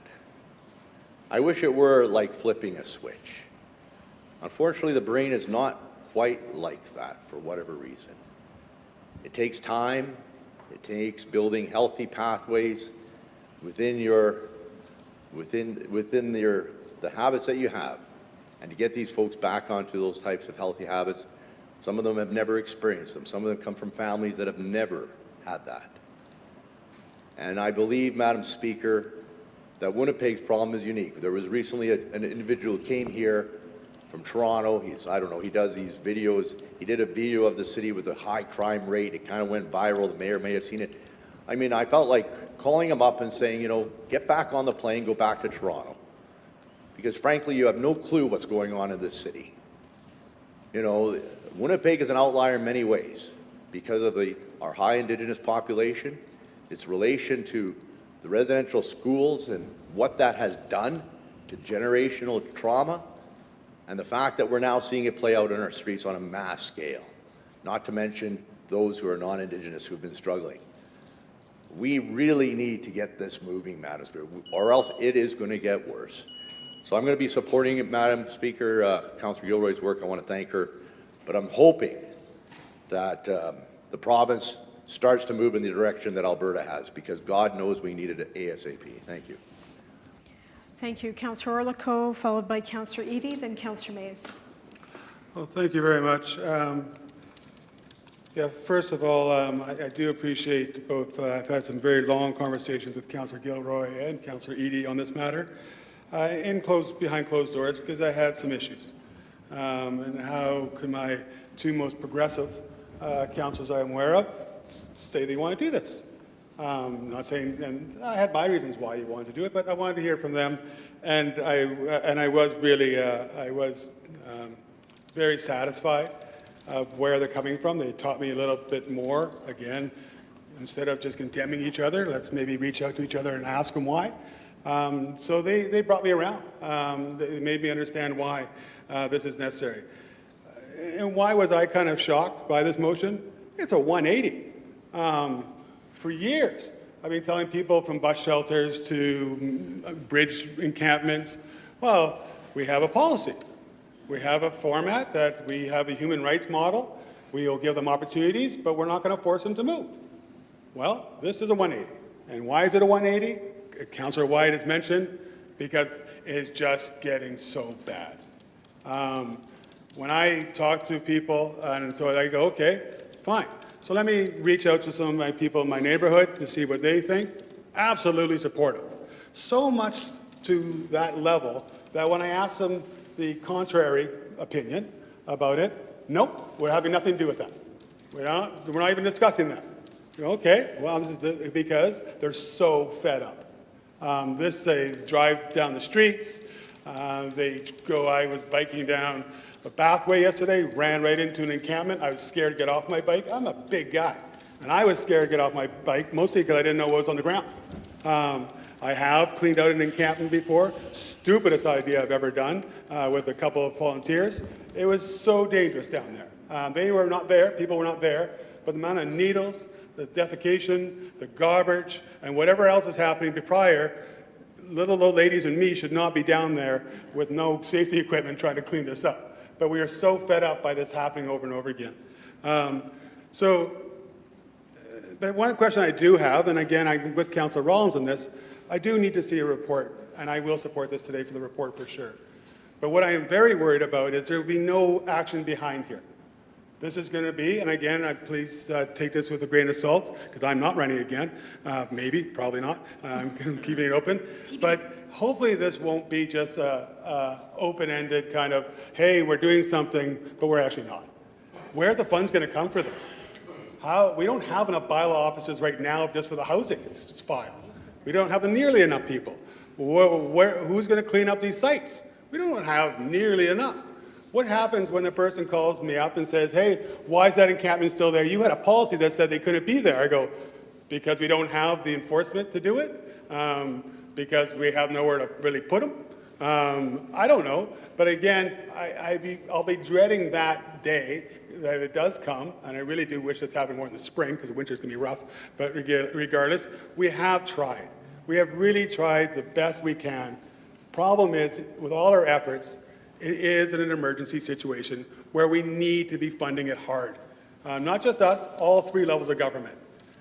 [SPEAKER 6] I wish it were like flipping a switch. Unfortunately, the brain is not quite like that for whatever reason. It takes time. It takes building healthy pathways within the habits that you have, and to get these folks back onto those types of healthy habits. Some of them have never experienced them. Some of them come from families that have never had that. And I believe, Madam Speaker, that Winnipeg's problem is unique. There was recently an individual who came here from Toronto. He does these videos. He did a video of the city with a high crime rate. It kind of went viral. The mayor may have seen it. I mean, I felt like calling him up and saying, get back on the plane, go back to Toronto. Because frankly, you have no clue what's going on in this city. Winnipeg is an outlier in many ways because of our high Indigenous population, its relation to the residential schools and what that has done to generational trauma, and the fact that we're now seeing it play out in our streets on a mass scale, not to mention those who are non-Indigenous who've been struggling. We really need to get this moving, Madam Speaker, or else it is going to get worse. So I'm going to be supporting it, Madam Speaker, Councillor Gilroy's work. I want to thank her. But I'm hoping that the province starts to move in the direction that Alberta has, because God knows we need it ASAP. Thank you.
[SPEAKER 1] Thank you. Councillor Orlikow, followed by Councillor Eadie, then Councillor Mays.
[SPEAKER 3] Well, thank you very much. First of all, I do appreciate both. I've had some very long conversations with Councillor Gilroy and Councillor Eadie on this matter. behind closed doors because I had some issues. And how could my two most progressive councillors I'm aware of say they want to do this? Not saying, and I had my reasons why you wanted to do it, but I wanted to hear from them, and I was really very satisfied of where they're coming from. They taught me a little bit more. Again, instead of just condemning each other, let's maybe reach out to each other and ask them why. So they brought me around. They made me understand why this is necessary. And why was I kind of shocked by this motion? It's a 180. For years, I've been telling people from bus shelters to bridge encampments, well, we have a policy. We have a format that we have a human rights model. We'll give them opportunities, but we're not going to force them to move. Well, this is a 180. And why is it a 180? Councillor White has mentioned, because it's just getting so bad. When I talk to people, and so I go, okay, fine. So let me reach out to some of my people in my neighborhood to see what they think. Absolutely supportive. So much to that level that when I ask them the contrary opinion about it, nope, we're having nothing to do with that. We're not even discussing that. Okay, well, this is because they're so fed up. They drive down the streets. I was biking down a pathway yesterday, ran right into an encampment. I was scared to get off my bike. I'm a big guy, and I was scared to get off my bike, mostly because I didn't know what was on the ground. I have cleaned out an encampment before. Stupidest idea I've ever done with a couple of volunteers. It was so dangerous down there. They were not there, people were not there, but the amount of needles, the defecation, the garbage, and whatever else was happening prior, little old ladies and me should not be down there with no safety equipment trying to clean this up. But we are so fed up by this happening over and over again. But one question I do have, and again, I'm with Councillor Rollins on this, I do need to see a report, and I will support this today for the report for sure. But what I am very worried about is there will be no action behind here. This is going to be, and again, please take this with a grain of salt, because I'm not running again. Maybe, probably not. I'm keeping it open. But hopefully this won't be just a open-ended kind of, hey, we're doing something, but we're actually not. Where are the funds going to come for this? We don't have enough bylaw officers right now just for the housing file. We don't have nearly enough people. Who's going to clean up these sites? We don't have nearly enough. What happens when the person calls me up and says, hey, why is that encampment still there? You had a policy that said they couldn't be there. I go, because we don't have the enforcement to do it? Because we have nowhere to really put them? I don't know. But again, I'll be dreading that day that it does come, and I really do wish it's happening more in the spring because the winter's going to be rough. But regardless, we have tried. We have really tried the best we can. Problem is, with all our efforts, it is in an emergency situation where we need to be funding it hard. Not just us, all three levels of government.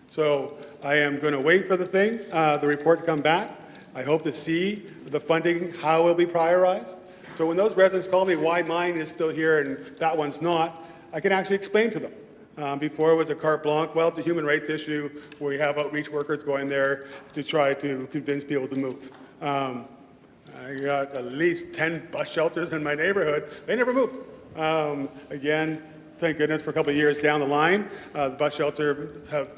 [SPEAKER 3] So I am going to wait for the report to come back. I hope to see the funding, how it will be prioritized. So when those residents call me why mine is still here and that one's not, I can actually explain to them. Before it was a carte blanche. Well, it's a human rights issue where we have outreach workers going there to try to convince people to move. I got at least 10 bus shelters in my neighborhood. They never moved. Again, thank goodness for a couple of years down the line, the bus shelters have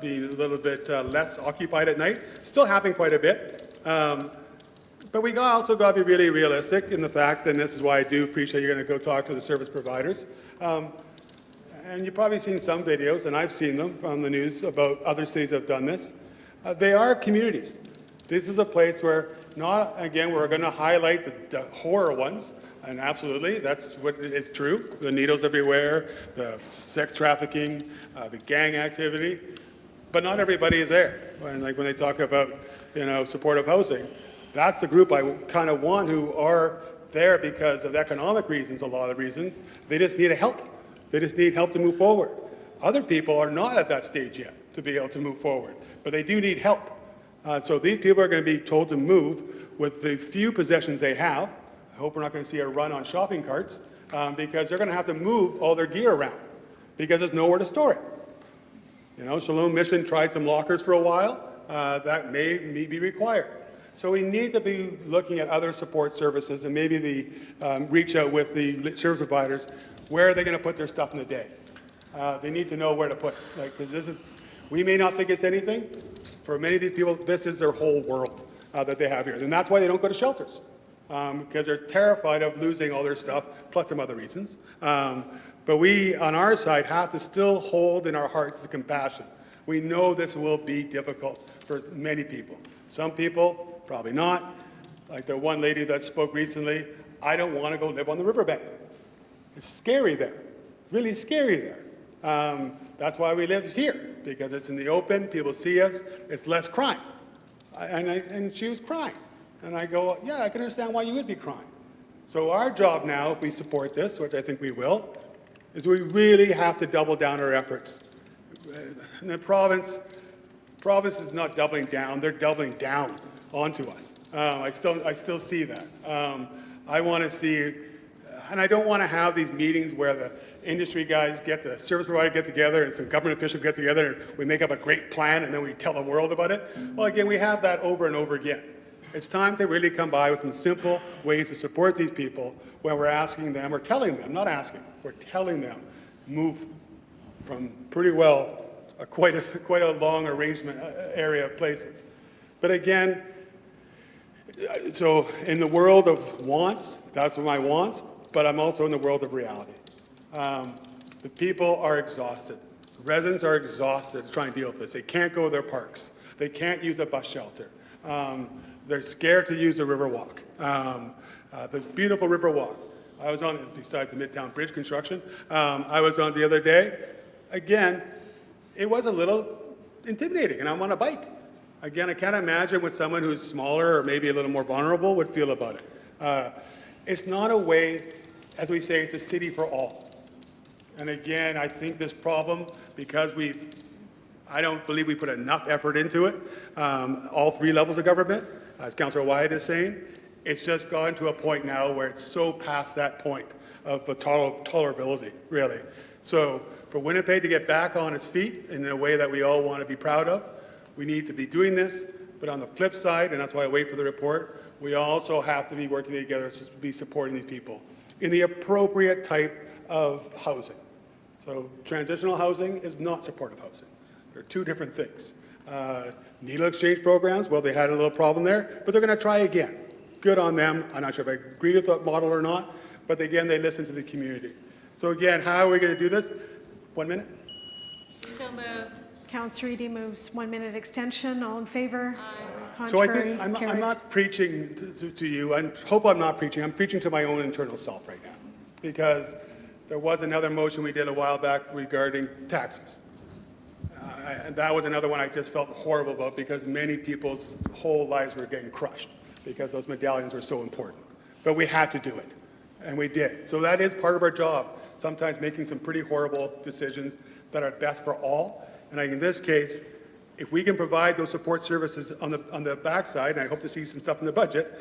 [SPEAKER 3] been a little bit less occupied at night. Still happening quite a bit. But we also got to be really realistic in the fact, and this is why I do appreciate you're going to go talk to the service providers. And you've probably seen some videos, and I've seen them on the news about other cities that have done this. They are communities. This is a place where, we're going to highlight the horror ones, and absolutely, that's what is true. The needles everywhere, the sex trafficking, the gang activity, but not everybody is there. And like when they talk about, supportive housing, that's the group I kind of want who are there because of economic reasons, a lot of reasons. They just need help. They just need help to move forward. Other people are not at that stage yet to be able to move forward, but they do need help. So these people are going to be told to move with the few possessions they have. I hope we're not going to see a run on shopping carts because they're going to have to move all their gear around because there's nowhere to store it. Shalom Mission tried some lockers for a while. That may be required. So we need to be looking at other support services and maybe reach out with the service providers. Where are they going to put their stuff in the day? They need to know where to put it, because we may not think it's anything. For many of these people, this is their whole world that they have here. And that's why they don't go to shelters, because they're terrified of losing all their stuff, plus some other reasons. But we, on our side, have to still hold in our hearts the compassion. We know this will be difficult for many people. Some people, probably not. Like the one lady that spoke recently, I don't want to go live on the riverbank. It's scary there, really scary there. That's why we live here, because it's in the open, people see us, it's less crime. And she was crying. And I go, yeah, I can understand why you would be crying. So our job now, if we support this, which I think we will, is we really have to double down our efforts. And the province is not doubling down, they're doubling down onto us. I still see that. I want to see, and I don't want to have these meetings where the industry guys the service provider get together and some government officials get together and we make up a great plan and then we tell the world about it. Well, again, we have that over and over again. It's time to really come by with some simple ways to support these people when we're asking them, or telling them, not asking, we're telling them, move from pretty well quite a long arrangement area of places. But again, so in the world of wants, that's my wants, but I'm also in the world of reality. The people are exhausted. Residents are exhausted trying to deal with this. They can't go to their parks. They can't use a bus shelter. They're scared to use the Riverwalk. The beautiful Riverwalk. I was on, besides the Midtown Bridge construction, I was on the other day. Again, it was a little intimidating, and I'm on a bike. Again, I can't imagine what someone who's smaller or maybe a little more vulnerable would feel about it. It's not a way, as we say, it's a city for all. And again, I think this problem, because I don't believe we put enough effort into it, all three levels of government, as Councillor Wyatt is saying, it's just gotten to a point now where it's so past that point of tolerability, really. So for Winnipeg to get back on its feet in a way that we all want to be proud of, we need to be doing this. But on the flip side, and that's why I wait for the report, we also have to be working together to be supporting these people in the appropriate type of housing. So transitional housing is not supportive housing. They're two different things. Needle exchange programs, well, they had a little problem there, but they're going to try again. Good on them. I'm not sure if I agree with that model or not, but again, they listen to the community. So again, how are we going to do this? 1 minute?
[SPEAKER 10] So moved.
[SPEAKER 1] Councillor Eady moves 1 minute extension. All in favor? Aye.
[SPEAKER 3] So I
[SPEAKER 1] Contrary?
[SPEAKER 3] think I'm
[SPEAKER 1] Carried.
[SPEAKER 3] not preaching to you. I hope I'm not preaching. I'm preaching to my own internal self right now, because there was another motion we did a while back regarding taxes. And that was another one I just felt horrible about, because many people's whole lives were getting crushed because those medallions were so important. But we had to do it, and we did. So that is part of our job, sometimes making some pretty horrible decisions that are best for all. And in this case, if we can provide those support services on the backside, and I hope to see some stuff in the budget,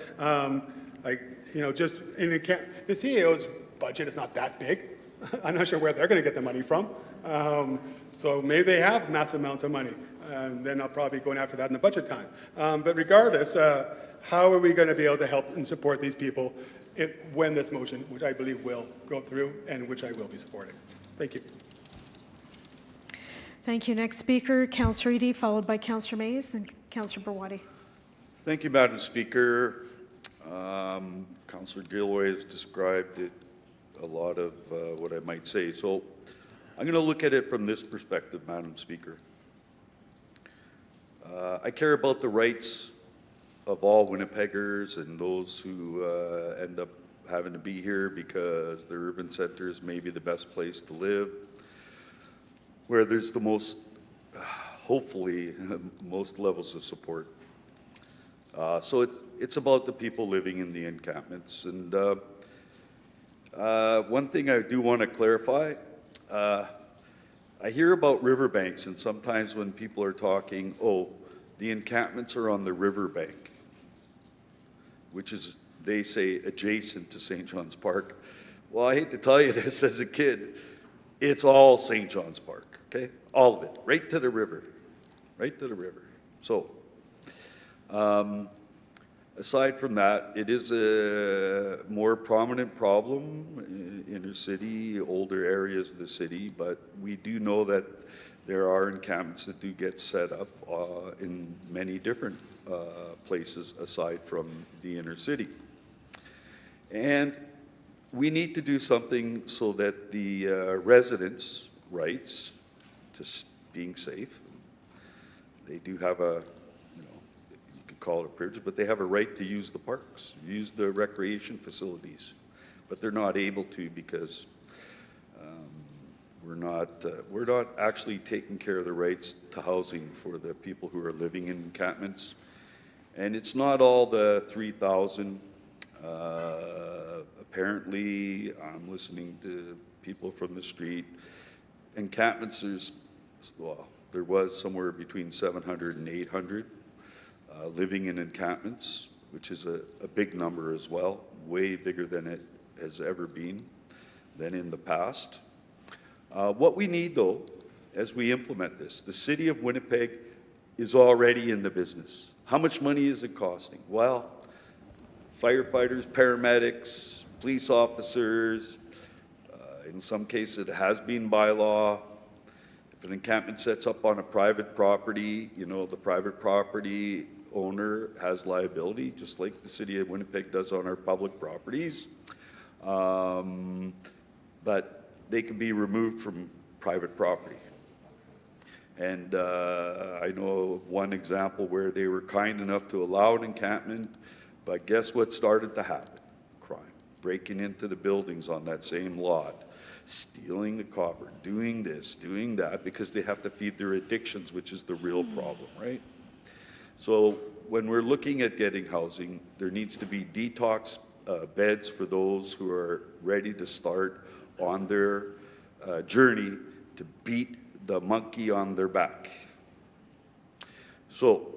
[SPEAKER 3] just in the CAO's budget is not that big. I'm not sure where they're going to get the money from. So maybe they have massive amounts of money, and then I'll probably be going after that in the budget time. But regardless, how are we going to be able to help and support these people when this motion, which I believe will go through and which I will be supporting? Thank you.
[SPEAKER 1] Thank you. Next speaker, Councillor Eady, followed by Councillor Mays, then Councillor Berwadi.
[SPEAKER 17] Thank you, Madam Speaker. Councillor Gilroy has described it, a lot of what I might say. So I'm going to look at it from this perspective, Madam Speaker. I care about the rights of all Winnipeggers and those who end up having to be here because the urban center is maybe the best place to live, where there's the most, hopefully, most levels of support. So it's about the people living in the encampments. And one thing I do want to clarify, I hear about riverbanks, and sometimes when people are talking, oh, the encampments are on the riverbank, which is, they say, adjacent to St. John's Park. Well, I hate to tell you this as a kid, it's all St. John's Park, okay? All of it, right to the river, right to the river. So, aside from that, it is a more prominent problem in inner city, older areas of the city, but we do know that there are encampments that do get set up in many different places aside from the inner city. And we need to do something so that the residents' rights to being safe, they do have a, you could call it a privilege, but they have a right to use the parks, use the recreation facilities, but they're not able to because we're not actually taking care of the rights to housing for the people who are living in encampments. And it's not all the 3,000. Apparently, I'm listening to people from the street. Encampments, there was somewhere between 700 and 800 living in encampments, which is a big number as well, way bigger than it has ever been than in the past. What we need, though, as we implement this, the City of Winnipeg is already in the business. How much money is it costing? Well, firefighters, paramedics, police officers, in some cases it has been by law. If an encampment sets up on a private property, the private property owner has liability, just like the City of Winnipeg does on our public properties. But they can be removed from private property. And I know one example where they were kind enough to allow an encampment, but guess what started to happen? Crime. Breaking into the buildings on that same lot, stealing the copper, doing this, doing that, because they have to feed their addictions, which is the real problem, right? So when we're looking at getting housing, there needs to be detox beds for those who are ready to start on their journey to beat the monkey on their back. So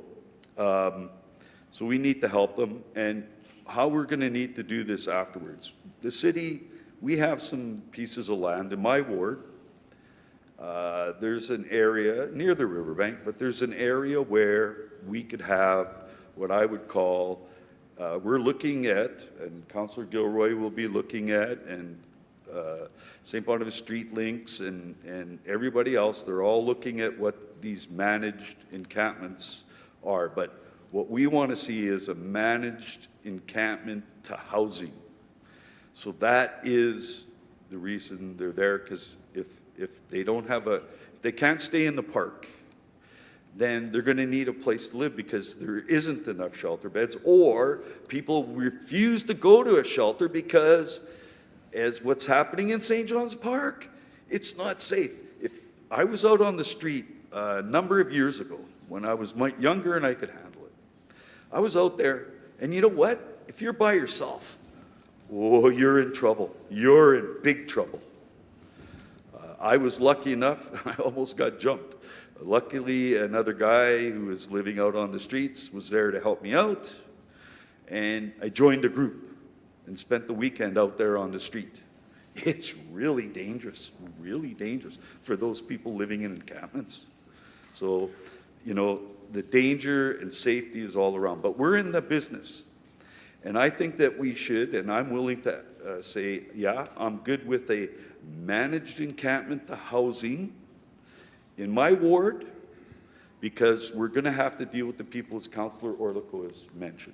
[SPEAKER 17] we need to help them, and how we're going to need to do this afterwards. The city, we have some pieces of land in my ward. There's an area near the riverbank, but there's an area where we could have what I would call, we're looking at, and Councillor Gilroy will be looking at, and St. Boniface Street Links and everybody else, they're all looking at what these managed encampments are. But what we want to see is a managed encampment to housing. So that is the reason they're there, because if they don't have if they can't stay in the park, then they're going to need a place to live because there isn't enough shelter beds, or people refuse to go to a shelter because, as what's happening in St. John's Park, it's not safe. If I was out on the street a number of years ago when I was younger and I could handle it, I was out there, and you know what? If you're by yourself, oh, you're in trouble. You're in big trouble. I was lucky enough, I almost got jumped. Luckily, another guy who was living out on the streets was there to help me out, and I joined a group and spent the weekend out there on the street. It's really dangerous for those people living in encampments. So, the danger and safety is all around, but we're in the business. And I think that we should, and I'm willing to say, yeah, I'm good with a managed encampment to housing in my ward, because we're going to have to deal with the people, as Councillor Orlikow has mentioned.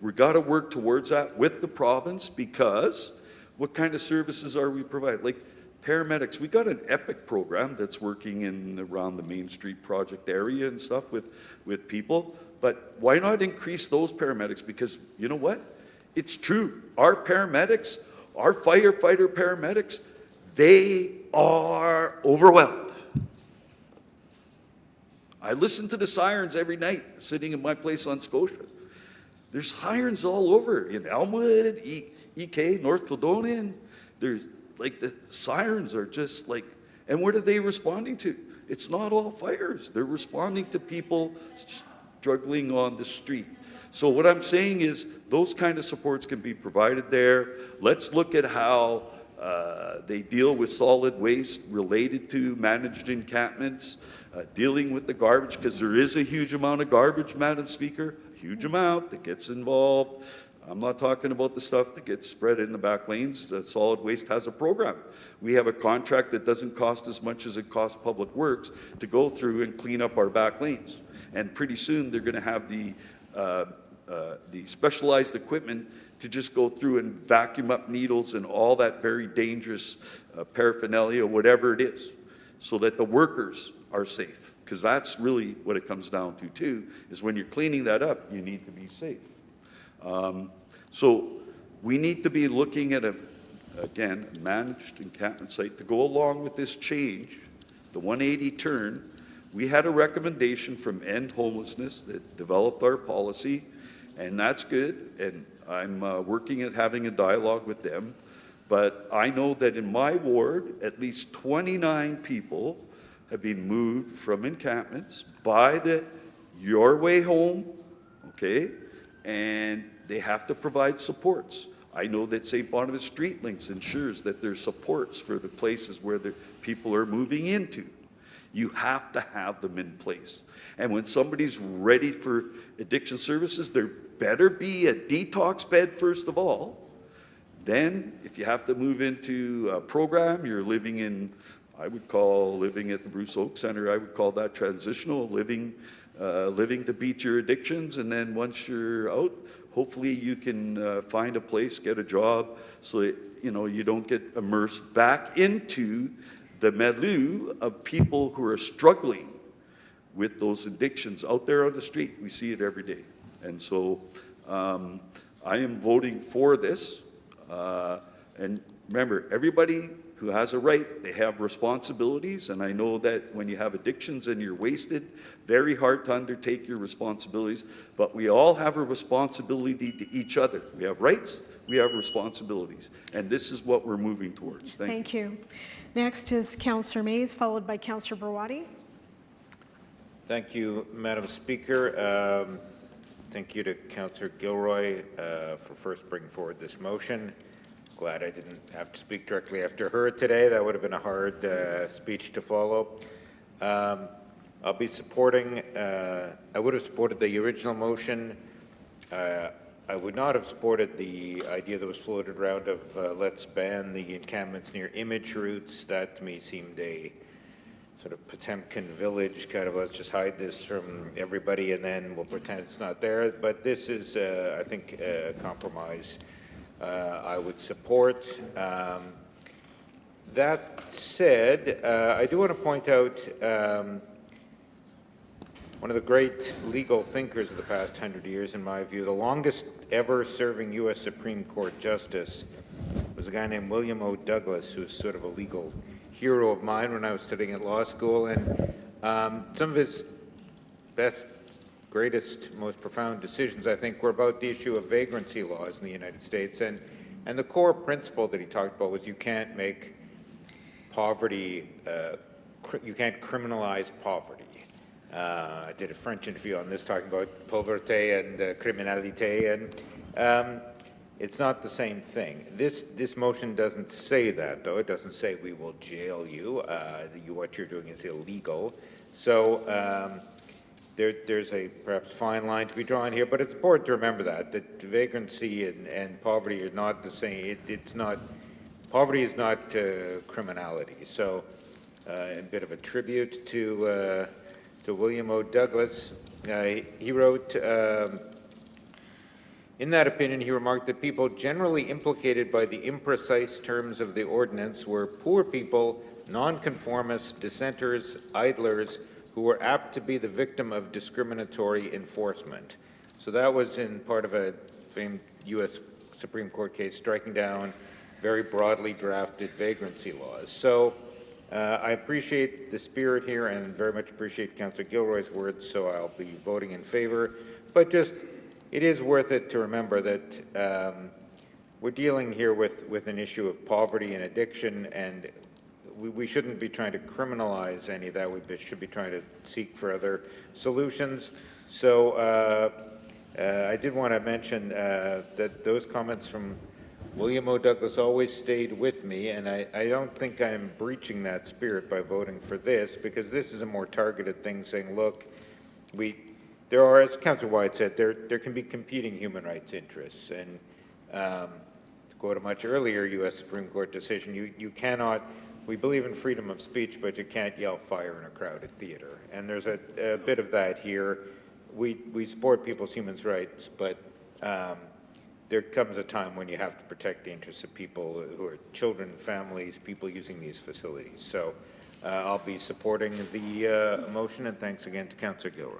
[SPEAKER 17] We've got to work towards that with the province, because what kind of services are we providing? Like paramedics, we got an EPIC program that's working around the Main Street project area and stuff with people, but why not increase those paramedics? Because you know what? It's true. Our paramedics, our firefighter paramedics, they are overwhelmed. I listen to the sirens every night sitting in my place on Scotia. There's sirens all over in Elmwood, EK, North Kildonan. There's like the sirens are just like, and what are they responding to? It's not all fires. They're responding to people struggling on the street. So what I'm saying is those kind of supports can be provided there. Let's look at how they deal with solid waste related to managed encampments, dealing with the garbage, because there is a huge amount of garbage, Madam Speaker, a huge amount that gets involved. I'm not talking about the stuff that gets spread in the back lanes. Solid Waste has a program. We have a contract that doesn't cost as much as it costs Public Works to go through and clean up our back lanes. And pretty soon, they're going to have the specialized equipment to just go through and vacuum up needles and all that very dangerous paraphernalia, whatever it is, so that the workers are safe. Because that's really what it comes down to, too, is when you're cleaning that up, you need to be safe. So we need to be looking at again, a managed encampment site to go along with this change, the 180 turn. We had a recommendation from End Homelessness that developed our policy, and that's good, and I'm working at having a dialogue with them. But I know that in my ward, at least 29 people have been moved from encampments by the Your Way Home, okay? And they have to provide supports. I know that St. Boniface Street Links ensures that there's supports for the places where the people are moving into. You have to have them in place. And when somebody's ready for addiction services, there better be a detox bed first of all. Then, if you have to move into a program, you're living in, I would call living at the Bruce Oak Center, I would call that transitional, living to beat your addictions. And then once you're out, hopefully you can find a place, get a job, so that, you don't get immersed back into the milieu of people who are struggling with those addictions out there on the street. We see it every day. And so I am voting for this. And remember, everybody who has a right, they have responsibilities. And I know that when you have addictions and you're wasted, very hard to undertake your responsibilities. But we all have a responsibility to each other. We have rights, we have responsibilities. And this is what we're moving towards.
[SPEAKER 1] Thank you. Next is Councillor Mays, followed by Councillor Berwadi.
[SPEAKER 8] Thank you, Madam Speaker. Thank you to Councillor Gilroy for first bringing forward this motion. Glad I didn't have to speak directly after her today. That would have been a hard speech to follow. I'll be supporting, I would have supported the original motion. I would not have supported the idea that was floated around of let's ban the encampments near image routes. That to me seemed a sort of Potemkin village, kind of let's just hide this from everybody and then we'll pretend it's not there. But this is, I think, a compromise I would support. That said, I do want to point out one of the great legal thinkers of the past 100 years, in my view, the longest ever serving U.S. Supreme Court justice was a guy named William O. Douglas, who was sort of a legal hero of mine when I was studying at law school. And some of his best, greatest, most profound decisions, I think, were about the issue of vagrancy laws in the United States. And the core principle that he talked about was you can't make poverty, you can't criminalize poverty. I did a French interview on this talking about pauvreté and criminalité, and it's not the same thing. This motion doesn't say that, though. It doesn't say we will jail you. What you're doing is illegal. So there's a perhaps fine line to be drawn here, but it's important to remember that vagrancy and poverty are not the same. It's not, poverty is not criminality. So a bit of a tribute to William O. Douglas. He wrote, in that opinion, he remarked that people generally implicated by the imprecise terms of the ordinance were poor people, nonconformists, dissenters, idlers, who were apt to be the victim of discriminatory enforcement. So that was in part of a famed U.S. Supreme Court case striking down very broadly drafted vagrancy laws. So I appreciate the spirit here and very much appreciate Councillor Gilroy's words, so I'll be voting in favor. But just, it is worth it to remember that we're dealing here with an issue of poverty and addiction, and we shouldn't be trying to criminalize any of that. We should be trying to seek for other solutions. So I did want to mention that those comments from William O. Douglas always stayed with me, and I don't think I'm breaching that spirit by voting for this, because this is a more targeted thing saying, look, there are, as Councillor White said, there can be competing human rights interests. And to quote a much earlier U.S. Supreme Court decision, you cannot, we believe in freedom of speech, but you can't yell fire in a crowded theater. And there's a bit of that here. We support people's human rights, but there comes a time when you have to protect the interests of people who are children, families, people using these facilities. So I'll be supporting the motion, and thanks again to Councillor Gilroy.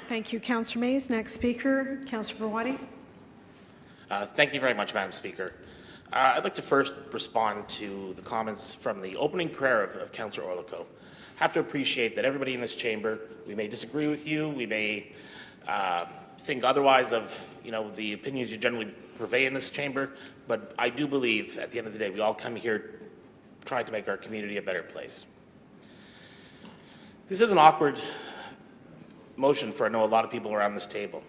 [SPEAKER 1] Thank you, Councillor Mays. Next speaker, Councillor Brawadi.
[SPEAKER 18] Thank you very much, Madam Speaker. I'd like to first respond to the comments from the opening prayer of Councillor Orlikow. Have to appreciate that everybody in this chamber, we may disagree with you, we may think otherwise of the opinions you generally purvey in this chamber, but I do believe at the end of the day we all come here trying to make our community a better place. This is an awkward motion for I know a lot of people around this table.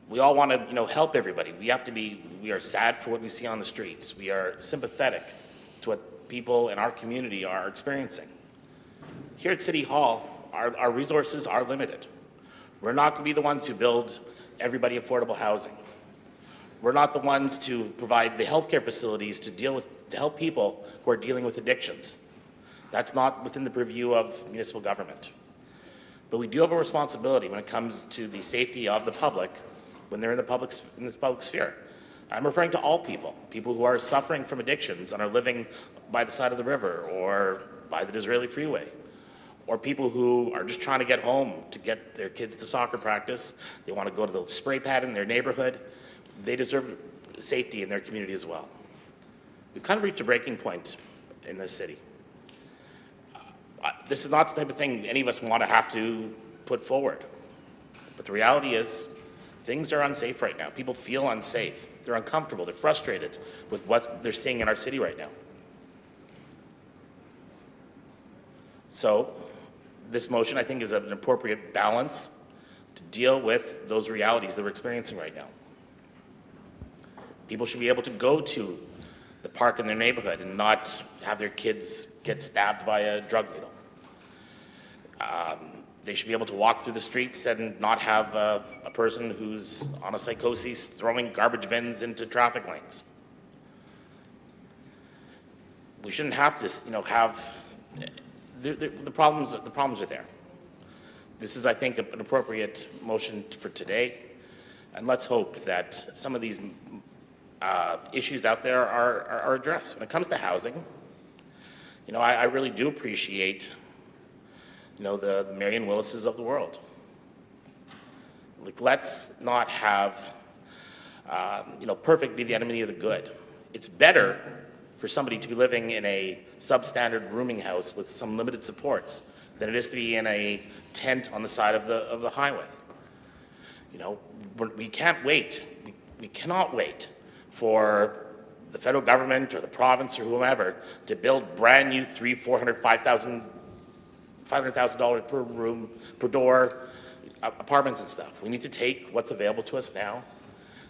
[SPEAKER 18] We all want to help everybody. We are sad for what we see on the streets. We are sympathetic to what people in our community are experiencing. Here at City Hall, our resources are limited. We're not going to be the ones who build everybody affordable housing. We're not the ones to provide the healthcare facilities to help people who are dealing with addictions. That's not within the purview of municipal government. But we do have a responsibility when it comes to the safety of the public when they're in this public sphere. I'm referring to all people who are suffering from addictions and are living by the side of the river or by the Disraeli Freeway, or people who are just trying to get home to get their kids to soccer practice. They want to go to the spray pad in their neighborhood. They deserve safety in their community as well. We've kind of reached a breaking point in this city. This is not the type of thing any of us want to have to put forward. But the reality is, things are unsafe right now. People feel unsafe. They're uncomfortable. They're frustrated with what they're seeing in our city right now. So this motion, I think, is an appropriate balance to deal with those realities that we're experiencing right now. People should be able to go to the park in their neighborhood and not have their kids get stabbed by a drug needle. They should be able to walk through the streets and not have a person who's on a psychosis throwing garbage bins into traffic lanes. We shouldn't have to, have the problems are there. This is, I think, an appropriate motion for today, and let's hope that some of these issues out there are addressed. When it comes to housing, I really do appreciate the Marion Willises of the world. Like, let's not have, perfect be the enemy of the good. It's better for somebody to be living in a substandard rooming house with some limited supports than it is to be in a tent on the side of the highway. We can't wait. We cannot wait for the federal government or the province or whomever to build brand new $500,000 per room, per door apartments and stuff. We need to take what's available to us now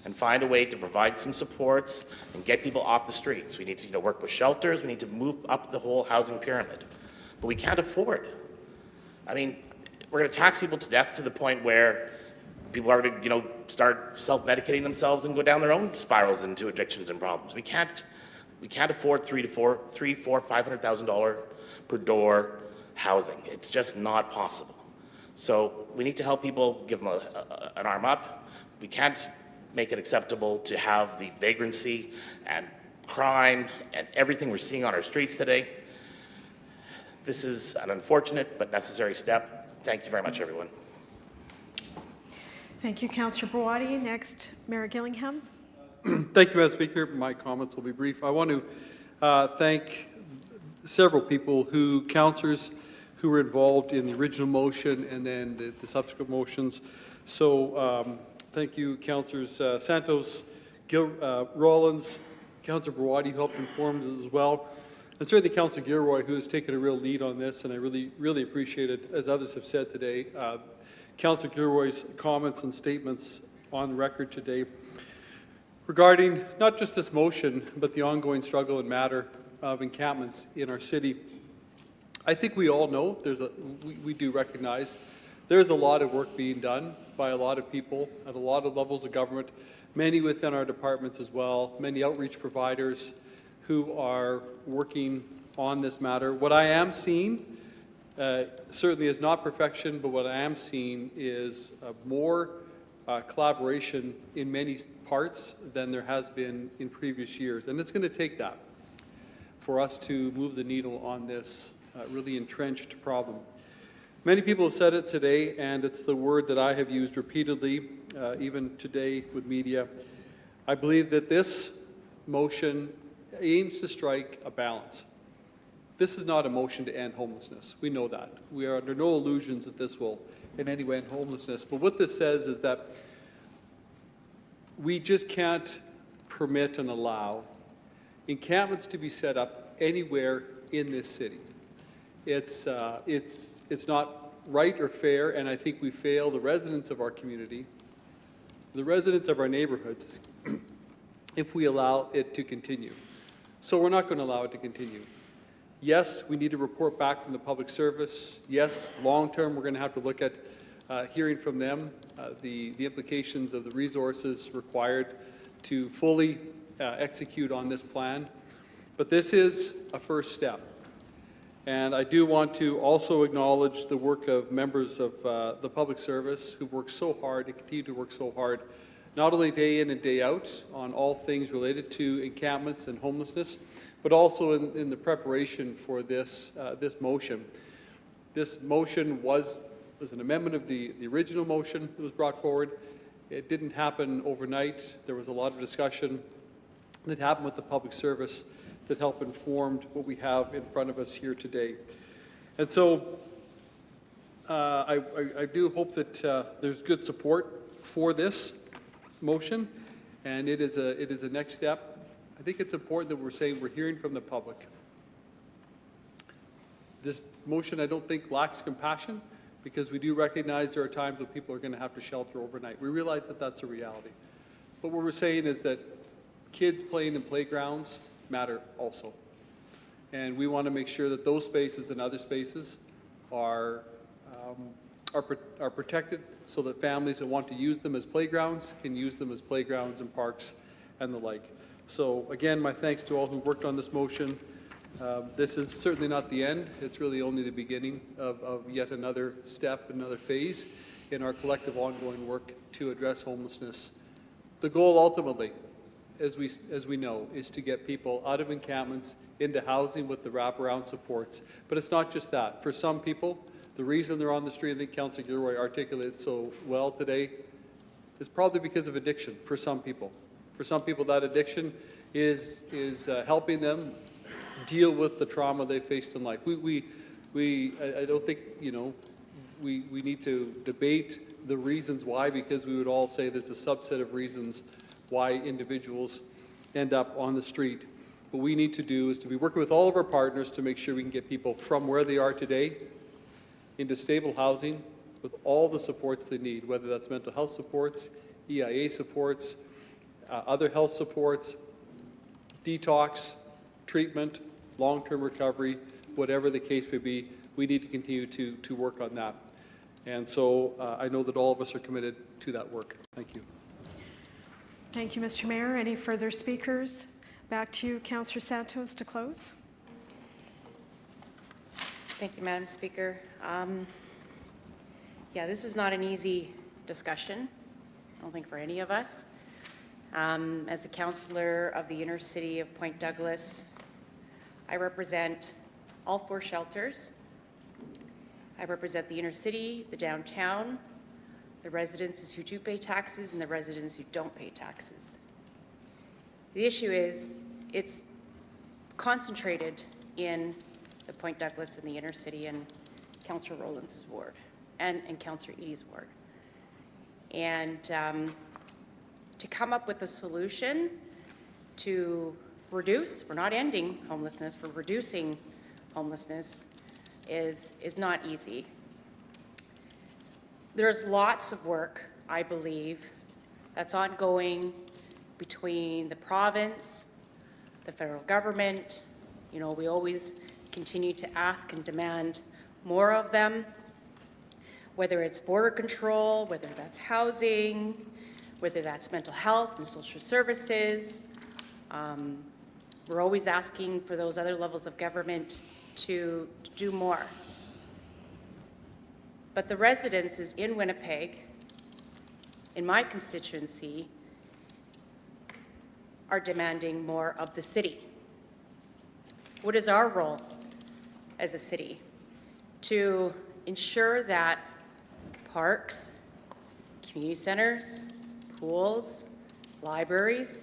[SPEAKER 18] and find a way to provide some supports and get people off the streets. We need to work with shelters. We need to move up the whole housing pyramid. But we can't afford. I mean, we're going to tax people to death to the point where people are going to, start self-medicating themselves and go down their own spirals into addictions and problems. We can't afford $500,000 per door housing. It's just not possible. So we need to help people, give them an arm up. We can't make it acceptable to have the vagrancy and crime and everything we're seeing on our streets today. This is an unfortunate but necessary step. Thank you very much, everyone.
[SPEAKER 1] Thank you, Councillor Brawadi. Next, Mayor Gillingham.
[SPEAKER 5] Thank you, Madam Speaker. My comments will be brief. I want to thank several people councillors who were involved in the original motion and then the subsequent motions. So thank you, Councillors Santos, Rollins, Councillor Brawadi, who helped inform us as well, and certainly Councillor Gilroy, who has taken a real lead on this, and I really, really appreciate it, as others have said today. Councillor Gilroy's comments and statements on record today regarding not just this motion, but the ongoing struggle and matter of encampments in our city. I think we all know, we do recognize, there's a lot of work being done by a lot of people at a lot of levels of government, many within our departments as well, many outreach providers who are working on this matter. What I am seeing certainly is not perfection, but what I am seeing is more collaboration in many parts than there has been in previous years. And it's going to take that for us to move the needle on this really entrenched problem. Many people have said it today, and it's the word that I have used repeatedly, even today with media. I believe that this motion aims to strike a balance. This is not a motion to end homelessness. We know that. We are under no illusions that this will in any way end homelessness. But what this says is that we just can't permit and allow encampments to be set up anywhere in this city. It's not right or fair, and I think we fail the residents of our community, the residents of our neighborhoods, if we allow it to continue. So we're not going to allow it to continue. Yes, we need to report back from the public service. Yes, long-term, we're going to have to look at hearing from them the implications of the resources required to fully execute on this plan. But this is a first step. And I do want to also acknowledge the work of members of the public service who've worked so hard and continue to work so hard, not only day in and day out on all things related to encampments and homelessness, but also in the preparation for this motion. This motion was an amendment of the original motion that was brought forward. It didn't happen overnight. There was a lot of discussion that happened with the public service that helped inform what we have in front of us here today. And so I do hope that there's good support for this motion, and it is a next step. I think it's important that we're saying we're hearing from the public. This motion, I don't think, lacks compassion, because we do recognize there are times when people are going to have to shelter overnight. We realize that that's a reality. But what we're saying is that kids playing in playgrounds matter also. And we want to make sure that those spaces and other spaces are protected so that families that want to use them as playgrounds can use them as playgrounds and parks and the like. So again, my thanks to all who've worked on this motion. This is certainly not the end. It's really only the beginning of yet another step, another phase in our collective ongoing work to address homelessness. The goal ultimately, as we know, is to get people out of encampments into housing with the wraparound supports. But it's not just that. For some people, the reason they're on the street, I think Councillor Gilroy articulated so well today, is probably because of addiction for some people. For some people, that addiction is helping them deal with the trauma they faced in life. I don't think, we need to debate the reasons why, because we would all say there's a subset of reasons why individuals end up on the street. What we need to do is to be working with all of our partners to make sure we can get people from where they are today into stable housing with all the supports they need, whether that's mental health supports, EIA supports, other health supports, detox, treatment, long-term recovery, whatever the case may be. We need to continue to work on that. And so I know that all of us are committed to that work. Thank you.
[SPEAKER 1] Thank you, Mr. Mayor. Any further speakers? Back to you, Councillor Santos, to close.
[SPEAKER 21] Thank you, Madam Speaker. Yeah, this is not an easy discussion, I don't think, for any of us. As a councillor of the inner city of Point Douglas, I represent all 4 shelters. I represent the inner city, the downtown, the residences who do pay taxes, and the residents who don't pay taxes. The issue is it's concentrated in the Point Douglas and the inner city and Councillor Rowlands' ward and Councillor Eadie's ward. And to come up with a solution to reduce, we're not ending homelessness, we're reducing homelessness, is not easy. There's lots of work, I believe, that's ongoing between the province, the federal government. We always continue to ask and demand more of them, whether it's border control, whether that's housing, whether that's mental health and social services. We're always asking for those other levels of government to do more. But the residences in Winnipeg, in my constituency, are demanding more of the city. What is our role as a city? To ensure that parks, community centers, pools, libraries,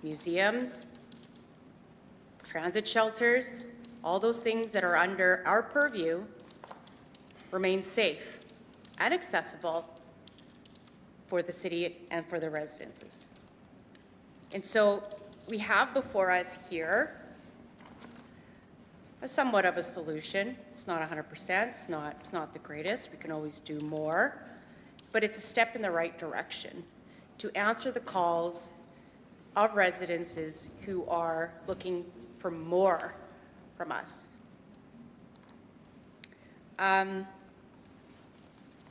[SPEAKER 21] museums, transit shelters, all those things that are under our purview remain safe and accessible for the city and for the residences. And so we have before us here somewhat of a solution. It's not 100%, it's not the greatest, we can always do more, but it's a step in the right direction to answer the calls of residences who are looking for more from us.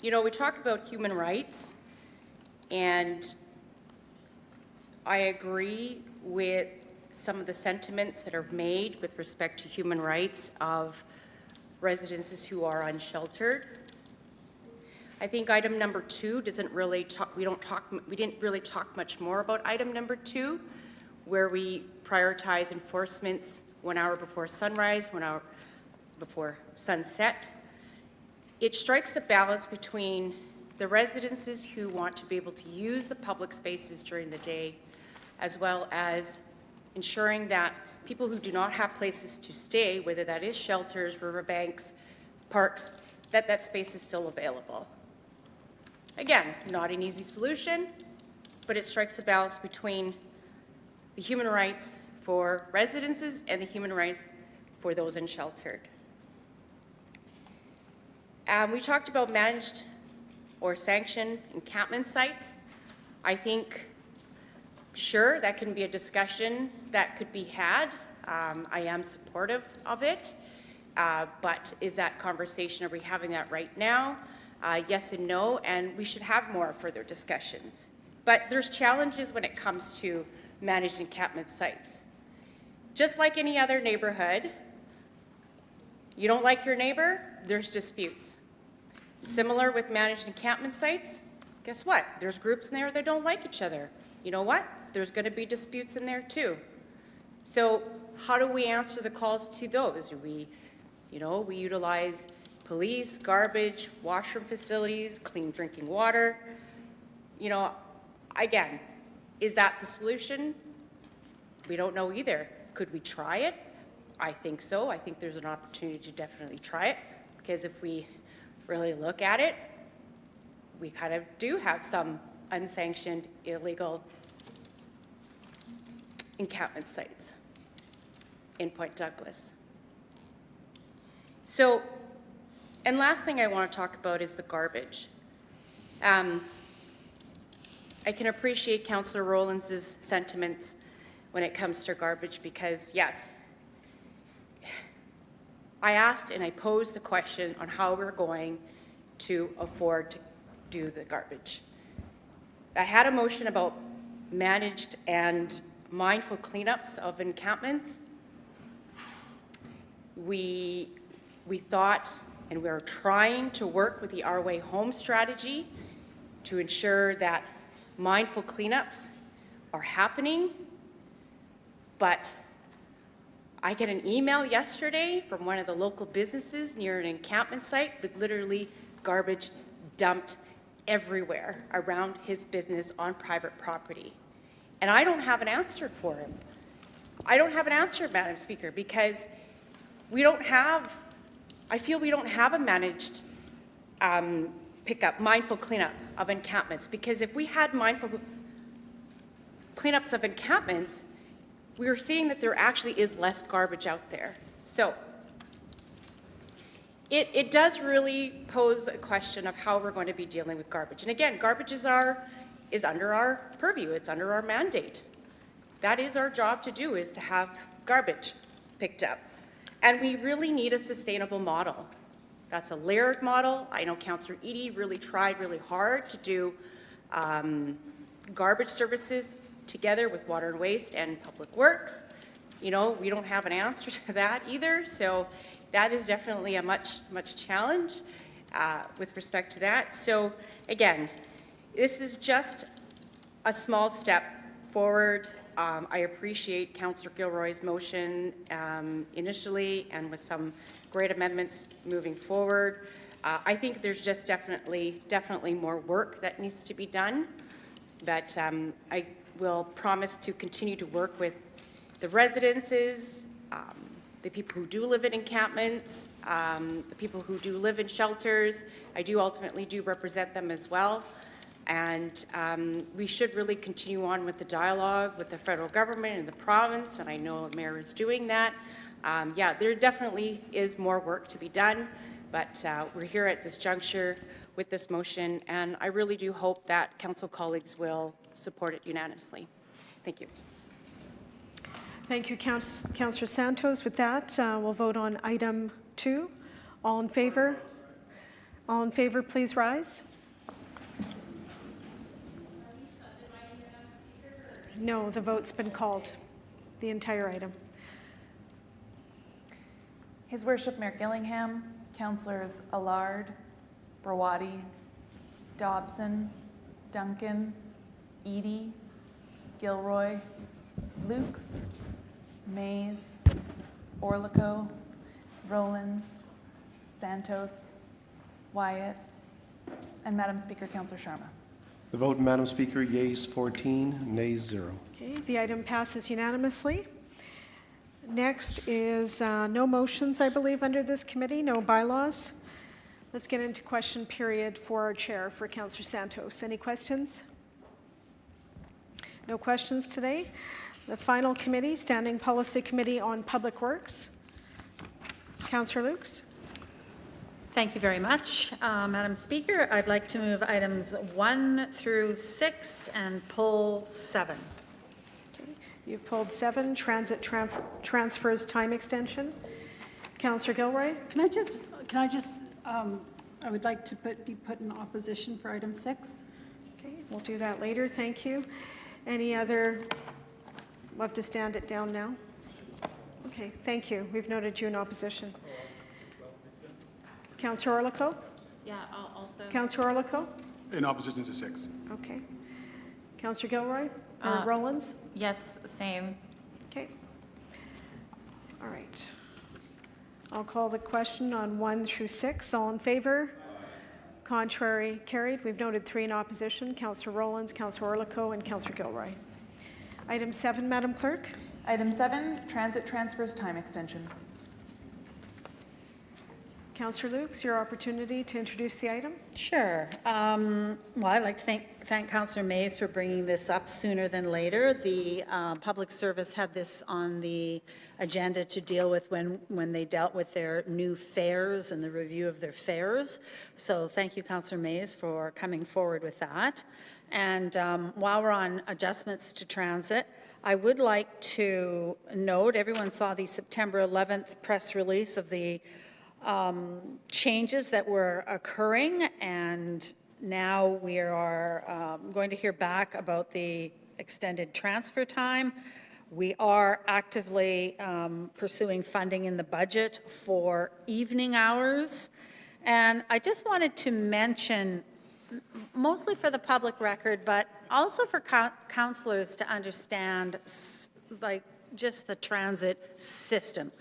[SPEAKER 21] You know, we talk about human rights, and I agree with some of the sentiments that are made with respect to human rights of residences who are unsheltered. I think item number 2 doesn't really talk, we didn't really talk much more about item number 2, where we prioritize enforcements 1 hour before sunrise, 1 hour before sunset. It strikes a balance between the residences who want to be able to use the public spaces during the day, as well as ensuring that people who do not have places to stay, whether that is shelters, riverbanks, parks, that that space is still available. Again, not an easy solution, but it strikes a balance between the human rights for residences and the human rights for those unsheltered. We talked about managed or sanctioned encampment sites. I think, sure, that can be a discussion that could be had. I am supportive of it, but is that conversation, are we having that right now? Yes and no, and we should have more further discussions. But there's challenges when it comes to managed encampment sites. Just like any other neighborhood, you don't like your neighbor, there's disputes. Similar with managed encampment sites, guess what? There's groups in there that don't like each other. You know what? There's going to be disputes in there too. So how do we answer the calls to those? We utilize police, garbage, washroom facilities, clean drinking water. You know, again, is that the solution? We don't know either. Could we try it? I think so. I think there's an opportunity to definitely try it, because if we really look at it, we kind of do have some unsanctioned, illegal encampment sites in Point Douglas. So, and last thing I want to talk about is the garbage. I can appreciate Councillor Rowlands' sentiments when it comes to garbage, because yes, I asked and I posed the question on how we're going to afford to do the garbage. I had a motion about managed and mindful cleanups of encampments. We thought, and we're trying to work with the Our Way Home strategy to ensure that mindful cleanups are happening, but I get an email yesterday from one of the local businesses near an encampment site with literally garbage dumped everywhere around his business on private property. And I don't have an answer for him. I don't have an answer, Madam Speaker, because we don't have, I feel we don't have a managed pickup, mindful cleanup of encampments, because if we had mindful cleanups of encampments, we are seeing that there actually is less garbage out there. So it does really pose a question of how we're going to be dealing with garbage. And again, garbage is under our purview. It's under our mandate. That is our job to do, is to have garbage picked up. And we really need a sustainable model. That's a layered model. I know Councillor Eady really tried really hard to do garbage services together with water and waste and public works. You know, we don't have an answer to that either. So that is definitely a much challenge with respect to that. So again, this is just a small step forward. I appreciate Councillor Gilroy's motion initially and with some great amendments moving forward. I think there's just definitely more work that needs to be done, but I will promise to continue to work with the residences, the people who do live in encampments, the people who do live in shelters. I do ultimately represent them as well. And we should really continue on with the dialogue with the federal government and the province, and I know the mayor is doing that. Yeah, there definitely is more work to be done, but we're here at this juncture with this motion, and I really do hope that council colleagues will support it unanimously. Thank you.
[SPEAKER 1] Thank you, Councillor Santos. With that, we'll vote on item 2. All in favor? All in favor, please rise. No, the vote's been called, the entire item.
[SPEAKER 4] His Worship Mayor Gillingham, Councillors Allard, Brawadi, Dobson, Duncan, Eady, Gilroy, Lukes, Mays, Orlico, Rollins, Santos, Wyatt, and Madam Speaker, Councillor Sharma.
[SPEAKER 20] The vote, Madam Speaker, yeas 14, nays 0.
[SPEAKER 1] Okay, the item passes unanimously. Next is no motions, I believe, under this committee, no bylaws. Let's get into question period for our chair, for Councillor Santos. Any questions? No questions today. The final committee, Standing Policy Committee on Public Works. Councillor Lukes.
[SPEAKER 14] Thank you very much, Madam Speaker. I'd like to move items 1 through 6 and pull 7.
[SPEAKER 1] Okay. You've pulled 7, transit transfers time extension. Councillor Gilroy.
[SPEAKER 22] Can I just, I would like to be put in opposition for item 6.
[SPEAKER 1] Okay, we'll do that later. Thank you. Any other, we'll have to stand it down now. Okay, thank you. We've noted you in opposition. Councillor Orlico?
[SPEAKER 16] Yeah, I'll also.
[SPEAKER 1] Councillor Orlico?
[SPEAKER 3] In opposition to 6.
[SPEAKER 1] Okay. Councillor Gilroy? Or Rollins?
[SPEAKER 16] Yes, same.
[SPEAKER 1] Okay. All right. I'll call the question on 1 through 6. All in favor? Contrary, carried. We've noted 3 in opposition. Councillor Rollins, Councillor Orlico, and Councillor Gilroy. Item 7, Madam Clerk.
[SPEAKER 4] Item 7, transit transfers time extension.
[SPEAKER 1] Councillor Lukes, your opportunity to introduce the item.
[SPEAKER 14] Sure. Well, I'd like to thank Councillor Mays for bringing this up sooner than later. The Public Service had this on the agenda to deal with when they dealt with their new fares and the review of their fares. So thank you, Councillor Mays, for coming forward with that. And while we're on adjustments to transit, I would like to note, everyone saw the September 11th press release of the changes that were occurring, and now we are going to hear back about the extended transfer time. We are actively pursuing funding in the budget for evening hours, and I just wanted to mention, mostly for the public record, but also for councillors to understand, like, just the transit system.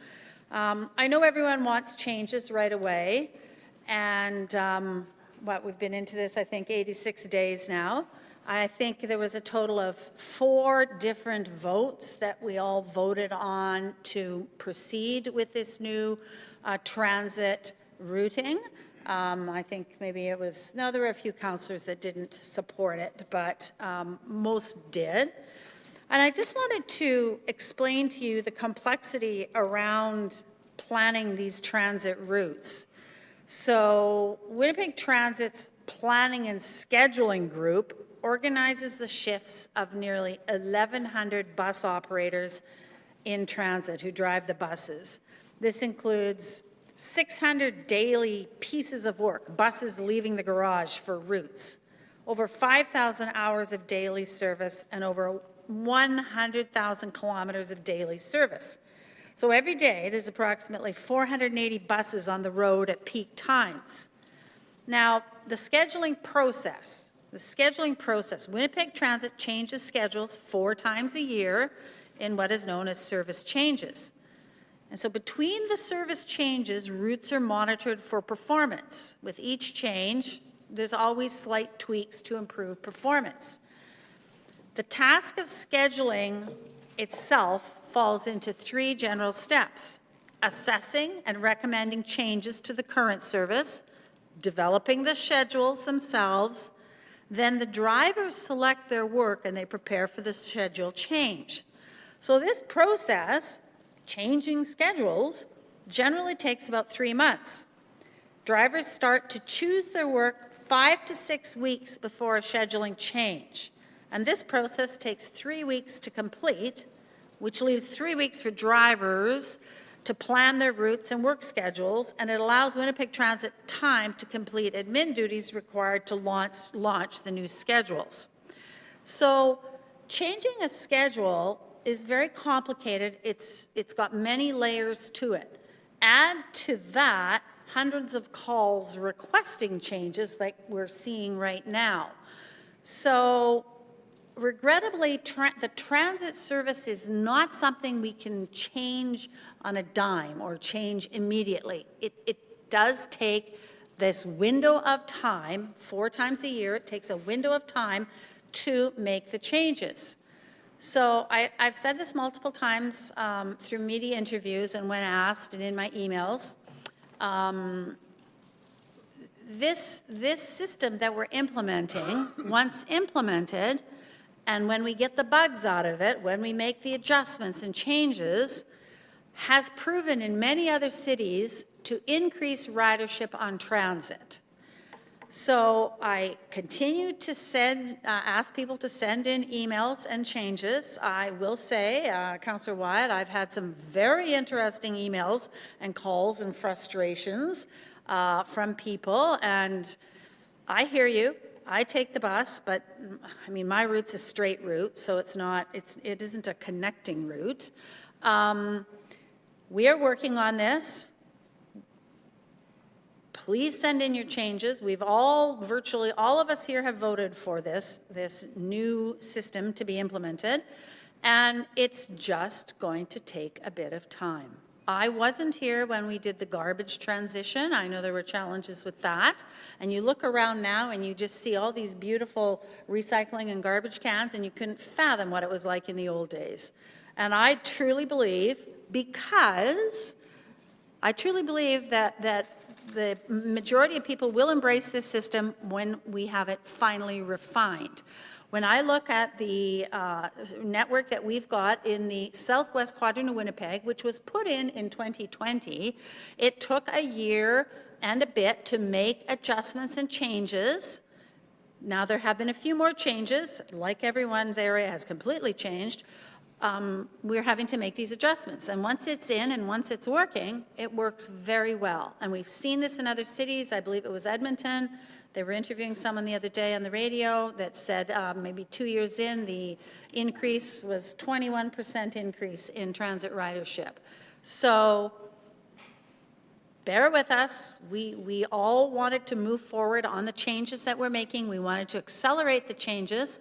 [SPEAKER 14] I know everyone wants changes right away, and we've been into this, I think, 86 days now. I think there was a total of 4 different votes that we all voted on to proceed with this new transit routing. I think maybe it was, no, there were a few councillors that didn't support it, but most did. And I just wanted to explain to you the complexity around planning these transit routes. So Winnipeg Transit's Planning and Scheduling Group organizes the shifts of nearly 1,100 bus operators in transit who drive the buses. This includes 600 daily pieces of work, buses leaving the garage for routes, over 5,000 hours of daily service, and over 100,000 kilometers of daily service. So every day, there's approximately 480 buses on the road at peak times. Now, the scheduling process, Winnipeg Transit changes schedules 4 times a year in what is known as service changes. And so between the service changes, routes are monitored for performance. With each change, there's always slight tweaks to improve performance. The task of scheduling itself falls into 3 general steps: assessing and recommending changes to the current service, developing the schedules themselves, then the drivers select their work and they prepare for the schedule change. So this process, changing schedules, generally takes about 3 months. Drivers start to choose their work 5 to 6 weeks before a scheduling change. And this process takes 3 weeks to complete, which leaves 3 weeks for drivers to plan their routes and work schedules, and it allows Winnipeg Transit time to complete admin duties required to launch the new schedules. So changing a schedule is very complicated. It's got many layers to it. Add to that hundreds of calls requesting changes like we're seeing right now. So regrettably, the transit service is not something we can change on a dime or change immediately. It does take this window of time, 4 times a year, it takes a window of time to make the changes. So I've said this multiple times through media interviews and when asked and in my emails. This system that we're implementing, once implemented, and when we get the bugs out of it, when we make the adjustments and changes, has proven in many other cities to increase ridership on transit. So I continue to ask people to send in emails and changes. I will say, Councillor Wyatt, I've had some very interesting emails and calls and frustrations from people, and I hear you. I take the bus, but I mean, my route's a straight route, so it isn't a connecting route. We are working on this. Please send in your changes. Virtually all of us here have voted for this new system to be implemented, and it's just going to take a bit of time. I wasn't here when we did the garbage transition. I know there were challenges with that. And you look around now and you just see all these beautiful recycling and garbage cans, and you couldn't fathom what it was like in the old days. And I truly believe, that the majority of people will embrace this system when we have it finally refined. When I look at the network that we've got in the southwest quadrant of Winnipeg, which was put in 2020, it took a year and a bit to make adjustments and changes. Now there have been a few more changes, like everyone's area has completely changed. We're having to make these adjustments. And once it's in and once it's working, it works very well. And we've seen this in other cities. I believe it was Edmonton. They were interviewing someone the other day on the radio that said maybe 2 years in, the increase was 21% increase in transit ridership. So bear with us. We all wanted to move forward on the changes that we're making. We wanted to accelerate the changes.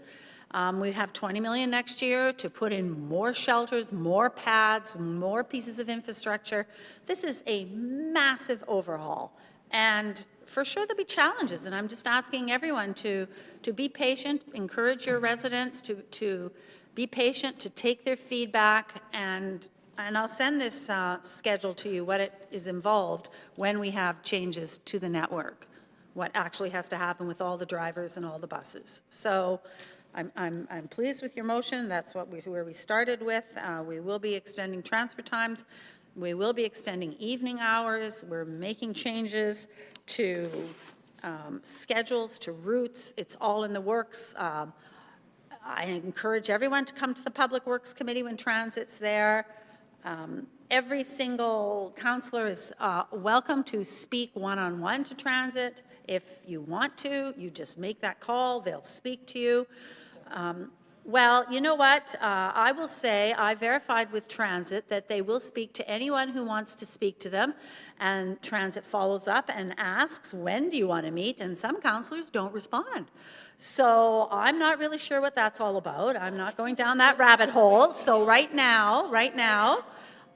[SPEAKER 14] We have $20 million next year to put in more shelters, more pads, more pieces of infrastructure. This is a massive overhaul. And for sure there'll be challenges, and I'm just asking everyone to be patient, encourage your residents to be patient, to take their feedback, and I'll send this schedule to you, what it is involved when we have changes to the network, what actually has to happen with all the drivers and all the buses. So I'm pleased with your motion. That's where we started with. We will be extending transfer times. We will be extending evening hours. We're making changes to schedules, to routes. It's all in the works. I encourage everyone to come to the Public Works Committee when transit's there. Every single counselor is welcome to speak one-on-one to transit. If you want to, you just make that call, they'll speak to you. Well, you know what? I will say I verified with Transit that they will speak to anyone who wants to speak to them. And Transit follows up and asks, when do you want to meet? And some counselors don't respond. So I'm not really sure what that's all about. I'm not going down that rabbit hole. So right now,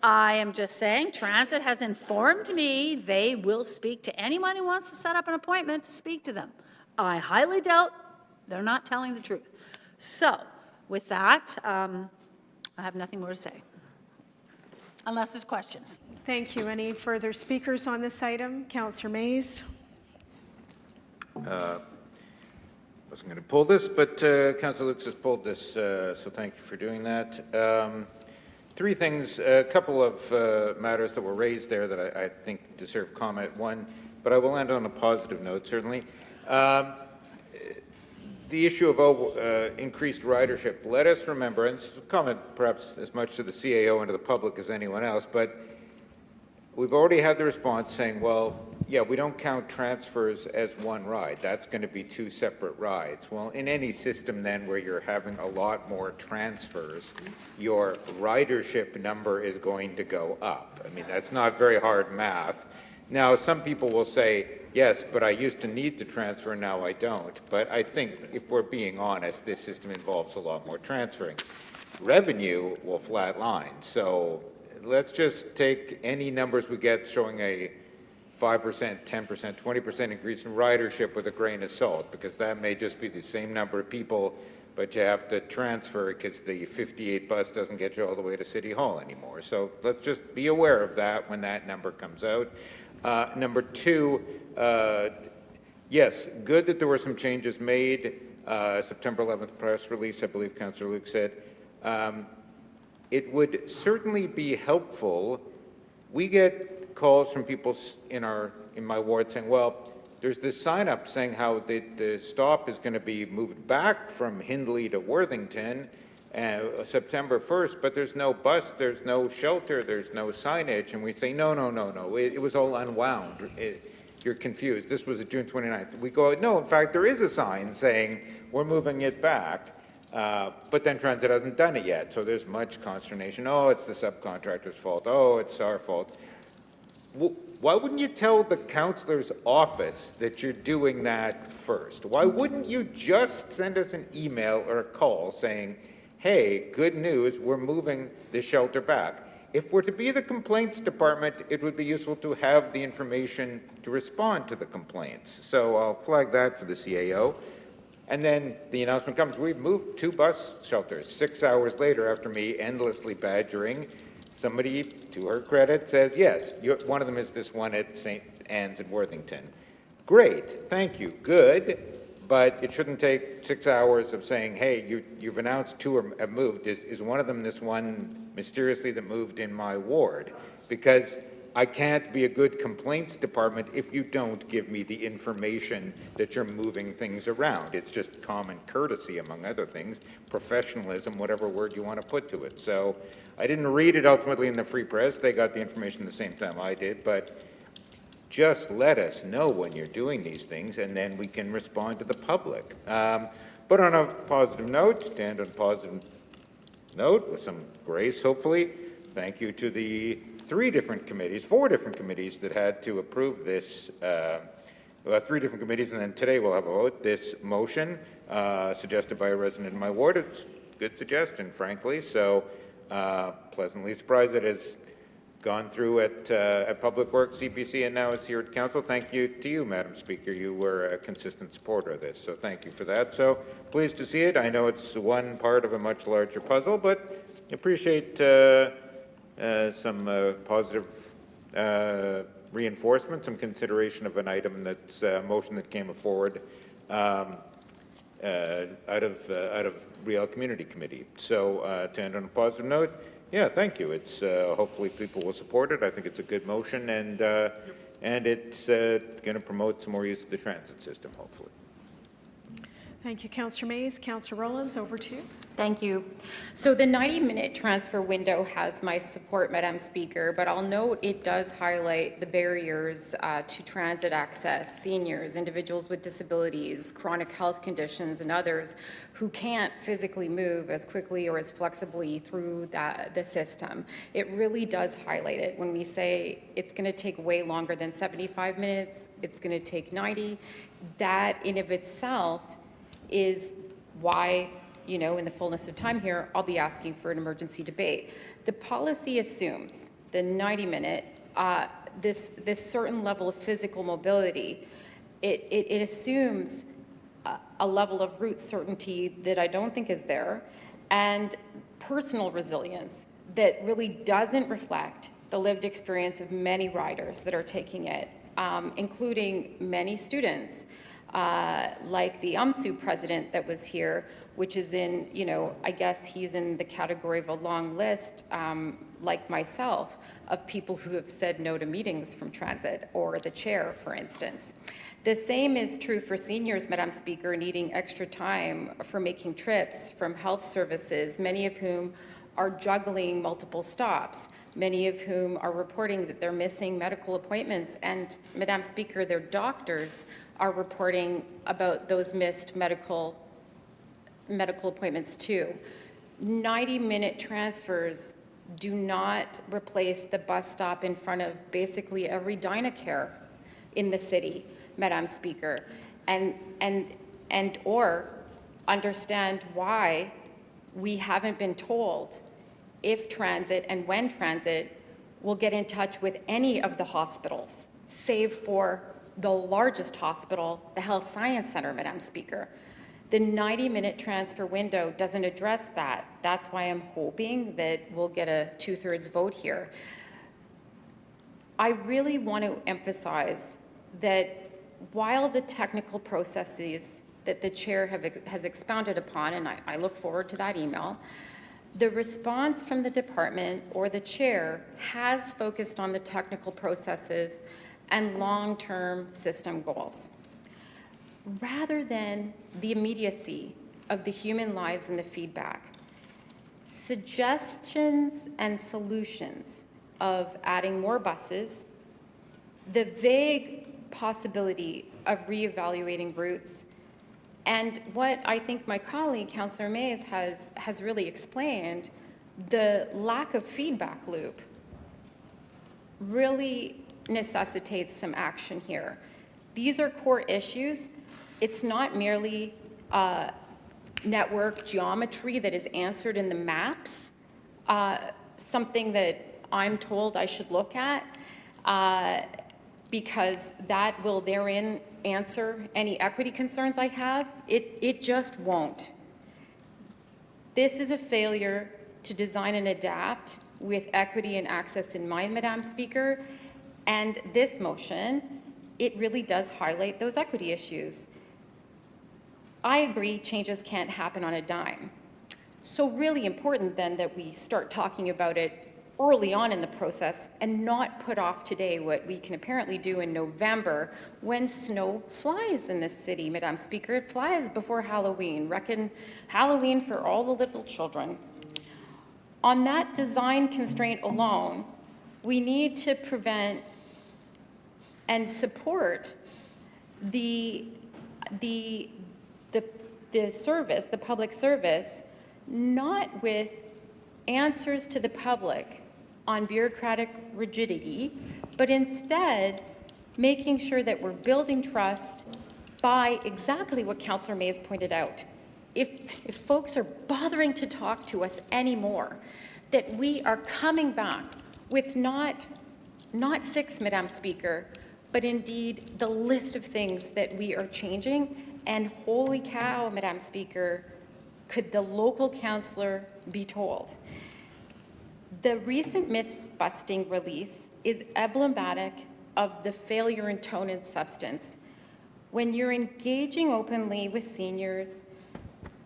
[SPEAKER 14] I am just saying Transit has informed me they will speak to anyone who wants to set up an appointment to speak to them. I highly doubt they're not telling the truth. So with that, I have nothing more to say, unless there's questions.
[SPEAKER 1] Thank you. Any further speakers on this item? Councillor Mays.
[SPEAKER 8] Wasn't going to pull this, but Councillor Lukes has pulled this, so thank you for doing that. Three things, a couple of matters that were raised there that I think deserve comment. One, but I will end on a positive note, certainly. The issue of increased ridership. Let us remember, and this is a comment perhaps as much to the CAO and to the public as anyone else, but we've already had the response saying, well, yeah, we don't count transfers as one ride. That's going to be two separate rides. Well, in any system then where you're having a lot more transfers, your ridership number is going to go up. I mean, that's not very hard math. Now, some people will say, yes, but I used to need to transfer, now I don't. But I think if we're being honest, this system involves a lot more transferring. Revenue will flatline. So let's just take any numbers we get showing a 5%, 10%, 20% increase in ridership with a grain of salt, because that may just be the same number of people, but you have to transfer because the 58 bus doesn't get you all the way to City Hall anymore. So let's just be aware of that when that number comes out. Number two, yes, good that there were some changes made. September 11th press release, I believe Councillor Luke said. It would certainly be helpful. We get calls from people in my ward saying, well, there's this sign up saying how the stop is going to be moved back from Hindley to Worthington September 1st, but there's no bus, there's no shelter, there's no signage. And we say, no, it was all unwound. You're confused. This was June 29th. We go, no, in fact, there is a sign saying we're moving it back. But then Transit hasn't done it yet, so there's much consternation. Oh, it's the subcontractor's fault. Oh, it's our fault. Why wouldn't you tell the councillor's office that you're doing that first? Why wouldn't you just send us an email or a call saying, hey, good news, we're moving the shelter back? If we're to be the complaints department, it would be useful to have the information to respond to the complaints. So I'll flag that for the CAO. And then the announcement comes, we've moved 2 bus shelters. 6 hours later, after me endlessly badgering, somebody, to her credit, says, yes, one of them is this one at St. Anne's in Worthington. Great, thank you, good, but it shouldn't take 6 hours of saying, hey, you've announced 2 have moved. Is one of them this one mysteriously that moved in my ward? Because I can't be a good complaints department if you don't give me the information that you're moving things around. It's just common courtesy, among other things, professionalism, whatever word you want to put to it. So I didn't read it ultimately in the Free Press. They got the information the same time I did, but just let us know when you're doing these things, and then we can respond to the public. But on a positive note, stand on a positive note with some grace, hopefully. Thank you to the 4 different committees that had to approve this, 3 different committees, and then today we'll have a vote. This motion, suggested by a resident in my ward, it's a good suggestion, frankly, so pleasantly surprised it has gone through at Public Works, CPC, and now it's here at Council. Thank you to you, Madam Speaker. You were a consistent supporter of this, so thank you for that. So pleased to see it. I know it's one part of a much larger puzzle, but appreciate some positive reinforcement, some consideration of an item that's a motion that came forward out of Riel Community Committee. So to end on a positive note, yeah, thank you. It's hopefully people will support it. I think it's a good motion, and it's going to promote some more use of the transit system, hopefully.
[SPEAKER 1] Thank you, Councillor Mays. Councillor Rollins, over to you.
[SPEAKER 16] Thank you. So the 90-minute transfer window has my support, Madam Speaker, but I'll note it does highlight the barriers to transit access, seniors, individuals with disabilities, chronic health conditions, and others who can't physically move as quickly or as flexibly through the system. It really does highlight it when we say it's going to take way longer than 75 minutes, it's going to take 90. That in of itself is why, you know, in the fullness of time here, I'll be asking for an emergency debate. The policy assumes the 90-minute, this certain level of physical mobility. It assumes a level of route certainty that I don't think is there, and personal resilience that really doesn't reflect the lived experience of many riders that are taking it, including many students, like the UMSU president that was here, which is in, you know, I guess he's in the category of a long list, like myself, of people who have said no to meetings from transit, or the chair, for instance. The same is true for seniors, Madam Speaker, needing extra time for making trips from health services, many of whom are juggling multiple stops, many of whom are reporting that they're missing medical appointments, and, Madam Speaker, their doctors are reporting about those missed medical appointments too. 90-minute transfers do not replace the bus stop in front of basically every Dynacare in the city, Madam Speaker, and or understand why we haven't been told if transit and when transit will get in touch with any of the hospitals, save for the largest hospital, the Health Science Center, Madam Speaker. The 90-minute transfer window doesn't address that. That's why I'm hoping that we'll get a 2/3 vote here. I really want to emphasize that while the technical processes that the chair has expounded upon, and I look forward to that email, the response from the department or the chair has focused on the technical processes and long-term system goals, rather than the immediacy of the human lives and the feedback. Suggestions and solutions of adding more buses, the vague possibility of reevaluating routes, and what I think my colleague, Councillor Mays, has really explained, the lack of feedback loop really necessitates some action here. These are core issues. It's not merely network geometry that is answered in the maps, something that I'm told I should look at, because that will therein answer any equity concerns I have. It just won't. This is a failure to design and adapt with equity and access in mind, Madam Speaker, and this motion, it really does highlight those equity issues. I agree changes can't happen on a dime. So really important then that we start talking about it early on in the process and not put off today what we can apparently do in November when snow flies in this city, Madam Speaker. It flies before Halloween. Reckon Halloween for all the little children. On that design constraint alone, we need to prevent and support the service, the public service, not with answers to the public on bureaucratic rigidity, but instead making sure that we're building trust by exactly what Councillor Mays pointed out. If folks are bothering to talk to us anymore, that we are coming back with not 6, Madam Speaker, but indeed the list of things that we are changing. And holy cow, Madam Speaker, could the local councillor be told. The recent myth-busting release is emblematic of the failure in tone and substance. When you're engaging openly with seniors,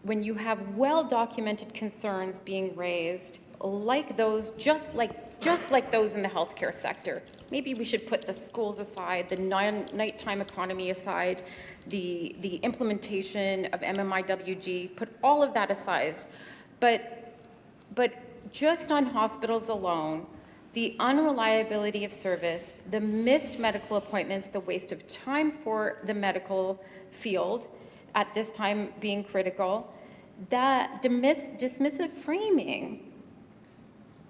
[SPEAKER 16] when you have well-documented concerns being raised, like those, just like just like those in the healthcare sector. Maybe we should put the schools aside, the nighttime economy aside, the implementation of MMIWG, put all of that aside. But just on hospitals alone, the unreliability of service, the missed medical appointments, the waste of time for the medical field, at this time being critical, that dismissive framing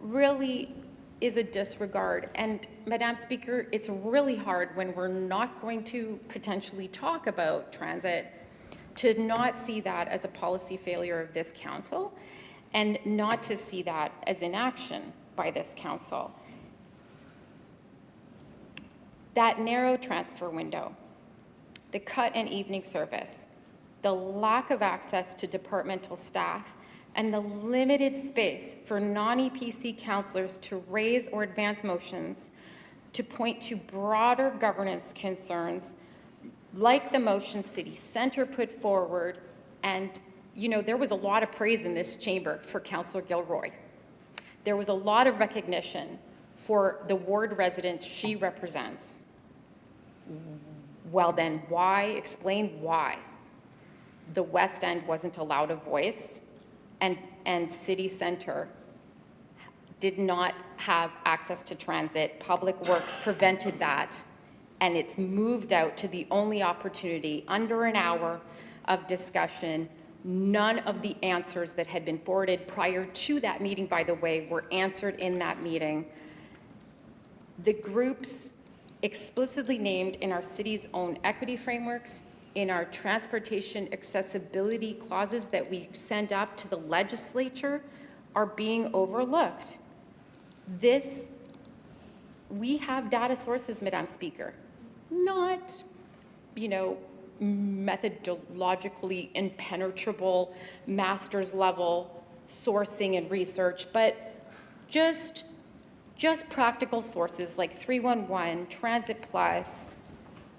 [SPEAKER 16] really is a disregard. And Madam Speaker, it's really hard when we're not going to potentially talk about transit to not see that as a policy failure of this council and not to see that as inaction by this council. That narrow transfer window, the cut and evening service, the lack of access to departmental staff, and the limited space for non-EPC councillors to raise or advance motions to point to broader governance concerns like the motion City Centre put forward. And, you know, there was a lot of praise in this chamber for Councillor Gilroy. There was a lot of recognition for the ward residents she represents. Well then, why? Explain why the West End wasn't allowed a voice and City Centre did not have access to transit. Public Works prevented that, and it's moved out to the only opportunity under an hour of discussion. None of the answers that had been forwarded prior to that meeting, by the way, were answered in that meeting. The groups explicitly named in our city's own equity frameworks, in our transportation accessibility clauses that we send up to the legislature, are being overlooked. We have data sources, Madam Speaker, not, you know, methodologically impenetrable master's level sourcing and research, but just practical sources like 311, Transit Plus.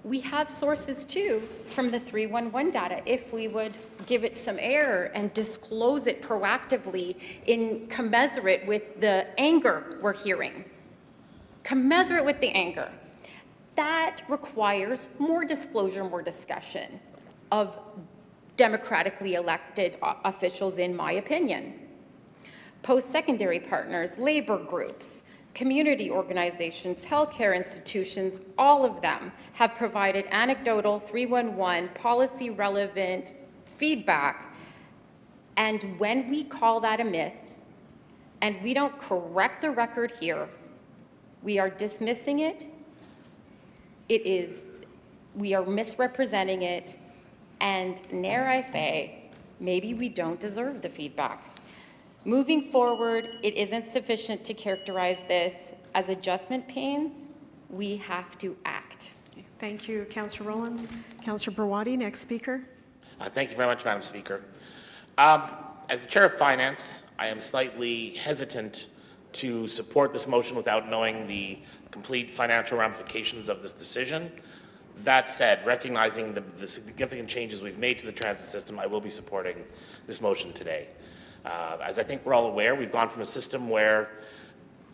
[SPEAKER 16] We have sources too from the 311 data if we would give it some air and disclose it proactively in commensurate with the anger we're hearing. Commensurate with the anger. That requires more disclosure, more discussion of democratically elected officials, in my opinion. Post-secondary partners, labor groups, community organizations, healthcare institutions, all of them have provided anecdotal 311 policy relevant feedback. And when we call that a myth and we don't correct the record here, we are dismissing it. We are misrepresenting it, and dare I say, maybe we don't deserve the feedback. Moving forward, it isn't sufficient to characterize this as adjustment pains. We have to act.
[SPEAKER 1] Thank you, Councillor Rollins. Councillor Berwadi, next speaker.
[SPEAKER 18] Thank you very much, Madam Speaker. As the Chair of Finance, I am slightly hesitant to support this motion without knowing the complete financial ramifications of this decision. That said, recognizing the significant changes we've made to the transit system, I will be supporting this motion today. As I think we're all aware, we've gone from a system where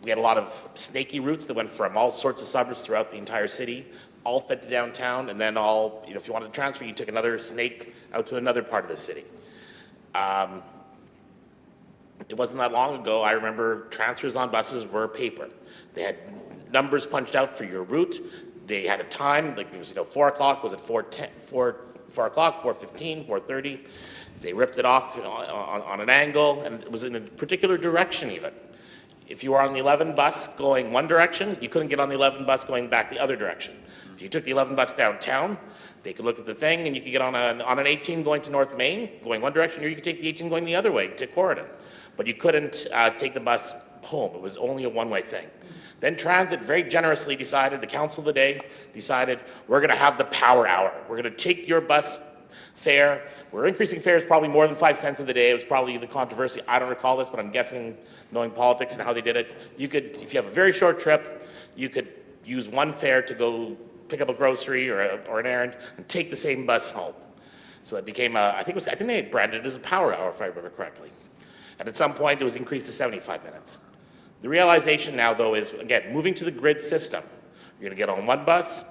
[SPEAKER 18] we had a lot of snaky routes that went from all sorts of suburbs throughout the entire city, all fed to downtown, and then all, you know, if you wanted to transfer, you took another snake out to another part of the city. It wasn't that long ago, I remember transfers on buses were paper. They had numbers punched out for your route. They had a time, like there was, 4 o'clock, was it 4:10, 4 o'clock, 4:15, 4:30? They ripped it off on an angle, and it was in a particular direction even. If you were on the 11 bus going one direction, you couldn't get on the 11 bus going back the other direction. If you took the 11 bus downtown, they could look at the thing and you could get on an 18 going to North Main, going one direction, or you could take the 18 going the other way to Corridon. But you couldn't take the bus home. It was only a one-way thing. Then Transit very generously decided, the council of the day decided, we're going to have the power hour. We're going to take your bus fare. We're increasing fares probably more than 5 cents a day. It was probably the controversy. I don't recall this, but I'm guessing, knowing politics and how they did it, you could, if you have a very short trip, you could use one fare to go pick up a grocery or an errand and take the same bus home. So it became I think they had branded it as a power hour, if I remember correctly. And at some point, it was increased to 75 minutes. The realization now, though, is, again, moving to the grid system. You're going to get on one bus,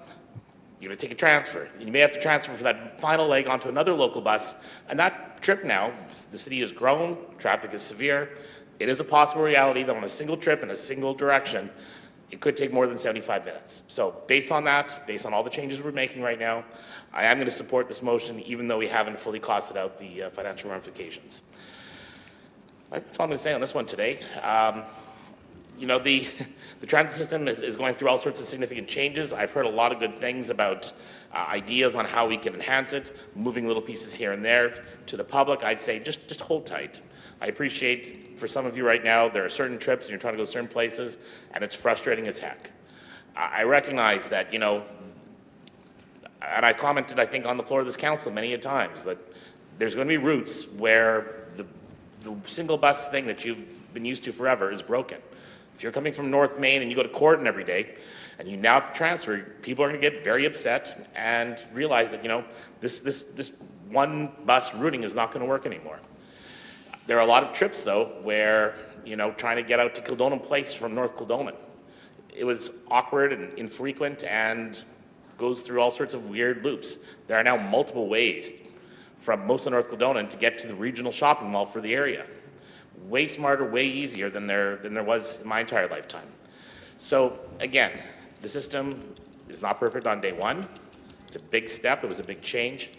[SPEAKER 18] you're going to take a transfer. You may have to transfer for that final leg onto another local bus, and that trip now, the city has grown, traffic is severe. It is a possible reality that on a single trip in a single direction, it could take more than 75 minutes. So based on that, based on all the changes we're making right now, I am going to support this motion, even though we haven't fully costed out the financial ramifications. That's all I'm going to say on this one today. You know, the transit system is going through all sorts of significant changes. I've heard a lot of good things about ideas on how we can enhance it, moving little pieces here and there. To the public, I'd say just hold tight. I appreciate, for some of you right now, there are certain trips and you're trying to go certain places, and it's frustrating as heck. I recognize that, you know, and I commented, I think, on the floor of this council many a times, that there's going to be routes where the single bus thing that you've been used to forever is broken. If you're coming from North Main and you go to Corden every day, and you now have to transfer, people are going to get very upset and realize that, you know, this one bus routing is not going to work anymore. There are a lot of trips, though, where, you know, trying to get out to Kildonan Place from North Kildonan, it was awkward and infrequent and goes through all sorts of weird loops. There are now multiple ways from most of North Kildonan to get to the regional shopping mall for the area. Way smarter, way easier than there was in my entire lifetime. So again, the system is not perfect on day one. It's a big step. It was a big change.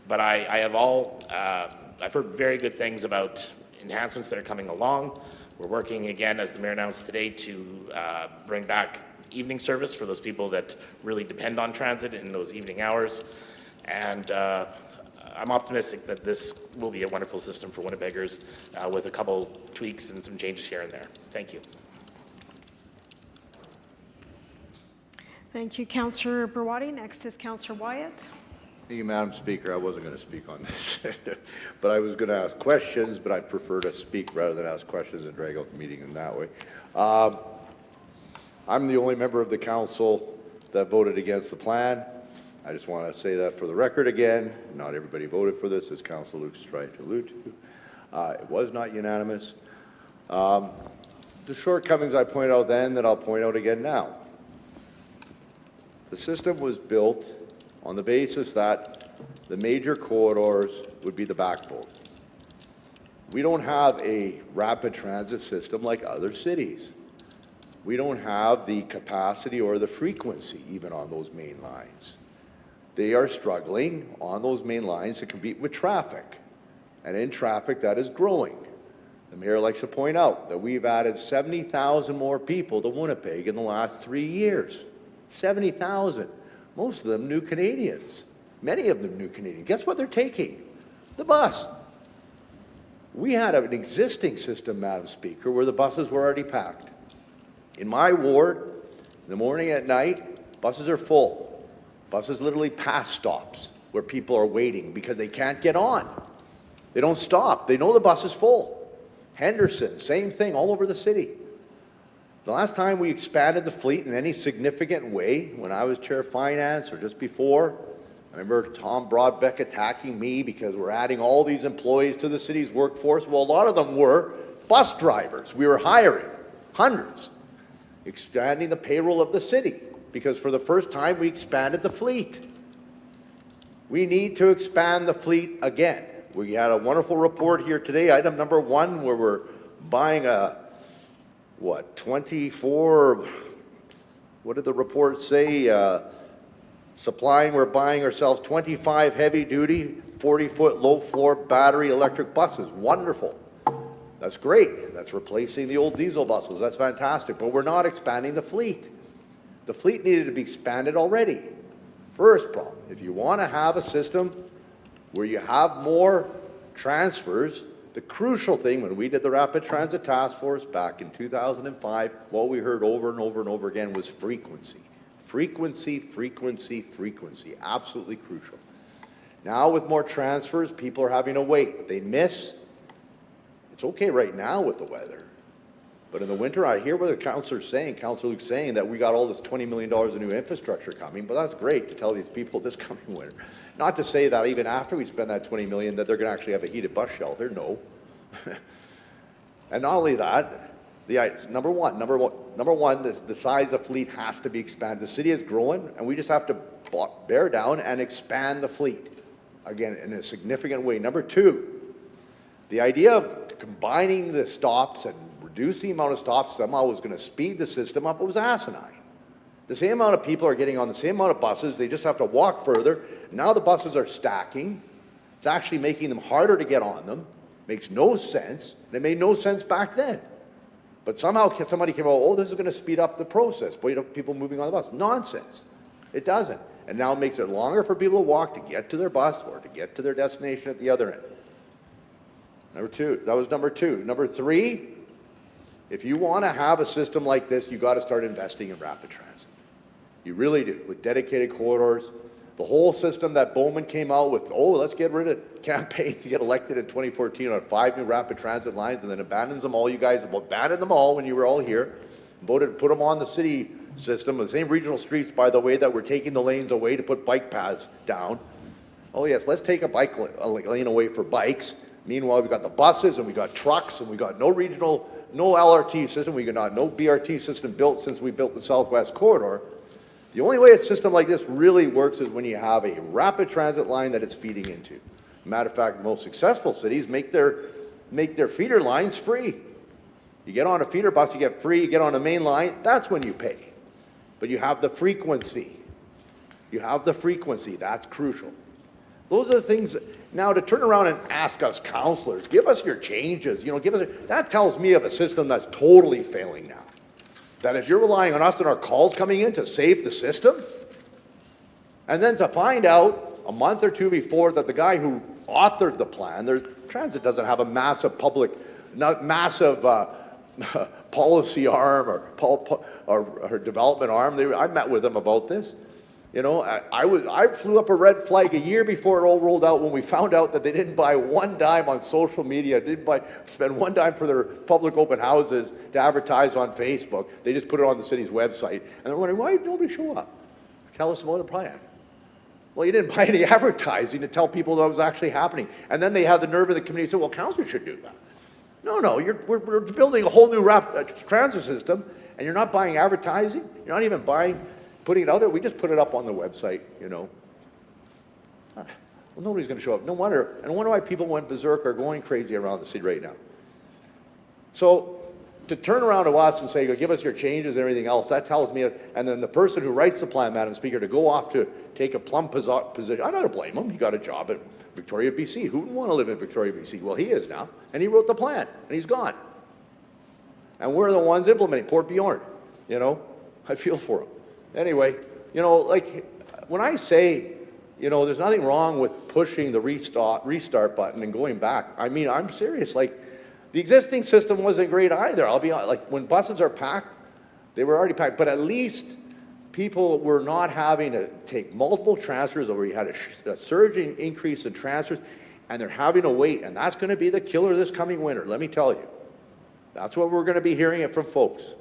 [SPEAKER 18] But I've heard very good things about enhancements that are coming along. We're working again, as the mayor announced today, to bring back evening service for those people that really depend on transit in those evening hours. And I'm optimistic that this will be a wonderful system for Winnipeggers with a couple tweaks and some changes here and there. Thank you.
[SPEAKER 1] Thank you, Councillor Berwadi. Next is Councillor Wyatt.
[SPEAKER 6] Thank you, Madam Speaker. I wasn't going to speak on this, but I was going to ask questions, but I'd prefer to speak rather than ask questions and drag out the meeting in that way. I'm the only member of the council that voted against the plan. I just want to say that for the record again. Not everybody voted for this, as Councillor Luke's trying to allude to. It was not unanimous. The shortcomings I pointed out then that I'll point out again now. The system was built on the basis that the major corridors would be the backbone. We don't have a rapid transit system like other cities. We don't have the capacity or the frequency even on those main lines. They are struggling on those main lines to compete with traffic, and in traffic that is growing. The mayor likes to point out that we've added 70,000 more people to Winnipeg in the last 3 years. 70,000. Most of them new Canadians. Many of them new Canadians. Guess what they're taking? The bus. We had an existing system, Madam Speaker, where the buses were already packed. In my ward, in the morning and at night, buses are full. Buses literally pass stops where people are waiting because they can't get on. They don't stop. They know the bus is full. Henderson, same thing all over the city. The last time we expanded the fleet in any significant way, when I was chair of finance or just before, I remember Tom Broadbeck attacking me because we're adding all these employees to the city's workforce. Well, a lot of them were bus drivers. We were hiring hundreds, expanding the payroll of the city because for the first time we expanded the fleet. We need to expand the fleet again. We had a wonderful report here today, item number 1, where we're buying a 24, what did the report say? We're buying ourselves 25 heavy-duty, 40-foot low-floor battery electric buses. Wonderful. That's great. That's replacing the old diesel buses. That's fantastic. But we're not expanding the fleet. The fleet needed to be expanded already. First problem, if you want to have a system where you have more transfers, the crucial thing when we did the Rapid Transit Task Force back in 2005, what we heard over and over and over again was frequency. Frequency, frequency, frequency. Absolutely crucial. Now with more transfers, people are having to wait. They miss. It's okay right now with the weather. But in the winter, I hear what the councillor's saying, Councillor Luke's saying that we got all this $20 million of new infrastructure coming, but that's great to tell these people this coming winter. Not to say that even after we spend that $20 million that they're going to actually have a heated bus shelter, no. And not only that, Number one, the size of fleet has to be expanded. The city is growing, and we just have to bear down and expand the fleet, again, in a significant way. Number two, the idea of combining the stops and reducing the amount of stops somehow was going to speed the system up. It was asinine. The same amount of people are getting on the same amount of buses. They just have to walk further. Now the buses are stacking. It's actually making them harder to get on them. Makes no sense. And it made no sense back then. But somehow somebody came out, oh, this is going to speed up the process. People moving on the bus. Nonsense. It doesn't. And now it makes it longer for people to walk to get to their bus or to get to their destination at the other end. Number two. That was number two. Number three, if you want to have a system like this, you got to start investing in rapid transit. You really do, with dedicated corridors. The whole system that Bowman came out with, oh, let's get rid of campaigns to get elected in 2014 on 5 new rapid transit lines and then abandons them all. You guys abandoned them all when you were all here. Voted to put them on the city system, the same regional streets, by the way, that were taking the lanes away to put bike paths down. Oh yes, let's take a bike lane away for bikes. Meanwhile, we got the buses and we got trucks and we got no regional, no LRT system. We got no BRT system built since we built the Southwest Corridor. The only way a system like this really works is when you have a rapid transit line that it's feeding into. Matter of fact, most successful cities make their feeder lines free. You get on a feeder bus, you get free. You get on a main line, that's when you pay. But you have the frequency. You have the frequency. That's crucial. Those are the things. Now, to turn around and ask us councillors, give us your changes. That tells me of a system that's totally failing now. That if you're relying on us and our calls coming in to save the system, and then to find out a month or two before that the guy who authored the plan, transit doesn't have a massive policy arm or development arm. I met with them about this. I flew up a red flag a year before it all rolled out when we found out that they didn't buy one dime on social media, didn't spend one dime for their public open houses to advertise on Facebook. They just put it on the city's website. And they're wondering, why did nobody show up? Tell us about the plan. Well, you didn't buy any advertising to tell people that was actually happening. And then they had the nerve of the committee to say, well, council should do that. No, we're building a whole new transit system, and you're not buying advertising. You're not even putting it out there. We just put it up on the website, Well, nobody's going to show up. No wonder. And I wonder why people went berserk or going crazy around the city right now. So to turn around to us and say, give us your changes and everything else, that tells me, and then the person who writes the plan, Madam Speaker, to go off to take a plum position, I don't blame him. He got a job at Victoria, BC. Who wouldn't want to live in Victoria, BC? Well, he is now. And he wrote the plan, and he's gone. And we're the ones implementing. Poor Bjorn, I feel for him. Anyway, when I say, there's nothing wrong with pushing the restart button and going back, I mean, I'm serious. The existing system wasn't great either. I'll be honest, when buses are packed, they were already packed, but at least people were not having to take multiple transfers, or you had a surging increase in transfers, and they're having to wait, and that's going to be the killer this coming winter, let me tell you. That's what we're going to be hearing it from folks.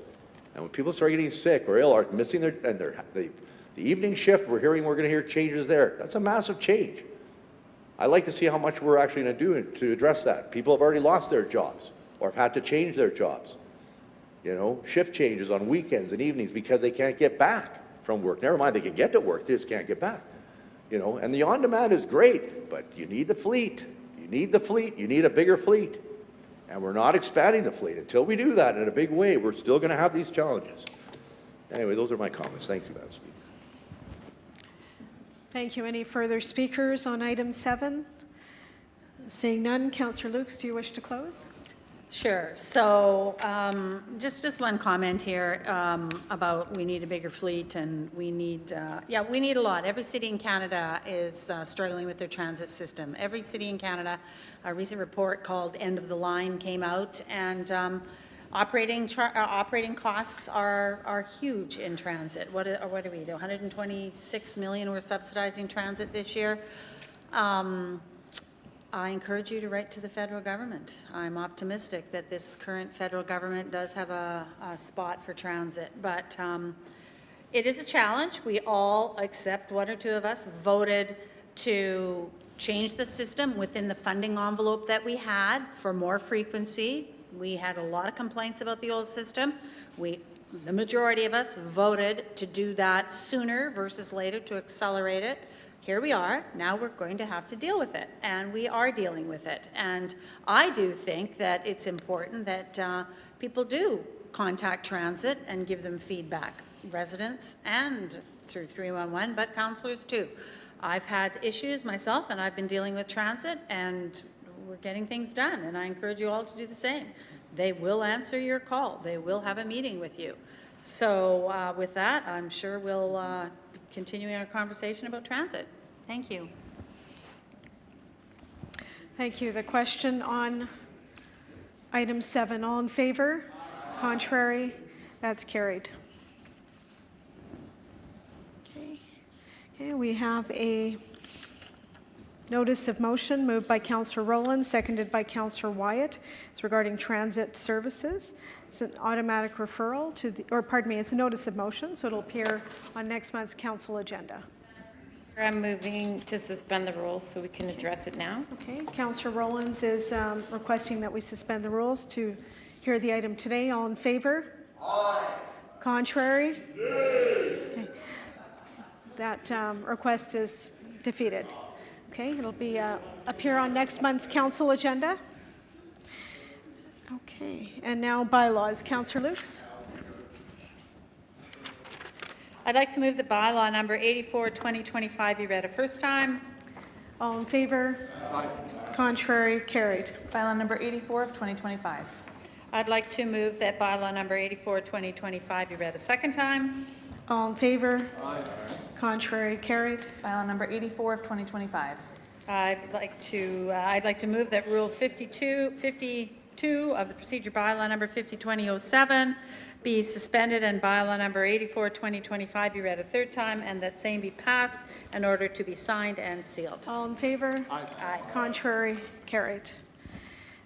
[SPEAKER 6] And when people start getting sick or ill or missing the evening shift, we're going to hear changes there. That's a massive change. I'd like to see how much we're actually going to do to address that. People have already lost their jobs or have had to change their jobs. Shift changes on weekends and evenings because they can't get back from work. Never mind, they can get to work, they just can't get back. And the on-demand is great, but you need the fleet. You need the fleet. You need a bigger fleet. And we're not expanding the fleet. Until we do that in a big way, we're still going to have these challenges. Anyway, those are my comments. Thank you, Madam Speaker.
[SPEAKER 1] Thank you. Any further speakers on item 7? Seeing none, Councillor Lukes, do you wish to close?
[SPEAKER 14] Sure. So just one comment here about we need a bigger fleet, and we need a lot. Every city in Canada is struggling with their transit system. Every city in Canada, a recent report called End of the Line came out, and operating costs are huge in transit. What do we do? 126 million we're subsidizing transit this year. I encourage you to write to the federal government. I'm optimistic that this current federal government does have a spot for transit, but it is a challenge. We all, except one or two of us, voted to change the system within the funding envelope that we had for more frequency, We had a lot of complaints about the old system. The majority of us voted to do that sooner versus later to accelerate it. Here we are. Now we're going to have to deal with it, and we are dealing with it. And I do think that it's important that people do contact transit and give them feedback, residents and through 311, but councillors too. I've had issues myself, and I've been dealing with transit, and we're getting things done, and I encourage you all to do the same. They will answer your call. They will have a meeting with you. So with that, I'm sure we'll be continuing our conversation about transit. Thank you.
[SPEAKER 1] Thank you. The question on item 7, all in favor? Contrary? That's carried. Okay, we have a notice of motion moved by Councillor Rowland, seconded by Councillor Wyatt. It's regarding transit services. It's an automatic referral to the, or pardon me, it's a notice of motion, so it'll appear on next month's council agenda.
[SPEAKER 16] I'm moving to suspend the rules so we can address it now.
[SPEAKER 1] Okay, Councillor Rowlands is requesting that we suspend the rules to hear the item today. All in favor? Aye. Contrary? Okay. That request is defeated. Okay, it'll be appear on next month's council agenda. Okay, and now bylaws. Councillor Lukes.
[SPEAKER 14] I'd like to move that bylaw number 84, 2025 be read a first time.
[SPEAKER 1] All in favor? Aye. Contrary? Carried.
[SPEAKER 4] Bylaw number 84 of 2025.
[SPEAKER 14] I'd like to move that bylaw number 84, 2025 be read a second time.
[SPEAKER 1] All in favor? Aye. Contrary? Carried.
[SPEAKER 4] Bylaw number 84 of 2025.
[SPEAKER 14] I'd like to move that Rule 52 of the procedure bylaw number 502007 be suspended and bylaw number 84, 2025 be read a third time, and that same be passed in order to be signed and sealed.
[SPEAKER 1] All in favor?
[SPEAKER 14] Aye. Aye.
[SPEAKER 1] Contrary? Carried.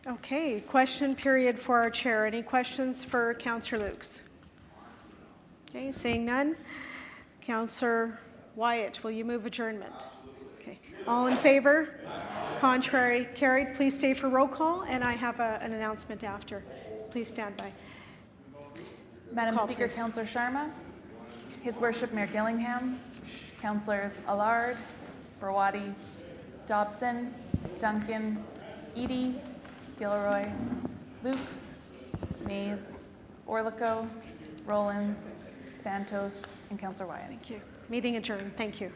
[SPEAKER 1] Okay, question period for our chair. Any questions for Councillor Lukes? Okay, seeing none. Councillor Wyatt, will you move adjournment? Okay. All in favor? Contrary? Carried. Please stay for roll call, and I have an announcement after. Please stand by.
[SPEAKER 4] Madam
[SPEAKER 1] Call,
[SPEAKER 4] Speaker,
[SPEAKER 1] please.
[SPEAKER 4] Councillor Sharma, His Worship Mayor Gillingham, Councillors Allard, Brawadi, Dobson, Duncan, Eady, Gilroy, Lukes, Mays, Orlico, Rollins, Santos, and Councillor Wyatt.
[SPEAKER 1] Thank you. Meeting adjourned. Thank you.